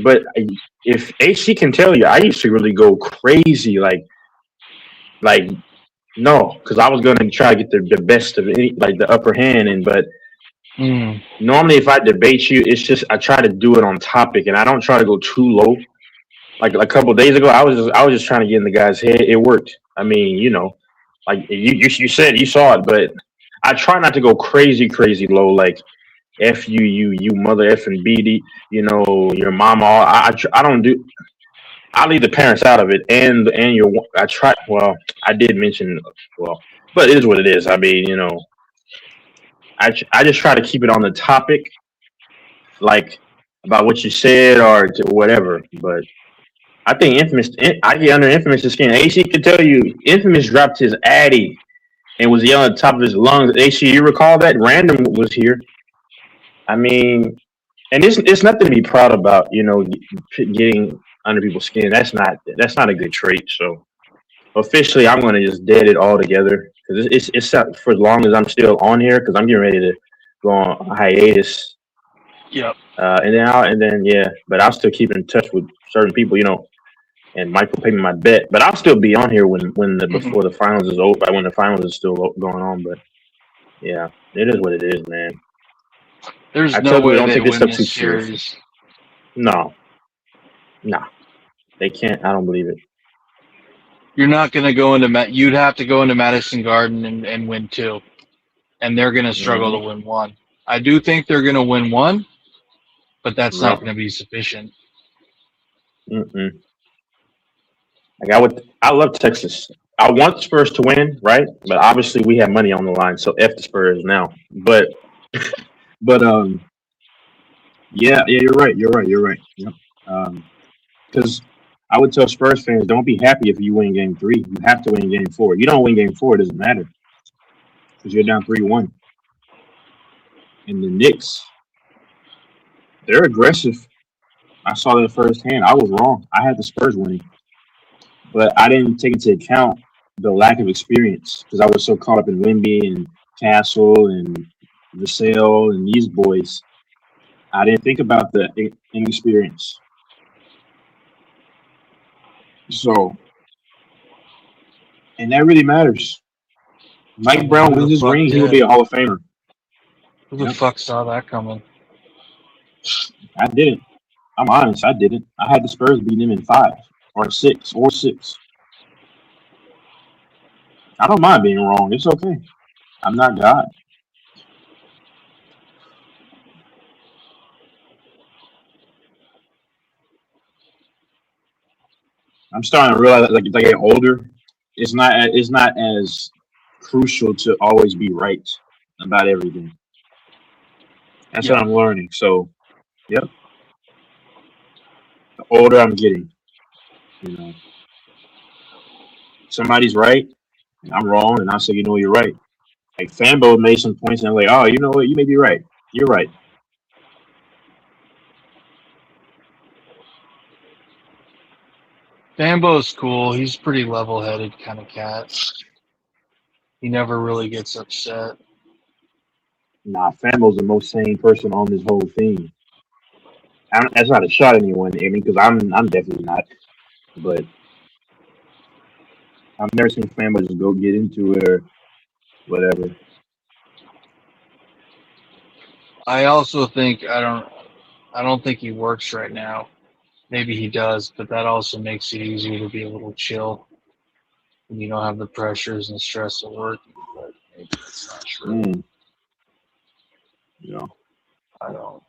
if HC can tell you, I used to really go crazy, like no, because I was gonna try to get the best of any, like the upper hand, but normally if I debate you, it's just I try to do it on topic, and I don't try to go too low. Like a couple of days ago, I was just trying to get in the guy's head. It worked. I mean, like you said you saw it, but I try not to go crazy low, like F you mother F and BD, your mama. I don't do. I leave the parents out of it, and your. I try. Well, I did mention. Well, but it is what it is. I mean, I just try to keep it on the topic, like about what you said or whatever. But I think Infamous. I get under Infamous' skin. AC can tell you, Infamous dropped his addy and was yelling at the top of his lungs. AC, you recall that? Random was here. I mean, and it's nothing to be proud about. Getting under people's skin. That's not a good trait. So officially, I'm going to just dead it all together because it's not for as long as I'm still on here because I'm getting ready to go on hiatus. Yep. And then yeah, but I'll still keep in touch with certain people, and Michael paid me my bet, but I'll still be on here before the finals is over, when the finals is still going on. But yeah, it is what it is, man. There's I no tell people way don't they take this win stuff too this seriously. series. No, they can't. I don't believe it. You're not going to go into you'd have to go into Madison Garden and win 2, and they're going to struggle to win 1. I do think they're going to win 1, but that's not going to be sufficient. Like I love Texas. I want the Spurs to win, right? But obviously we have money on the line, so F the Spurs now. But yeah, you're right. Yep. Because I would tell Spurs fans, don't be happy if you win Game 3. You have to win Game 4. You don't win Game 4, it doesn't matter because you're down 3-1. And the Knicks, they're aggressive. I saw that firsthand. I was wrong. I had the Spurs winning, but I didn't take into account the lack of experience because I was so caught up in Wemby and Castle and Vassell and these boys. I didn't think about the inexperience. So, and that really matters. Mike Brown wins his ring, he will be a Hall of Famer. Who the fuck saw that coming? I didn't. I'm honest, I didn't. I had the Spurs beating him in 5 or 6 or 6. I don't mind being wrong. It's okay. I'm not God. I'm starting to realize, like, as I get older, it's not as crucial to always be right about everything. That's what I'm learning. So, yep. older I'm getting. You know, somebody's right, and I'm wrong, and I say, you're right. Like Fanbo made some points, and I'm like, oh, you know what? You may be right. You're right. Bambo's cool. He's pretty level-headed kind of cat. He never really gets upset. Nah, Fanbo's the most sane person on this whole thing. That's not a shot at anyone, I mean, because I'm definitely not. But I've never seen Fanbo just go get into it or whatever. I also think I don't think he works right now. Maybe he does, but that also makes it easier to be a little chill when you don't have the pressures and stress of work. But maybe that's not true. You know. I don't.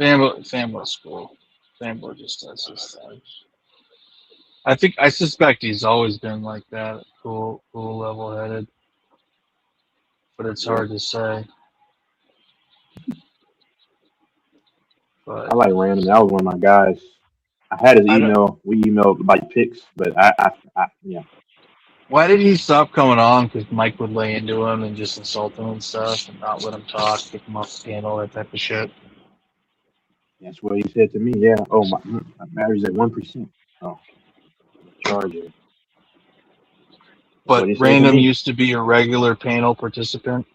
Fanbo's cool. Fanbo just does his thing. I suspect he's always been like that, cool, level-headed. But it's hard to say. But I like Random. That was one of my guys. I had his I don't. email. We emailed about picks, but yeah. Why did he stop coming on? Because Mike would lay into him and just insult him and stuff, and not let him talk, kick him off the panel, that type of shit. That's what he said to me. Yeah. Oh, my battery's at 1%. Oh, charger. That's what But he said to Random me. used to be a regular panel participant.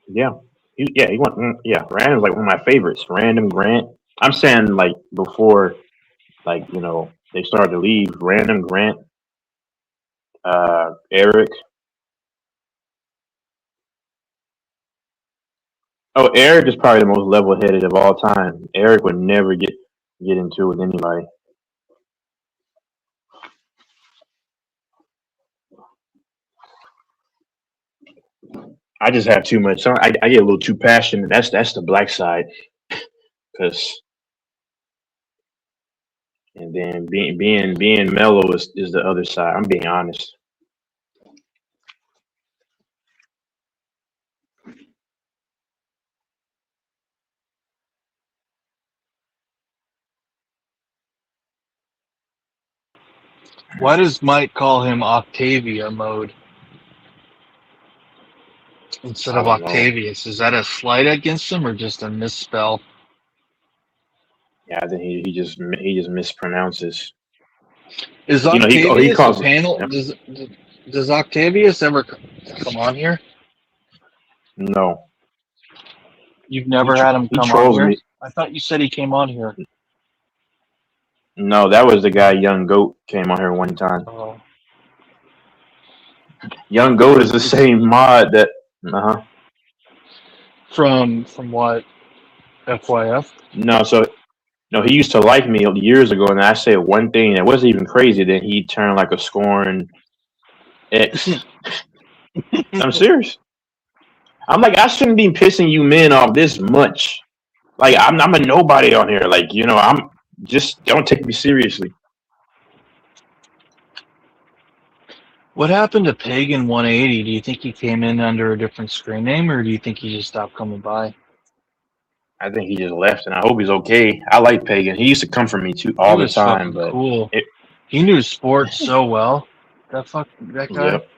Yeah. He went. Yeah, Random's like one of my favorites. Random Grant. I'm saying like before, like they started to leave. Random Grant, Eric. Oh, Eric is probably the most level-headed of all time. Eric would never get into it with anybody. I just have too much. I get a little too passionate. That's the black side. Cause and then being mellow is the other side. I'm being honest. Why does Mike call him Octavia mode instead I of don't know. Octavius? Is that a slight against him or just a misspell? Yeah, I think he just mispronounces. Is He Octavius a calls. panel? Yep. Does Octavius ever come on here? No, You've never had him he come on trolls here? me. I thought you said he came on here. No, that was the guy. Young Goat came on here one time. Oh. Young Goat is the same mod that. From what? FYF? No, he used to like me years ago, and I said one thing that wasn't even crazy. Then he turned like a scorn ex. I'm serious. I'm like, I shouldn't be pissing you men off this much. Like, I'm a nobody on here. Like, I'm just don't take me seriously. What happened to Pagan 180? Do you think he came in under a different screen name, or do you think he just stopped coming by? I think he just left, and I hope he's okay. I like Pagan. He used to come for me too He all the was time, fucking but cool. He knew sports so well. That guy. yep.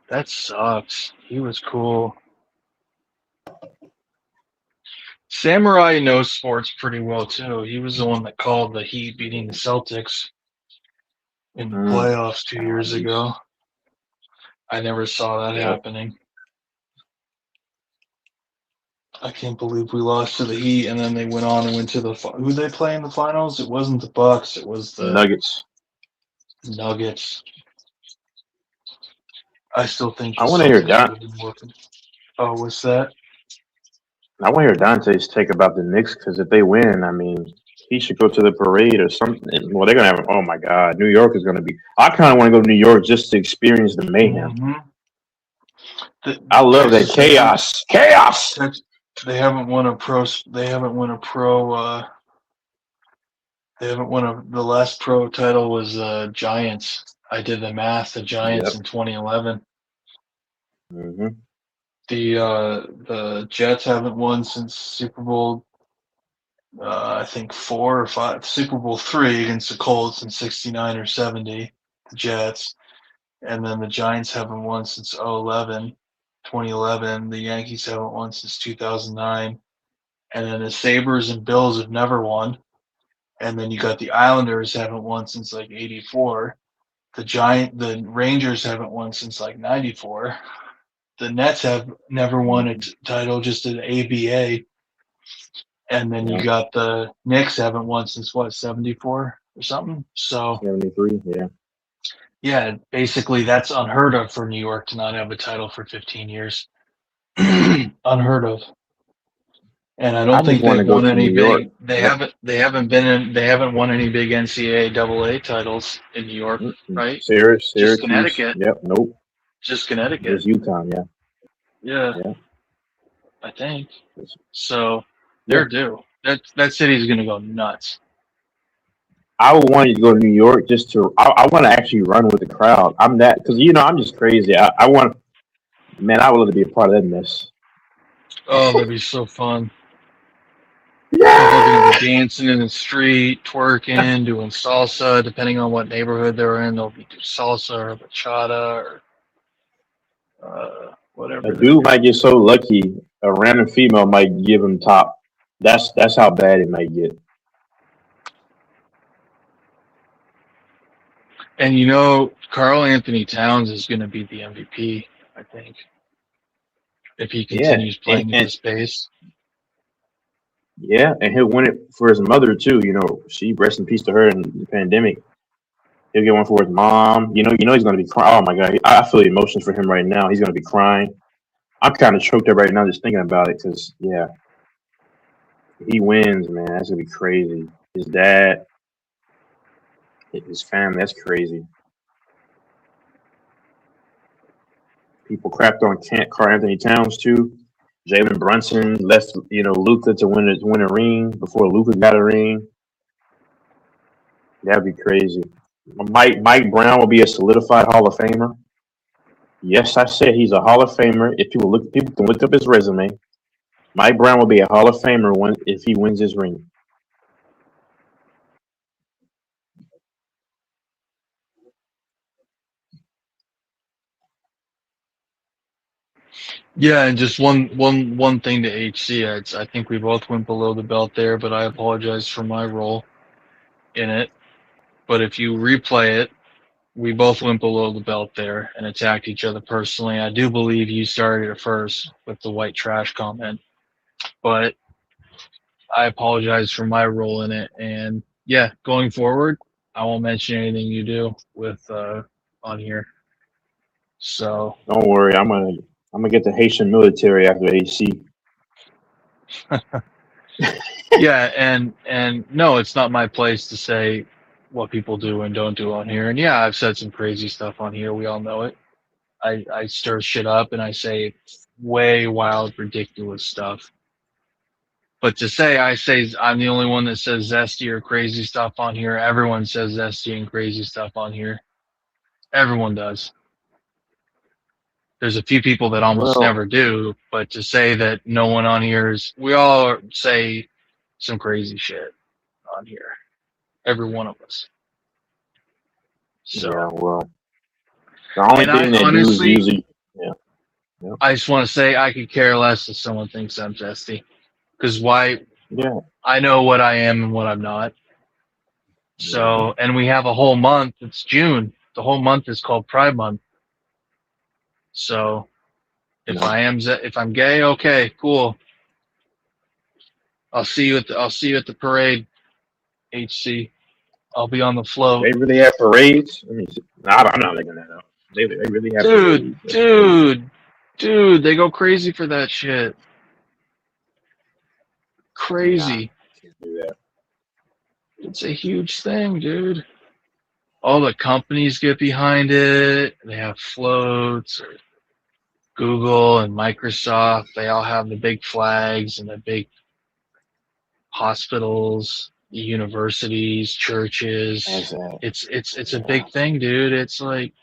That sucks. He was cool. Samurai knows sports pretty well too. He was the one that called the Heat beating the Celtics in the playoffs 2 years ago. I never saw that happening. I can't believe we lost to the Heat, and then they went on and went to the who they play in the finals. It wasn't the Bucks. It was the Nuggets. Nuggets. I still think the I want to hear Celtics would have been working. Oh, what's that? I want to hear Dante's take about the Knicks because if they win, I mean, he should go to the parade or something. Well, they're gonna have. Oh my God, New York is gonna be. I kind of want to go to New York just to experience the mayhem. I love that chaos. Chaos. They haven't won a pro. They haven't won a pro. They haven't won a. The last pro title was Giants. I did the math. The Giants in 2011. Mm-hmm. The Jets haven't won since Super Bowl I think 4 or 5, Super Bowl III against the Colts in '69 or '70. The Jets, and then the Giants haven't won since 2011. The Yankees haven't won since 2009, and then the Sabres and Bills have never won. And then you got the Islanders haven't won since like '84. The Rangers haven't won since like '94. The Nets have never won a title, just an ABA. And then you got the Knicks haven't won since what, '74 or something. So 73, yeah. yeah, basically that's unheard of for New York to not have a title for 15 years. Unheard of. And I I don't just think want they've to go won to any New York. big. They haven't won any big NCAA AA titles in New York, right? Just Syracuse. Connecticut. Yep. Nope. Just Connecticut. There's UConn. Yeah. Yeah, Yeah. I think. So Yeah. they're due. That city is gonna go nuts. I would want you to go to New York just to. I want to actually run with the crowd. I'm that because I'm just crazy. I want. Man, I would love to be a part of that mess. Oh, that'd be so fun. People are gonna Yeah. be dancing in the street, twerking, doing salsa. Depending on what neighborhood they're in, they'll be doing salsa or bachata or A whatever they're dude might doing. get so lucky, a random female might give him top. That's how bad it might get. And Carl Anthony Towns is gonna be the MVP, I think, if he Yeah, continues and playing at and this pace. yeah, and he'll win it for his mother too. She rest in peace to her in the pandemic. He'll get one for his mom. He's gonna be crying. Oh my god, I feel the emotions for him right now. He's gonna be crying. I'm kind of choked up right now just thinking about it because yeah, if he wins, man, that's gonna be crazy. His dad, his family, that's crazy. People crapped on Carl Anthony Towns too. Jalen Brunson left, Luca to win a ring before Luca got a ring. That'd be crazy. Mike Brown will be a solidified Hall of Famer. Yes, I said he's a Hall of Famer. If people can look up his resume. Mike Brown will be a Hall of Famer if he wins his ring. Yeah, and just one thing to HC. I think we both went below the belt there, but I apologize for my role in it. But if you replay it, we both went below the belt there and attacked each other personally. I do believe you started it first with the white trash comment, but I apologize for my role in it. And yeah, going forward, I won't mention anything you do with on here. So Don't worry, I'm gonna get the Haitian military after AC. yeah, and no, it's not my place to say what people do and don't do on here. And yeah, I've said some crazy stuff on here. We all know it. I stir shit up and I say way wild, ridiculous stuff. But to say I'm the only one that says zesty or crazy stuff on here. Everyone says zesty and crazy stuff on here. Everyone does. There's a few people that almost Well, never do, but to say that no one on here we all say some crazy shit on here. Every one of us. yeah, So, well, the only and I thing that dudes honestly, usually, yeah, yeah, I just want to say I could care less if someone thinks I'm zesty. Because why? yeah, I know what I am and what I'm not. yeah, So, and we have a whole month. It's June. The whole month is called Pride Month. So, if yeah. if I'm gay, okay, cool. I'll see you at the parade, HC. I'll be on the float. They really have parades. Let me see. No, I'm not looking that up. They really have Dude, parades. That's crazy. dude, dude, they go crazy for that shit. Nah, Crazy. can't do that. It's a huge thing, dude. All the companies get behind it. They have floats. Google and Microsoft, they all have the big flags and the big hospitals, universities, churches. That's that. It's a Yeah. big thing, dude. It's like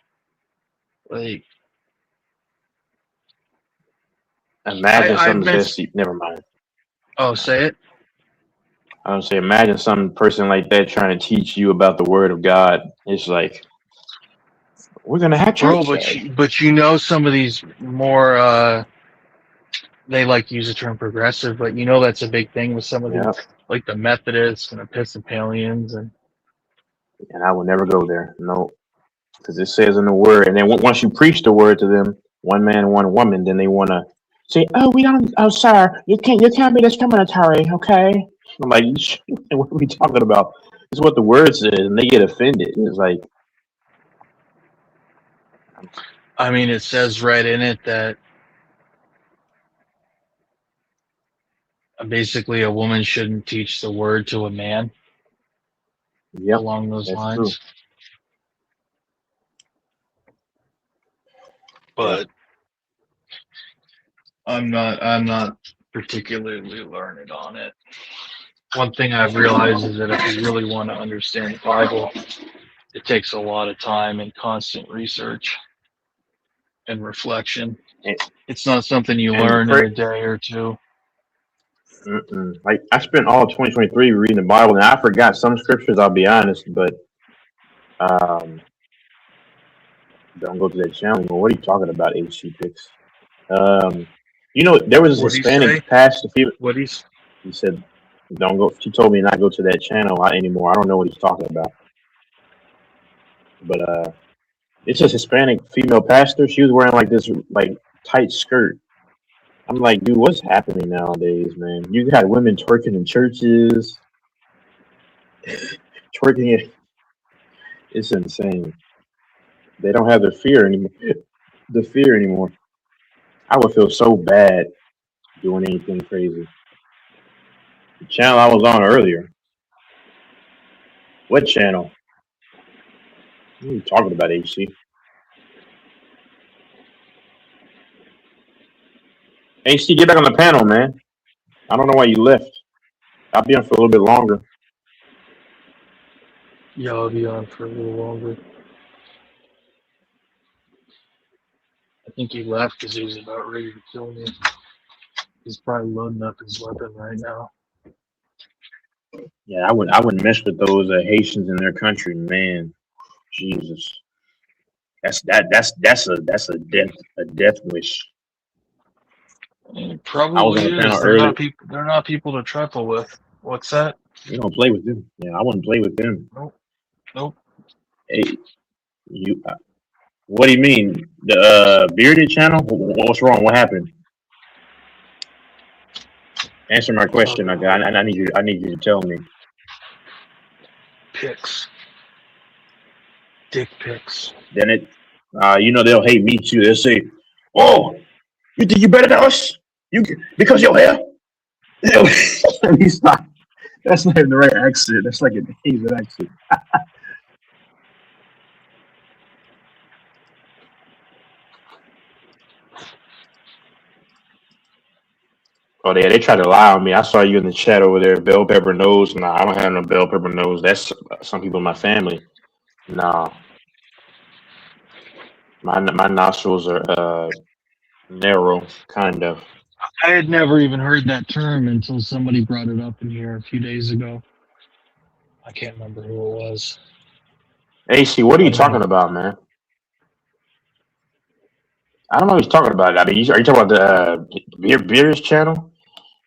Imagine I something meant. says, never mind. Oh, say it, I would say, imagine some person like that trying to teach you about the word of God. It's like, we're going to have bro. church day. But you know some of these more. They like to use the term progressive, but you know that's a big thing with some of Yeah. these, like the Methodists and Episcopalians, and And I will never go there. No. Because it says in the word. And then once you preach the word to them, one man, one woman, then they want to say, oh, we don't, oh, sir, you can't be discriminatory, okay? I'm like, what are we talking about? It's what the word says, and they get offended. It's like, I mean, it says right in it that basically a woman shouldn't teach the word to a man yep, along those that's true. lines. Yep. But I'm not particularly learned on it. One thing I've realized is that if you really want to understand the Bible, it takes a lot of time and constant research and reflection. And, It's not something you and learn in a day or two. like I spent all of 2023 reading the Bible, and I forgot some scriptures. I'll be honest, but um, don't go to that channel anymore. What are you talking about? HC picks. Um, there was this What do you say? Hispanic pastor. What he's He said, "Don't go." She told me not to go to that channel anymore. I don't know what he's talking about, but it's just Hispanic female pastor. She was wearing like this like tight skirt. I'm like, dude, what's happening nowadays, man? You got women twerking in churches, twerking it. It's insane. They don't have the fear anymore. The fear anymore. I would feel so bad doing anything crazy. The channel I was on earlier. What channel? What are you talking about, HC? HC, get back on the panel, man. I don't know why you left. I'll be on for a little bit longer. Yeah, I'll be on for a little longer. I think he left because he was about ready to kill me. He's probably loading up his weapon right now. Yeah, I wouldn't mess with those Haitians in their country, man. Jesus, that's a death wish. It I was on probably the panel is. They're earlier. not people. They're not people to trifle with. What's that? You don't play with them. Yeah, I wouldn't play with them. Nope. Nope. Hey, you. What do you mean? The bearded channel? What's wrong? What happened? Answer my question. I need you. I need you to tell me. Pics. Dick pics. Then they'll hate me too. They'll say, "Oh, you think you better than us? Because your hair." He's not. That's not even the right accent. That's like an Asian accent. Oh, they try to lie on me. I saw you in the chat over there. Bell pepper nose. Nah, I don't have no bell pepper nose. That's some people in my family. Nah, my nostrils are narrow, kind of. I had never even heard that term until somebody brought it up in here a few days ago. I can't remember who it was. AC, what are you But talking about, man? I don't know what he's talking about. I mean, are you talking about the Beer's channel?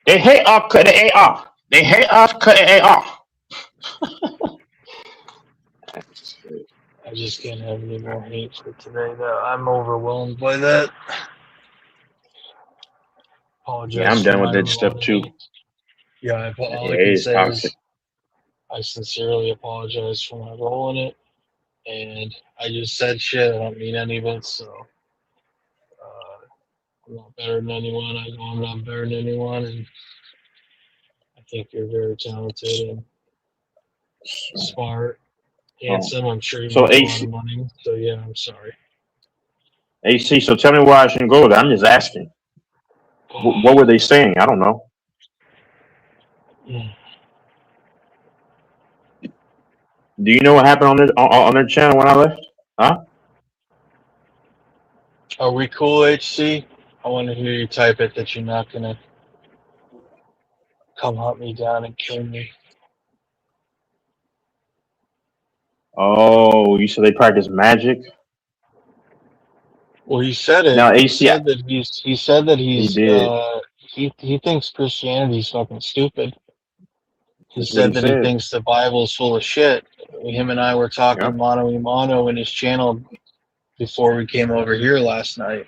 They hate us, cut the AR. They hate us, cut the AR. I just can't have any more hate for today. I'm overwhelmed by that. Apologize. Yeah, I'm for done with my that stuff too. hate. Yeah, all I Yeah, can it's say toxic. is I sincerely apologize for my role in it, and I just said shit. I don't mean any of it, so I'm not better than anyone. I know I'm not better than anyone, and I think you're very talented and smart, handsome. I'm sure you So make a lot of AC, money. So yeah, I'm sorry. AC. So tell me why I shouldn't go there. I'm just asking. What were they saying? I don't know. Do you know what happened on their channel when I left? Huh? Are we cool, HC? I want to hear you type it that you're not gonna come hunt me down and kill me. Oh, you said they practice magic? Well, he said it. Now, He AC, said that he did. he thinks Christianity's fucking stupid. He That's what he said that he said. thinks the Bible's full of shit. Him and I were talking Yep. mano a mano in his channel before we came over here last night,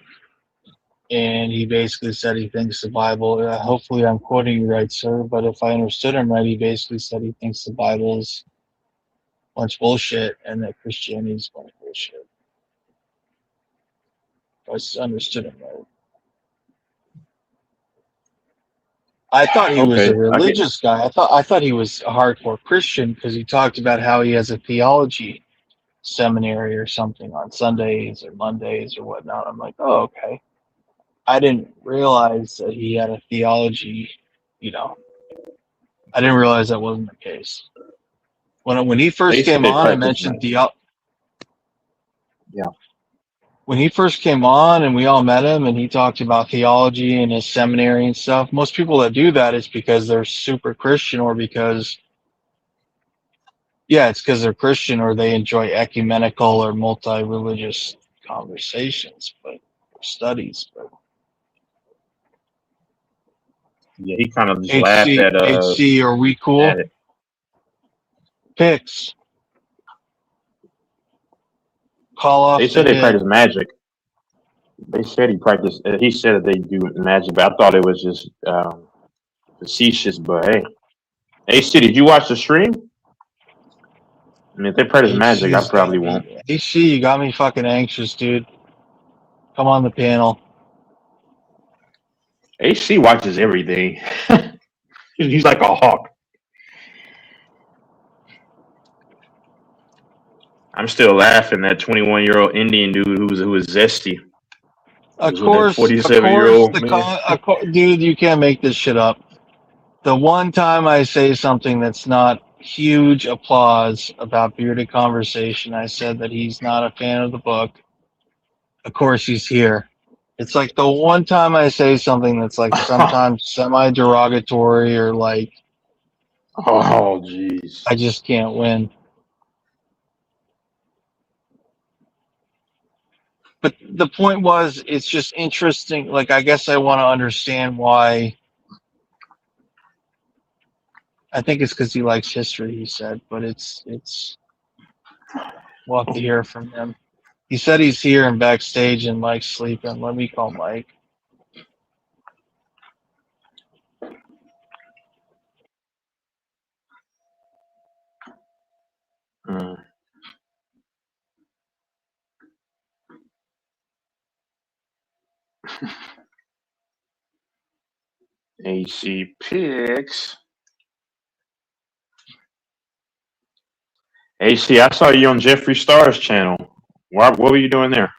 and he basically said he thinks the Bible. Hopefully, I'm quoting you right, sir. But if I understood him right, he basically said he thinks the Bible is a bunch of bullshit and that Christianity is a bunch of bullshit. If I understood him right. I thought he was a Okay. I get. religious guy. I thought he was a hardcore Christian because he talked about how he has a theology seminary or something on Sundays or Mondays or whatnot. I'm like, oh, okay. I didn't realize that he had a theology, you know. I didn't realize that wasn't the case. When he They first said came they on, I practice mentioned magic. Yeah. when he first came on and we all met him and he talked about theology and his seminary and stuff. Most people that do that is because they're super Christian or because it's because they're Christian or they enjoy ecumenical or multi-religious conversations, but studies. But Yeah, he kind of just laughed HC, are we at cool? it. Picks, call They off the said they hit. practice magic. They said he practiced. He said that they do magic, but I thought it was just facetious. But hey, AC, did you watch the stream? I mean, if they practice magic, I HC's probably got me. won't. HC, you got me fucking anxious, dude. Come on the panel. AC watches everything. He's like a hawk. I'm still laughing at 21-year-old Indian dude who was zesty. Of Was with that course, 47-year-old man. dude, you can't make this shit up. The one time I say something that's not huge applause about Bearded Conversation, I said that he's not a fan of the book. Of course, he's here. It's like the one time I say something that's like sometimes semi derogatory or like Oh, jeez. I just can't win. But the point was, it's just interesting. Like, I guess I want to understand why. I think it's because he likes history, he said, but we'll have to hear from him. He said he's here and backstage and Mike's sleeping. Let me call Mike. Mm. AC picks. AC, I saw you on Jeffree Star's channel. What were you doing there?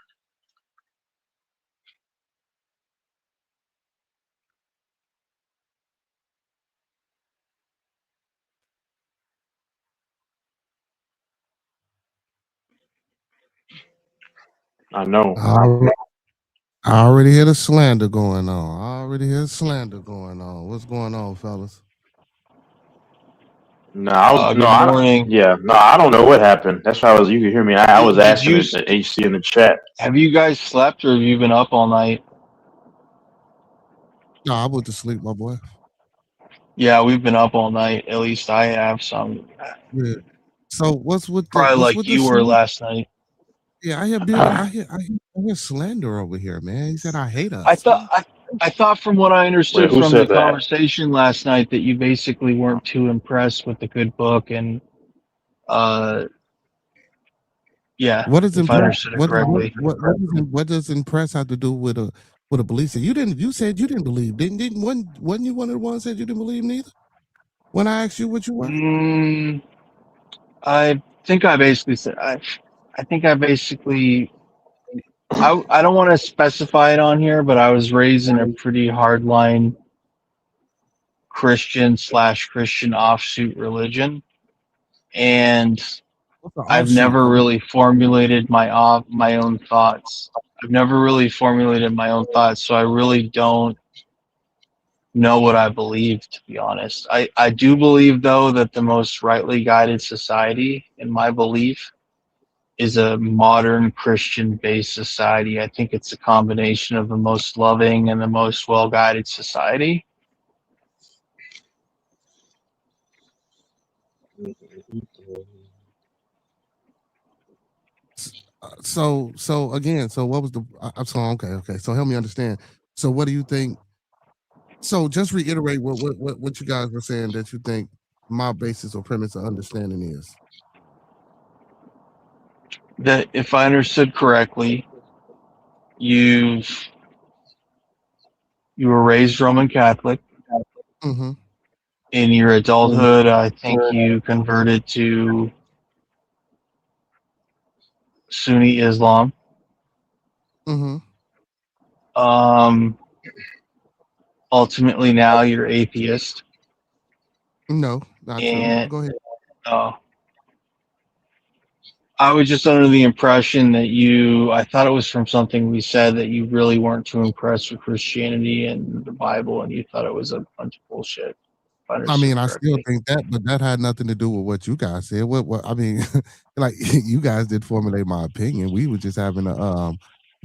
I know. I already hear the slander going on. What's going on, fellas? No, I was no, Good I don't. morning. Yeah, no, I don't know what happened. That's why I was. You could hear me. I was Did asking you it AC in the chat. have you guys slept or have you been up all night? No, I went to sleep, my boy. Yeah, we've been up all night. At least I have. Some Yeah. So what's probably what's like with you this? were last night. Yeah, I hear bearded. I hear slander over here, man. He said I hate I us, thought man. I thought from what I Wait, understood who from the said that? conversation last night that you basically weren't too impressed with the good book and uh yeah, What is if I impress? understood it correctly. What does impress have to do with a belief? You didn't. You said you didn't believe. Didn't wasn't you one of the ones that said you didn't believe neither? When I asked you what you were. I think I basically said I think I basically I don't want to specify it on here, but I was raised in a pretty hardline Christian/Christian offshoot religion, and What's an I've offshoot? never really formulated my own thoughts. I've never really formulated my own thoughts, so I really don't know what I believe, to be honest. I do believe, though, that the most rightly guided society, in my belief, is a modern Christian based society. I think it's a combination of the most loving and the most well guided society. So again, so what was the? So okay. So help me understand. So what do you think? So just reiterate what you guys were saying that you think my basis or premise of understanding is. That, if I understood correctly, you've you were raised Roman Catholic. Mm-hmm. In your adulthood, I think you converted to Sunni Islam. Mm-hmm. Um, ultimately, now you're atheist. No, not true. And Go ahead. uh, I was just under the impression that I thought it was from something we said, that you really weren't too impressed with Christianity and the Bible, and you thought it was a bunch of bullshit, if I I understood mean, I still correctly. think that, but that had nothing to do with what you guys said. What I mean, like you guys did formulate my opinion. We were just having a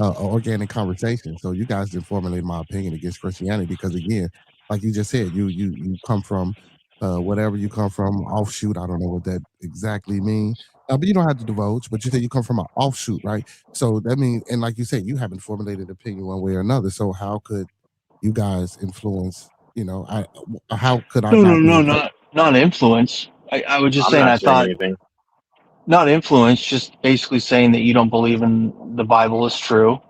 organic conversation. So you guys didn't formulate my opinion against Christianity because again, like you just said, you come from whatever you come from, offshoot. I don't know what that exactly mean. But you don't have to divulge. But you said you come from an offshoot, right? So that means, and like you said, you haven't formulated opinion one way or another. So how could you guys influence? How could I No, no, not be no, impressed? not influence. I was just I'm saying, not I saying thought, anything. not influence, just basically saying that you don't believe in the Bible is true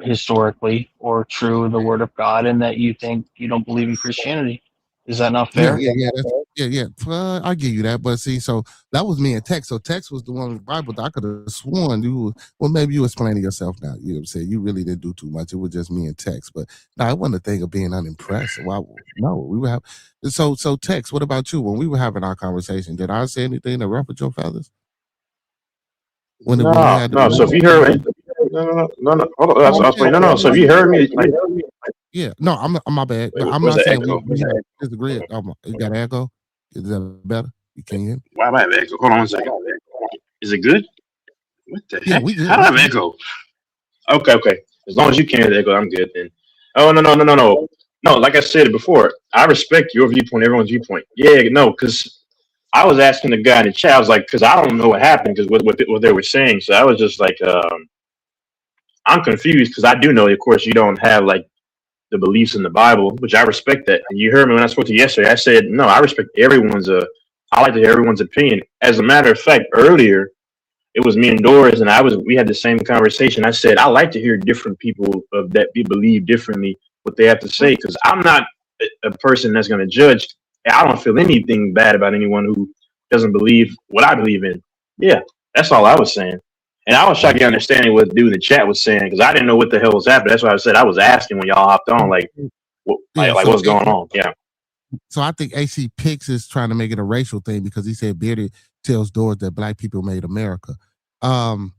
historically, or true the Word of God, and that you don't believe in Christianity. Is that not Yeah, fair? yeah, yeah. Yeah. I give you that, but see, so that was me and Tex. So Tex was the one with the Bible. I could have sworn well, maybe you explaining yourself now. You know what I'm saying? You really didn't do too much. It was just me and Tex. But no, it wasn't a thing of being unimpressed. Why? No, we were having. So Tex, what about you? When we were having our conversation, did I say anything to ruffle your feathers? When we No, had no. So if you heard me, no. Hold on. no, I'm I'll saying explain. No, no. So if you heard me, like, yeah, no, I'm my bad, but wait, I'm where's not the saying echo? we had disagreed. You got echo? Is that better? You can hear me? Why do I have echo? Hold on 1 second. Is it good? What the Yeah, heck? we good. How do I We have good. echo? Okay. As long as you can't hear the echo, I'm good then. Oh no. No, like I said before, I respect your viewpoint, everyone's viewpoint. Yeah, no, because I was asking the guy in the chat, I was like, because I don't know what happened, because what they were saying. So I was just like, I'm confused because I do know, of course, you don't have like the beliefs in the Bible, which I respect that. And you heard me when I spoke to you yesterday. I said, no, I respect everyone's. I like to hear everyone's opinion. As a matter of fact, earlier it was me and Doris, and we had the same conversation. I said I like to hear different people that believe differently what they have to say because I'm not a person that's going to judge. I don't feel anything bad about anyone who doesn't believe what I believe in. Yeah, that's all I was saying. And I was trying to get understanding what the dude in the chat was saying because I didn't know what the hell was happening. That's why I said I was asking when y'all hopped on, like, Yeah, like so what's going on? Yeah. so I think AC Picks is trying to make it a racial thing because he said Beardy tells Doors that black people made America. Um,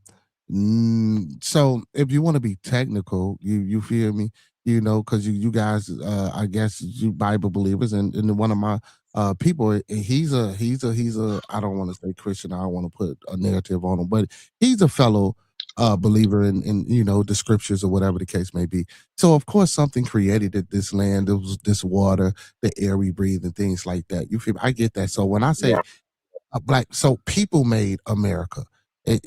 so if you want to be technical, you feel me, because you guys, I guess you Bible believers, and one of my people, he's a I don't want to say Christian, I don't want to put a narrative on him, but he's a fellow believer in the scriptures or whatever the case may be. So of course something created this land, there was this water, the air we breathe, and things like that. You feel me? I get that. So when I say Yeah. so people made America. You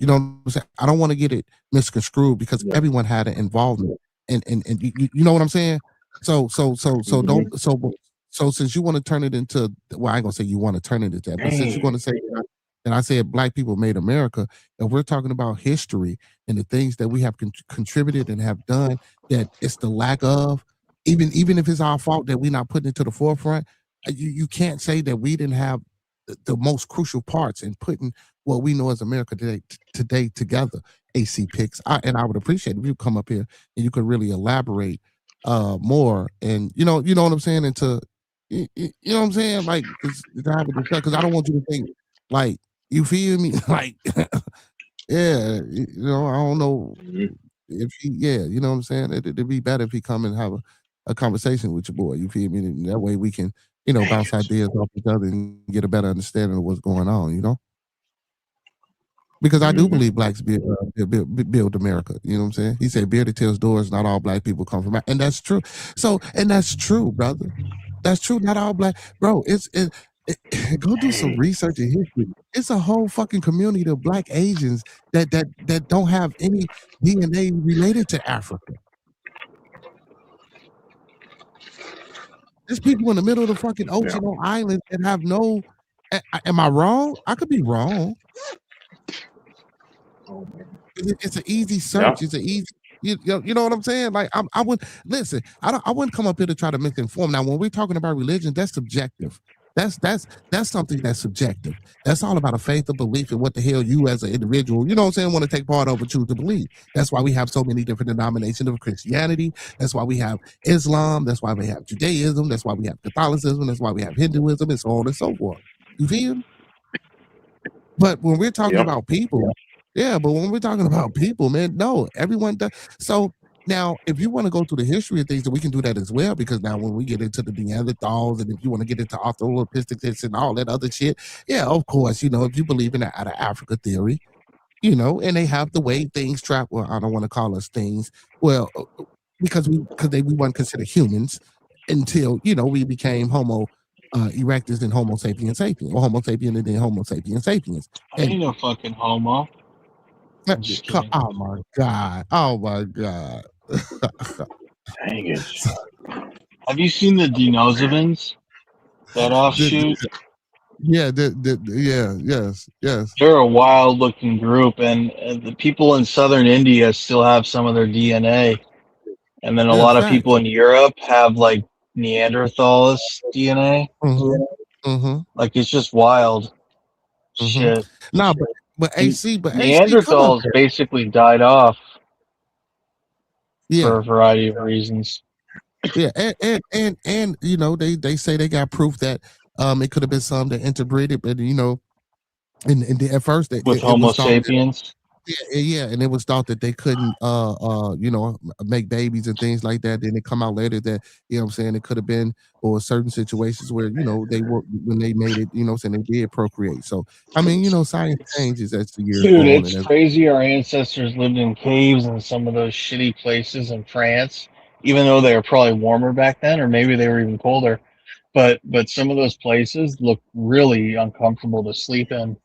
know what I'm saying? I don't want to get it misconstrued because Yeah. everyone had an involvement, and you know what I'm saying. So Mm-hmm. don't so since you want to turn it into, well, I ain't gonna say you want to turn it into that, but since you're Dang. gonna say that, and I said black people made America, and we're talking about history and the things that we have contributed and have done, that it's the lack of, even if it's our fault that we're not putting it to the forefront. You can't say that we didn't have the most crucial parts in putting what we know as America today together. AC Picks, and I would appreciate if you come up here and you could really elaborate more, and you know what I'm saying, into you know what I'm saying, like to have a discussion, because I don't want you to think like, you feel me, like yeah, I don't know. Mm-hmm. if he, yeah, you know what I'm saying. It'd be better if he come and have a conversation with your boy. You feel me? And that way we can, bounce ideas off each other and get a better understanding of what's going on. Because I do believe blacks build America. You know what I'm saying? He said, "Beard that tells doors, not all black people come from," and that's true. So, and that's true, brother. That's true. Not all black, bro. Go do some research in history. It's a whole fucking community of black Asians that don't have any DNA related to Africa. There's people in the middle of the fucking ocean on islands that have no. Am I wrong? I could be wrong. It's an easy search. It's an easy. You know what I'm saying? Like I would listen. I wouldn't come up here to try to misinform. Now, when we're talking about religion, that's subjective. That's something that's subjective. That's all about a faith or belief in what the hell you as an individual, you know what I'm saying, want to take part of or choose to believe. That's why we have so many different denominations of Christianity. That's why we have Islam. That's why we have Judaism. That's why we have Catholicism. That's why we have Hinduism, and so on and so forth. You feel? But when we're talking about people, but when we're talking about people, man, no, everyone does. So now, if you want to go through the history of things, then we can do that as well. Because now, when we get into the Neanderthals, and if you want to get into Australopithecus and all that other shit, of course, if you believe in the out of Africa theory, and they have the way things travel. Well, I don't want to call us things. Well, because we weren't considered humans until we became Homo erectus and Homo sapiens sapiens, or Homo sapien and then Homo sapiens sapiens. I ain't no fucking homo. Oh my god! Oh my god! Dang it! Have you seen the Denosovans? That offshoot? Yes. They're a wild-looking group, and the people in southern India still have some of their DNA, and then a lot of people in Europe have like Neanderthals DNA. Like it's just wild shit. No, but AC, Neanderthals basically died off for a variety of reasons. Yeah, and they say they got proof that it could have been some that interbreeded, but and at first with Homo sapiens. And it was thought that they couldn't make babies and things like that. Then it come out later that what I'm saying, it could have been, or certain situations where they were, when they made it, saying they did procreate. So I mean, science changes as the years go on. Dude, it's crazy. Our ancestors lived in caves in some of those shitty places in France, even though they were probably warmer back then, or maybe they were even colder. But some of those places look really uncomfortable to sleep in.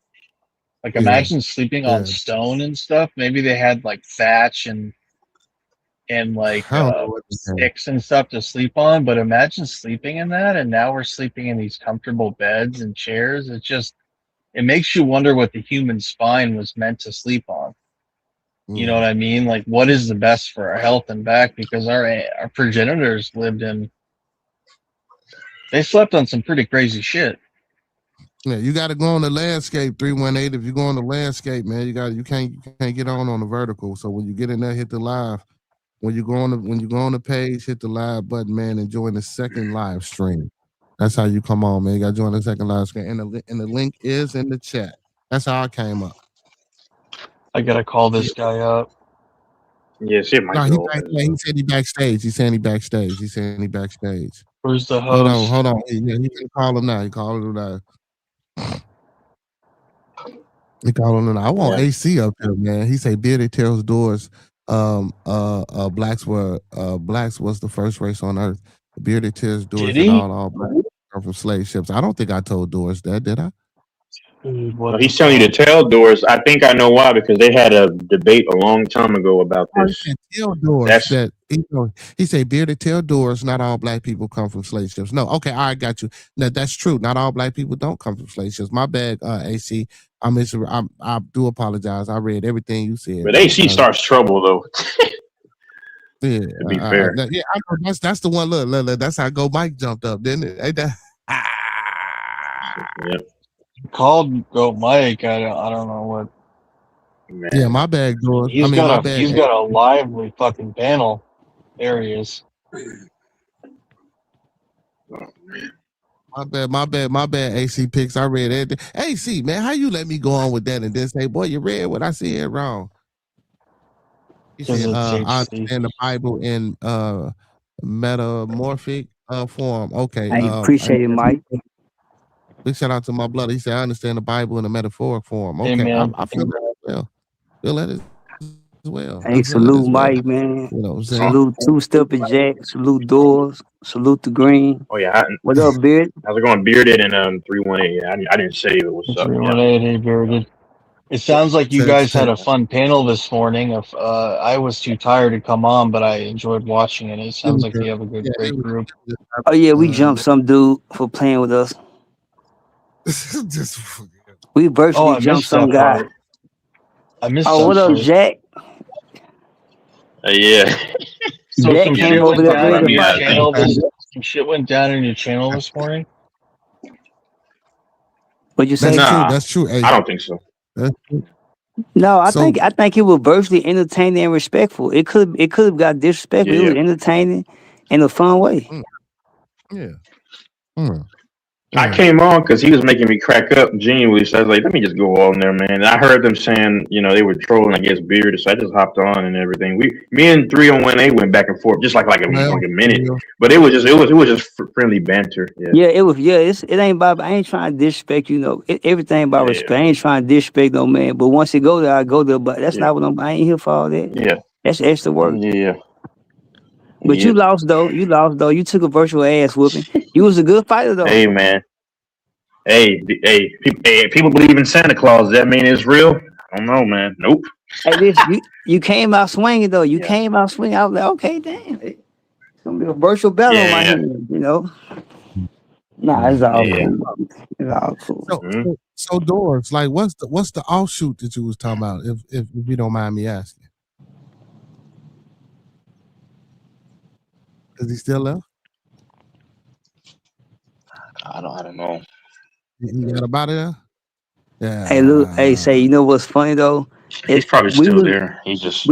Like imagine sleeping on stone and stuff. Maybe they had like thatch and like sticks and stuff to sleep on. But imagine sleeping in that, and now we're sleeping in these comfortable beds and chairs. It makes you wonder what the human spine was meant to sleep on. You know what I mean? Like, what is the best for our health and back? Because our progenitors they slept on some pretty crazy shit. Yeah, you got to go on the landscape 318. If you go on the landscape, man, you can't get on the vertical. So when you get in there, hit the live. When you go on the page, hit the live button, man, and join the second live stream. That's how you come on, man. You got to join the second live stream, and the link is in the chat. That's how I came up. I gotta call this guy up. Yeah, shit might go. He said he backstage. He said he backstage. Where's the host? Hold on. Yeah, you can call him now. He calling him now. I want AC up there, man. He say bearded tells doors. Blacks was the first race on earth. Bearded tells doors and all blacks come from slave ships. I don't think I told Doris that, did I? He's telling you to tell Doris. I think I know why, because they had a debate a long time ago about this. Tell Doris that he said bearded tell Doris not all black people come from slave ships. No, okay, I got you. Now that's true. Not all black people don't come from slave ships. My bad, AC. I do apologize. I read everything you said. But AC starts trouble though. Yeah, to be fair. I know that's the one. Look, that's how Go Mike jumped up, didn't it? Ain't that? Yep. Called Go Mike. I don't know what. Man. Yeah, my bad, Doris. He's got a lively fucking panel. There he is. My bad. AC picks. I read it. AC, man, how you let me go on with that and then say, boy, you read what I said wrong? He Because said, it's I HD. understand the Bible in metamorphic form. Okay. I appreciate it, Mike. Big shout out to my brother. He said, I understand the Bible in a metaphoric form. Okay. Amen. I feel that as well. Feel that as well. I Hey, feel that salute as well. Mike, man. You know what I'm saying? Salute Two Step and Jack. Salute Doors. Salute the Green. Oh yeah, What up, Beard? how's it going? Bearded and 318. Yeah, I didn't save it. What's up? Yeah. 318, hey, Bearded. It sounds like you Check, guys had check. a fun panel this morning. I was too tired to come on, but I enjoyed watching it. It sounds like you have a good, Yeah, great group. Oh yeah, we jumped some dude for playing with us. just We Oh, virtually I jumped missed some that guy. part. I missed Oh, that what up, part. Jack? Yeah. So Jack some came shit over went there down ready in to your fight. channel some shit went down in your channel this morning. What'd you say? That's true. Nah, That's true. Hey, I don't think so. that's true. No, I So think it was virtually entertaining and respectful. It could have got disrespectful. Yeah, It was yeah. entertaining in a fun way. yeah. Mm, I mm. came on because he was making me crack up genuinely. So I was like, let me just go on there, man. And I heard them saying, they were trolling, I guess, Beard. So I just hopped on and everything. Me and 301A went back and forth just like a Well, minute. yeah. But it was just friendly banter. Yeah. Yeah, it was. Yeah, it ain't about. I ain't trying to disrespect. Everything about Yeah. respect. I ain't trying to disrespect no man. But once it go there, I go there. But that's Yeah. not what I ain't here for all that. Yeah. That's extra work. Yeah. But Yeah. you lost though. You took a virtual ass whooping. You was a good fighter though. Hey, man. Hey, people believe in Santa Claus. Does that mean it's real? I don't know, man. Nope. Hey, you came out swinging though. You Yeah. came out swinging. I was like, okay, damn. It's gonna be a virtual battle on my Yeah. hand. Nah, it's all Yeah. cool. It's all cool. So Doors, like, what's the offshoot that you was talking about? If you don't mind me asking, is he still left? I don't know. You got about it? Yeah. Hey, look. Hey, say, you know what's funny though? He's probably still there. He's just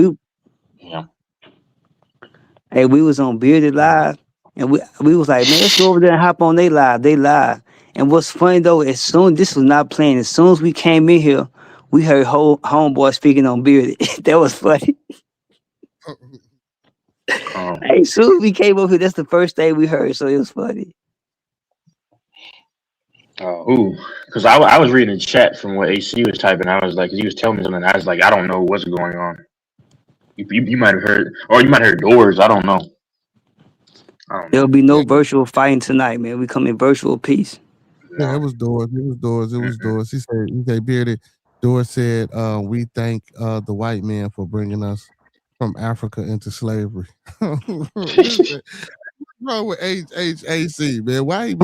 yeah. Hey, we was on Bearded Live, and we was like, man, let's go over there and hop on they live. They live. And what's funny though, this was not playing. As soon as we came in here, we heard homeboy speaking on Bearded. That was funny. Hey, as soon as we came over here, that's the first thing we heard. So it was funny. Because I was reading the chat from what AC was typing. I was like, he was telling me something. I was like, I don't know what's going on. You might have heard, or you might have heard Doors. I don't know. There'll be no virtual fighting tonight, man. We come in virtual peace. Yeah, it was Doors. He said Bearded. Doors said, we thank the white man for bringing us from Africa into slavery. What's wrong with HHAC, man? Why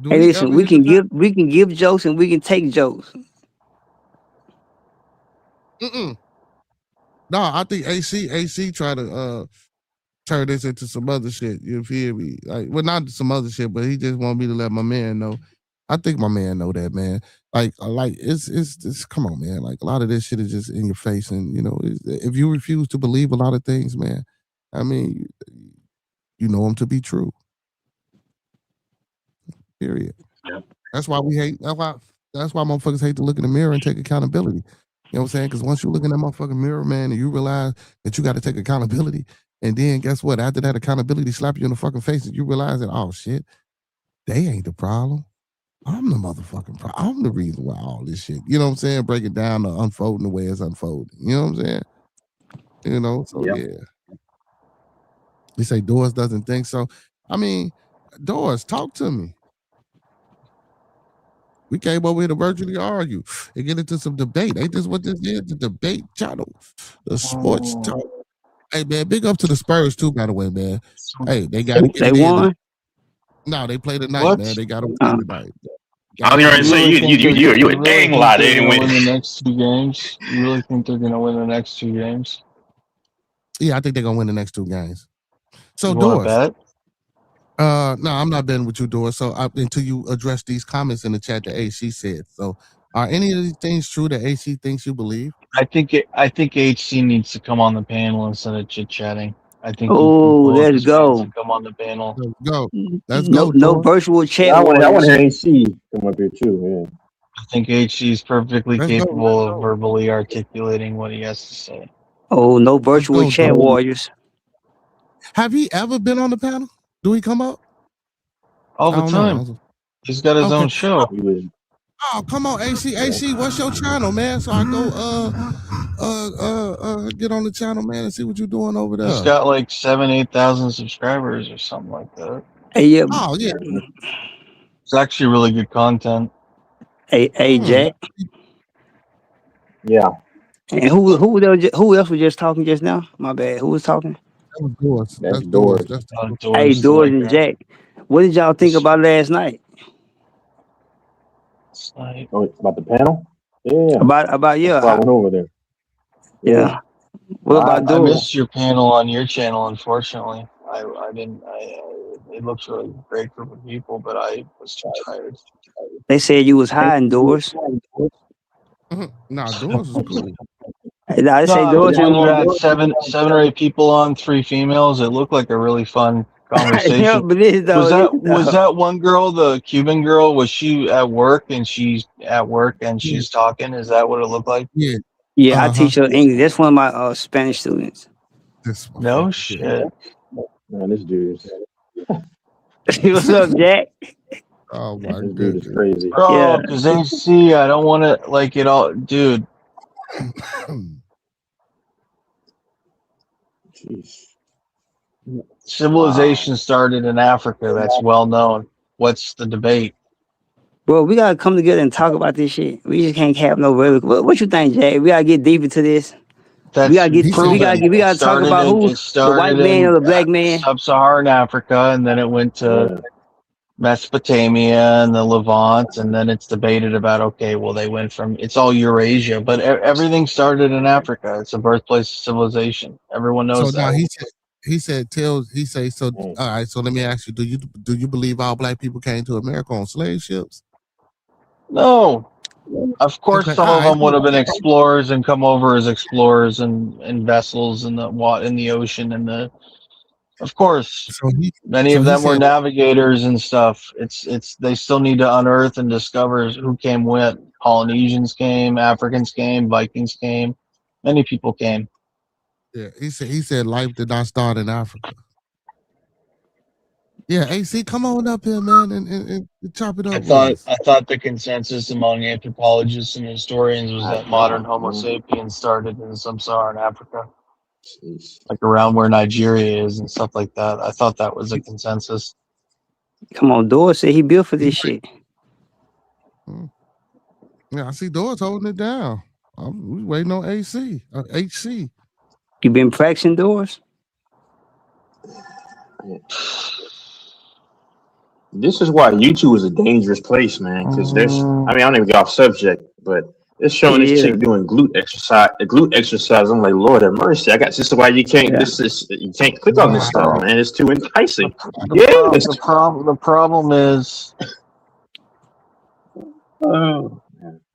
Hey, listen, we can give jokes and we can take jokes. No, I think AC try to turn this into some other shit. You feel me? Like, well, not some other shit, but he just want me to let my man know. I think my man know that, man. Like it's come on, man. Like, a lot of this shit is just in your face, and if you refuse to believe a lot of things, man, I mean, you know them to be true. Period. Yeah. That's why we hate. That's why motherfuckers hate to look in the mirror and take accountability. You know what I'm saying? Because once you look in that motherfucking mirror, man, and you realize that you got to take accountability, and then guess what? After that accountability slap you in the fucking face, and you realize that, oh shit, they ain't the problem. I'm the motherfucking problem. I'm the reason why all this shit. You know what I'm saying? Break it down to unfolding the way it's unfolding. You know what I'm saying? So yeah. You say Doors doesn't think so. I mean, Doors, talk to me. We came over here to virtually argue and get into some debate. Ain't this what this is? The debate channel, the sports talk. Hey man, big up to the Spurs too, by the way, man. Hey, they got to get They it won? in. No, they played tonight, What? man. They got to win tonight. I was going to say you a dang lie. They didn't win the next 2 games. You really think they're going to win the next 2 games? Yeah, I think they're gonna win the next 2 games. So You want to Doors. bet? No, I'm not betting with you, Doris. So until you address these comments in the chat that AC said. So are any of these things true that AC thinks you believe? I think HC needs to come on the panel instead of chit chatting. I think let's go. to come on the panel. Let's go. Let's No go. virtual chat. I want to hear AC come up here too. I think HC is perfectly Let's go. capable of verbally articulating what he has to say. Oh, no Let's virtual go, chat dog. warriors. Have he ever been on the panel? Do he come up? All I the don't time. know. He's got his Okay. own show. He was Oh, come on, AC, what's your channel, man? So I go get on the channel, man, and see what you're doing over He's there. got like 8,000 subscribers or something like that. Hey, yeah. Oh yeah. It's actually really good content. Hey, Jack. yeah. And who else was just talking just now? My bad. Who was talking? That was doors. That's That's doors. doors. That's Hey, Doors, the Doors white and guy. Jack. What did y'all think about last night? Oh, about the panel? Yeah. About That's why I yeah. went over there. Yeah. What about I Doors? missed your panel on your channel, unfortunately. I didn't. It looks really great group of people, but I was too tired. They said you was hiding, Doors. Nah, doors is cool. Nah, they say No, Doors when didn't you want. had seven or eight people on, 3 females, it looked like a really fun Yeah, conversation. but this Was though. that one girl, the Cuban girl? Was she at work and she's talking? Is that what it looked like? Yeah. Yeah, I teach her English. That's one of my Spanish students. This No shit. Man, this dude is What's up, Jack? Oh my this dude is goodness. crazy. Bro, Yeah. because they see, I don't want to like it all, dude. Jeez. Civilization started in Africa. That's well known. What's the debate? Bro, we gotta come together and talk about this shit. We just can't have no real. What you think, Jack? We gotta get deep into this. That's We gotta get. proven. We gotta talk about who the white man or the black man. Sub-Saharan Africa, and then it went to Mesopotamia and the Levant, and then it's debated about, okay, well, they went from, it's all Eurasia, but everything started in Africa. It's the birthplace of civilization. Everyone knows So now that. so all right, so let me ask you, do you believe all black people came to America on slave ships? No. Of course, Okay, some all of right. them would have been explorers and come over as explorers and vessels in the ocean and the. Of course, many of them were navigators and stuff. It's they still need to unearth and discover who came when. Polynesians came, Africans came, Vikings came, many people came. Yeah, he said life did not start in Africa. Yeah, AC, come on up here, man, and chop it up with us. I thought the consensus among anthropologists and historians was that modern Homo sapiens started in sub-Saharan Africa, like around where Nigeria is and stuff like that. I thought that was a consensus. Come on, Doris said he built for this shit. Yeah, I see Doris holding it down. We waiting on AC, HC. You been practicing, Doris? This is why YouTube is a dangerous place, man. Because I don't even get off subject, but it's showing this chick doing glute exercise. I'm like, Lord have mercy. This is why you can't. You can't click on this stuff, man. It's too enticing. The problem is,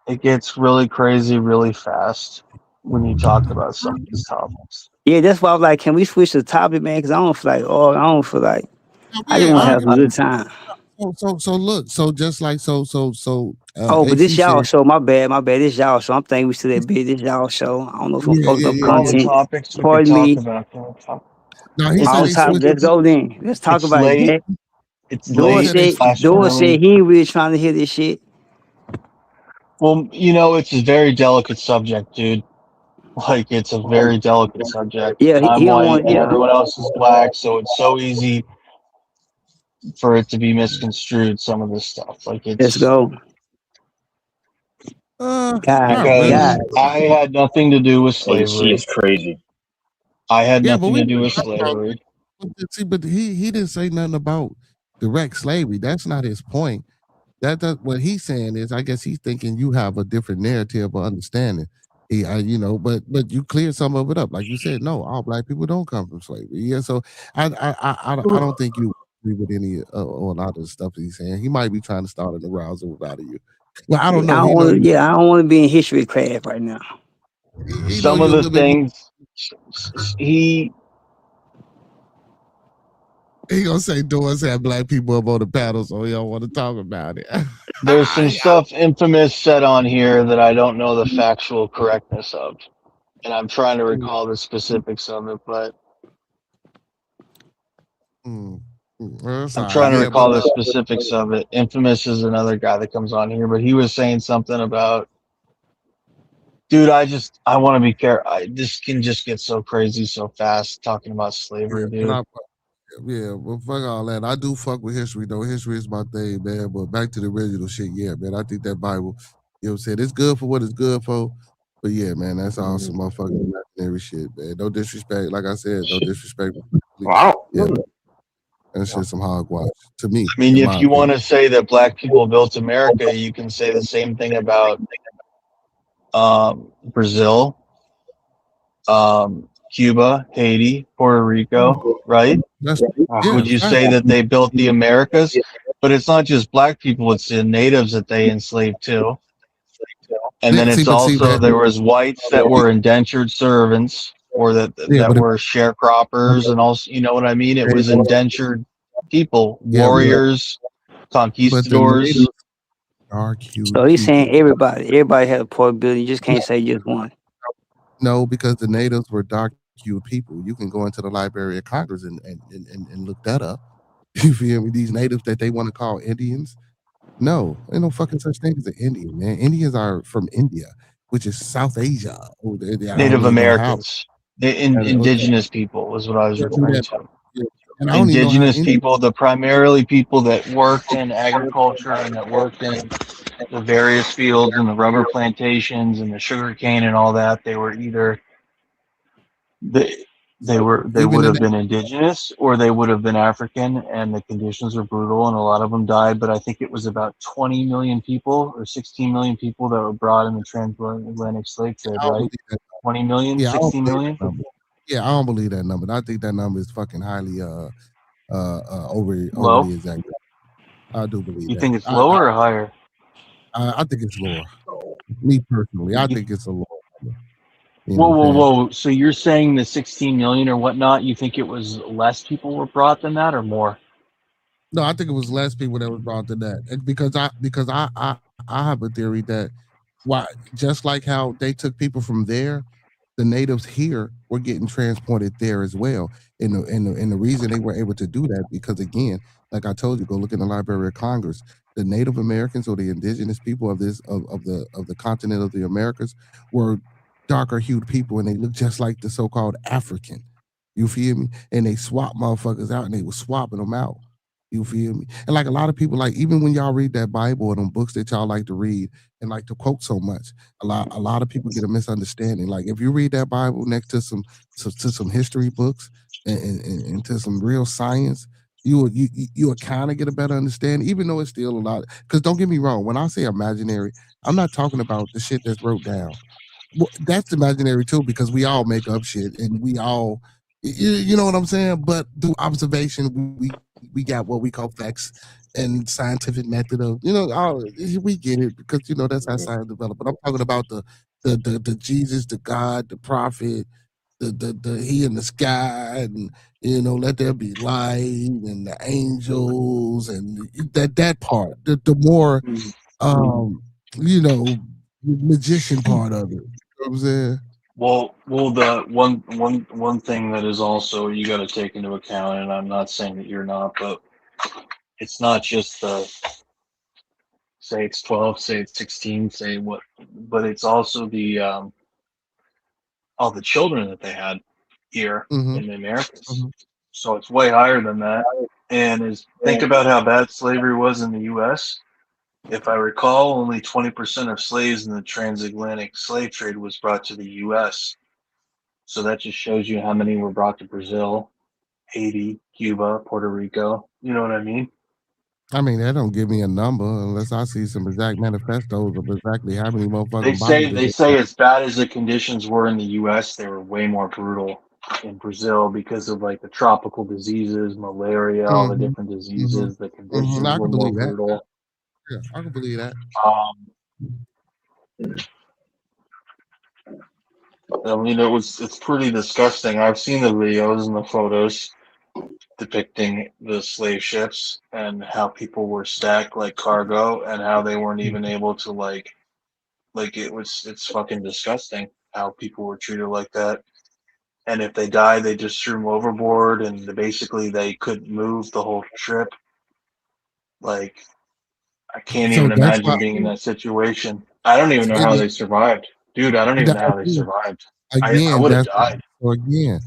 it gets really crazy really fast when you talk about some of these topics. Yeah, that's why I was like, can we switch the topic, man? Because I don't feel like, I just want to have some good time. So look, so just like so. But this y'all show. My bad. This y'all show. I'm thinking we still that big. This y'all show. I don't know if I'm fucked up content. Topics we Pardon me. No, he said let's go then. Let's talk about late. it. It's Doris late. said he ain't really trying to hear this shit. Well, it's a very delicate subject, dude. Like, it's a very delicate subject. Yeah, I'm he don't white want. and everyone else is black, so it's so easy for it to be misconstrued. Some of this stuff, like it's. Let's go. Because I had nothing to do with slavery. It's crazy. I had nothing to do with slavery. See, but he didn't say nothing about direct slavery. That's not his point. That's what he's saying is, I guess he's thinking you have a different narrative or understanding. But you cleared some of it up, like you said. No, all black people don't come from slavery. Yeah, so I don't think you agree with any or a lot of the stuff he's saying. He might be trying to start an arousal out of you. Well, I don't know. I don't want to be in history class right now. Some of the things He gonna say Doris had black people up on the panel, so he don't want to talk about it. There's some Yeah. stuff infamous said on here that I don't know the factual correctness of, and I'm trying to recall the specifics of it, but That's I'm all right. trying to Yeah, but recall the specifics of it. Infamous is another guy that comes on here, but he was saying something about, dude, I want to be careful. This can just get so crazy so fast talking about slavery, dude. well, fuck all that. I do fuck with history though. History is my thing, man. But back to the original shit, yeah, man. I think that Bible, you know what I'm saying? It's good for what it's good for. But yeah, man, that's all some motherfucking imaginary shit, man. No disrespect. Like I said, no disrespect. Well, I Yeah, don't. that shit's some hogwash to me, I mean, in if my you want opinion. to say that black people built America, you can say the same thing about Brazil, Cuba, Haiti, Puerto Rico, right? That's Would you say that they built the Americas? But it's not just black people; it's the natives that they enslaved too. And then See, it's but see also that. there was whites that were indentured servants or Yeah, that but were sharecroppers, and also, you know what I mean? It was indentured people, yeah, warriors, but the natives conquistadors. are cute So he's saying people. everybody had a pork bill. You just can't say just one. No, because the natives were dark-hued people. You can go into the Library of Congress and look that up. You feel me? These natives that they want to call Indians. No, ain't no fucking such thing as an Indian, man. Indians are from India, which is South Asia. Oh, I don't Native even know how. Americans, indigenous people was what I was Yeah, do referring that. to. Yeah. And I don't even know how Indigenous Indian. people, the primarily people that worked in agriculture and that worked in the various fields and the rubber plantations and the sugar cane and all that. They were either they they Even would the have been indigenous or they would have been African, and the conditions were brutal and a lot of them died. But I think it was about 20 million people or 16 million people that were brought in the transatlantic slave trade, I don't right? believe that. 20 million, Yeah, I don't 16 believe million. that number. Yeah, I don't believe that number. I think that number is fucking highly Low. overly exaggerated. I do believe You that. think it's lower or higher? I think it's lower. Me personally, I You, think it's a lower number. You know whoa, what I'm whoa, saying? whoa! So you're saying the 16 million or whatnot? You think it was less people were brought than that, or more? No, I think it was less people that was brought to that. And because I have a theory that why just like how they took people from there, the natives here were getting transported there as well. And the reason they were able to do that because again, like I told you, go look in the Library of Congress. The Native Americans or the indigenous people of the continent of the Americas were darker hued people and they look just like the so-called African. You feel me? And they swap motherfuckers out and they were swapping them out. You feel me? And like a lot of people, like even when y'all read that Bible or them books that y'all like to read and like to quote so much, a lot of people get a misunderstanding. Like if you read that Bible next to some history books and to some real science, you will kind of get a better understanding, even though it's still a lot. Because don't get me wrong, when I say imaginary, I'm not talking about the shit that's wrote down. Well, that's imaginary too because we all make up shit and we all you know what I'm saying. But through observation, we got what we call facts and scientific method of all, we get it because that's how science developed. But I'm talking about the Jesus, the God, the prophet, the he in the sky, and let there be light, and the angels, and that part, the more um you know magician part of it. You know what I'm saying? Well, the one thing that is also you got to take into account, and I'm not saying that you're not, but it's not just the say it's 12, say it's 16, say what, but it's also the all the children that they had here Mm-hmm. in the Americas. Mm-hmm. So it's way higher than that. And is think about how bad slavery was in the U.S. If I recall, only 20% of slaves in the transatlantic slave trade was brought to the U.S. So that just shows you how many were brought to Brazil, Haiti, Cuba, Puerto Rico. You know what I mean? I mean, that don't give me a number unless I see some exact manifestos of exactly how many They motherfucking bodies say that they they. say as bad as the conditions were in the U.S., they were way more brutal in Brazil because of like the tropical diseases, malaria, all the Mm-hmm. different Mm-hmm. diseases. The Mm-hmm. conditions I were can more believe that. brutal. Yeah, I can believe that. Um, I mean, it's pretty disgusting. I've seen the videos and the photos. depicting the slave ships and how people were stacked like cargo and how they weren't even able to it's fucking disgusting how people were treated like that. And if they died, they just threw them overboard, and basically they couldn't move the whole trip. Like, I can't So even that's why imagine being in that situation. I don't even know how it, they survived, dude. I don't even know how they that, survived. I again, would have that's died. so again.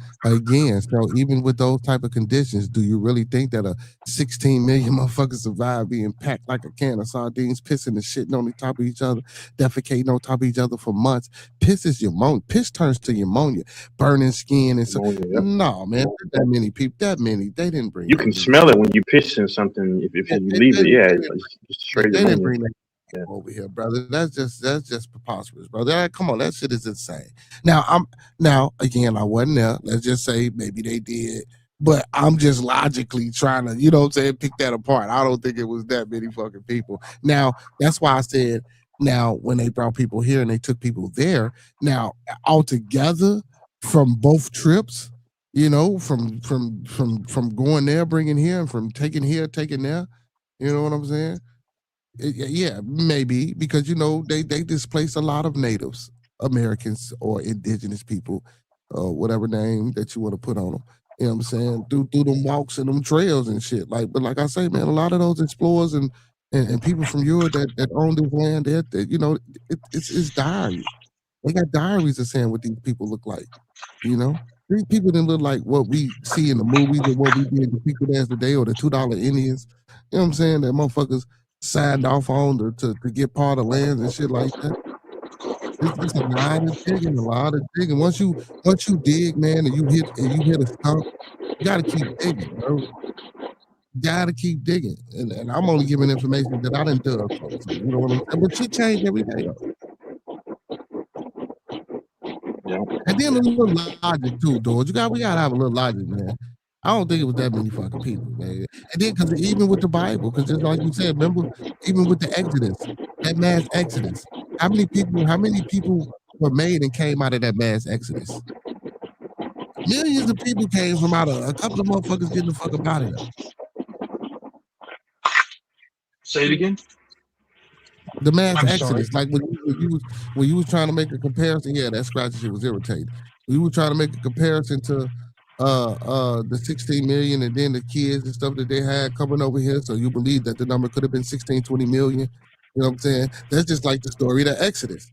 So even with those type of conditions, do you really think that a 16 million motherfuckers survive being packed like a can of sardines, pissing and shitting on the top of each other, defecating on top of each other for months? Piss is pneumonia. Piss turns to pneumonia, burning skin, and so. Oh, yeah. No, man, that many people, that many, they didn't bring You that can many. smell it when you piss in something. If Yeah, you leave it, yeah, didn't, it's straight they didn't pneumonia. bring that Yeah. over here, brother. That's just preposterous, brother. Come on, that shit is insane. Now again, I wasn't there. Let's just say maybe they did, but I'm just logically trying to, you know what I'm saying, pick that apart. I don't think it was that many fucking people. Now, that's why I said now when they brought people here and they took people there, now altogether from both trips, you know, from going there, bringing here, and from taking here, taking there, you know what I'm saying? Yeah, maybe because you know they displaced a lot of natives, Americans or indigenous people, whatever name that you want to put on them. You know what I'm saying? Through them walks and them trails and shit. Like, but like I say, man, a lot of those explorers and people from Europe that own this land, that you know, it's diary. They got diaries of saying what these people look like. You know, these people didn't look like what we see in the movies or what we being depicted as today, or the $2 Indians. You know what I'm saying? That motherfuckers signed off on to get part of lands and shit like that. It's a lot of digging, a lot of digging. Once you dig, man, and you hit a stump, you gotta keep digging, bro. You gotta keep digging. And I'm only giving information that I didn't dug from. So you know what I'm saying? But shit change every day though. Yeah. And then a little logic too, George. We gotta have a little logic, man. I don't think it was that many fucking people, man. And then because even with the Bible, because just like you said, remember, even with the Exodus, that mass Exodus, how many people were made and came out of that mass Exodus? Millions of people came from out of a couple of motherfuckers getting the fuck up out of there. Say it again. The mass I'm sorry. exodus, like when you was trying to make a comparison, yeah, that scratchy shit was irritating. We were trying to make a comparison to the 16 million and then the kids and stuff that they had coming over here. So you believe that the number could have been 16, 20 million. You know what I'm saying? That's just like the story of the Exodus,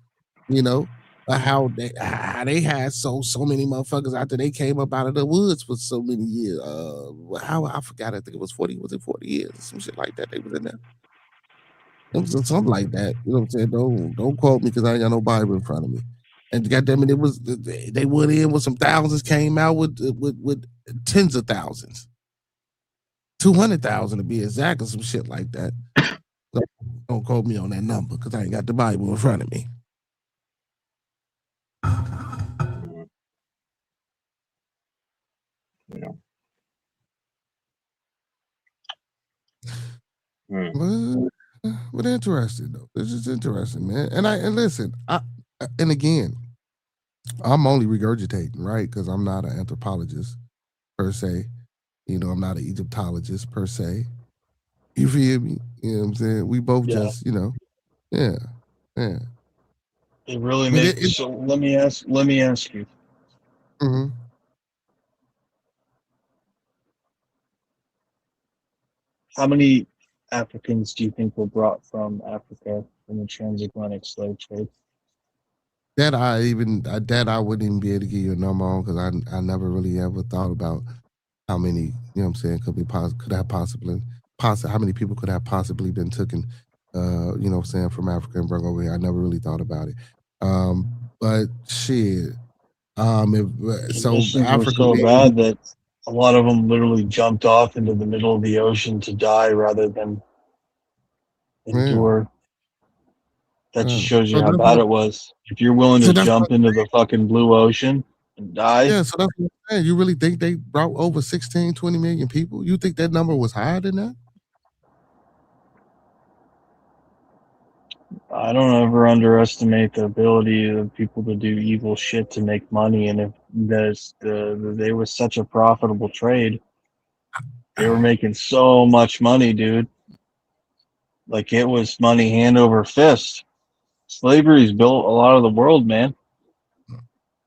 you know, how they had so many motherfuckers after they came up out of the woods for so many years. How I forgot, I think it was 40, was it 40 years or some shit like that? They was in there. It was something like that. You know what I'm saying? Don't quote me because I ain't got no Bible in front of me. And goddamn it, it was they went in with some thousands, came out with tens of thousands, 200,000 to be exact, or some shit like that. So don't quote me on that number because I ain't got the Bible in front of me. Yeah. But interesting though. This is interesting, man. And listen, and again, I'm only regurgitating, right? Because I'm not an anthropologist per se. You know, I'm not an Egyptologist per se. You feel me? You know what I'm saying? We both just, you know, yeah, yeah. It really But makes. So let me ask you. Mhm. How many Africans do you think were brought from Africa in the transatlantic slave trade? that I wouldn't even be able to give you a number on because I never really ever thought about how many, you know what I'm saying, could have possibly how many people could have possibly been taken, you know what I'm saying, from Africa and brought over here. I never really thought about it. But shit. So Conditions were Africa so being, bad that a lot of them literally jumped off into the middle of the ocean to die rather than yeah, endure. That just shows you so how that's bad it was. If you're willing to what jump into the fucking blue ocean and die, yeah, so that's what I'm saying. You really think they brought over 16, 20 million people? You think that number was higher than that? I don't ever underestimate the ability of people to do evil shit to make money. And if they was such a profitable trade, They were making so much money, dude. Like it was money hand over fist. Slavery's built a lot of the world, man.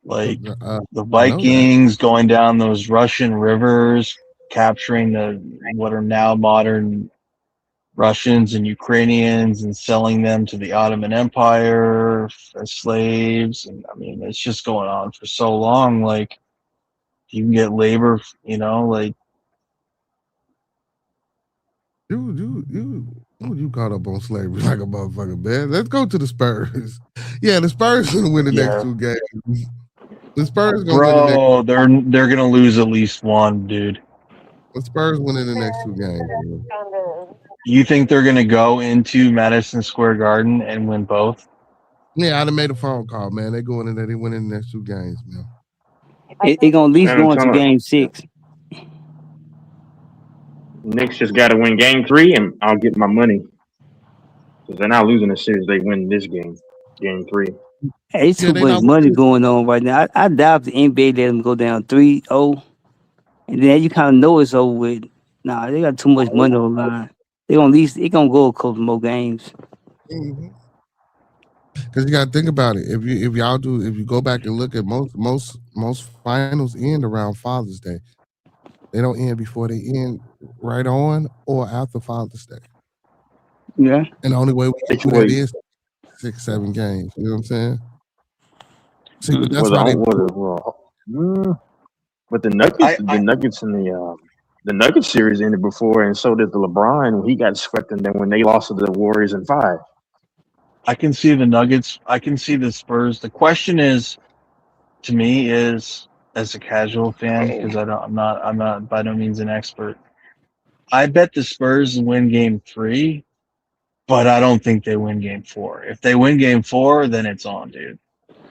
Like the I know that. Vikings going down those Russian rivers, capturing what are now modern Russians and Ukrainians and selling them to the Ottoman Empire as slaves. And I mean, it's just going on for so long. Like you can get labor, like You caught up on slavery like a motherfucker, man. Let's go to the Spurs. Yeah, the Spurs gonna win the next 2 games. The Spurs gonna win the next. Bro, they're gonna lose at least one, dude. The Spurs winning the next 2 games. Man. You think they're gonna go into Madison Square Garden and win both? Yeah, I'd have made a phone call, man. They going in there, they winning the next 2 games, man. It gonna at least go into game 6. Knicks just got to win game 3, and I'll get my money. Because they're not losing the series. They win this game 3. Hey, it's too much money going on right now. I doubt the NBA let them go down 3-0. And then you kind of know it's over with. Nah, they got too much money on the line. They gonna at least go a couple more games. Because you got to think about it. If you go back and look at most finals end around Father's Day. They don't end before they end right on or after Father's Day. Yeah. And the only way we can do that is 6-7 games. You know what I'm saying? See, but that's why but the Nuggets and the Nuggets series ended before, and so did the LeBron when he got swept, and then when they lost to the Warriors in 5. I can see the Nuggets. I can see the Spurs. The question is, to me, is as a casual fan, because I'm not by no means an expert. I bet the Spurs win game 3, but I don't think they win game 4. If they win game 4, then it's on, dude.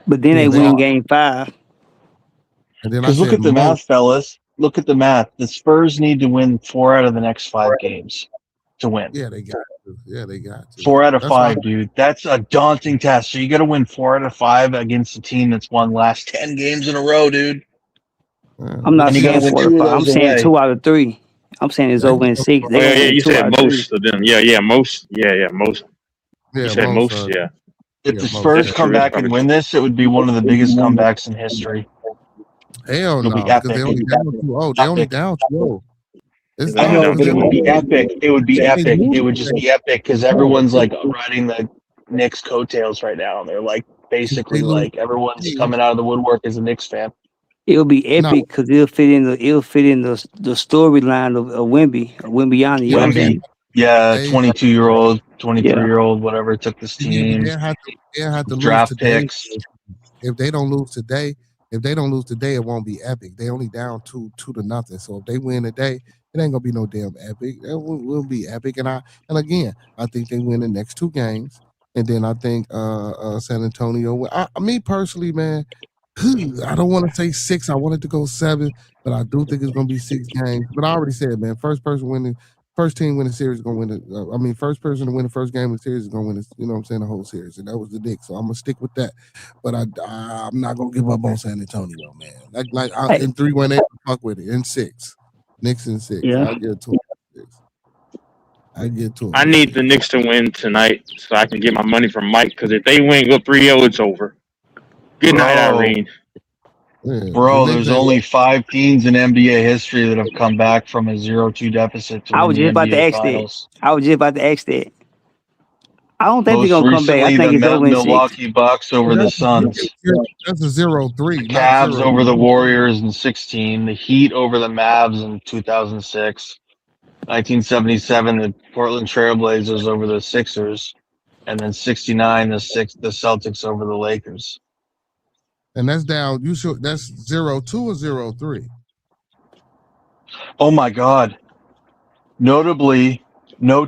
But then they win game 5. Because look at the math, fellas. Look at the math. The Spurs need to win 4 out of the next 5 games to win. Yeah, they got to. Yeah, they got to. 4 out of 5, dude. That's a daunting task. So you got to win 4 out of 5 against a team that's won last 10 games in a row, dude. I'm not saying 4 out of 5. I'm saying 2 out of 3. I'm saying it's over in 6. You said most of them. Yeah, most. Yeah, most. You said most. Yeah. If the Spurs come back and win this, it would be one of the biggest comebacks in history. Hell no, because they only down 2-0. They only down 2-0. I know, but it would be epic. It would be epic. It would just be epic because everyone's like riding the Knicks coattails right now. They're like basically like everyone's coming out of the woodwork as a Knicks fan. It'll be epic because it'll fit in the storyline of Wembyani. You know what I'm saying? Yeah, 22-year-old, 23-year-old, whatever took this team. They have to draft lose today. picks. If they don't lose today, it won't be epic. They only down 2-0. So if they win today, it ain't gonna be no damn epic. It will be epic. And again, I think they win the next 2 games. And then I think San Antonio. Me personally, man, I don't want to say 6. I wanted to go 7, but I do think it's gonna be 6 games. But I already said, man, first team win the series is gonna win it. First person to win the first game of the series is gonna win it. You know what I'm saying? The whole series, and that was the Knicks. So I'm gonna stick with that. But I'm not gonna give up on San Antonio, man. In 3-1, fuck with it. In 6, Knicks in 6. Yeah. I get to 6. I get to. I need the Knicks to win tonight so I can get my money from Mike. Because if they win, go 3-0, it's over. Good night, Irene. Yeah. Bro, there's only 5 teams in NBA history that have come back from a 0-2 deficit to win the NBA Finals. I was just about to ask that. I don't think Most they're gonna come back. I think the it's over in 6. Milwaukee Bucks over the Suns. That's a 0-3. The Cavs over the Warriors in 16. The Heat over the Mavs in 2006. 1977, the Portland Trailblazers over the Sixers. And then 69, the Celtics over the Lakers. And that's down. That's 0-2 or 0-3. Oh my God! Notably,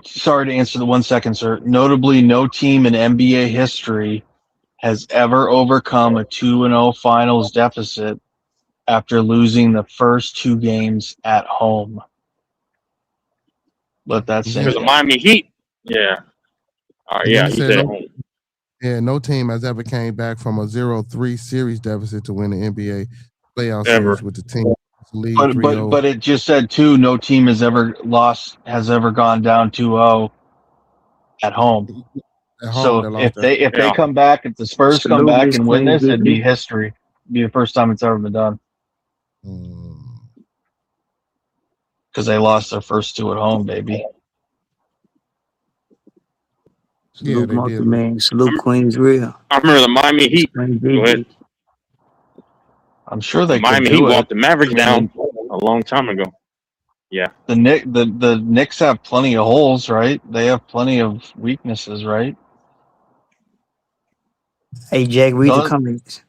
sorry to answer the 1 second, sir. Notably, no team in NBA history has ever overcome a 2-0 finals deficit after losing the first 2 games at home. Let that sink in. The Miami Heat. Yeah. All right. Yeah. You said at home. Yeah, no team has ever came back from a 0-3 series deficit to win the NBA playoff Ever. series with the team Lead But 3-0. but it just said too. No team has ever gone down 2-0 at home. At home, So they lost if that. they come back, if the Spurs come Salute, back Miss and win Queen this, it'd Bee. be history. It'd be the first time it's ever been done because they lost their first two at home, baby. Yeah, Salute, they Monkey did. Man. Salute, Queen's Real. I remember the Miami Heat. Queen Go ahead. Bee. I'm sure The they could Miami Heat do it. walked the Mavericks I mean, down a long time ago. Yeah. the Knicks have plenty of holes, right? They have plenty of weaknesses, right? Hey, Jack, read the Don't comments.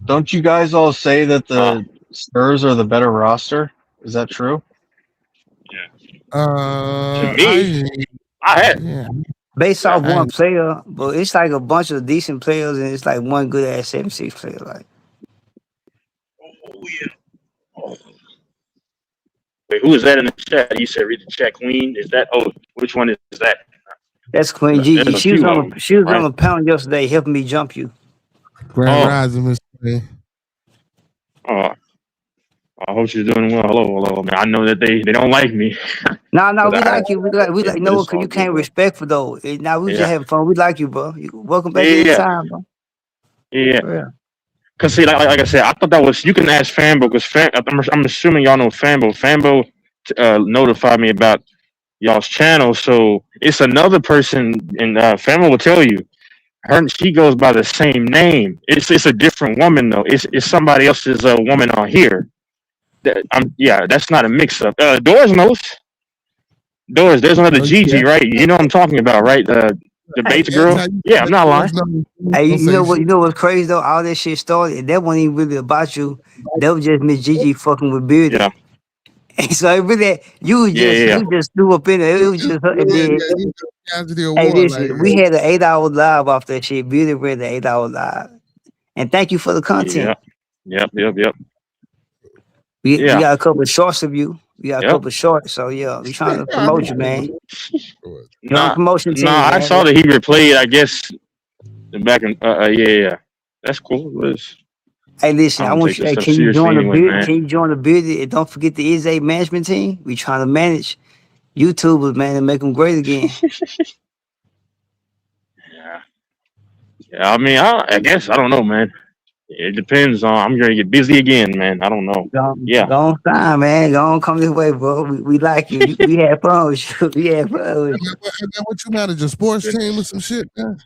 don't you guys all say that Uh, the Spurs are the better roster? Is that true? to me, I had Yeah. Based yeah. off one player, but it's like a bunch of decent players, and it's like one good ass 76 player. Like Oh yeah. Wait, who is that in the chat? You said read the chat, Queen. Is that? Oh, which one is that? that's Queen Gigi. There's a few of them, She was on right? the panel yesterday helping me jump you. Grand Oh, Rising, Mr. Queen. I hope she's doing well. Hello, man. I know that they don't like me. No, But we I, like you. We yeah, like but no, it's cause all you good can't though. respectful though. Now we just Yeah, having fun. We like you, bro. Welcome back yeah, anytime, bro. yeah. For real. Cause see, like I said, I thought that was you can ask Fambo because I'm assuming y'all know Fambo. Fambo notified me about y'all's channel, so it's another person, and Fambo will tell you. She goes by the same name. It's a different woman though. It's somebody else's woman on here. That's not a mix up. Doors knows. Doors. There's another Oh, Gigi, yeah. right? You know what I'm talking about, right? The Hey, debates That's girl. how you Yeah, I'm let not lying. yours know. hey, Don't say shit. you know what's crazy though? All that shit started, and that wasn't even really about you. That was just Miss Gigi fucking with Beardy. Yeah, And so it really, yeah. you just threw up in it. It was just her. And Yeah, then, yeah, you guys did a hey, war like listen, we had an 8 hour live off that shit. Beardy read the 8 hour live, and thank you for the content. Yep. We Yeah, got a couple of shorts of you. We got a yep. couple of shorts. So yeah, we trying to I promote knew you, it man. was. You're on the Nah, promotion team, I man. saw that he replayed. I guess the back in. Yeah. That's cool. Hey, listen, I I don't want take you. this Hey, stuff can you seriously join the anyway, beard? man. Can you join the beard? And don't forget the Is A management team. We trying to manage YouTubers, man, and make them great again. Yeah. I mean, I guess I don't know, man. It depends on. I'm gonna get busy again, man. I don't know. Yeah. Go on time, man. Go on, come this way, bro. We like you. We had fun with you. We had fun with you. And then what you manage a sports team or some shit, man?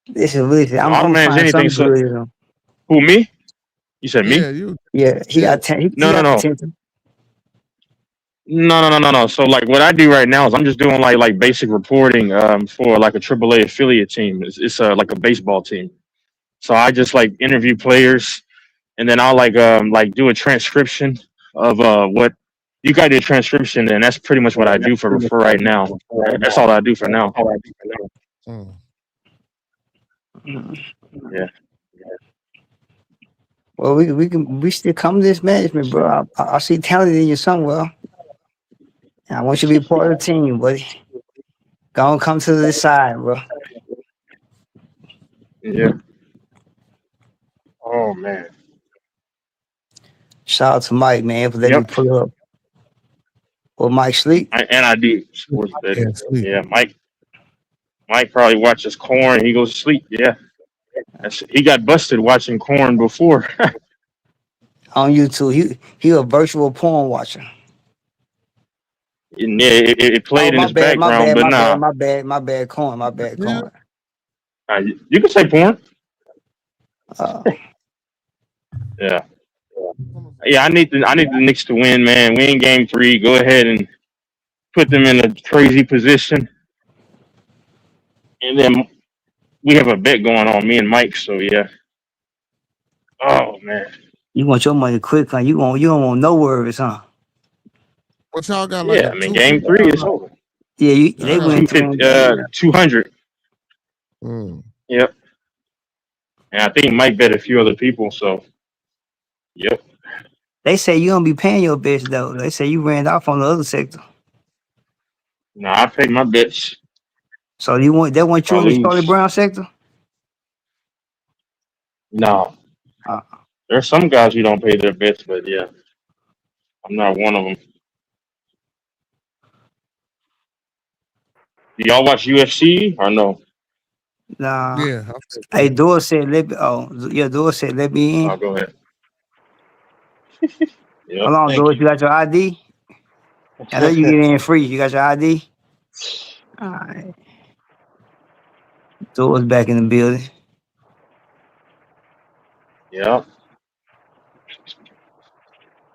Listen, No, I'm I don't gonna manage find anything. something So good. You know. who me? You said me? Yeah, you. Yeah, he Yeah. got 10. He No. got the 10. No. So like what I do right now is I'm just doing like basic reporting for like a AAA affiliate team. It's like a baseball team. So I just like interview players and then I'll like do a transcription of what you got to do a transcription and that's pretty much what I do for right now. That's all I do for now. Mm. Yeah. Well, we still come to this management, bro. I see talent in you somewhere. And I want you to be part of the team, buddy. Go on, come to the side, bro. Yeah. Oh man. Shout out to Mike, man, for letting me Yep. pull up. Well, Mike sleep. And I do sports betting. Yeah, sleep. Yeah. Mike probably watches Corn. And he goes to sleep. Yeah. He got busted watching Corn before. On YouTube. He a virtual porn watcher. And yeah, it Oh, played in his background, but nah. my bad, corn, my bad, Yeah. corn. You can say porn. Yeah. Yeah, I need the Knicks to win, man. Win game 3. Go ahead and put them in a crazy position. And then we have a bet going on, me and Mike, so yeah. Oh man. You want your money quick, huh? You don't want no worries, huh? What y'all got like Yeah, a I mean 250? game 3 is over. Yeah, they win 3 200. Mm. Yep. And I think Mike bet a few other people, so yep. They say you don't be paying your bitch though. They say you ran off on the other sector. Nah, I paid my bets. So they want you I in the lose. Charlie Brown sector? No. There's some guys who don't pay their bets, but yeah. I'm not one of them. Do y'all watch UFC or no? Nah. Yeah. Hey, Dora said let me. Oh, yeah. Dora said let me Oh, in. go ahead. Yep. Hold on, Thank Dora. you. You got your ID? I know you get in free. You got your ID? All right. Dora's back in the building. Yep.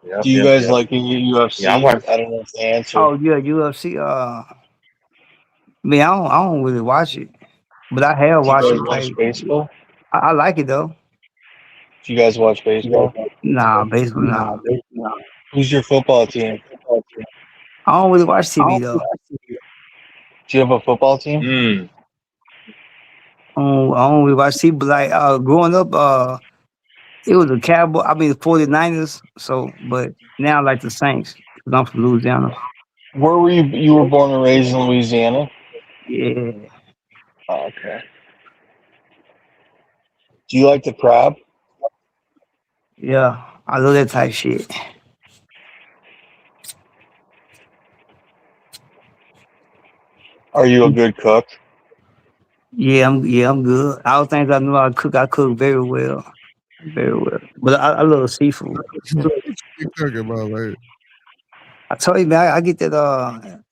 Yep. Do you Yep. guys Yep. like Yeah, I UFC? watch. I don't know if the answer. Oh yeah, UFC. Man, I don't really watch it, but I have Do you watched guys it. watch Like, baseball? I like it though. Do you guys watch baseball? Nah, baseball. Nah, Who's your football team? I don't really watch TV though. Do you have a football team? Mm. I don't really watch TV. But like, growing up, it was the Cowboy. I mean, the 49ers. So, but now I like the Saints because I'm from Louisiana. Where were you? You were born and raised in Louisiana. Yeah, Oh, okay. Do you like the crab? yeah, I love that type shit. Are you a good cook? Yeah, I'm good. All things I know how to cook, I cook very well, very well. But I love seafood. What you talking about, man? I told you, man, I get that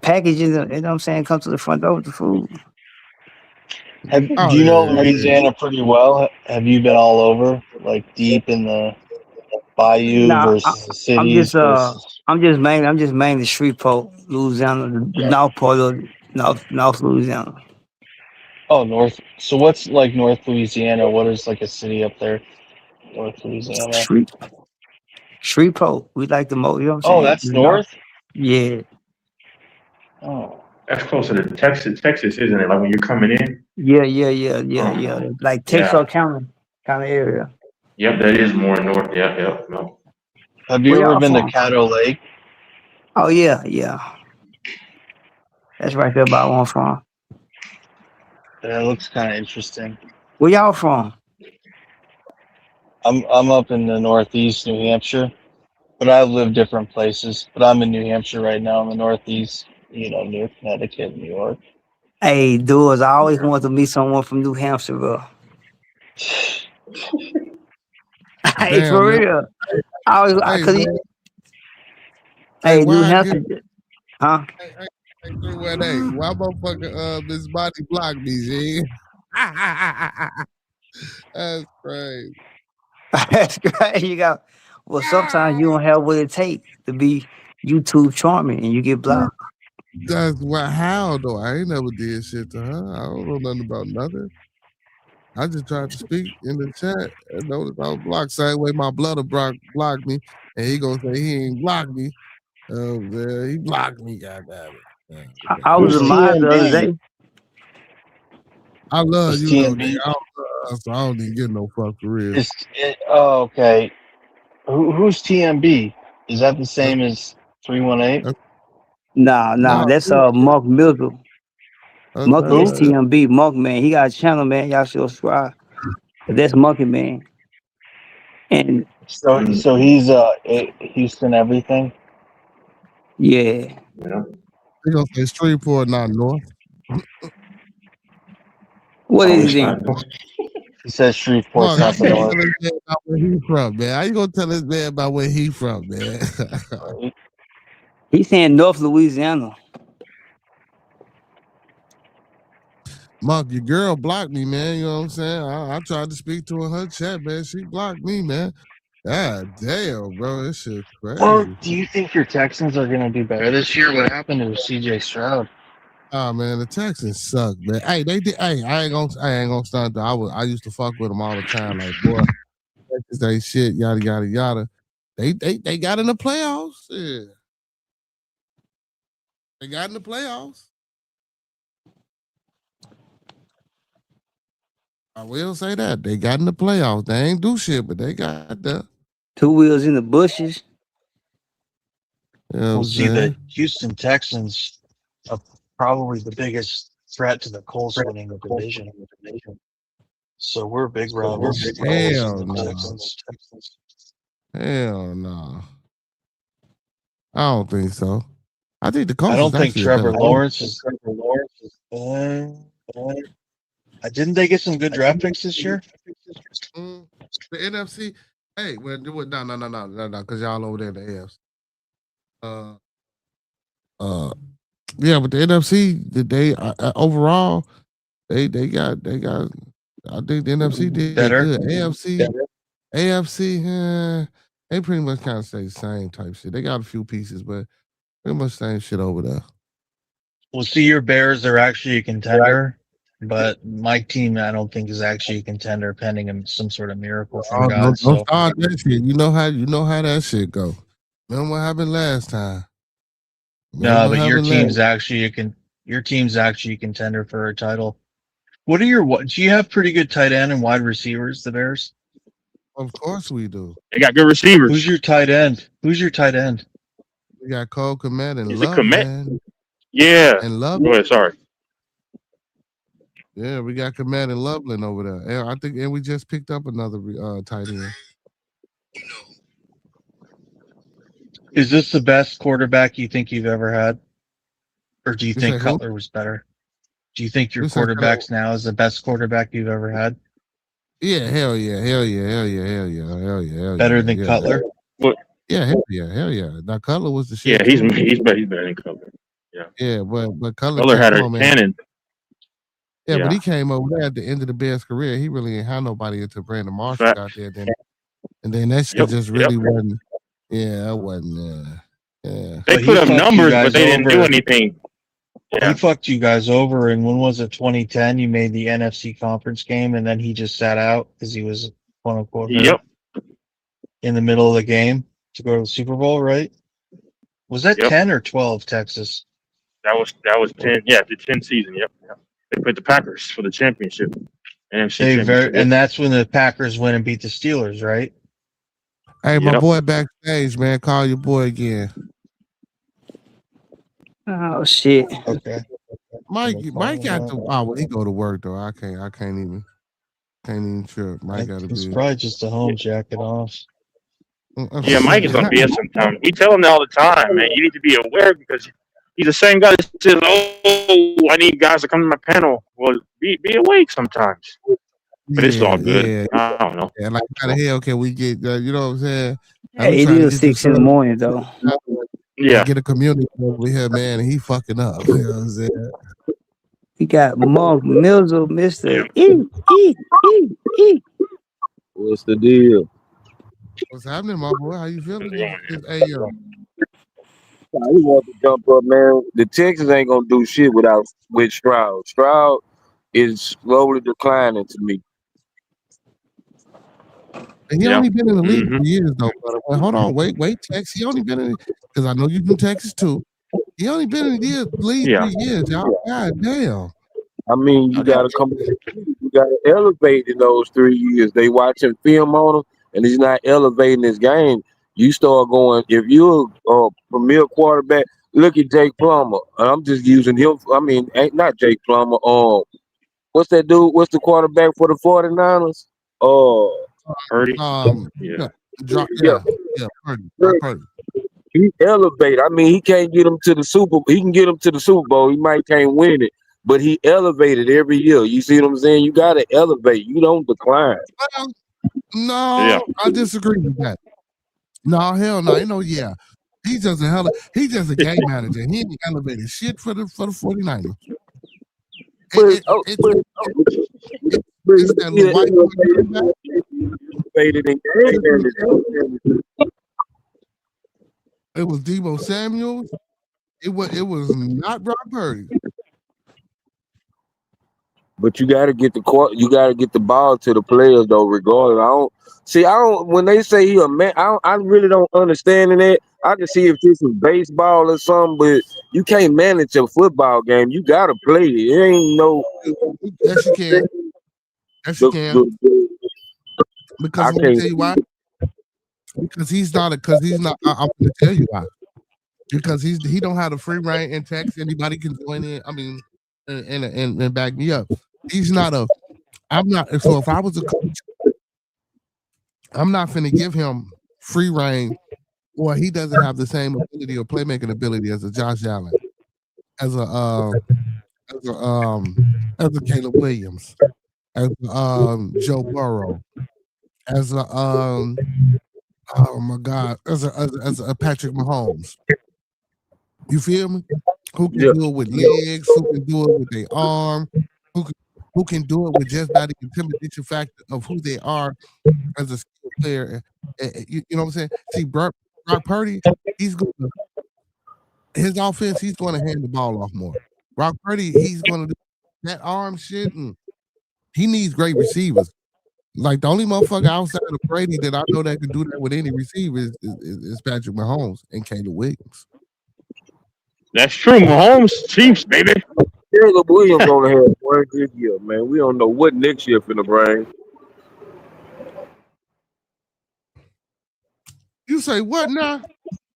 package in you know what I'm saying, come to the front door with the food. Do Oh you know yeah, Louisiana pretty well? Have you been all over, like deep in the bayou Nah, versus the I'm cities just versus? I'm just mainly Shreveport, Louisiana, the north part of North Louisiana. Oh, North. So what's like North Louisiana? What is like a city up there? North Louisiana. Shre- Shreveport. We like the most, you know what I'm Oh, saying? that's The north. north. Yeah. Oh, That's closer to Texas, isn't it? Like when you're coming in. Yeah. Like Yeah. Texarkana kind of area. Yep. That is more north. Yep. Yep. Yep. have Where you ever y'all been to from? Caddo Lake? Oh yeah. That's right there by where I'm from. That looks kind of interesting. Where y'all from? I'm up in the Northeast, New Hampshire, but I've lived different places. But I'm in New Hampshire right now. In the Northeast, near Connecticut, New York. Hey, dudes, I always wanted to meet someone from New Hampshire, bro. Hey, damn for man. real. I always, Hey cause man. Hey, hey, New why I get? Hampshire, huh? Hey, 318. Why motherfucker Miss Body block me, G? That's crazy. That's great. You got. Well, sometimes you don't have what it takes to be YouTube charming, and you get blocked. That's what. How though? I ain't never did shit to her. I don't know nothing about nothing. I just tried to speak in the chat and noticed I was blocked. Same way my brother blocked me, and he gonna say he ain't blocked me. He blocked me. Goddamn it. Yeah, I was Who's in so mine the other TMB? day. I love Is you though, nigga. TMB? So I don't even give no fuck for real. Oh, okay. Who's TMB? Is that the That's, same as 318? that's, Nah. no, That's Mark Mizzle. Monkey Who? STMB. Monk man. He got a channel, man. Y'all should subscribe. But that's Monkey man. And So he's Houston everything. yeah. Yeah. they gonna say Streetport, not North. What Oh, is it it's then? not. He says Shreveport's Mark, how not the you gonna north. tell this man about where he from, man? How you gonna tell this man about where he from, man? Right? He's saying North Louisiana. Mark, your girl blocked me, man. You know what I'm saying? I tried to speak to her in her chat, man. She blocked me, man. God damn, bro. This shit Well, crazy. do you think your Texans are going to do better this year? What happened to CJ Stroud? Oh man, the Texans suck, man. Hey, they did. Hey, I ain't gonna stunt. Though. I used to fuck with them all the time. Like, boy, Texans ain't shit. Yada yada yada. They got in the playoffs. Yeah, they got in the playoffs. I will say that they got in the playoffs. They ain't do shit, but they got there. 2 wheels in the bushes. You know what We'll I'm see. The saying? Houston Texans are probably the biggest threat to the Colts winning the division. So we're big rivals to the Colts Hell and the no. Texans. Hell no. I don't think so. I think the coach I is don't think actually a better Trevor coach. Lawrence is. Didn't they get some good draft picks this year? The NFC. Hey, well, no, because y'all over there in the AFC. Yeah, but the NFC, they overall, they got. I think the NFC did Better. good. AFC, they pretty much kind of stay the same type shit. They got a few pieces, but pretty much same shit over there. Well, see, your Bears are actually a contender, but my team, I don't think is actually a contender, pending some sort of miracle from Oh, God. don't So start that shit. You know how that shit go. Remember what happened last time. no, but your team's actually a contender for a title. What are your? Do you have pretty good tight end and wide receivers? The Bears. Of course we do. They got good receivers. Who's your tight end? We got Cole Kmet and Is it Love, Kmet? man. Yeah. And Love. Go ahead, sorry. Yeah, we got Kmet and Loveland over there. And I think, and we just picked up another tight end. Is this the best quarterback you think you've ever had, or do you think say who? Cutler was better? Do you think your Who said quarterbacks now is the best quarterback you've ever had? Yeah, hell yeah. Better than yeah. Cutler? Yeah, hell yeah. Now Cutler was the shit. Yeah, he's better than Cutler. Yeah. Yeah, but Cutler had came a on, cannon. Yeah, but he came over there at the end of the Bears' career. He really ain't had nobody until Brandon Marshall got there. And then that shit just really wasn't. Yeah, that wasn't. Yeah. They put up numbers, but they didn't do anything. Yeah. He fucked you guys over, and when was it? 2010. You made the NFC conference game, and then he just sat out because he was quote unquote hurt in the middle of the game to go to the Super Bowl, right? Was that 10 or 12? Texas. That was 10. Yeah, the 10 season. Yep. They played the Packers for the championship. And that's when the Packers went and beat the Steelers, right? Hey, my boy backstage, man. Call your boy again. Oh shit. Okay. Mike got to. Oh, well, he go to work though. I can't even trip. Mike got to be. It's probably just a home jacket off. Yeah, Mike is gonna be at some time. We tell him all the time, man. You need to be aware because he's the same guy that says, "Oh, I need guys to come to my panel." Well, be awake sometimes. But it's all good. Yeah. I don't know. Yeah, like how the hell can we get? You know what I'm saying? Hey, it is 6 in the morning though. Yeah. Get a community over here, man, and he fucking up. You know what I'm saying? We got Mark Mills, Mr. E. What's the deal? What's happening, my boy? How you feeling? I want to jump up, man. The Texans ain't gonna do shit with Stroud. Stroud is slowly declining to me. He only been in the league for years, though. But hold on, wait, Tex. He only been in because I know you from Texas too. He only been in the league 3 years, y'all. God damn. I mean, you gotta you gotta elevate in those 3 years. They watching film on him, and he's not elevating his game. You start going if you're a premier quarterback. Look at Jake Plummer. I'm just using him. I mean, ain't not Jake Plummer. What's that dude? What's the quarterback for the 49ers? Purdy. Purdy. He elevate. I mean, he can't get him to the Super. He can get him to the Super Bowl. He might can't win it, but he elevated every year. You see what I'm saying? You got to elevate. You don't decline. No, I disagree with that. No, hell no. You know, yeah. He's just a game manager. He ain't elevated shit for the 49ers. It's that little white it was Deebo Samuel. It was not Brock Purdy. But you got to get the ball to the players though. Regardless, I don't. When they say he a man, I really don't understand in that. I can see if this was baseball or something, but you can't manage a football game. You got to play it. It ain't no. Yes, you can. Yes, you can. Because I'm gonna tell you why. Because he's not. I'm going to tell you why. Because he don't have the free reign and text. Anybody can join in. I mean, and back me up. He's not a. I'm not. So if I was a coach, I'm not finna give him free reign, or he doesn't have the same ability or playmaking ability as a Josh Allen, as a Caleb Williams, as Joe Burrow, as a oh my God, as a Patrick Mahomes. You feel me? Who can Yeah. do it with legs? Who can do it with their arm? Who can do it with just not the intimidation factor of who they are as a skill player? You know what I'm saying? See, Brock Purdy, he's going to his offense. He's going to hand the ball off more. Brock Purdy, he's going to do that arm shit, and he needs great receivers. Like the only motherfucker outside of Brady that I know that can do that with any receiver is Patrick Mahomes and Caleb Williams. That's true. Mahomes, Chiefs, baby. Caleb Williams only had one good year, man. We don't know what next year finna bring. You say what now?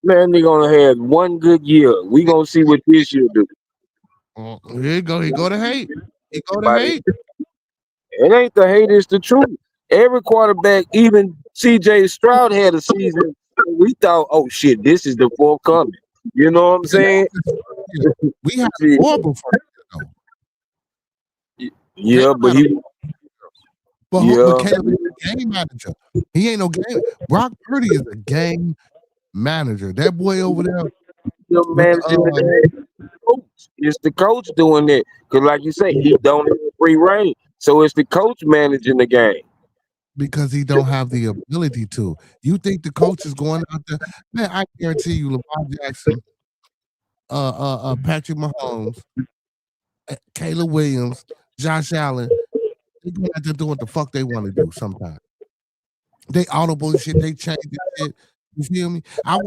Man, nigga only had one good year. We gonna see what this year do. Here you go. He go to hate. He go to But hate. it ain't the hate, it's the truth. Every quarterback, even CJ Stroud had a season. We thought, oh shit, this is the forthcoming. You know what I'm saying? We had a horrible first year, though. Yeah, but he, But yeah, Caleb is a game manager. He ain't no game. Brock Purdy is a game manager. That boy over there. the managing the coach. It's the coach doing it. Cause like you say, he don't have free reign. So it's the coach managing the game. Because he don't have the ability to. You think the coach is going out there? Man, I guarantee you, Lamar Jackson, Patrick Mahomes, Caleb Williams, Josh Allen, they go out there doing what the fuck they want to do sometimes. They audible shit, they change the shit. You feel me? I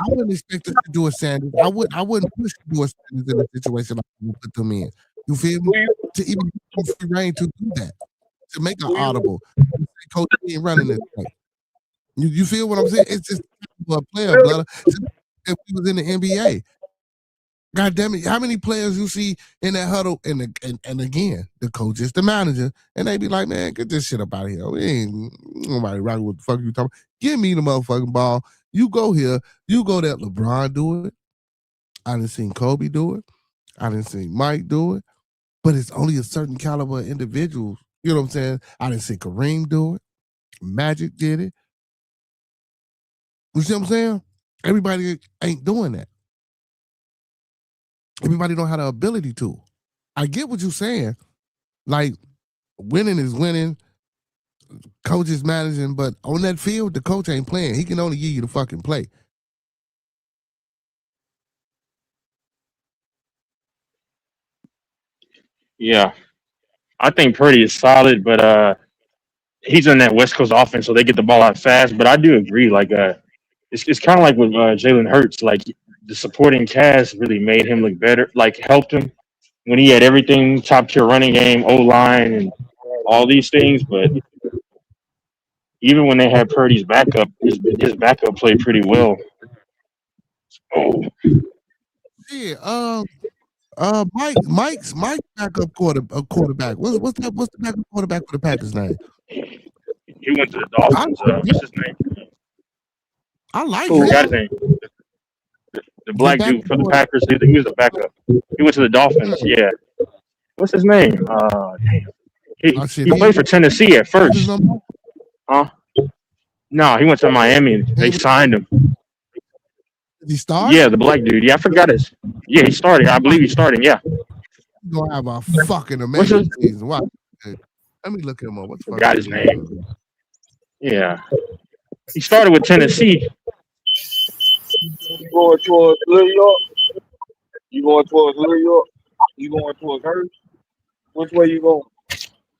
wouldn't expect us to do a Sanders. I wouldn't push to do a Sanders in a situation like we put them in. You feel me? To even give them free reign to do that. To make an audible. Coach ain't running this thing. You feel what I'm saying? It's just a player, blood. If we was in the NBA, God damn it, how many players you see in that huddle? And again, the coach is the manager, and they be like, man, get this shit up out of here. We ain't nobody rocking what the fuck you talking. Give me the motherfucking ball. You go here, you go there. LeBron do it. I didn't seen Kobe do it. I didn't see Mike do it. But it's only a certain caliber of individuals. You know what I'm saying? I didn't see Kareem do it. Magic did it. You see what I'm saying? Everybody ain't doing that. Everybody don't have the ability to. I get what you're saying. Like, winning is winning. Coach is managing, but on that field, the coach ain't playing. He can only give you the fucking play. Yeah, I think Purdy is solid, but he's in that West Coast offense, so they get the ball out fast. But I do agree, like it's kind of like with Jalen Hurts, like the supporting cast really made him look better, like helped him when he had everything, top tier running game, O line, and all these things. But even when they had Purdy's backup, his backup played pretty well. Oh, Yeah, Mike's backup quarterback. What's the backup quarterback for the Packers name? he went to the Dolphins. What's his name? I like I forgot his him. name. The black dude for the Packers. He was the backup. He went to the Dolphins. Yeah. What's his name? Damn. He played for Tennessee at first. Huh? No, he went to Miami and they signed him. Did he start? Yeah, the black dude. Yeah, I forgot his. Yeah, he started. I believe he's starting. Yeah. He's gonna have a fucking amazing season. Watch. Let me look him up. What's Forgot his name? Yeah. He started with Tennessee. You going towards New York? You going towards New York? You going towards her? Which way you going?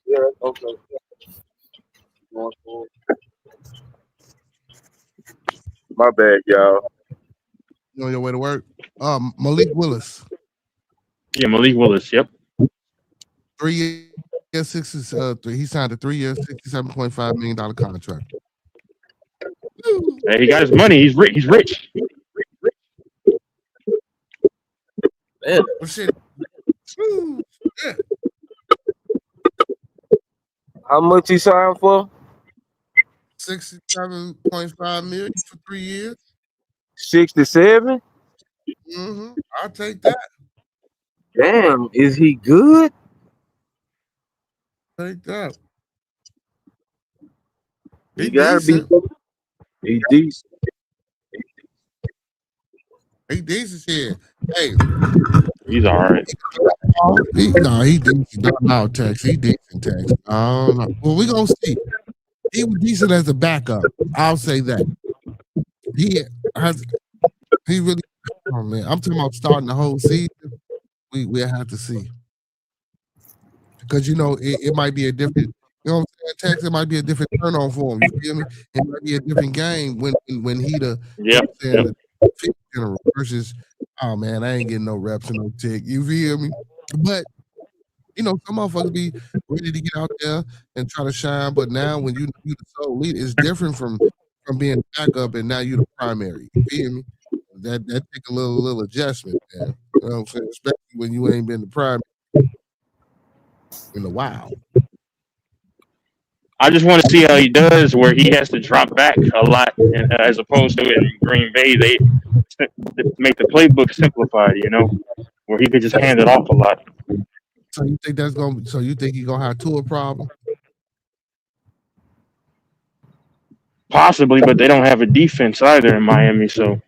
Yeah, okay. Going towards... My bad, y'all. You on your way to work? Malik Willis. Yeah, Malik Willis. Yep. 3 years, he signed a 3 year, $67.5 million contract. Hey, he got his money. He's rich. He's rich. Man. Oh, shit. Yeah. How much he signed for? $67.5 million for 3 years. 67. I'll take that. Damn, is he good? Take that. He gotta be. Decent. He decent. He decent shit. Hey, He's all right. he decent. No, Tex. He decent, Tex. Well, we gonna see. He was decent as a backup. I'll say that. He has. He really. Oh man, I'm talking about starting the whole season. We'll have to see because it might be a different. You know what I'm saying? Tex. It might be a different turn on for him. You feel me? It might be a different game when he the. Yep. You know what I'm saying, the fifth general versus. Oh man, I ain't getting no reps and no tick. You feel me? But some motherfuckers be ready to get out there and try to shine. But now when you the sole lead, it's different from being backup and now you the primary. You feel me? That take a little adjustment, man. You know what I'm saying? Especially when you ain't been the primary in a while. I just want to see how he does where he has to drop back a lot, and as opposed to in Green Bay, they make the playbook simplified. Where he could just hand it off a lot. So you think So you think he's gonna have Tua problem? Possibly, but they don't have a defense either in Miami, so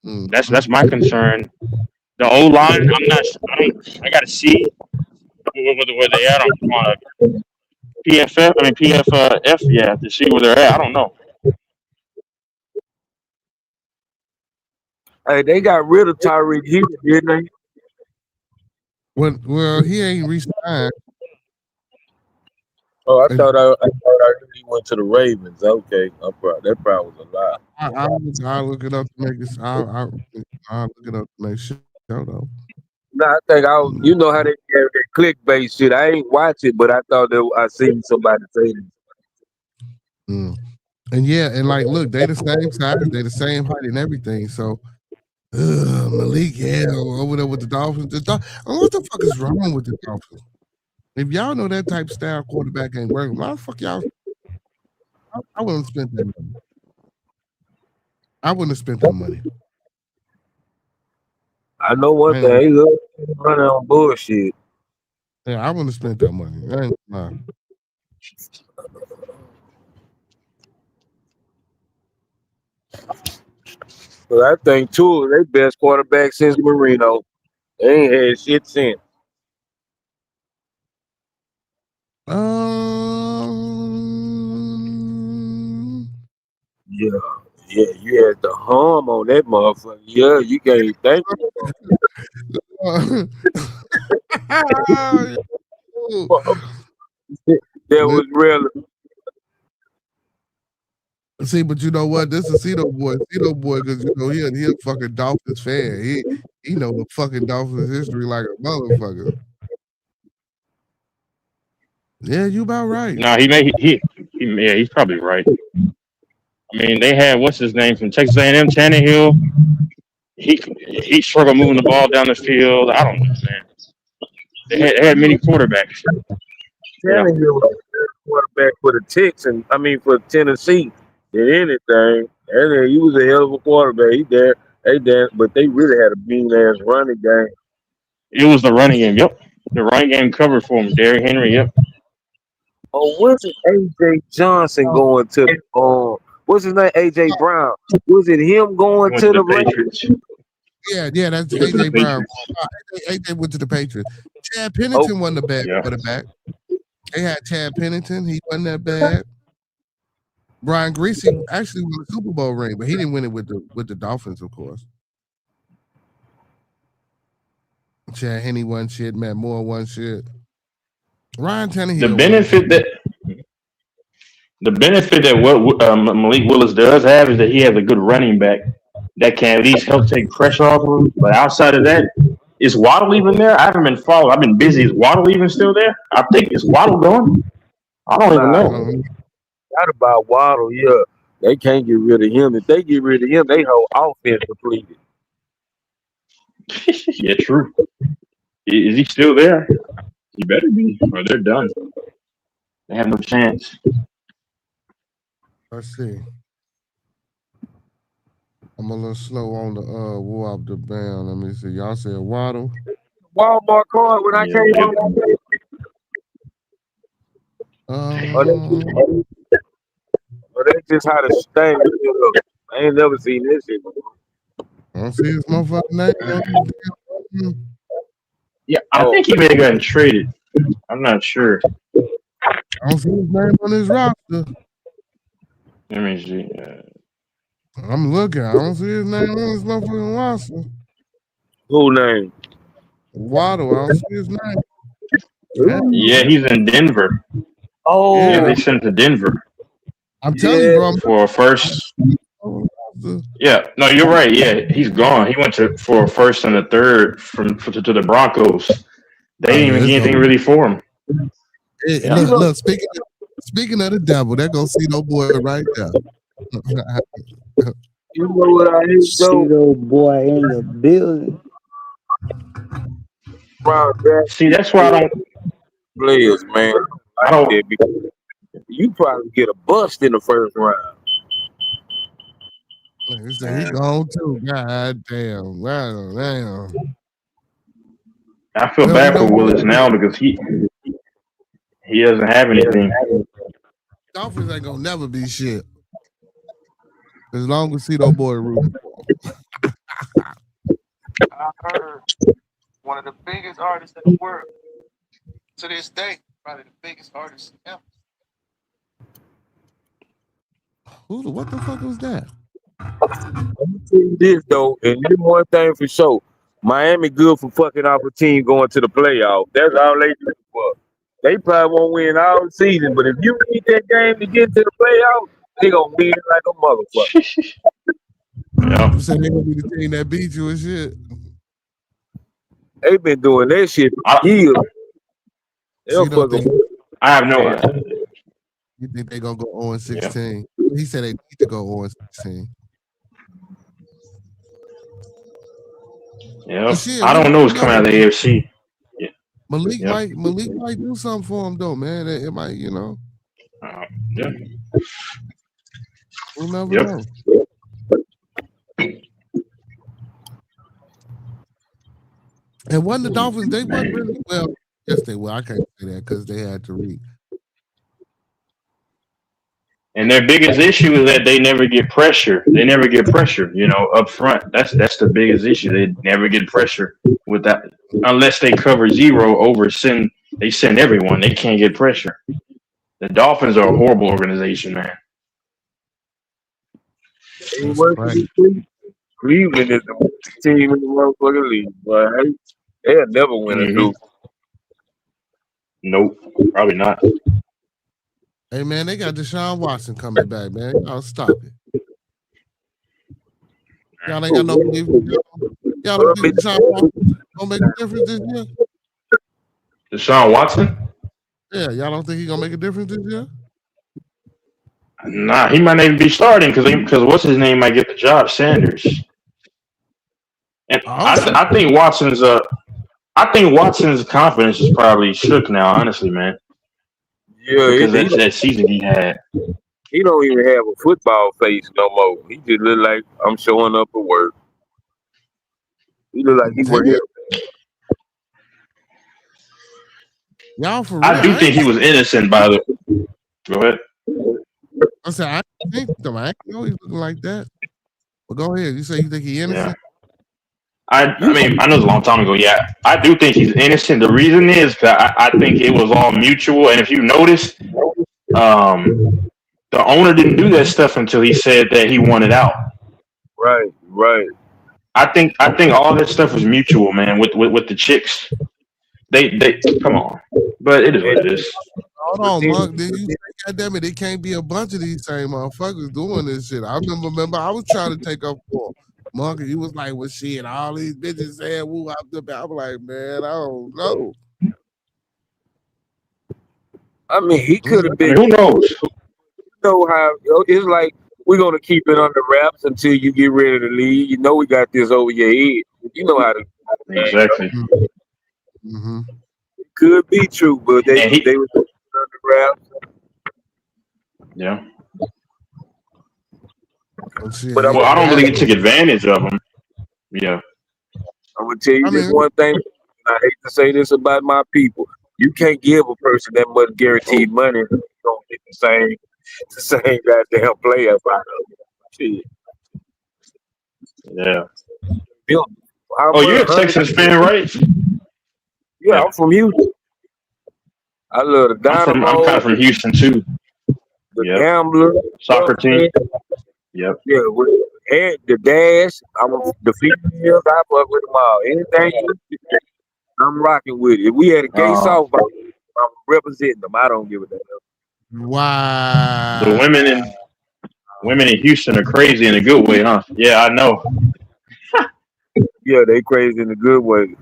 that's my concern. The O line, I'm not. I got to see where they at on PFF. I mean PFF. Yeah, to see where they're at. I don't know. Hey, they got rid of Tyreek Hill, didn't they? Well, he ain't re-signed. Oh, I thought I heard he went to the Ravens. Okay, that probably was a lie. I'll look it up to make this. I'll look it up to make sure though. No, I think you know how they have that clickbait shit. I ain't watch it, but I thought I seen somebody say it. And yeah, and like, look, they the same size, they the same height and everything. So, Malik, over there with the Dolphins. What the fuck is wrong with the Dolphins? If y'all know that type of style quarterback ain't working, why the fuck y'all? I wouldn't have spent that money. I wouldn't have spent that money. I know one thing. He love running on bullshit. Yeah, I wouldn't have spent that money. I ain't lying. But I think two of their best quarterbacks since Marino. They ain't had shit since. Yeah, you had the hum on that motherfucker. Yeah, you can't think. That was real. See, but you know what? This is Cito boy, because he a fucking Dolphins fan. He know the fucking Dolphins history like a motherfucker. Yeah, you about right. No, he's probably right. I mean, they had what's his name from Texas A&M, Tannehill. He struggled moving the ball down the field. I don't know, man. They had many quarterbacks. Tannehill was the quarterback for the Texans. I mean, for Tennessee. Than anything, and he was a hell of a quarterback. But they really had a mean ass running game. It was the running game. Yep, the running game covered for him. Derrick Henry. Yep. Oh, wasn't AJ Johnson going to the what's his name? AJ Brown. Was it him going to the Patriots? Yeah, that's AJ Brown. AJ went to the Patriots. Chad Pennington wasn't a bad quarterback. They had Chad Pennington. He wasn't that bad. Brian Greasy actually won a Super Bowl ring, but he didn't win it with the Dolphins, of course. Chad Henne won shit. Matt Moore won shit. Ryan Tannehill. The benefit that what Malik Willis does have is that he has a good running back that can at least help take pressure off of him. But outside of that, is Waddle even there? I haven't been following. I've been busy. Is Waddle even still there? I think is Waddle going? I don't even know. Not about Waddle, yeah. They can't get rid of him. If they get rid of him, they whole offense depleted. Yeah, true. Is he still there? He better be, or they're done. They have no chance. Let's see. I'm a little slow on the Whoop the band. Let me see. Y'all said Waddle. Walmart card when I came Yeah. on. Oh, that's just how the thing look. I ain't never seen this shit before. I don't see his motherfucking name on this damn. Yeah, I think he may have gotten traded. I'm not sure. I don't see his name on his roster. Let me see. I'm looking. I don't see his name on his motherfucking roster. Who name? Waddle. I don't see his name. Yeah, he's in Denver. Oh, Yeah, they sent him to Denver. I'm telling you, bro. For a first. Yeah, no, you're right. Yeah, he's gone. He went for a first and a third to the Broncos. They didn't even get anything really for him. Hey, Yeah. look. Speaking of the devil, that go see no boy right there. You know what I hate though? Little boy in the building. See, that's why I don't. Players, man. I don't. You probably get a bust in the first round. He said he gone too. God damn. Wow, damn. I feel bad for Willis now because he doesn't have anything. Dolphins ain't gonna never be shit. As long as Cito boy rooting for him. I heard one of the biggest artists in the world to this day, probably the biggest artist ever. What the fuck was that? I'm gonna tell you this though, and this one thing for sure. Miami good for fucking off a team going to the playoff. That's all they do for. They probably won't win all season, but if you beat that game to get to the playoff, they gonna win like a motherfucker. Yeah. You said they gonna be the team that beat you and shit. They been doing that shit for years. They'll fucking. I have no idea. You think they gonna go 0-16? Yeah. He said they need to go 0-16. Yeah, I don't know what's coming out of the AFC. Yeah. Malik might do something for him though, man. It might, Yeah. We'll never know. And wasn't the Dolphins? They weren't really well. Yes, they were. I can't say that because they had to read. And their biggest issue is that they never get pressure. They never get pressure, up front. That's the biggest issue. They never get pressure with that unless they cover zero they send everyone. They can't get pressure. The Dolphins are a horrible organization, man. Cleveland is the worst team in the motherfucking league, but they'll never win a Super. Nope, probably not. Hey man, they got Deshaun Watson coming back, man. Y'all stop it. Y'all ain't got no belief. Y'all don't think Deshaun Watson gonna make a difference this year? Deshaun Watson? Yeah, y'all don't think he's gonna make a difference this year? Nah, he might not even be starting because what's his name might get the job, Sanders. And I think Watson's confidence is probably shook now, honestly, man. Yeah, because that season he had. He don't even have a football face no more. He just look like I'm showing up for work. He look like he working. Y'all for real? I do think he was innocent by the. Go ahead. I said I think so. I know he's looking like that. But go ahead. You say you think he's innocent? Yeah. I mean, I know it's a long time ago. Yeah, I do think he's innocent. The reason is I think it was all mutual. And if you notice, the owner didn't do that stuff until he said that he wanted out. Right. I think all that stuff was mutual, man. With the chicks, they come on, but it is what it is. Hold on, Monk. Did you say, goddamn it, it can't be a bunch of these same motherfuckers doing this shit. I remember I was trying to take up for Monk, and he was like, well, shit, all these bitches saying woo out the back. I'm like, man, I don't know. I mean, he could have been. Who knows? You know how it's like we're gonna keep it under wraps until you get ready to leave. You know we got this over your head. You know how to exactly. Mm-hmm. It could be true, but they were under wraps. Yeah. But I'm Well, I don't gonna believe he took advantage of him. Yeah. tell you this one thing. And I hate to say this about my people. You can't give a person that much guaranteed money and you don't get the same goddamn player out of it. Shit. Yeah. Bill, how Oh, much? you're a Texans fan, right? Yeah, I'm from Houston. I love the I'm Dynamo, kind of from Houston too. the Yep. Gambler, Soccer team. Yep. yeah, and the Dash. The females. I fuck with them all. Anything I'm rocking with it. If we had a gay softball, I'm representing them. I don't give a damn. Wow. The women in Houston are crazy in a good way, huh? Yeah, I know. Yeah, they crazy in a good way.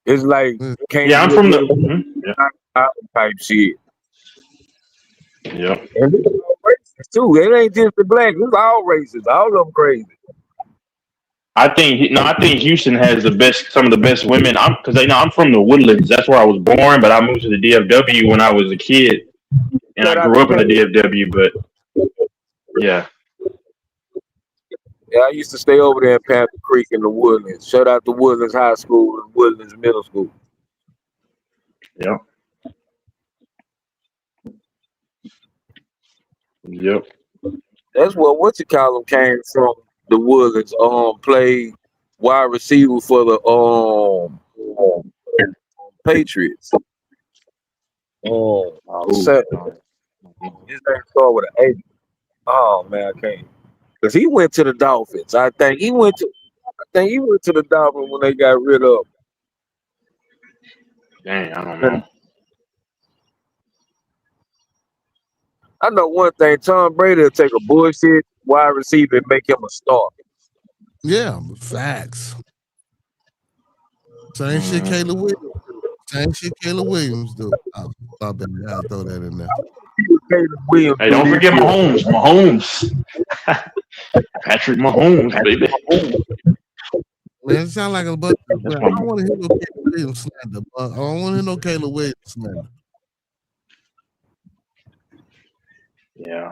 It's like can't Yeah, I'm from the. type shit. Yep. And it's all races too. It ain't just the black. It's all races. All of them crazy. I think Houston has some of the best women. Because I'm from the Woodlands. That's where I was born, but I moved to the DFW when I was a kid, and I grew up in the DFW. But yeah. Yeah, I used to stay over there in Panther Creek in the Woodlands. Shout out to Woodlands High School and Woodlands Middle School. Yep. Yep. That's what you call them came from the Woodlands. Played wide receiver for the Patriots. His name started with an A. Oh man, I can't. Cause he went to the Dolphins. I think he went to the Dolphins when they got rid of him. Dang, I don't know. I know one thing. Tom Brady will take a bullshit wide receiver and make him a star. Yeah, facts. Same shit Caleb Williams. Same shit Caleb Williams do. Oh, I bet I'll throw that in there. Hey, don't forget Mahomes. Patrick Mahomes, baby. Man, it sounds like a bunch of, I don't want to hear no Caleb Williams slander. I don't want to hear no Caleb Williams slander. Yeah.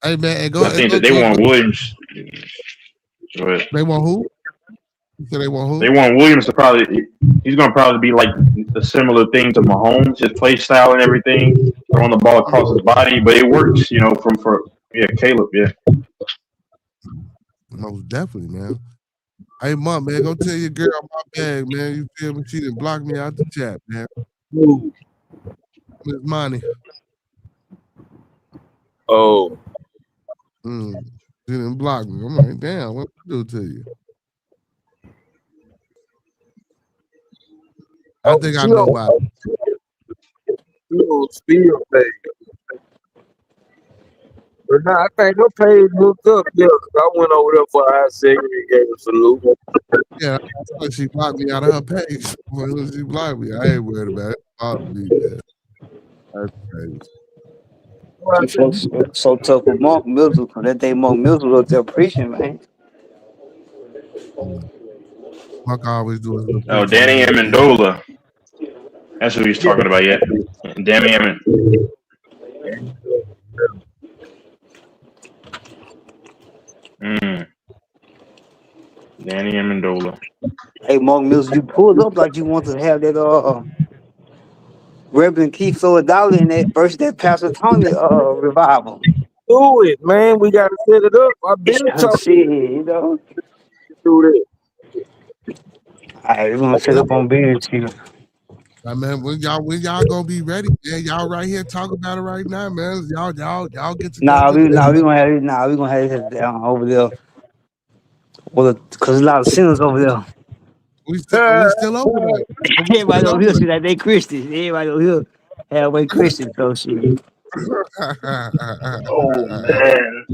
Hey man, I think that they want Williams. Go ahead. They want who? You said they want who? They want Williams to he's going to probably be like the similar thing to Mahomes, his play style and everything, throwing the ball across his body, but it works, Caleb, yeah. Most definitely, man. Hey, Mom, man, go tell your girl my bag, man. You feel me? She didn't block me out the chat, man. Miss Money. Oh. She didn't block me. I'm like, damn, what I do to you? I think I know why. Still pay. But now I think her page looked up. Yeah, I went over there for a hot second and gave a salute. Yeah, she blocked me out of her page. When she blocked me, I ain't worried about it. Bother me, man. That's crazy. So tough with Mark Mills because that day Mark Mills was up there preaching, man. Mark always doing. Oh, Danny Amendola. That's who he's talking about, yeah. Danny Amendola. Danny Amendola. Hey, Mark Mills, you pulled up like you want to have that Reverend Keith Soledad in that versus that Pastor Tony revival. Do it, man. We gotta set it up. I've been talking. Do that. All right, we're gonna set up on beers here. Man, when y'all gonna be ready? Man, y'all right here talk about it right now, man. Y'all get together. We're gonna have it down over there. Well, because a lot of sinners over there. We still over there. Everybody over here see that they Christians. Everybody over here halfway Christian, so shit. Oh man,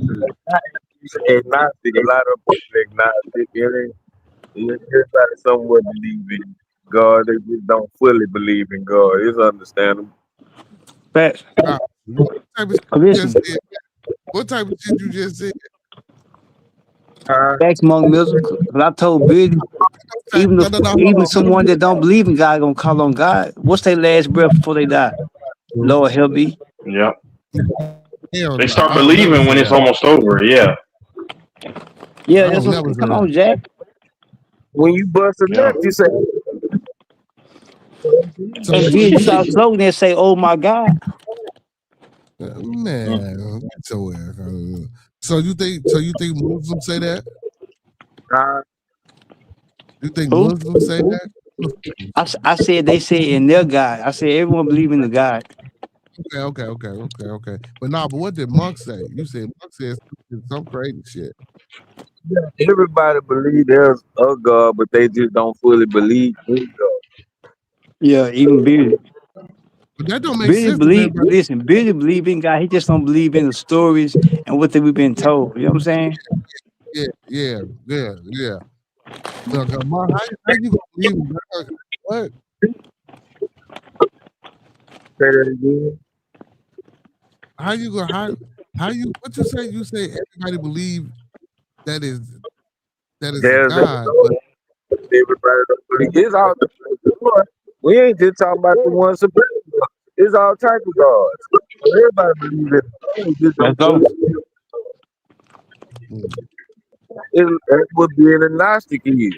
agnostic. A lot of people agnostic. Everybody somewhat believe in God. They just don't fully believe in God. It's understandable. But what type of shit you just said? Facts among Mills. I told Billy, even someone that don't believe in God gonna call on God. What's their last breath before they die? Lord help me. Yep. Hell They no. start I don't never believing say when it's that. almost over. Yeah. Yeah, I that's don't what. never say Come on, that. Jack. When you bust a Yeah. nut, you say, So And you then you think, start floating and say, "Oh my God." Mm. man, get your ass out of here. So you think Muslims say that? nah, You think Who? Muslims say that? I said they say in their God. I said everyone believe in the God. Okay. But what did Monk say? You said Monk said some crazy shit. everybody believe there's a God, but they just don't fully believe in God. Yeah, even Billy. But that don't make Billy sense if believe. everybody. Listen, Billy believe in God. He just don't believe in the stories and what we've been told. You know what I'm saying? Yeah. Look, Monk, how you gonna believe in God? What? Say that again. How you go? How you? What you say? You say everybody believe that is that is a There's a God, but God, but everybody don't believe. It's all the God. We ain't just talking about the ones that believe God. It's all type of gods. So everybody believes in God. They just Let's don't go. believe. mm, That's what being a Gnostic is.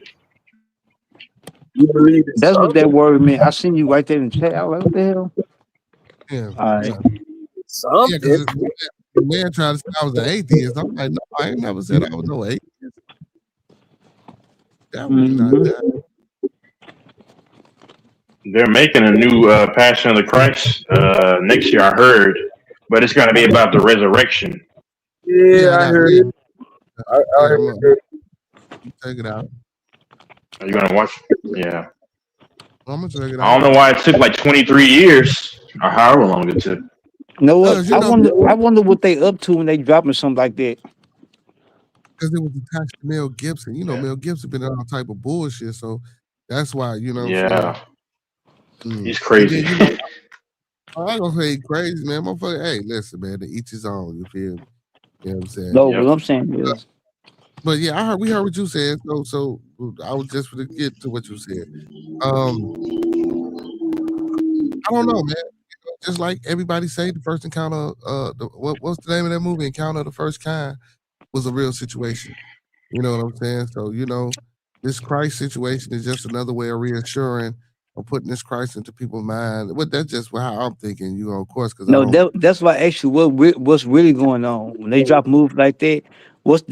You believe in That's what something. that word meant. I seen you right there in the chat. I was like, what the hell? yeah, All right. yeah, yeah. Something. Because the man tried to say I was an atheist. I'm like, no, I ain't never said I was no atheist. Definitely not Mm-hmm. that. They're making a new Passion of the Christ next year. I heard, but it's going to be about the resurrection. Yeah, Yeah, I I got. heard Yeah, it. I yeah. heard that. I'm check it out. Are you going to watch? Yeah. I'm gonna check it I out. don't know why it took like 23 years or however long it took. You know what? Cause you I know, wonder. I wonder what they up to when they dropping something like that. because it was attached to Mel Gibson. You know, Yeah. Mel Gibson been in all type of bullshit, so that's why. You know what I'm saying? Yeah. He's And then crazy. I ain't gonna say he crazy, man. Motherfucker, hey, listen, man, to each his own. You feel me? You know what I'm saying? No, Yep. what I'm saying is, But yeah, we heard what you said. So I was just gonna get to what you said. Um, I don't know, man. Just like everybody say, the first encounter, what's the name of that movie? Encounter of the First Kind was a real situation. You know what I'm saying? So this Christ situation is just another way of reassuring or putting this Christ into people's mind. But that's just how I'm thinking. Of course, because I no. don't. That's why actually what's really going on when they drop movies like that.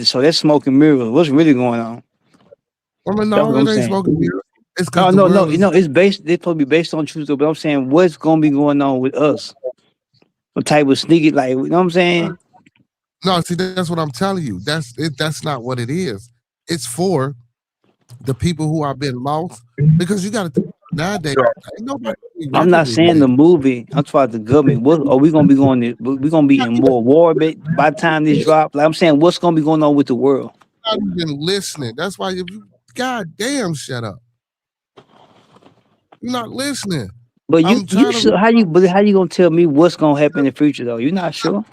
So that's smoking mirrors. What's really going on? I mean, That's no, what I'm it ain't saying. smoking mirrors. It's because No, the no, no. world You is know, it's based. It's supposed to be based on truth. But I'm saying, what's gonna be going on with us? What type of sneaky, like, you know what I'm saying? no. See, that's what I'm telling you. That's it. That's not what it is. It's for the people who are being lost because you got to think nowadays. Ain't nobody really I'm working not with saying niggas. the movie. I'm talking about the government. What are we gonna be going? We gonna be in more war by the time this drop. Like I'm saying, what's gonna be going on with the world? Not even listening. That's why if you goddamn shut up. You're not listening. But I'm you trying to. sure? How you gonna tell me what's gonna happen in the future though? You're not sure.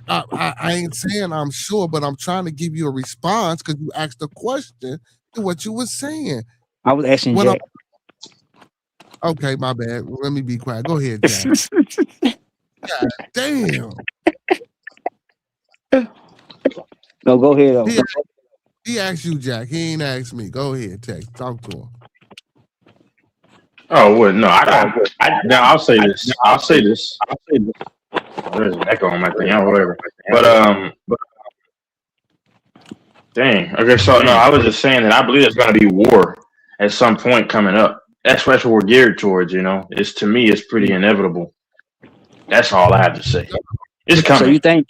I ain't saying I'm sure, but I'm trying to give you a response because you asked a question to what you were saying. I was asking What I'm Jack. okay, my bad. Let me be quiet. Go ahead, Jack. God damn. No, go ahead though. He asked you, Jack. He ain't asked me. Go ahead, text. Talk to him. Oh, well, no. Now I'll say this. I'll say this. Oh, there's an echo on my thing. Oh, whatever. But dang. Okay, so no, I was just saying that I believe there's going to be war at some point coming up. That's what we're geared towards. It's to me, it's pretty inevitable. That's all I have to say. It's So coming. you think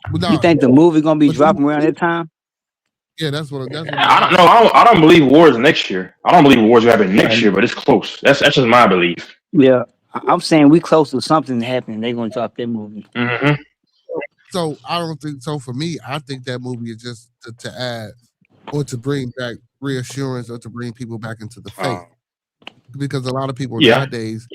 the movie gonna be dropping around that time? Yeah, that's what I don't know. I don't believe war is next year. I don't believe war's gonna happen next year, but it's close. That's just my belief. Yeah, I'm saying we close to something happening. They're gonna drop that movie. Mm-hmm. So I don't think so. For me, I think that movie is just to add or to bring back reassurance or to bring people back into the faith. Because a lot of people Yeah. nowadays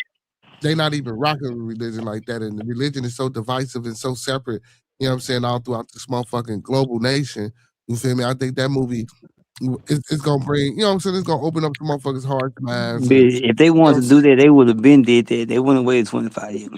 they not even rocking with religion like that, and the religion is so divisive and so separate. You know what I'm saying? All throughout this motherfucking global nation. You feel me? I think that movie it's gonna bring. You know what I'm saying? It's gonna open up the motherfuckers' hearts, minds, But and if they you know what I'm wanted to do that, they would have been did that. They wouldn't wait 25 years.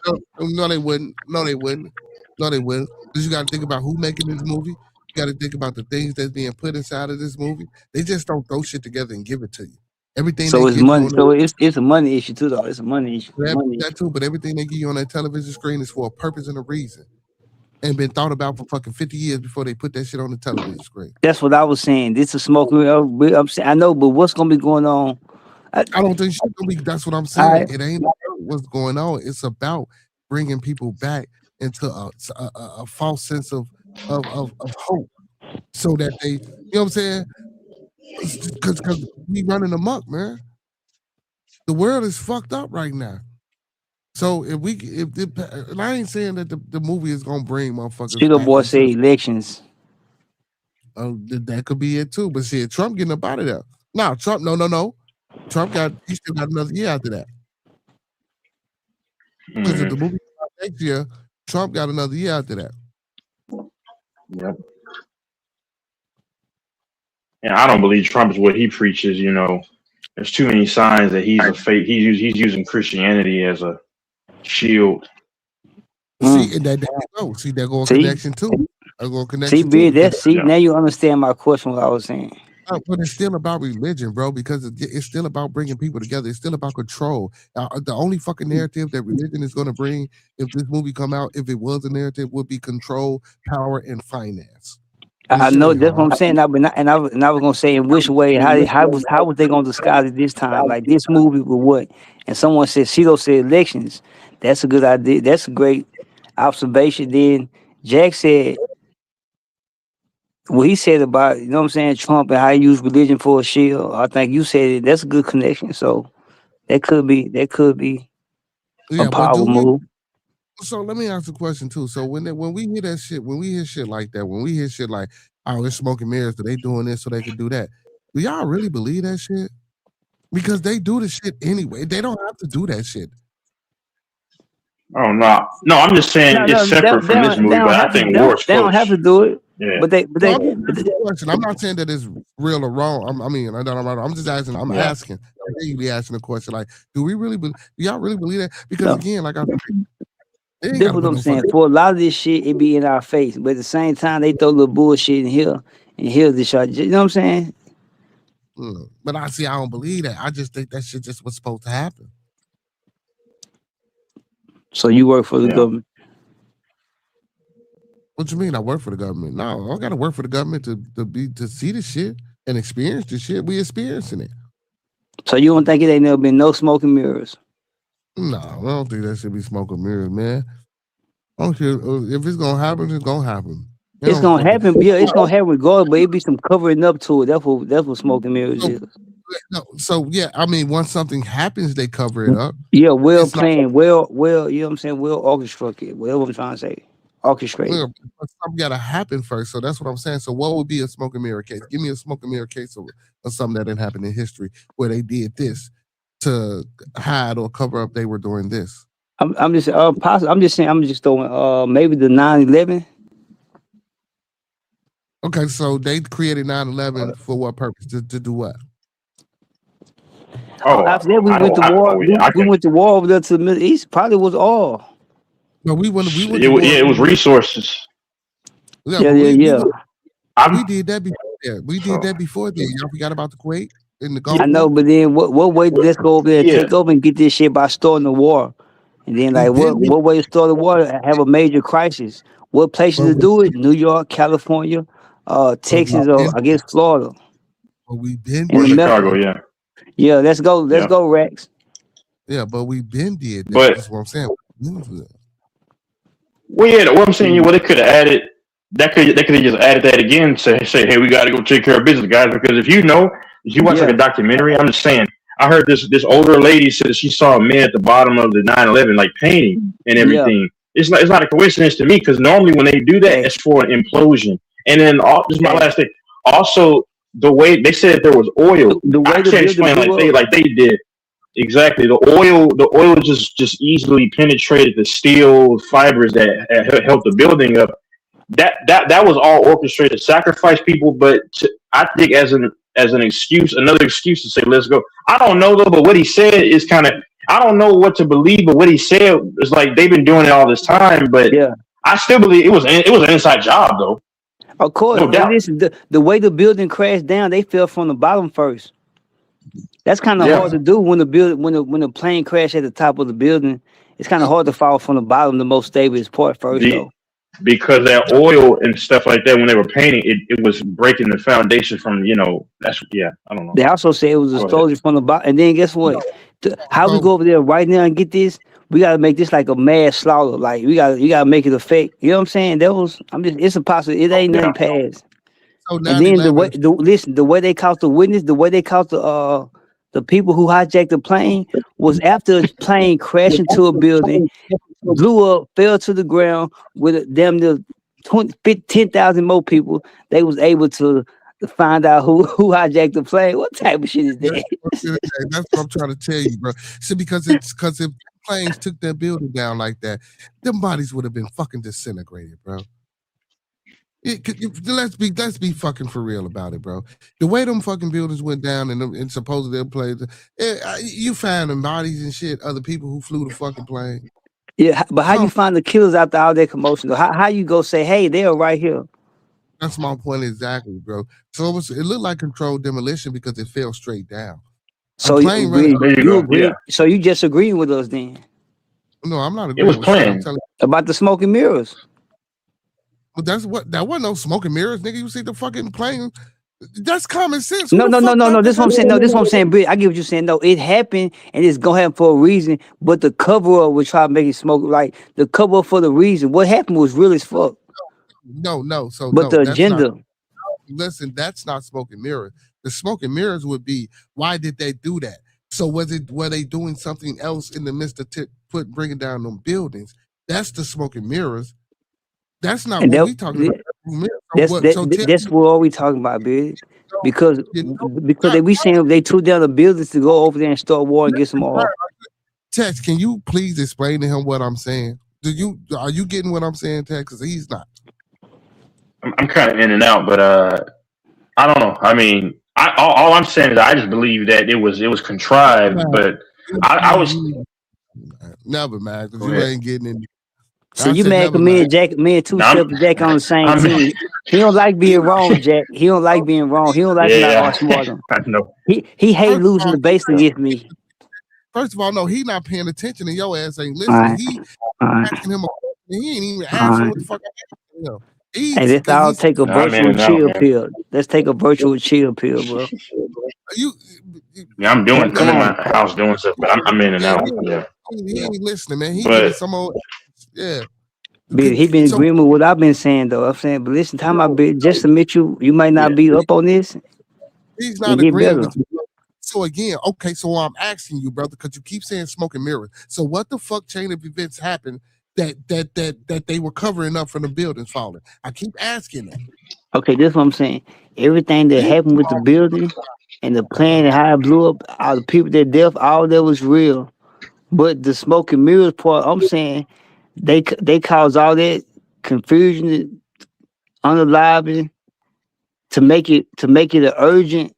saying? No, they wouldn't. No, they wouldn't. No, they will. Because you got to think about who making this movie. You got to think about the things that's being put inside of this movie. They just don't throw shit together and give it to you. Everything So they it's give you money. on So it's a money issue too, though. It's a money issue. that too, but everything they give you on that television screen is for a purpose and a reason, and been thought about for fucking 50 years before they put that shit on the television screen. That's what I was saying. This is smoking. I'm saying, I know, but what's gonna be going on? I don't think shit gonna be. That's what I'm saying. It ain't about what's going on. It's about bringing people back into a false sense of hope, so that they, you know what I'm saying? Because we running amok, man. The world is fucked up right now. So and I ain't saying that the movie is gonna bring motherfuckers Cheeto back boy into say elections. that could be it too. But see, Trump getting up out of there. No, Trump, no. Trump he still got another year after that. Because if the movie comes out next year, Trump got another year after that. Yep. And I don't believe Trump is what he preaches. You know, there's too many signs that he's a fake. He's using Christianity as a shield. See, and there you go. See, there go a connection too. There go a connection See, too. now you understand my question. What I was saying. But it's still about religion, bro, because it's still about bringing people together. It's still about control. The only fucking narrative that religion is going to bring, if this movie come out, if it was a narrative, would be control, power, and finance. I know that's what I'm saying. I was gonna say in which way, how was they gonna disguise it this time? Like this movie with what? And someone said Cheeto said elections. That's a good idea. That's a great observation. Then Jack said what he said about, you know what I'm saying, Trump and how he used religion for a shield. I think you said it. That's a good connection. So that could be a power move. So let me ask a question too. So when we hear that shit, when we hear shit like that, when we hear shit like, oh, it's smoking mirrors, so they doing this so they can do that. Do y'all really believe that shit? Because they do the shit anyway. They don't have to do that shit. Oh no, I'm just saying it's separate from this movie, but I think war's close. They don't have to do it. Yeah. But they. I'm not saying that it's real or wrong. I'm just asking. I'm asking. You be asking the question like, do y'all really believe that? Because again, like I said, that's what I'm saying. For a lot of this shit, it be in our face, but at the same time, they throw a little bullshit in here and here this shit. You know what I'm saying? But I don't believe that. I just think that shit just was supposed to happen. So you work for the government? What you mean? I work for the government? No, I don't got to work for the government to see the shit and experience the shit. We experiencing it. So you don't think it ain't never been no smoking mirrors? No, I don't think that should be smoking mirrors, man. I don't care if it's gonna happen. It's gonna happen. It's gonna happen. Yeah, it's gonna happen regardless. But it be some covering up to it. That's what smoking mirrors is. So yeah, I mean, once something happens, they cover it up. Yeah, well planned, well, you know what I'm saying, well orchestrated. Whatever I'm trying to say, orchestrated. Well, something gotta happen first. So that's what I'm saying. So what would be a smoking mirror case? Give me a smoking mirror case of something that didn't happen in history where they did this to hide or cover up they were doing this. I'm just I'm just saying. I'm just throwing maybe the 9/11. Okay, so they created 9/11 for what purpose? To do what? After that, we went to war. We went to war over there to the Middle East. Probably was all. No, we went. It was resources. Yeah. We did that before that. We did that before that. Y'all forgot about the Kuwait in the Gulf. I know, but then what way? Let's go over there, take over, and get this shit by starting the war. And then, like, what way to start the war? Have a major crisis. What places to do it? New York, California, Texas, or I guess Florida. But we've been in Chicago, yeah. Yeah, let's go, Rex. Yeah, but we've been did that. But that's what I'm saying. Well, yeah, what I'm saying, they could have added that. They could have just added that again. Say, hey, we got to go take care of business, guys. Because if you watch like a documentary, I'm just saying. I heard this older lady said she saw a man at the bottom of the 9/11, like painting and everything. Yeah. It's not a coincidence to me because normally when they do that, it's for an implosion. And then this is my last thing. Also, the way they said there was oil, I can't explain like they did. Exactly, the oil just easily penetrated the steel fibers that held the building up. That was all orchestrated to sacrifice people, but I think as an excuse, another excuse to say let's go. I don't know though, but what he said is kind of, I don't know what to believe, but what he said is like they've been doing it all this time, but I still believe it was an inside job though, Of course, no man. doubt. Listen, the way the building crashed down, they fell from the bottom first. That's kind of Yeah, hard to do when the plane crashed at the top of the building. It's kind of hard to fall from the bottom, the most stable part first, the though. because that oil and stuff like that when they were painting it was breaking the foundation from that's I don't know. They also say it was a Go ahead. explosion from the bottom. And then guess what? How we So go over there right now and get this? We gotta make this like a mass slaughter. Like you gotta make it a fake. You know what I'm saying? It's a possibility. It ain't Yeah, nothing past. so And nine then eleven. the way they caught the witness, the way they caught the people who hijacked the plane was after a plane crashed into a building, blew up, fell to the ground with damn near 10,000 more people. They was able to find out who hijacked the plane. What type of shit is That's that? that's what I'm trying to tell you, bro. See, because if planes took that building down like that, them bodies would have been fucking disintegrated, bro. Let's be fucking for real about it, bro. The way them fucking buildings went down and supposedly them planes, you found them bodies and shit. Other people who flew the fucking plane. Yeah, but how you Come, find the killers after all that commotion? Though? How you go say, hey, they're right here? that's my point exactly, bro. So it looked like controlled demolition because it fell straight down. A So plane running. there you you go. Yeah, agree? So you just agreeing with us then No, I'm not it was agreeing with shit. I'm planned. telling about the smoke and mirrors? But that wasn't no smoking mirrors, nigga. You see the fucking plane. That's common sense. Who No, the no, no, fuck no, no. thought This that? is what I'm saying. No, this is what I'm saying, Britt. I get what you're saying. No, it happened and it's gonna happen for a reason. But the cover up was trying to make it smoke. Like the cover up for the reason. What happened was real as fuck. No. So But no, the that's not. agenda. Listen, that's not smoking mirrors. The smoking mirrors would be why did they do that? So were they doing something else in the midst of bringing down them buildings? That's the smoking mirrors. That's not And what we talking about. So tell that's me, what all we talking about, Britt. so, Because you know, because they we saying they took down the buildings to go over there and start war and get some oil. Tex, can you please explain to him what I'm saying? Are you getting what I'm saying, Tex? Because he's not. I'm kind of in and out, but I don't know. I mean, all I'm saying is I just believe that it was contrived, but I was. Never, man, because Go you ahead. ain't getting in. So I you said mad never, cause man. me and Two No, Step and Jack on the same I'm team. He don't like being wrong, Jack. He don't like being wrong. He don't like when I yeah, outsmart him. I know. He hate First of losing all, the base against me. no, he not paying attention, and your ass ain't All listening. right, He all right, asking him a question, he ain't even all answering right. what the fuck I'm asking him. Hey, Easy, let's because all he's take a No, I'm in virtual and out, chill man. pill. Let's take a virtual chill pill, bro. you. Yeah, I'm One in time. my house doing stuff, but I'm in and Yeah, out. Yeah, he ain't listening, man. He getting but some old. Yeah. But he been So agreeing with what I've been saying though. I'm saying, but listen, time I be just admit you might not yeah, be up on this he's and not get agreeing better. with you. So again, okay, so I'm asking you, brother, because you keep saying smoke and mirrors. So what the fuck chain of events happened that they were covering up from the buildings falling? I keep asking that. Okay, this is what I'm saying. Everything that happened with the building and the plane and how it blew up, all the people that death, all that was real. But the smoke and mirrors part, I'm saying they caused all that confusion, unaliving to make it an urgent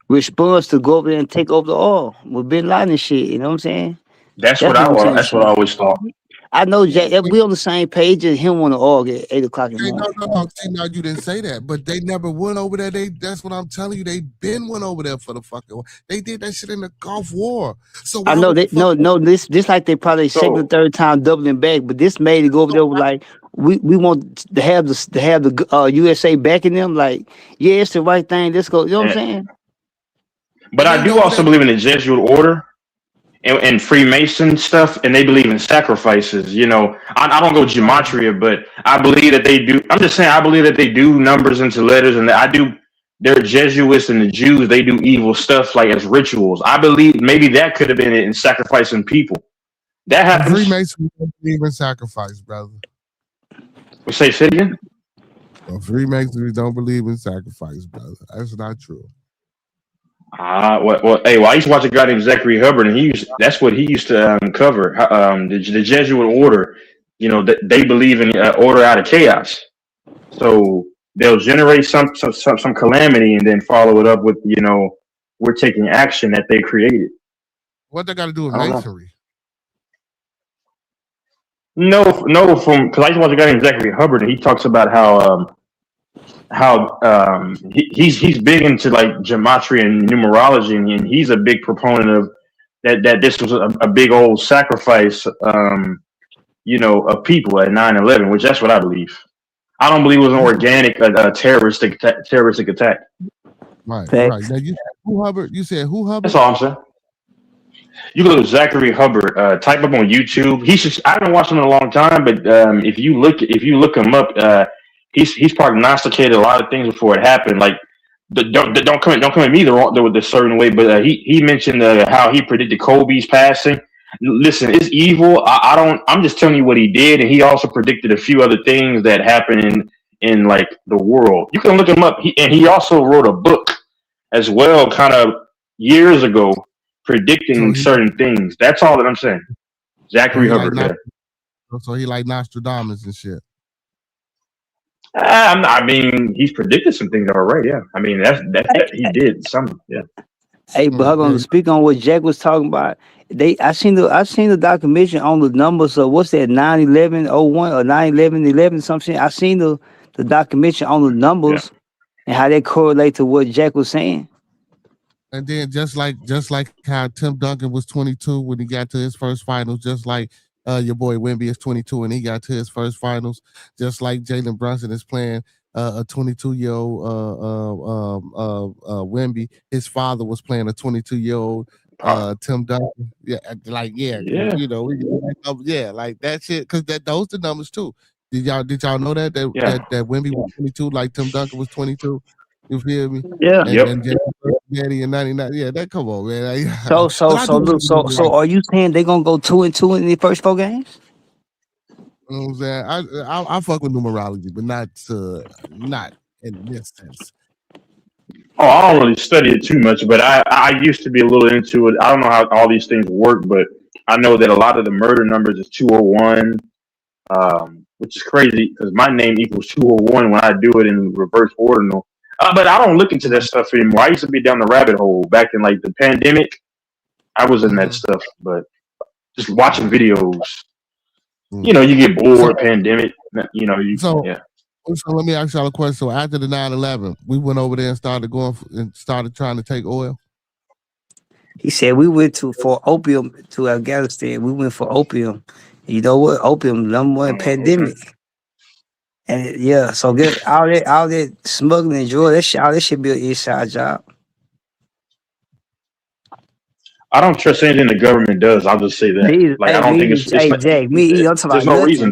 response to go over there and take over the oil with Bin Laden and shit. You know what I'm saying? That's what I'm trying to that's what say. I always thought. I know Jack. We on the same page as him on the oil at 8 o'clock in the Hey, morning. no. See, now you didn't say that, but they never went over there. That's what I'm telling you. They been went over there for the fucking war. They did that shit in the Gulf War. So I why know would the that fuck? no this like they probably second or So third time doubling back, but this made it go over there with like we want to have the USA backing them. Like yeah, it's the right thing. Let's go. You know what I'm and, saying? but It I ain't do over also there. believe in the Jesuit order and Freemason stuff, and they believe in sacrifices. I don't go gematria, but I believe that they do. I'm just saying, I believe that they do numbers into letters, and that I do. They're Jesuits and the Jews. They do evil stuff like as rituals. I believe maybe that could have been it in sacrificing people. That The happens. Freemasons don't believe in sacrifice, brother. We say it again. The Freemasons don't believe in sacrifice, brother. That's not true. Hey, I used to watch a guy named Zachary Hubbard, and that's what he used to cover. The Jesuit order, they believe in order out of chaos. So they'll generate some calamity and then follow it up with, we're taking action that they created. What they got to do with I don't know. masonry? No, from because I used to watch a guy named Zachary Hubbard, and he talks about how he's big into like gematria and numerology, and he's a big proponent of that this was a big old sacrifice, of people at 9/11, which that's what I believe. I don't believe it was an organic, terroristic attack. Right. Facts. Now you said who Hubbard? You said who Hubbard? That's all I'm saying. You go to Zachary Hubbard, type up on YouTube. I haven't watched him in a long time, but if you look him up, he's prognosticated a lot of things before it happened. Like don't come at me the certain way, but he mentioned how he predicted Kobe's passing. Listen, it's evil. I don't. I'm just telling you what he did, and he also predicted a few other things that happened in like the world. You can look him up. He also wrote a book as well, kind of years ago, predicting certain things. That's all that I'm saying. Zachary Hubbard. So he like Nostradamus and shit. I mean, he's predicted some things already. Yeah, I mean that he did some. Yeah. Hey, but hold on. To speak on what Jack was talking about, I seen the documentary on the numbers of what's that 9/11/01 or 9/11/11 something. I seen the documentary on the numbers and how they correlate to what Jack was saying. And then just like how Tim Duncan was 22 when he got to his first finals, just like your boy Wemby is 22 and he got to his first finals, just like Jalen Brunson is playing a 22-year-old Wemby. His father was playing a 22-year-old Tim Duncan. Yeah, like like that shit. Because those the numbers too. Did y'all know that Wemby was 22, like Tim Duncan was 22? You feel me? Yeah. And Daddy in 99. Yeah, that come on, man. So are you saying they're gonna go 2-2 in the first 4 games? You know what I'm saying? I fuck with numerology, but not in this sense. Oh, I don't really study it too much, but I used to be a little into it. I don't know how all these things work, but I know that a lot of the murder numbers is 201, which is crazy because my name equals 201 when I do it in reverse ordinal. But I don't look into that stuff anymore. I used to be down the rabbit hole back in like the pandemic. I was in that stuff, but just watching videos. You get bored. Pandemic. So let me ask y'all a question. So after the 9/11, we went over there and started trying to take oil. He said we went for opium to Afghanistan. We went for opium. You know what? Opium, number one pandemic. And so get all that smuggling and drug, all that should be an inside job. I don't trust anything the government does. I'll just say that. I don't think it's Jack. I'm talking about no reason.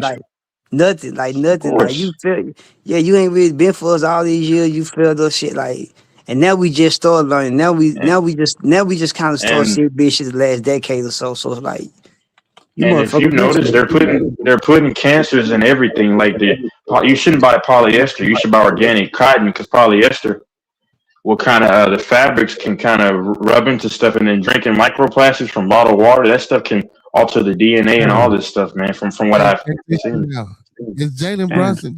Nothing. Like you feel. Yeah, you ain't really been for us all these years. You feel those shit and now we just started learning. Now we just kind of started seeing bitches the last decade or so. So it's like. And if you notice, they're putting cancers in everything. Like you shouldn't buy polyester. You should buy organic cotton because polyester will kind of the fabrics can kind of rub into stuff, and then drinking microplastics from bottled water, that stuff can alter the DNA and all this stuff, man. From what I've seen. It's Jalen Brunson.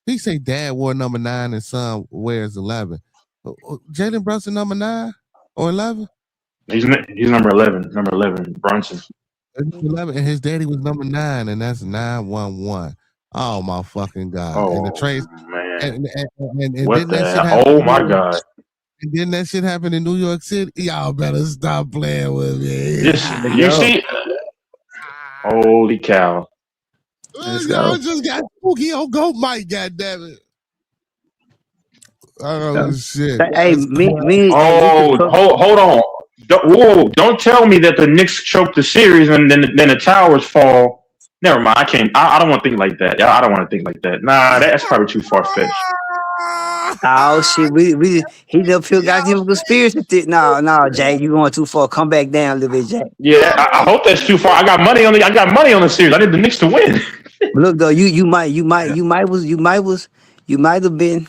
He say dad wore number 9 and son wears 11. Jalen Brunson number 9 or 11? He's number 11. Number 11, Brunson. 11, and his daddy was number 9, and that's 911. Oh my fucking god! Oh, and the trades, man. and what didn't the that shit hell? Oh my god! And didn't that shit happen in New York City? Y'all better stop playing with me. You see? Holy cow! Y'all just got spooky on Goat Mike. Goddammit! Oh shit! Hey, hold on! Don't tell me that the Knicks choked the series and then the towers fall. Never mind. I can't. I don't want to think like that. I don't want to think like that. Nah, that's probably too far fetched. Oh shit! He never feel got him a conspiracy. No, Jay, you going too far. Come back down a little bit, Jay. Yeah, I hope that's too far. I got money on the series. I need the Knicks to win. Look though, you might have been.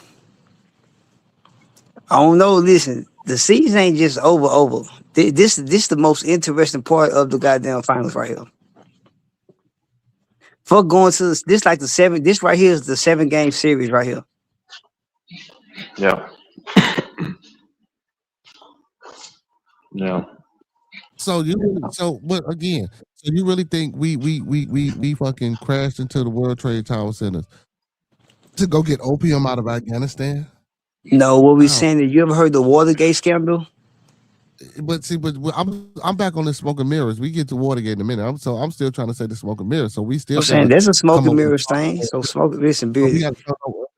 I don't know. Listen, the season ain't just over. This the most interesting part of the goddamn finals right here. Fuck going to this like the 7. This right here is the 7-game series right here. Yeah. Yeah. But again, you really think we fucking crashed into the World Trade Tower Center to go get opium out of Afghanistan? No, what we I don't. saying is, you ever heard the Watergate scandal? But see, but I'm back on the smoke and mirrors. We get to Watergate in a minute. I'm still trying to say the smoke and mirrors. So we still I'm saying gotta there's a smoke come and up with a mirrors thing. So smoke. Listen, so we Beard.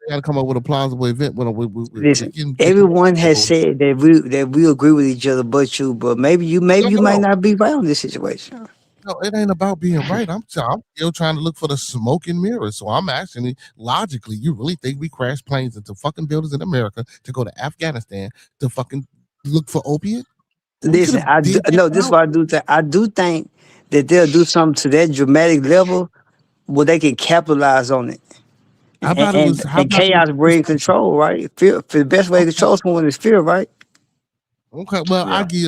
gotta come up with a plausible event. We Listen, can get everyone has said that we agree with each other, but you. But maybe you might no. not be right on this situation. No, it ain't about being right. I'm still trying to look for the smoke and mirrors. So I'm asking logically, you really think we crash planes into fucking buildings in America to go to Afghanistan to fucking look for opiate? We could Listen, have did that no. This is now. what I do think. I do think that they'll do something to that dramatic level where they can capitalize on it. How about it was how And about it chaos was bring control, right? Fear, for the best way to okay. control someone is fear, right? Okay, well, Yeah. I'll give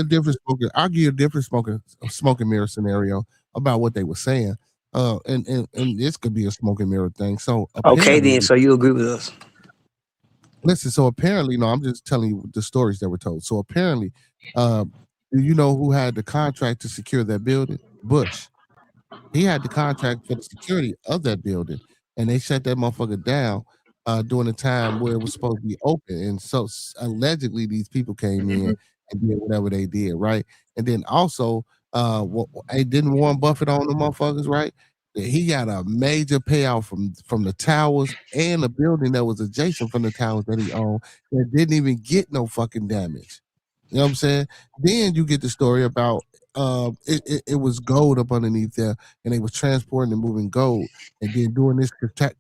you a different smoking mirror scenario about what they were saying. And this could be a smoking mirror thing. So Okay, apparently, then. So you agree with us? listen. So apparently, no, I'm just telling you the stories that were told. So apparently, uh, do you know who had the contract to secure that building? Bush. He had the contract for the security of that building, and they shut that motherfucker down during the time where it was supposed to be open. And so allegedly, these people came in and did whatever they did, right? And then also, didn't Warren Buffett own the motherfuckers, right? He got a major payout from the towers and the building that was adjacent from the towers that he owned that didn't even get no fucking damage. You know what I'm saying? Then you get the story about it was gold up underneath there, and they was transporting and moving gold. And then during this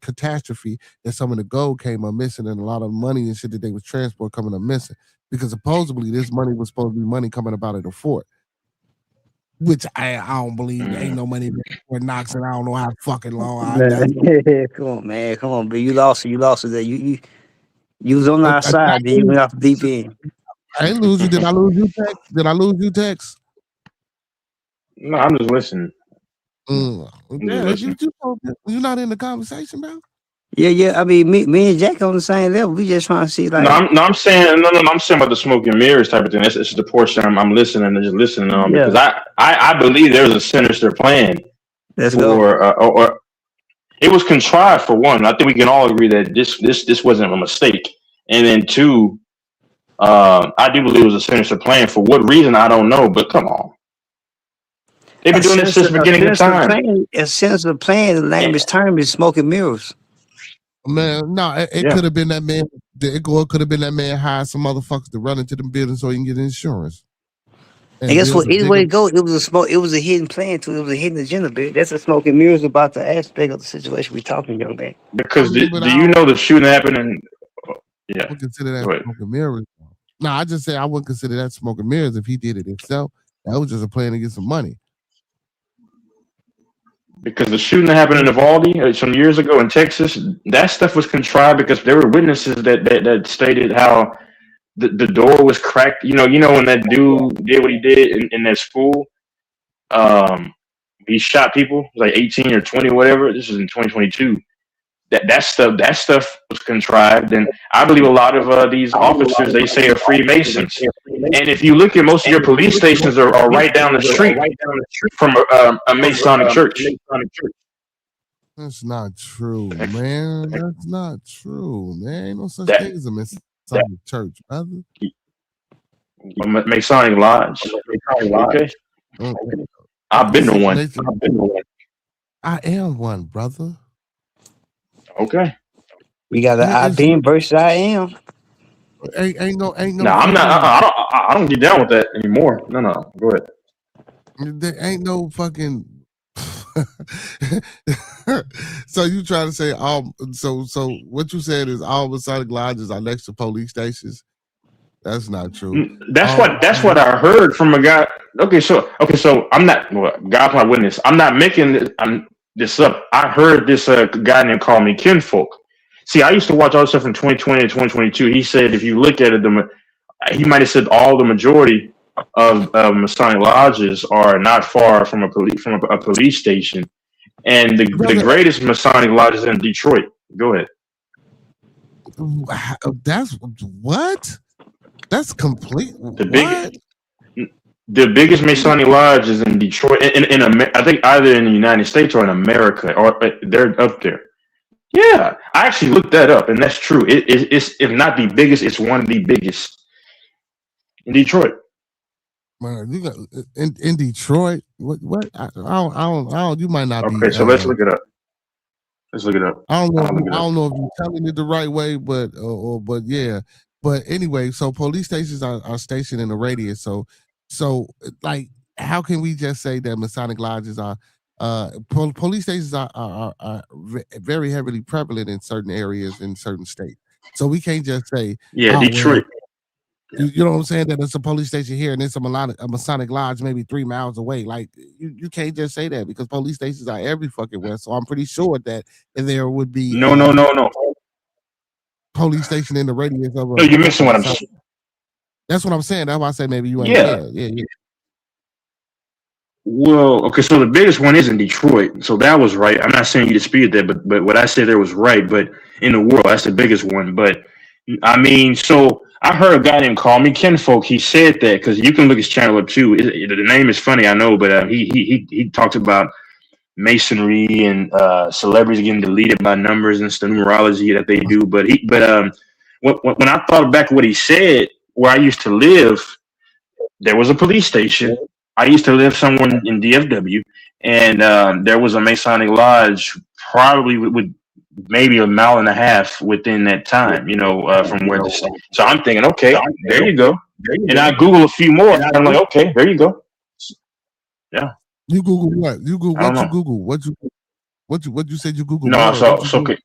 catastrophe, that some of the gold came up missing, and a lot of money and shit that they was transport coming up missing because supposedly this money was supposed to be money coming up out of the fort, which I don't believe. There ain't no money in Fort Knox, and I don't know how fucking long. Come on, man. Come on, but you lost it. You lost it. There. You was on our I side. Then you went off the deep end. ain't lose you. Did I lose you, Tex? Did I lose you, Tex? No, I'm just listening. Yeah, listening. you're not in the conversation, bro. Yeah. I mean, me and Jack on the same level. We just trying to see like. I'm saying I'm saying about the smoke and mirrors type of thing. That's the portion I'm listening and just listening on because I believe there's a sinister plan. Let's go. Or it was contrived for one. I think we can all agree that this wasn't a mistake. And then two, I do believe it was a sinister plan. For what reason I don't know, but come on. They've been doing this since the beginning of time. A sinister plan, the language term is smoke and mirrors. Man, no, it could have been that man. It could have been that man hired some motherfuckers to run into them buildings so he can get insurance. And guess what? Either way it goes, it was a smoke. It was a hidden plan too. It was a hidden agenda. Bit. That's a smoke and mirrors about the aspect of the situation we're talking, young man. Because do you know the shooting happened in? Yeah, I would consider that smoke and mirrors. No, I just say I wouldn't consider that smoke and mirrors if he did it himself. That was just a plan to get some money. Because the shooting that happened in Uvalde some years ago in Texas, that stuff was contrived because there were witnesses that stated how the door was cracked. You know when that dude did what he did in that school, he shot people like 18 or 20 or whatever. This was in 2022. That stuff was contrived, and I believe a lot of these officers they say are Freemasons. And if you look at most of your police stations are right down the street from a Masonic church. That's not true, man. That's not true, man. Ain't no such thing as a Masonic church, brother. Masonic lodge. Okay. I've been to one. I am one, brother. Okay. We got an I been versus I am. Ain't no. No, I'm not. I don't get down with that anymore. No. Go ahead. There ain't no fucking. So you trying to say all? So what you said is all Masonic lodges are next to police stations? That's not true. That's what I heard from a guy. Okay, so I'm not. God's my witness. I'm not making this up. I heard this guy named call me kinfolk. See, I used to watch all this stuff from 2020 to 2022. He said if you look at it, he might have said all the majority of Masonic lodges are not far from a police station, and the greatest Masonic lodge is in Detroit. Go ahead. That's what? That's complete. The The biggest Masonic lodge is in Detroit. I think either in the United States or in America, or they're up there. Yeah, I actually looked that up, and that's true. It's if not the biggest, it's one of the biggest in Detroit. Man, you got in Detroit. What? I don't. You might not Okay, be. so let's look it up. Let's look it up. I don't know. I'll look it I up. don't know if you're telling it the right way, but yeah. But anyway, so police stations are stationed in the radius. So like, how can we just say that Masonic lodges are? Police stations are very heavily prevalent in certain areas in certain states. So we can't just say, Yeah, oh well, Detroit. you know what I'm saying? That it's a police station here and there's a Masonic lodge maybe 3 miles away. Like you can't just say that because police stations are every fucking where. So I'm pretty sure that there would be No. police station in the radius of No, you're missing what I'm saying. That's what I'm saying. That's why I say maybe you ain't. Yeah. Yeah. Well, okay, so the biggest one is in Detroit. So that was right. I'm not saying you disputed that, but what I said there was right. But in the world, that's the biggest one. But I mean, so I heard a guy named Call Me Kinfolk. He said that because you can look his channel up too. The name is funny, I know, but he talks about masonry and celebrities getting deleted by numbers and stuff, numerology that they do. But when I thought back what he said, where I used to live, there was a police station. I used to live somewhere in DFW, and there was a Masonic lodge, probably with maybe a mile and a half within that time. From where this. So I'm thinking, okay, there you go. And I Google a few more, and I'm like, okay, there you go. Yeah. You Google what? You Google I don't what? You know. Google what you said you Google No, more? so What you so Google? okay.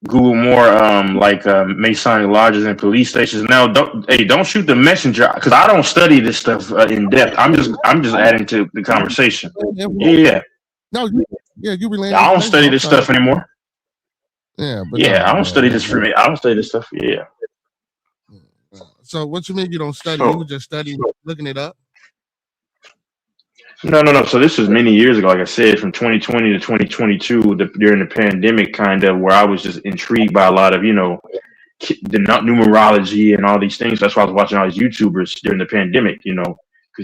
Google more like Masonic lodges and police stations. Now, don't shoot the messenger because I don't study this stuff in depth. I'm just adding to the conversation. Yeah, No, you relaying I don't information. study I'm this sorry. stuff anymore. Yeah, but Yeah, I nah, don't man. study this for me. I don't study this stuff. Yeah. So what you mean you don't study? You So were just studying, looking it up. no. So this was many years ago, like I said, from 2020 to 2022, during the pandemic, kind of where I was just intrigued by a lot of the numerology and all these things. That's why I was watching all these YouTubers during the pandemic, because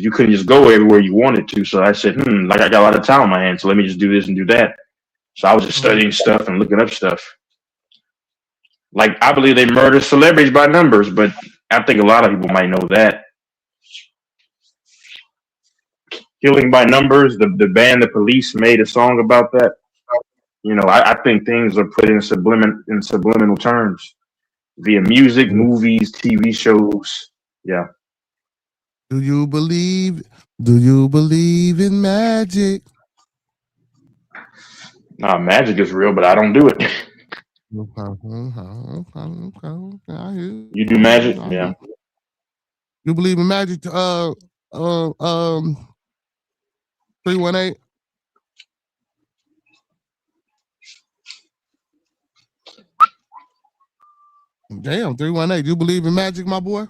you couldn't just go everywhere you wanted to. So I said, like I got a lot of time on my hands, so let me just do this and do that. So I was just studying stuff and looking up stuff. Like I believe they murder celebrities by numbers, but I think a lot of people might know that. Killing by numbers, the band The Police made a song about that. I think things are put in subliminal terms via music, movies, TV shows. Yeah. Do you believe in magic? Nah, magic is real, but I don't do it. Okay. I hear You do magic? Yeah. You believe in magic? 318. Damn, 318. You believe in magic, my boy?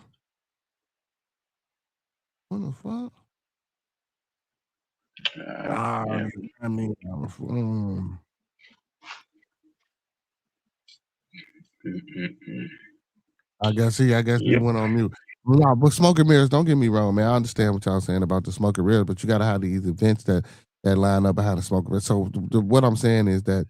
What the fuck? Yeah. I mean, I guess he Yep. went on mute. Nah, but smoke and mirrors, don't get me wrong, man. I understand what y'all saying about the smoke and mirrors, but you gotta have these events that line up behind the smoke and mirrors. So what I'm saying is that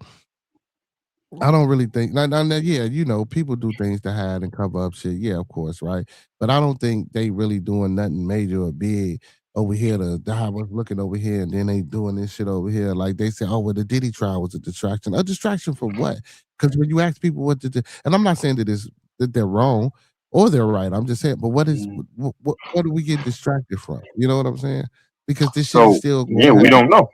I don't really think yeah, people do things to hide and cover up shit. Yeah, of course, right? But I don't think they really doing nothing major or big over here to have us looking over here and then they doing this shit over here. Like they say, oh, well, the Diddy trial was a distraction. A distraction from what? Because when you ask people what to do, and I'm not saying that they're wrong or they're right. I'm just saying, but what do we get distracted from? You know what I'm saying? Because this shit is So still yeah, going we on. don't know.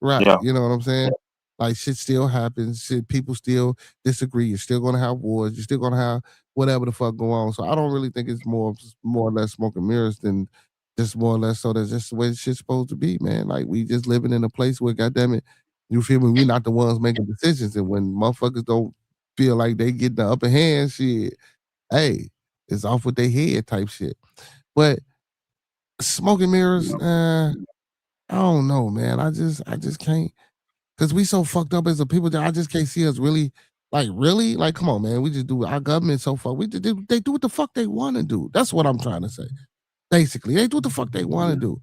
Right. Yeah. You know what I'm saying? Like shit still happens. Shit, people still disagree. You're still gonna have wars. You're still gonna have whatever the fuck go on. So I don't really think it's more or less smoke and mirrors than just more or less so that's just the way shit's supposed to be, man. Like we just living in a place where goddamn it, you feel me? We not the ones making decisions. And when motherfuckers don't feel like they get the upper hand, shit, hey, it's off with their head type shit. But smoke and mirrors, I don't know, man. I just can't. Cause we so fucked up as a people that I just can't see us really, like, come on, man. We just do our government so fuck. They do what the fuck they want to do. That's what I'm trying to say. Basically, they do what the fuck they want to do.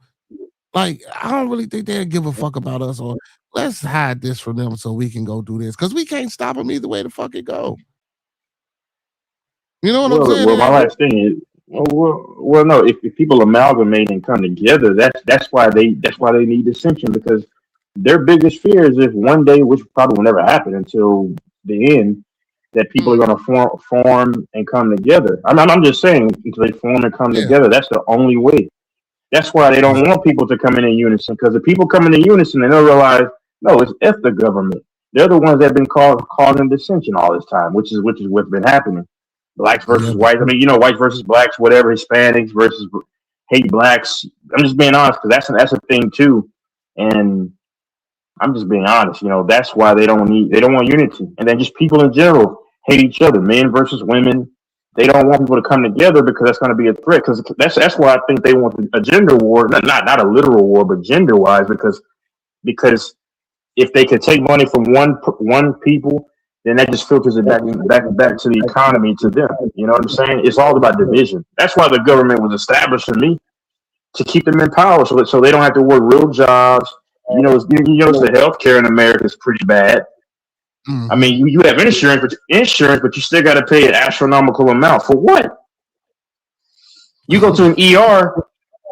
Like, I don't really think they give a fuck about us, or let's hide this from them so we can go do this, because we can't stop them either way the fuck it go. You know what I'm saying? Well, my last thing is, no. If people amalgamate and come together, that's why they need dissension, because their biggest fear is if one day, which probably will never happen until the end, that people are going to form and come together. I'm just saying, until they form and come together, that's the only way. That's why they don't want people to come in unison, because if people come in unison, then they'll realize, no, it's F the government. They're the ones that have been causing dissension all this time, which is what's been happening. Blacks versus whites. I mean, whites versus blacks, whatever. Hispanics versus hate blacks. I'm just being honest, because that's a thing too, and I'm just being honest. That's why they don't want unity, and then just people in general hate each other, men versus women. They don't want people to come together because that's going to be a threat. Because that's why I think they want a gender war, not a literal war, but gender wise. Because if they could take money from one people, then that just filters it back to the economy, to them. You know what I'm saying? It's all about division. That's why the government was established, to me, to keep them in power, so they don't have to work real jobs. The healthcare in America is pretty bad. I mean, you have insurance, but you still got to pay an astronomical amount for what? You go to an ER,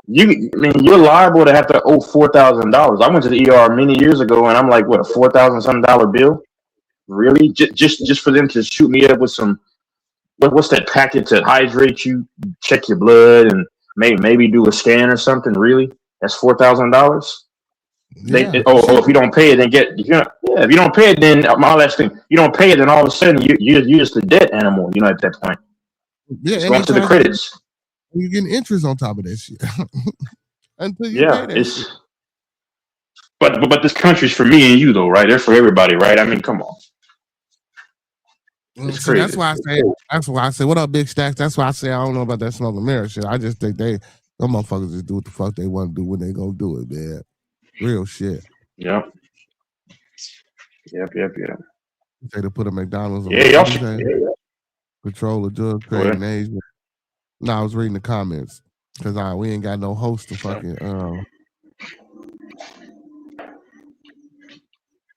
you're liable to have to owe $4,000. I went to the ER many years ago, and I'm like, what, a $4,000 bill? Really? Just for them to shoot me up with some, what's that packet to hydrate you, check your blood, and maybe do a scan or something? Really? That's $4,000. If you don't pay it, then if you don't pay it, then my last thing, you don't pay it, then all of a sudden you're just a debt animal. At that point, it's going to the credits. You're getting interest on top of that shit until you pay that shit. But this country's for me and you, though, right? They're for everybody, right? I mean, come on. It's crazy. That's why I say, what up, Big Stacks? That's why I say I don't know about that smoking mirror shit. I just think them motherfuckers just do what the fuck they want to do when they gonna do it, man. Real shit. Yep. Say to put a McDonald's on control of drug trade in Asia. No, I was reading the comments because we ain't got no host to fucking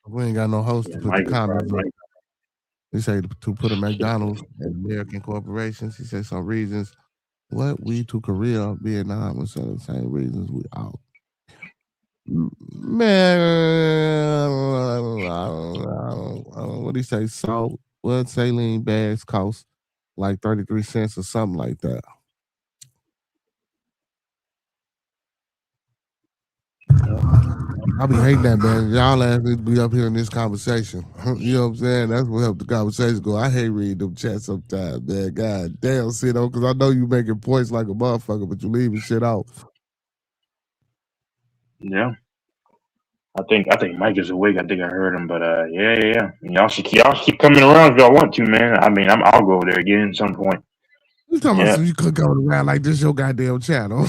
we ain't got no host to put the comments on. He said to put a McDonald's and American corporations. He said some reasons. What we to Korea, Vietnam, and some of the same reasons we out. Man, what do you say? Salt, saline bags cost like 33 cents or something like that. I be hating that, man. Y'all ass need to be up here in this conversation. You know what I'm saying? That's what helped the conversation go. I hate reading them chats sometimes, man. God damn, Sito, because I know you making points like a motherfucker, but you leaving shit out. Yeah. I think Mike is awake. I think I heard him, but yeah. Y'all should keep coming around if y'all want to, man. I mean, I'll go over there again at some point. You talking about you could go around like this your goddamn channel?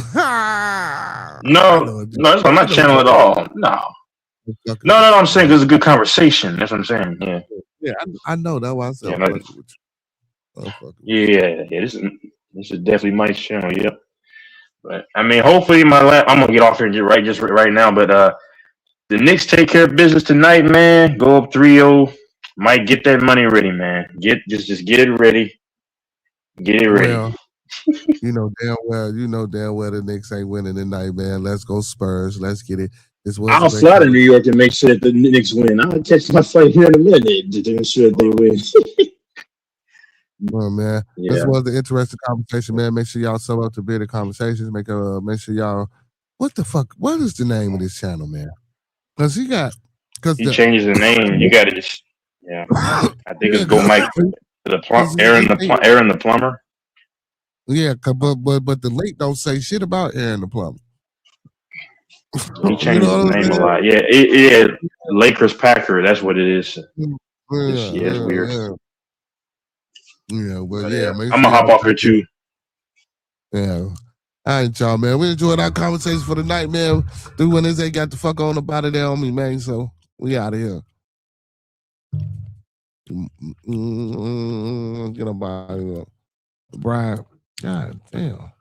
No, that's not my channel at all. No. I'm saying this is a good conversation. That's what I'm saying. Yeah, I know. That's why I said. This is definitely my channel. Yep. But I mean, hopefully I'm gonna get off here just right now. But the Knicks take care of business tonight, man. Go up 3-0. Might get that money ready, man. Just get it ready. Get it ready. Well, you know damn well the Knicks ain't winning tonight, man. Let's go Spurs. Let's get it. I'll fly to New York to make sure that the Knicks win. I'll catch my flight here in a minute to ensure they win. Well, man, this was the interesting conversation, man. Make sure y'all sub up to Bearded Conversations. Make sure y'all. What the fuck? What is the name of this channel, man? Because he changes the name. You got to just I think it's Go Mike Aaron the plumber. Yeah, but the link don't say shit about Aaron the plumber. He changes his name a lot. Yeah, Lakers Packer. That's what it is. It's weird. Yeah, but I'm gonna hop off here too. Yeah. All right, y'all, man. We enjoyed our conversation for the night, man. Through when they got the fuck on about it there on me, man. So we out of here. Get up out of here. Brian. God damn.